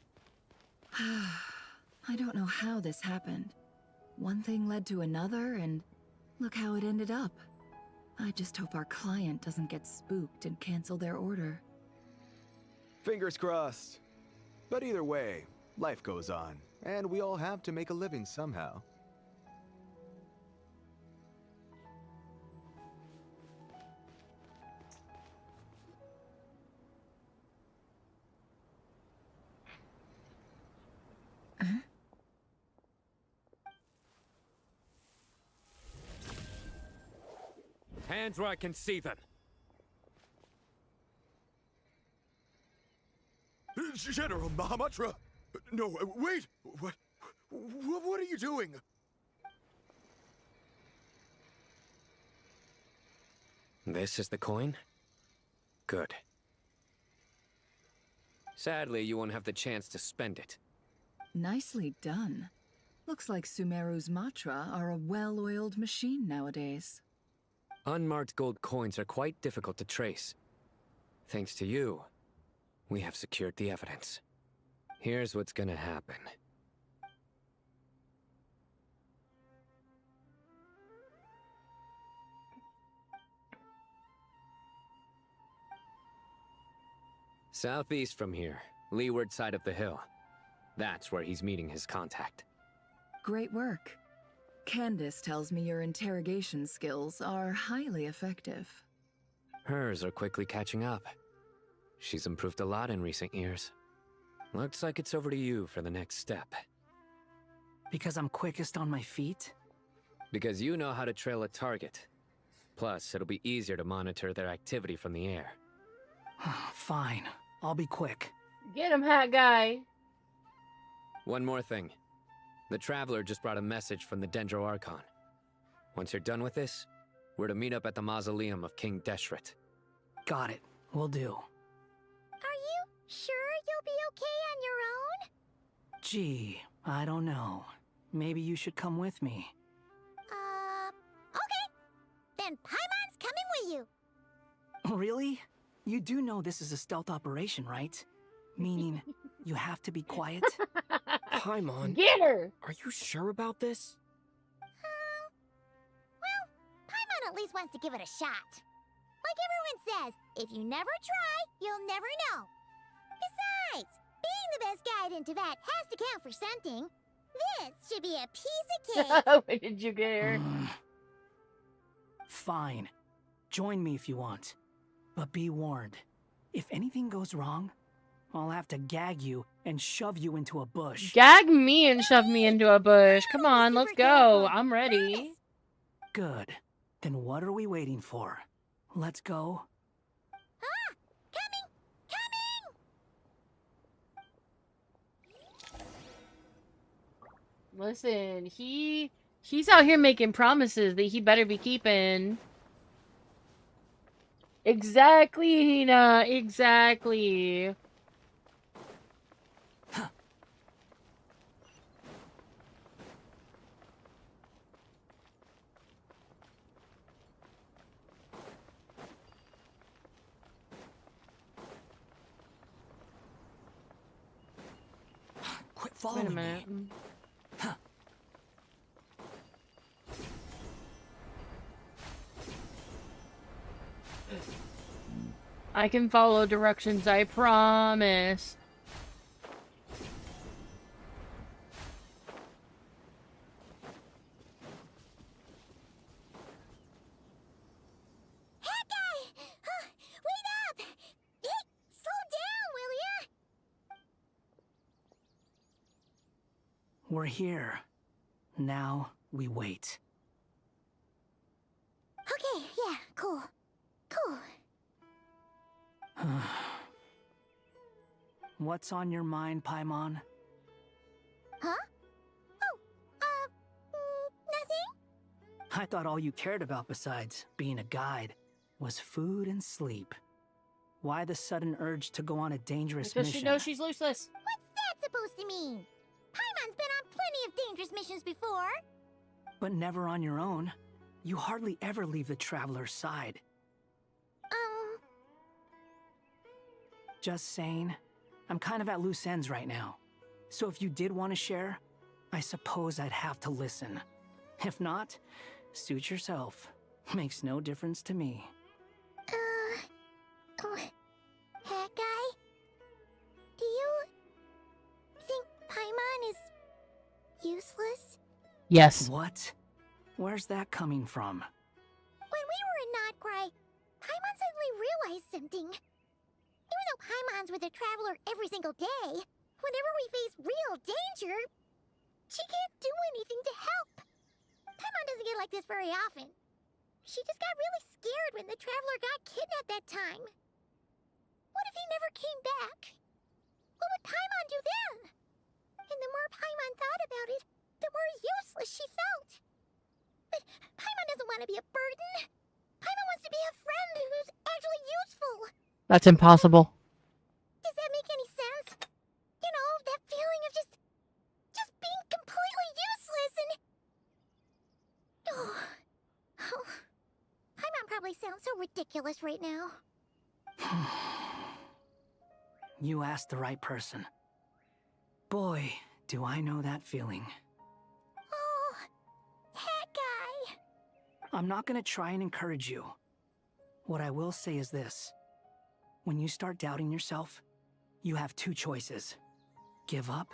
I don't know how this happened. One thing led to another, and look how it ended up. I just hope our client doesn't get spooked and cancel their order. Fingers crossed. But either way, life goes on, and we all have to make a living somehow. Hands where I can see them. General Mahamatra! No, wait! What are you doing? This is the coin? Good. Sadly, you won't have the chance to spend it. Nicely done. Looks like Sumeru's Matra are a well-oiled machine nowadays. Unmarked gold coins are quite difficult to trace. Thanks to you, we have secured the evidence. Here's what's gonna happen. Southeast from here, leeward side of the hill. That's where he's meeting his contact. Great work. Candace tells me your interrogation skills are highly effective. Hers are quickly catching up. She's improved a lot in recent years. Looks like it's over to you for the next step. Because I'm quickest on my feet? Because you know how to trail a target. Plus, it'll be easier to monitor their activity from the air. Fine. I'll be quick. Get him, hat guy. One more thing. The Traveler just brought a message from the Dendro Archon. Once you're done with this, we're to meet up at the mausoleum of King Deshret. Got it. Will do. Are you sure you'll be okay on your own? Gee, I don't know. Maybe you should come with me. Okay. Then Paimon's coming with you. Really? You do know this is a stealth operation, right? Meaning, you have to be quiet? Paimon. Get her! Are you sure about this? Well, Paimon at least wants to give it a shot. Like everyone says, if you never try, you'll never know. Besides, being the best guide into that has to count for something. This should be a piece of cake. Where did you get her? Fine. Join me if you want. But be warned. If anything goes wrong, I'll have to gag you and shove you into a bush. Gag me and shove me into a bush. Come on, let's go. I'm ready. Good. Then what are we waiting for? Let's go. Listen, he's out here making promises that he better be keeping. Exactly, Hina. Exactly. Quit following me. I can follow directions, I promise. Wait up! Hey, slow down, will ya? We're here. Now we wait. Okay, yeah, cool. Cool. What's on your mind, Paimon? Huh? Nothing? I thought all you cared about besides being a guide was food and sleep. Why the sudden urge to go on a dangerous Because mission? she knows she's useless. What's that supposed to mean? Paimon's been on plenty of dangerous missions before. But never on your own. You hardly ever leave the Traveler's side. Just saying. I'm kind of at loose ends right now. So if you did want to share, I suppose I'd have to listen. If not, suit yourself. Makes no difference to me. Oh, that guy? Do you think Paimon is useless? Yes. What? Where's that coming from? When we were in Notcry, Paimon suddenly realized something. Even though Paimon's with the Traveler every single day, whenever we face real danger, she can't do anything to help. Paimon doesn't get like this very often. She just got really scared when the Traveler got kidnapped that time. What if he never came back? What would Paimon do then? And the more Paimon thought about it, the more useless she felt. But Paimon doesn't want to be a burden. Paimon wants to be a friend who's actually useful. That's impossible. Does that make any sense? You know, that feeling of just being completely useless and... Oh. Paimon probably sounds so ridiculous right now. You asked the right person. Boy, do I know that feeling. Oh, that guy. I'm not gonna try and encourage you. What I will say is this. When you start doubting yourself, you have two choices. Give up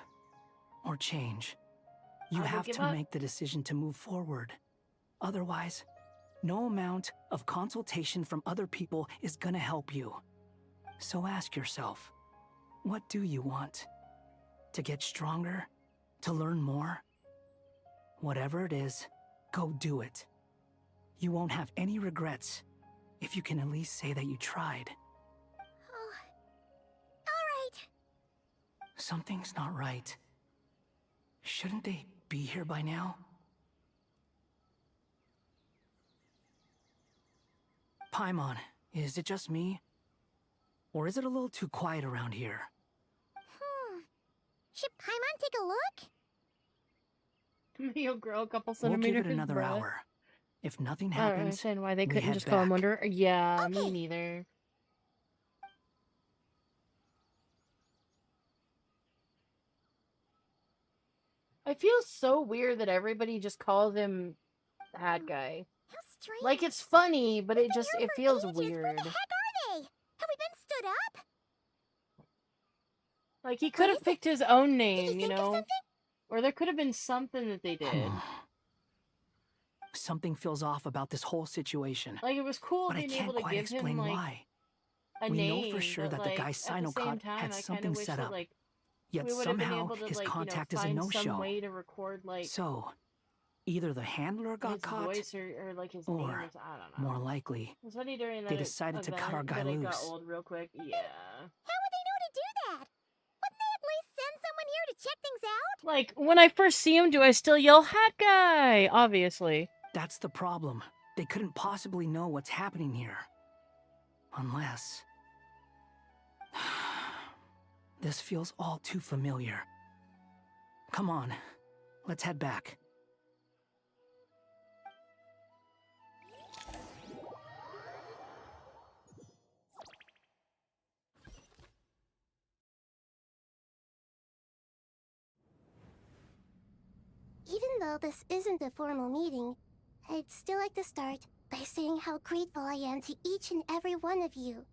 or change. You have to make the decision to move forward. Otherwise, no amount of consultation from other people is gonna help you. So ask yourself, what do you want? To get stronger? To learn more? Whatever it is, go do it. You won't have any regrets if you can at least say that you tried. Oh. All right. Something's not right. Shouldn't they be here by now? Paimon, is it just me? Or is it a little too quiet around here? Should Paimon take a look? He'll grow a couple We'll centimeters. give it another bruh. hour. If nothing I don't happens, understand why they we couldn't head just call him back. Wonder. Yeah, me neither. I feel so weird that everybody just calls him Hat Guy. How strange. Like, it's funny, but it feels weird. Where the heck are they? Have we been stood up? Like, he could have picked his own name, you know? Or there could have been something that they did. Something feels off about this whole situation. Like, it was cool but I being can't able to quite give explain him, like, why. a We name, know for sure but, that like, the guy at the same Sinocot time, had I something kinda wish set that, up. like, Yet we would have been somehow able to, his like, contact you know, is a find no-show. some way to record, like, So, either the handler got his caught, voice or like his name or, or something. I don't know. more likely, It was funny during they that decided to cut event, our guy but it got loose. old real quick. Yeah. How would they know to do that? Wouldn't they at least send someone here to check things out? Like, when I first see him, do I still yell, Hat Guy? Obviously. That's the problem. They couldn't possibly know what's happening here. Unless... This feels all too familiar. Come on, let's head back. Even though this isn't a formal meeting, I'd still like to start by saying how grateful I am to each and every one of you.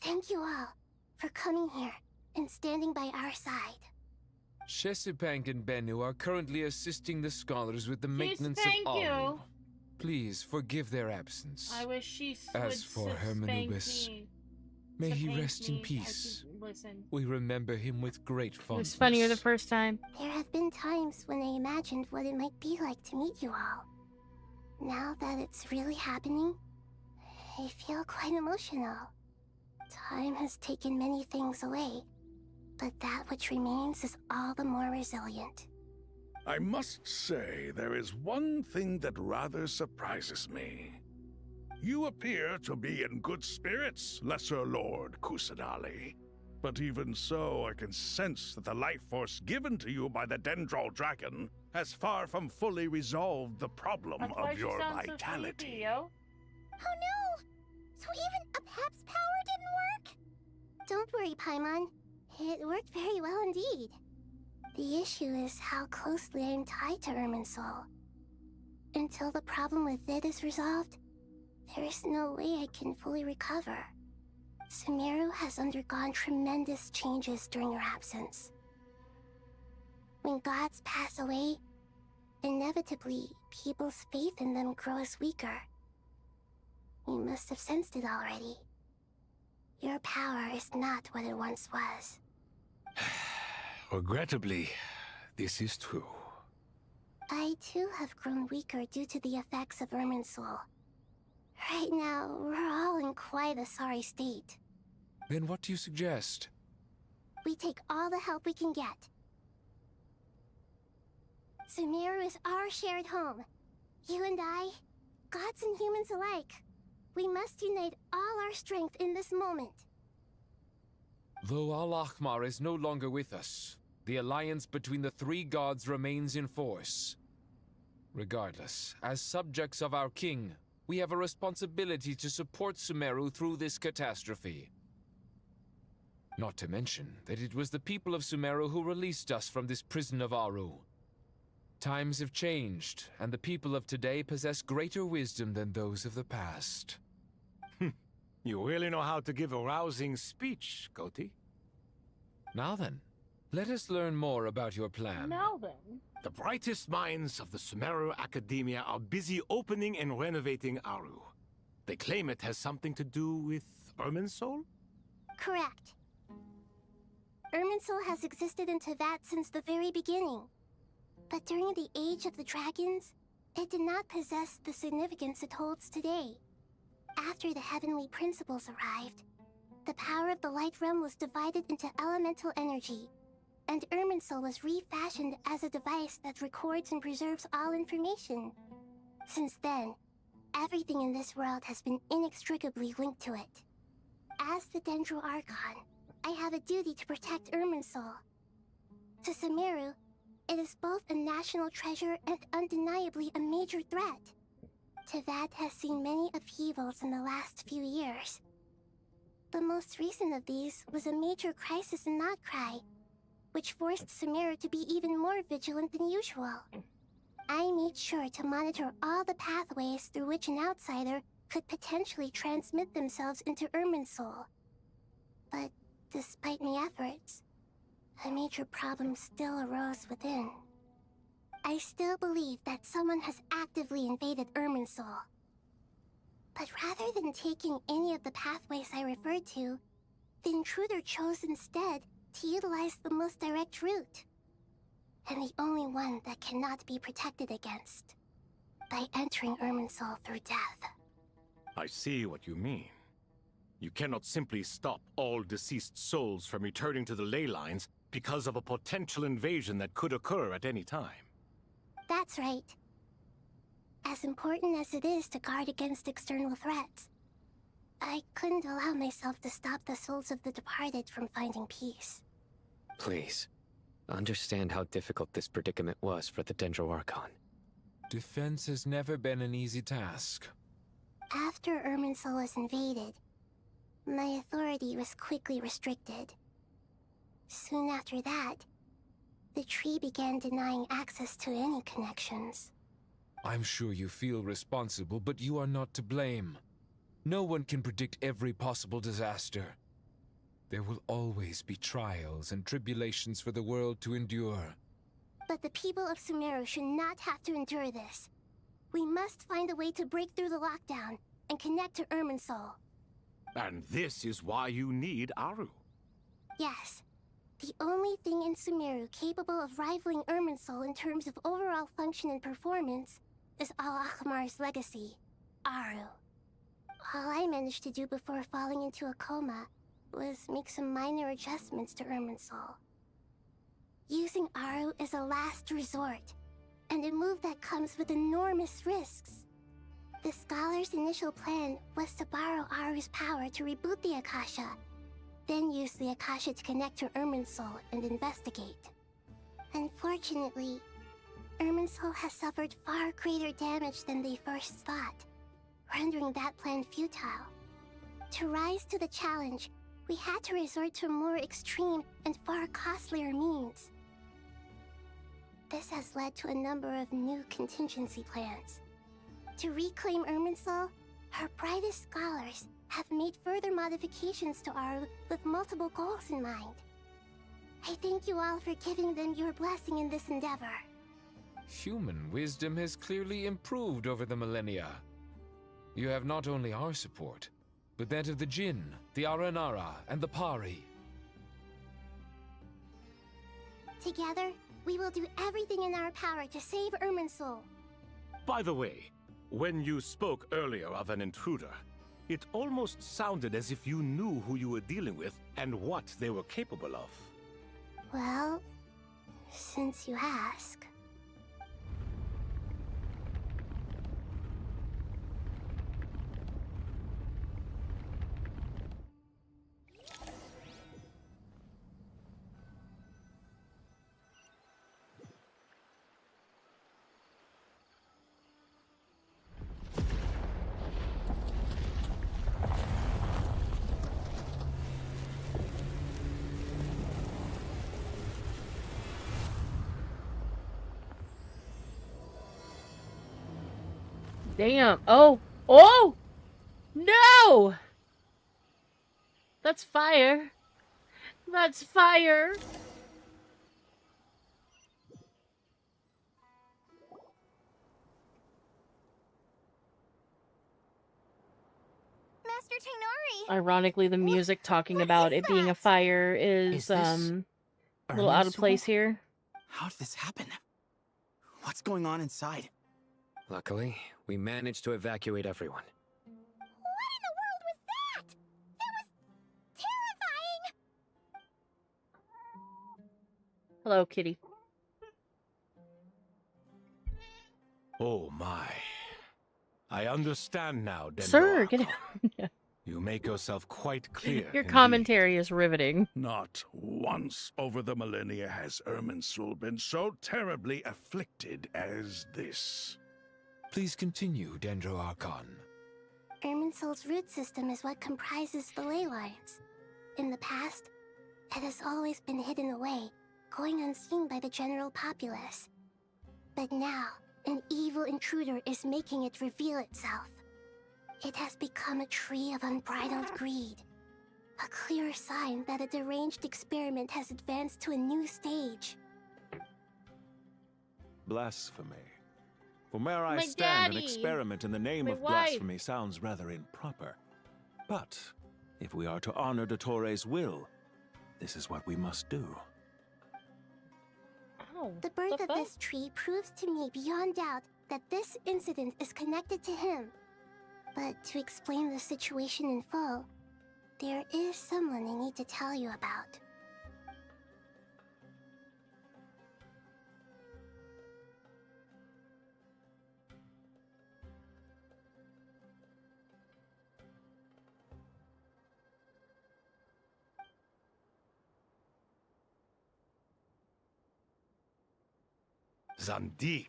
Thank you all for coming here and standing by our side. Chesapeake and Bennu are currently assisting the scholars with the maintenance of thank you. Aru. Please forgive their absence. I wish she As for Hermanubis, may he rest in peace. Listen. We remember him with great It fondness. was funnier the first time. There have been times when I imagined what it might be like to meet you all. Now that it's really happening, I feel quite emotional. Time has taken many things away, but that which remains is all the more resilient. I must say, there is one thing that rather surprises me. You appear to be in good spirits, Lesser Lord Kusadali. But even so, I can sense that the life force given to you by the Dendral Dragon has far from fully resolved the problem of your vitality. Oh no! So even a Pep's power didn't work? Don't worry, Paimon. It worked very well indeed. The issue is how closely I am tied to Irminsul. Until the problem with it is resolved, there is no way I can fully recover. Sumeru has undergone tremendous changes during your absence. When gods pass away, inevitably, people's faith in them grows weaker. You must have sensed it already. Your power is not what it once was. Regrettably, this is true. I too have grown weaker due to the effects of Irminsul. Right now, we're all in quite a sorry state. Then what do you suggest? We take all the help we can get. Sumeru is our shared home. You and I, gods and humans alike. We must unite all our strength in this moment. Though Al-Ahmar is no longer with us, the alliance between the three gods remains in force. Regardless, as subjects of our king, we have a responsibility to support Sumeru through this catastrophe. Not to mention that it was the people of Sumeru who released us from this prison of Aru. Times have changed, and the people of today possess greater wisdom than those of the past. You really know how to give a rousing speech, Goti. Now then, let us learn more about your plan. Now then. The brightest minds of the Sumeru Academia are busy opening and renovating Aru. They claim it has something to do with Irminsul? Correct. Irminsul has existed in Teyvat since the very beginning. But during the Age of the Dragons, it did not possess the significance it holds today. After the heavenly principles arrived, the power of the Light Realm was divided into elemental energy, and Irminsul was refashioned as a device that records and preserves all information. Since then, everything in this world has been inextricably linked to it. As the Dendro Archon, I have a duty to protect Irminsul. To Sumeru, it is both a national treasure and undeniably a major threat. Teyvat has seen many upheavals in the last few years. The most recent of these was a major crisis in Notcry, which forced Sumeru to be even more vigilant than usual. I made sure to monitor all the pathways through which an outsider could potentially transmit themselves into Irminsul. But despite my efforts, a major problem still arose within. I still believe that someone has actively invaded Irminsul. But rather than taking any of the pathways I referred to, the intruder chose instead to utilize the most direct route. And the only one that cannot be protected against. By entering Irminsul through death. I see what you mean. You cannot simply stop all deceased souls from returning to the ley lines because of a potential invasion that could occur at any time. That's right. As important as it is to guard against external threats, I couldn't allow myself to stop the souls of the departed from finding peace. Please, understand how difficult this predicament was for the Dendro Archon. Defense has never been an easy task. After Irminsul was invaded, my authority was quickly restricted. Soon after that, the tree began denying access to any connections. I'm sure you feel responsible, but you are not to blame. No one can predict every possible disaster. There will always be trials and tribulations for the world to endure. But the people of Sumeru should not have to endure this. We must find a way to break through the lockdown and connect to Irminsul. And this is why you need Aru. Yes. The only thing in Sumeru capable of rivaling Irminsul in terms of overall function and performance is Al-Ahmar's legacy, Aru. All I managed to do before falling into a coma was make some minor adjustments to Irminsul. Using Aru is a last resort, and a move that comes with enormous risks. The scholar's initial plan was to borrow Aru's power to reboot the Akasha, then use the Akasha to connect to Irminsul and investigate. Unfortunately, Irminsul has suffered far greater damage than they first thought, rendering that plan futile. To rise to the challenge, we had to resort to more extreme and far costlier means. This has led to a number of new contingency plans. To reclaim Irminsul, Her brightest scholars have made further modifications to Aru with multiple goals in mind. I thank you all for giving them your blessing in this endeavor. Human wisdom has clearly improved over the millennia. You have not only our support, but that of the Jinn, the Aranara, and the Pari. Together, we will do everything in our power to save Irminsul. By the way, when you spoke earlier of an intruder, it almost sounded as if you knew who you were dealing with and what they were capable of. Well, since you ask. Damn. Oh. Oh! No! That's fire. That's fire. Master Tainari! Ironically, the music talking about it being a fire is a little out of place here. How did this happen? What's going on inside? Luckily, we managed to evacuate everyone. What in the world was that? That was terrifying! Hello, kitty. Oh my. I understand now, Dendro. Sir, get it. You make yourself quite clear. Your indeed. commentary is riveting. Not once over the millennia has Irminsul been so terribly afflicted as this. Please continue, Dendro Archon. Irminsul's root system is what comprises the ley lines. In the past, it has always been hidden away, going unseen by the general populace. But now, an evil intruder is making it reveal itself. It has become a tree of unbridled greed. A clear sign that a deranged experiment has advanced to a new stage. Blasphemy. From where I My stand, daddy. an experiment in the name My of wife. blasphemy sounds rather improper. But if we are to honor Dottore will, this is what we must do. Oh, The birth of this tree proves to me beyond doubt that this incident is connected to him. But to explain the situation in full, there is someone I need to tell you about. Zandik.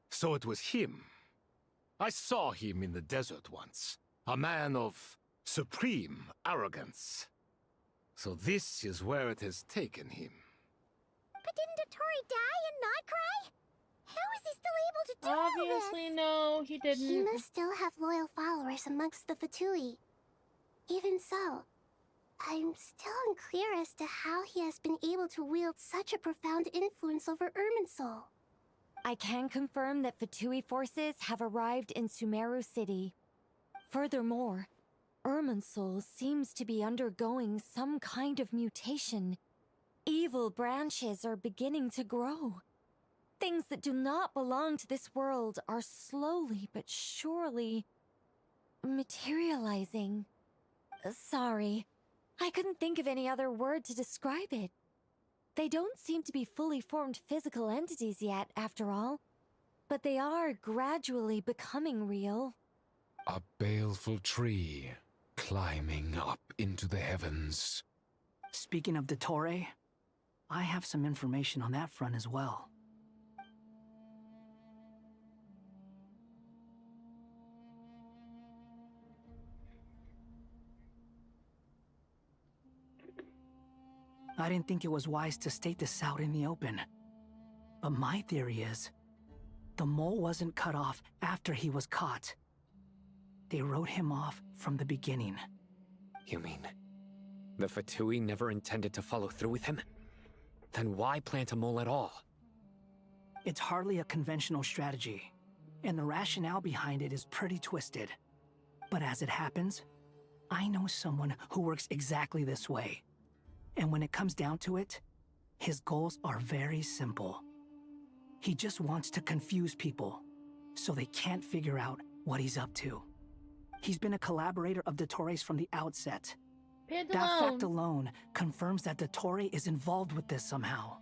So it was him. I saw him in the desert once. A man of supreme arrogance. So this is where it has taken him. But didn't Dottore die and not cry? How is he still able to do all Obviously, this? no, he He didn't. must still have loyal followers amongst the Fatui. Even so, I'm still unclear as to how he has been able to wield such a profound influence over Irminsul. I can confirm that Fatui forces have arrived in Sumeru City. Furthermore, Irminsul seems to be undergoing some kind of mutation. Evil branches are beginning to grow. Things that do not belong to this world are slowly but surely materializing. Sorry, I couldn't think of any other word to describe it. They don't seem to be fully formed physical entities yet, after all. But they are gradually becoming real. A baleful tree climbing up into the heavens. Speaking of Dottore, I have some information on that front as well. I didn't think it was wise to state this out in the open. But my theory is, the mole wasn't cut off after he was caught. They wrote him off from the beginning. You mean the Fatui never intended to follow through with him? Then why plant a mole at all? It's hardly a conventional strategy, and the rationale behind it is pretty twisted. But as it happens, I know someone who works exactly this way. And when it comes down to it, his goals are very simple. He just wants to confuse people, so they can't figure out what he's up to. He's been a collaborator of Dottore from the outset. That fact alone confirms that Dottore is involved with this somehow.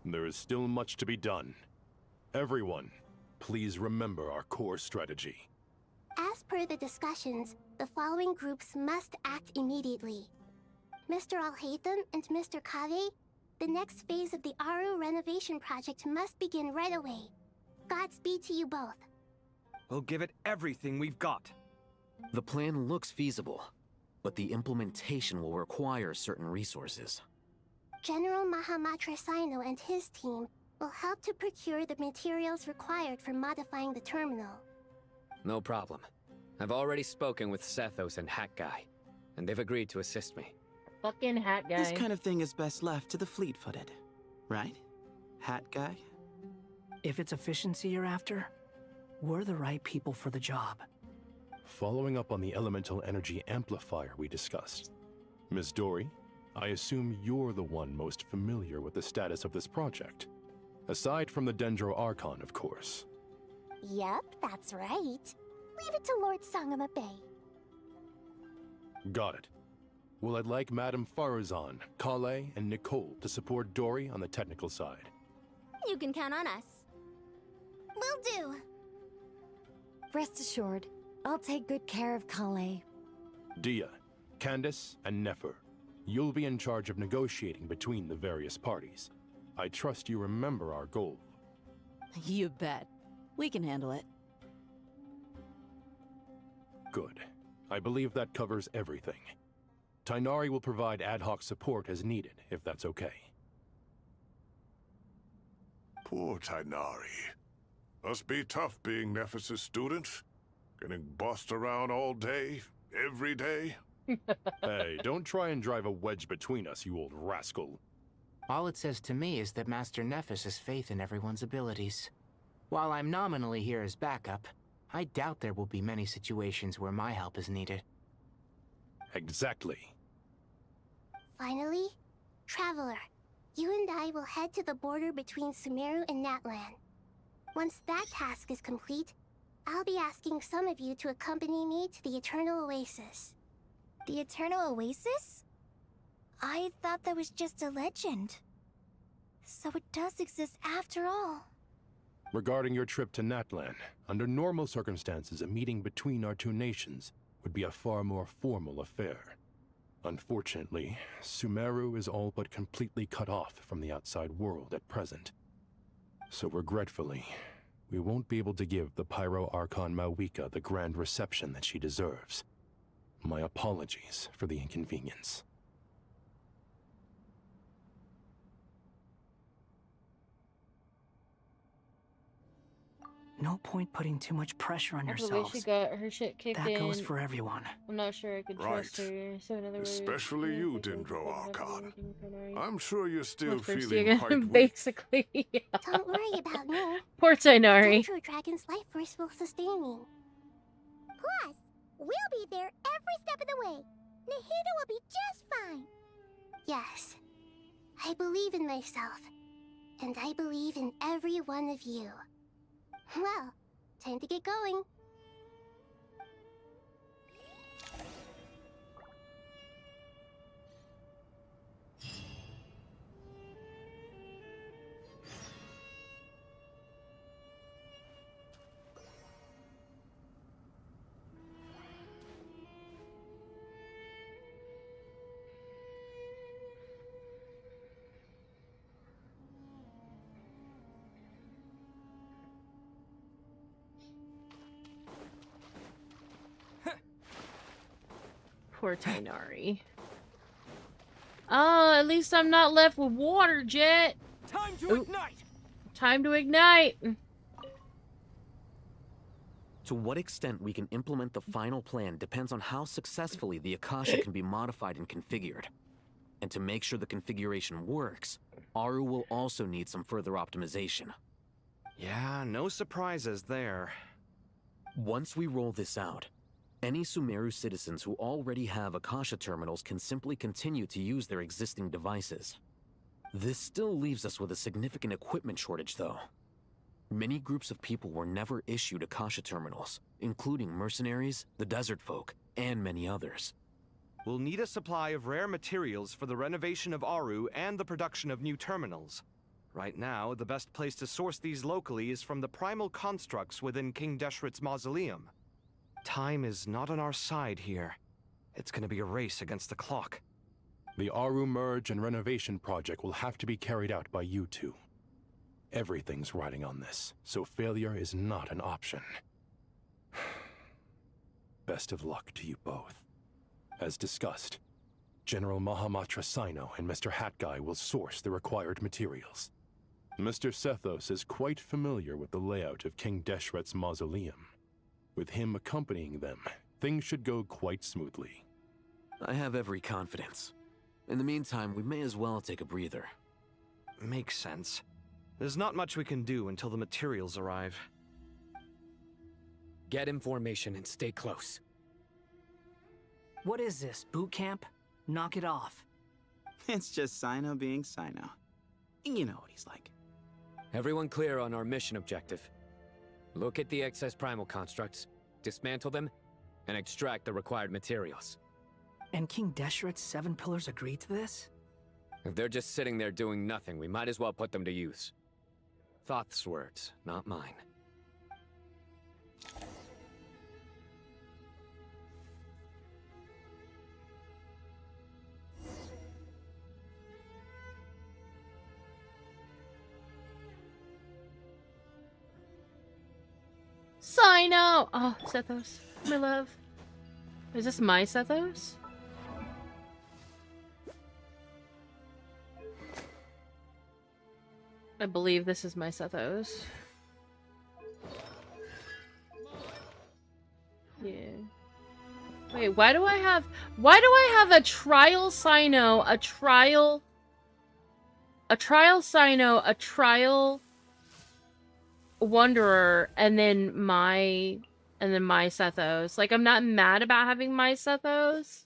There is still much to be done. Everyone, please remember our core strategy. As per the discussions, the following groups must act immediately. Mr. Alhaitham and Mr. Kave, the next phase of the Aru renovation project must begin right away. Godspeed to you both. We'll give it everything we've got. The plan looks feasible, but the implementation will require certain resources. General Mahamatra Sino and his team will help to procure the materials required for modifying the terminal. No problem. I've already spoken with Sethos and Hat Guy, and they've agreed to assist me. Fucking Hat Guy. This kind of thing is best left to the fleet-footed, right? Hat Guy? If it's efficiency you're after, we're the right people for the job. Following up on the elemental energy amplifier we discussed, Ms. Dory, I assume you're the one most familiar with the status of this project. Aside from the Dendro Archon, of course. Yep, that's right. Leave it to Lord Sangama Bay. Got it. Well, I'd like Madame Farazan, Kale, and Nicole to support Dory on the technical side. You can count on us. Will do. Rest assured, I'll take good care of Kale. Dia, Candace, and Nefer, you'll be in charge of negotiating between the various parties. I trust you remember our goal. You bet. We can handle it. Good. I believe that covers everything. Tainari will provide ad hoc support as needed, if that's okay. Poor Tainari. Must be tough being Nephis' student. Getting bossed around all day, every day. Hey, don't try and drive a wedge between us, you old rascal. All it says to me is that Master Nephis has faith in everyone's abilities. While I'm nominally here as backup, I doubt there will be many situations where my help is needed. Exactly. Finally, Traveler, you and I will head to the border between Sumeru and Natlan. Once that task is complete, I'll be asking some of you to accompany me to the Eternal Oasis. The Eternal Oasis? I thought that was just a legend. So it does exist after all. Regarding your trip to Natlan, under normal circumstances, a meeting between our two nations would be a far more formal affair. Unfortunately, Sumeru is all but completely cut off from the outside world at present. So regretfully, we won't be able to give the Pyro Archon Mawika the grand reception that she deserves. My apologies for the inconvenience. No point putting too much pressure on I believe yourselves. she got her shit kicked in. That goes for everyone. I'm not sure I could trust her. So in other words, Especially you, Dendro Archon. I'm sure you're still Well, first feeling you quite weak. basically. Yeah. Don't worry about me. Poor Tainari. Dendro Dragon's life force will sustain me. Plus, we'll be there every step of the way. Nahida will be just fine. Yes, I believe in myself. And I believe in every one of you. Well, time to get going. Poor Tainari. Oh, at least I'm not left with water jet. Time to ignite! Time to ignite. To what extent we can implement the final plan depends on how successfully the Akasha can be modified and configured. And to make sure the configuration works, Aru will also need some further optimization. Yeah, no surprises there. Once we roll this out, any Sumeru citizens who already have Akasha terminals can simply continue to use their existing devices. This still leaves us with a significant equipment shortage, though. Many groups of people were never issued Akasha terminals, including mercenaries, the desert folk, and many others. We'll need a supply of rare materials for the renovation of Aru and the production of new terminals. Right now, the best place to source these locally is from the primal constructs within King Deshret's mausoleum. Time is not on our side here. It's gonna be a race against the clock. The Aru merge and renovation project will have to be carried out by you two. Everything's riding on this, so failure is not an option. Best of luck to you both. As discussed, General Mahamatra Sino and Mr. Hat Guy will source the required materials. Mr. Sethos is quite familiar with the layout of King Deshret's mausoleum. With him accompanying them, things should go quite smoothly. I have every confidence. In the meantime, we may as well take a breather. Makes sense. There's not much we can do until the materials arrive. Get information and stay close. What is this, boot camp? Knock it off. It's just Sino being Sino. You know what he's like. Everyone clear on our mission objective. Look at the excess primal constructs, dismantle them, and extract the required materials. And King Deshret's 7 pillars agreed to this? If they're just sitting there doing nothing, we might as well put them to use. Thoth's words, not mine. Sino! Oh, Sethos. My love. Is this my Sethos? I believe this is my Sethos. Yeah. Wait, why do I have a trial Sino, a trial Sino, a trial Wanderer, and then my Sethos? Like, I'm not mad about having my Sethos,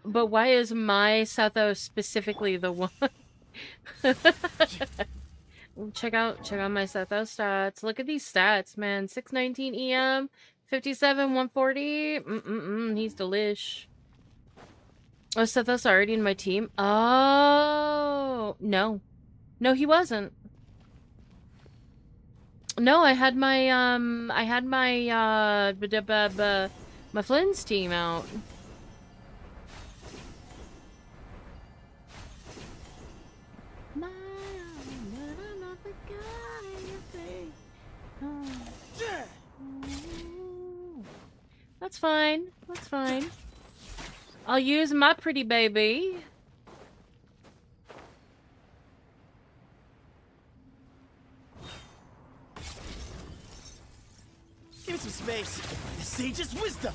but why is my Sethos specifically the one? check out my Sethos stats. Look at these stats, man. 619 EM, 57 140. He's delish. Oh, Sethos already in my team. Oh no, he wasn't. No, I had my my Flynn's team out. That's fine. That's fine. I'll use my pretty baby. Give me some space. The sage's wisdom.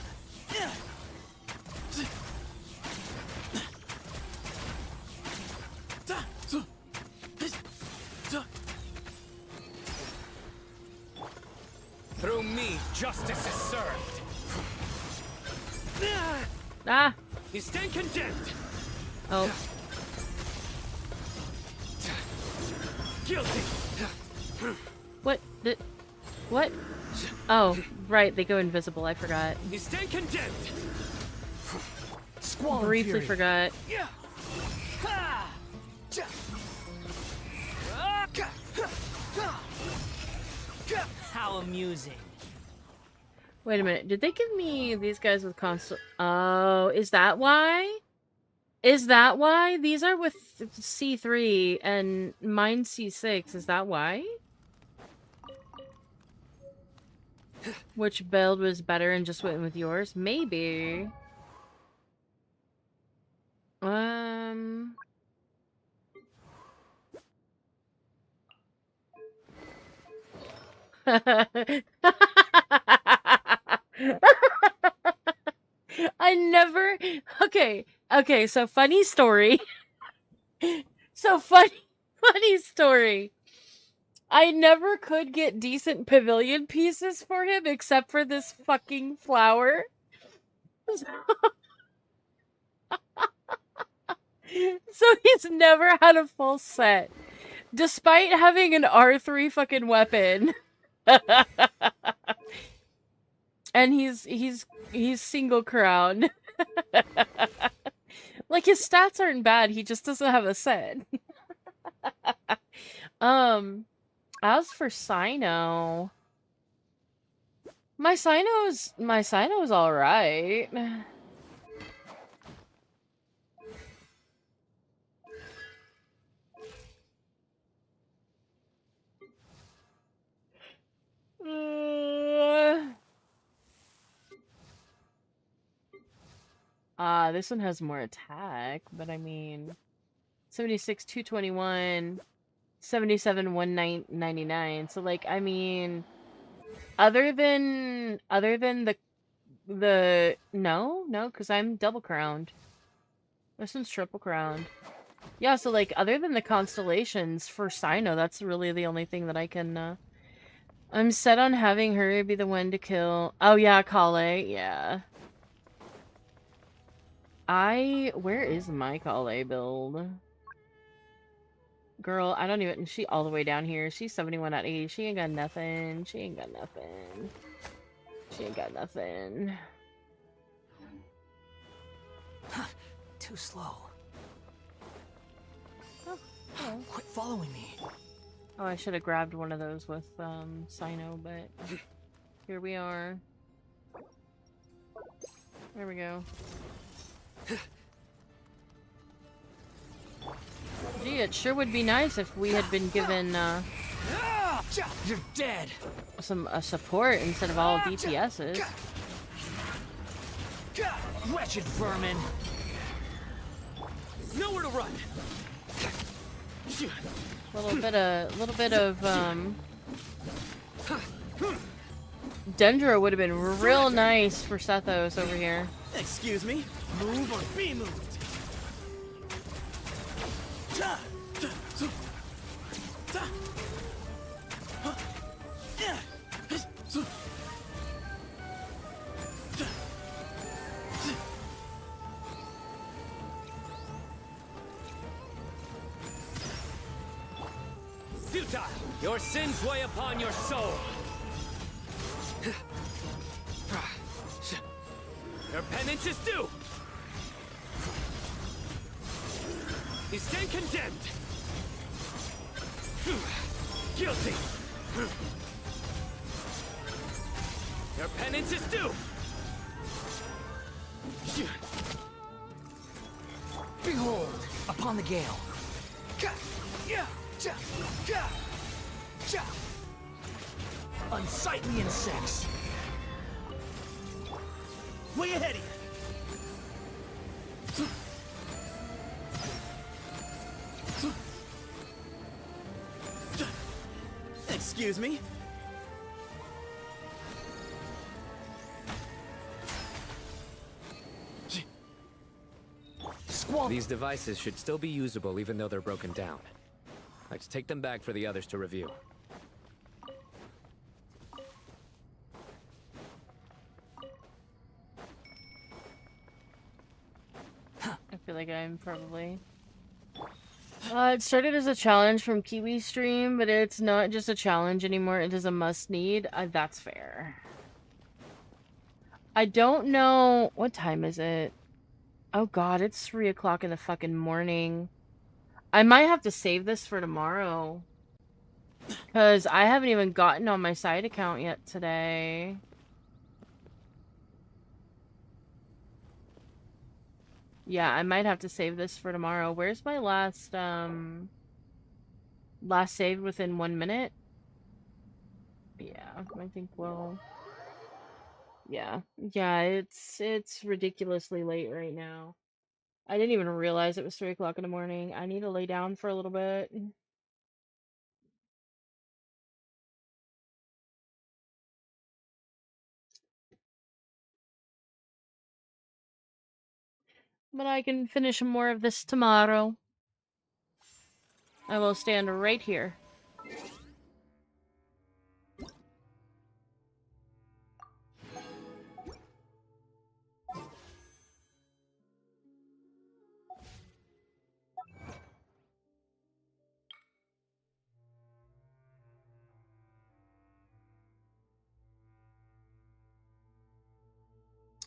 Through me, justice is served. Ah! You stand condemned. Oh. Guilty. What? What? Oh, right. They go invisible. I forgot. You stand condemned. Briefly forgot. How amusing. Wait a minute. Did they give me these guys with console? Oh, is that why? Is that why? These are with C3 and mine C6. Is that why? which build was better and just went with yours? Maybe. I never. Okay, so funny story. Funny story. I never could get decent pavilion pieces for him except for this fucking flower. So he's never had a full set. Despite having an R3 fucking weapon. And he's single crown. Like, his stats aren't bad, he just doesn't have a set. As for Sino, my Sino's alright. This one has more attack, but I mean, 76, 221, 77, 199. So, like, I mean, other than no, because I'm double crowned. This one's triple crowned. Yeah, so, like, other than the constellations for Sino, that's really the only thing that I can, I'm set on having her be the one to kill. Oh, yeah, Kale, yeah. Where is my Kale build? Girl, I don't even, she all the way down here. She's 71 at 80. She ain't got nothing. She ain't got nothing. She ain't got nothing. Too slow. Oh. Quit following me. Oh, I should have grabbed one of those with, Sino, but here we are. There we go. Gee, it sure would be nice if we had been given, You're dead! some support instead of all DPSs. Wretched vermin! Nowhere to run! Little bit of, Dendro would have been real nice for Sethos over here. Excuse me? Move or be moved! Futile! Your sins weigh upon your soul! Your penance is due! You stand condemned! Guilty! Your penance is due! Behold, upon the gale. Unsightly insects. Way ahead of you! Excuse me? These devices should still be usable even though they're broken down. Let's take them back for the others to review. I feel like I'm probably... it started as a challenge from Kiwi Stream, but it's not just a challenge anymore. It is a must-need. That's fair. I don't know... What time is it? Oh god, it's 3 o'clock in the fucking morning. I might have to save this for tomorrow. Because I haven't even gotten on my side account yet today. Yeah, I might have to save this for tomorrow. Where's my last saved within 1 minute? Yeah, I think we'll Yeah. Yeah, it's ridiculously late right now. I didn't even realize it was 3 o'clock in the morning. I need to lay down for a little bit. But I can finish more of this tomorrow. I will stand right here.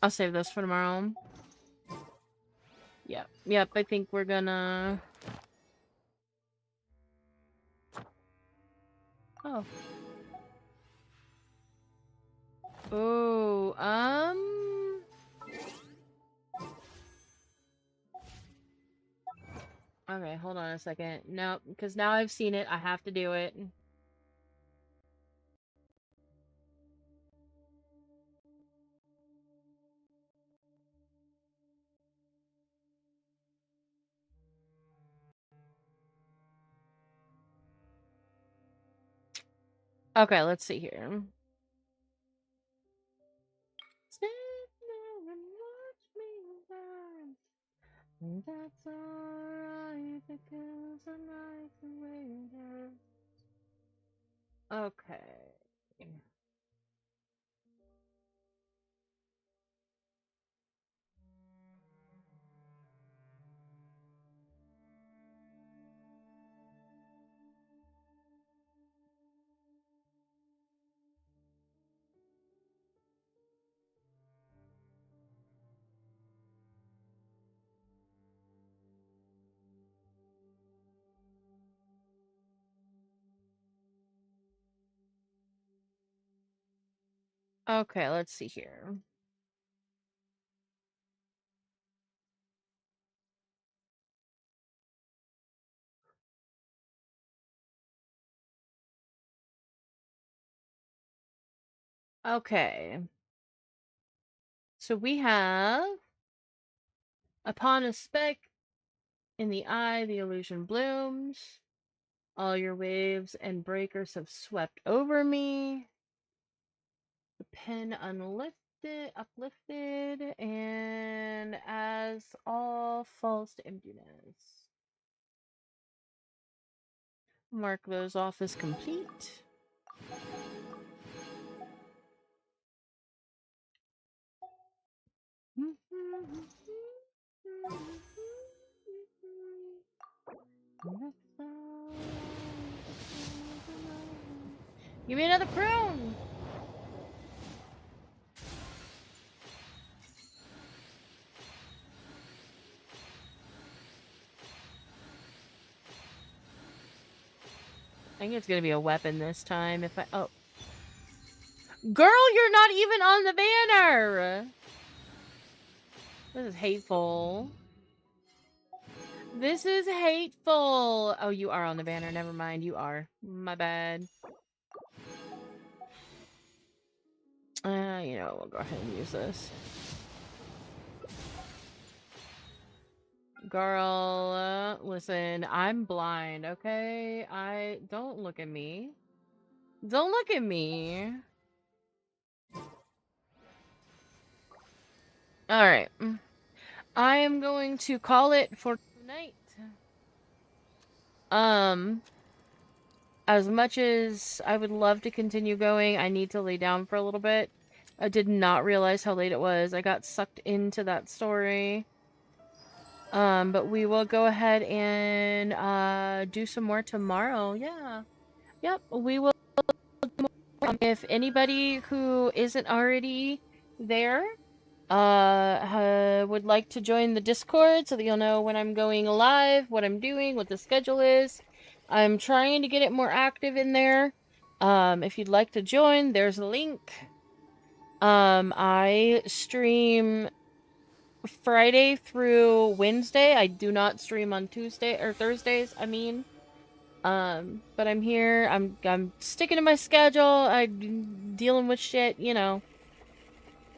I'll save this for tomorrow. Yep. Yep, I think we're gonna... Oh. Oh, Okay, hold on a second. Nope, because now I've seen it. I have to do it. Okay, let's see here. That's alright because I'm like the waiter. Okay. Okay, let's see here. Okay. So we have... Upon a speck in the eye, the illusion blooms. All your waves and breakers have swept over me. The pen uplifted, and as all falls to emptiness. Mark those off as complete. Give me another prune! I think it's gonna be a weapon this time if I... Oh. Girl, you're not even on the banner! This is hateful. This is hateful! Oh, you are on the banner. Never mind. You are. My bad. You know, we'll go ahead and use this. Girl, listen, I'm blind, okay? Don't look at me. Don't look at me. Alright. I am going to call it for tonight. As much as I would love to continue going, I need to lay down for a little bit. I did not realize how late it was. I got sucked into that story. But we will go ahead and do some more tomorrow. Yeah. Yep, we will. If anybody who isn't already there would like to join the Discord so that you'll know when I'm going live, what I'm doing, what the schedule is. I'm trying to get it more active in there. If you'd like to join, there's a link. I stream Friday through Wednesday. I do not stream on Tuesday or Thursdays, I mean. But I'm here. I'm sticking to my schedule. I'm dealing with shit, you know.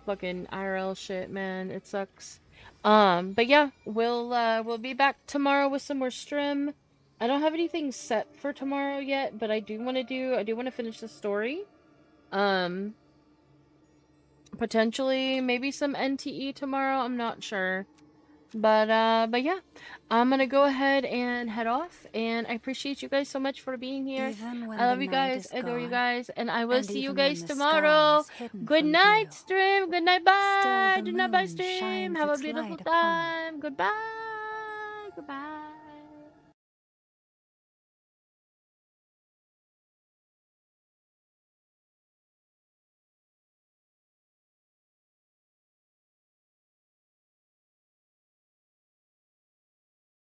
fucking IRL shit, man. It sucks. But yeah, we'll be back tomorrow with some more stream. I don't have anything set for tomorrow yet, but I do want to finish the story. Potentially maybe some NTE tomorrow, I'm not sure. But yeah, I'm gonna go ahead and head off, and I appreciate you guys so much for being here. I love you guys, I adore you guys, and I will see you guys tomorrow. Good night, stream. Good night, bye. Good night, bye, stream. Have a beautiful time. Goodbye. Goodbye.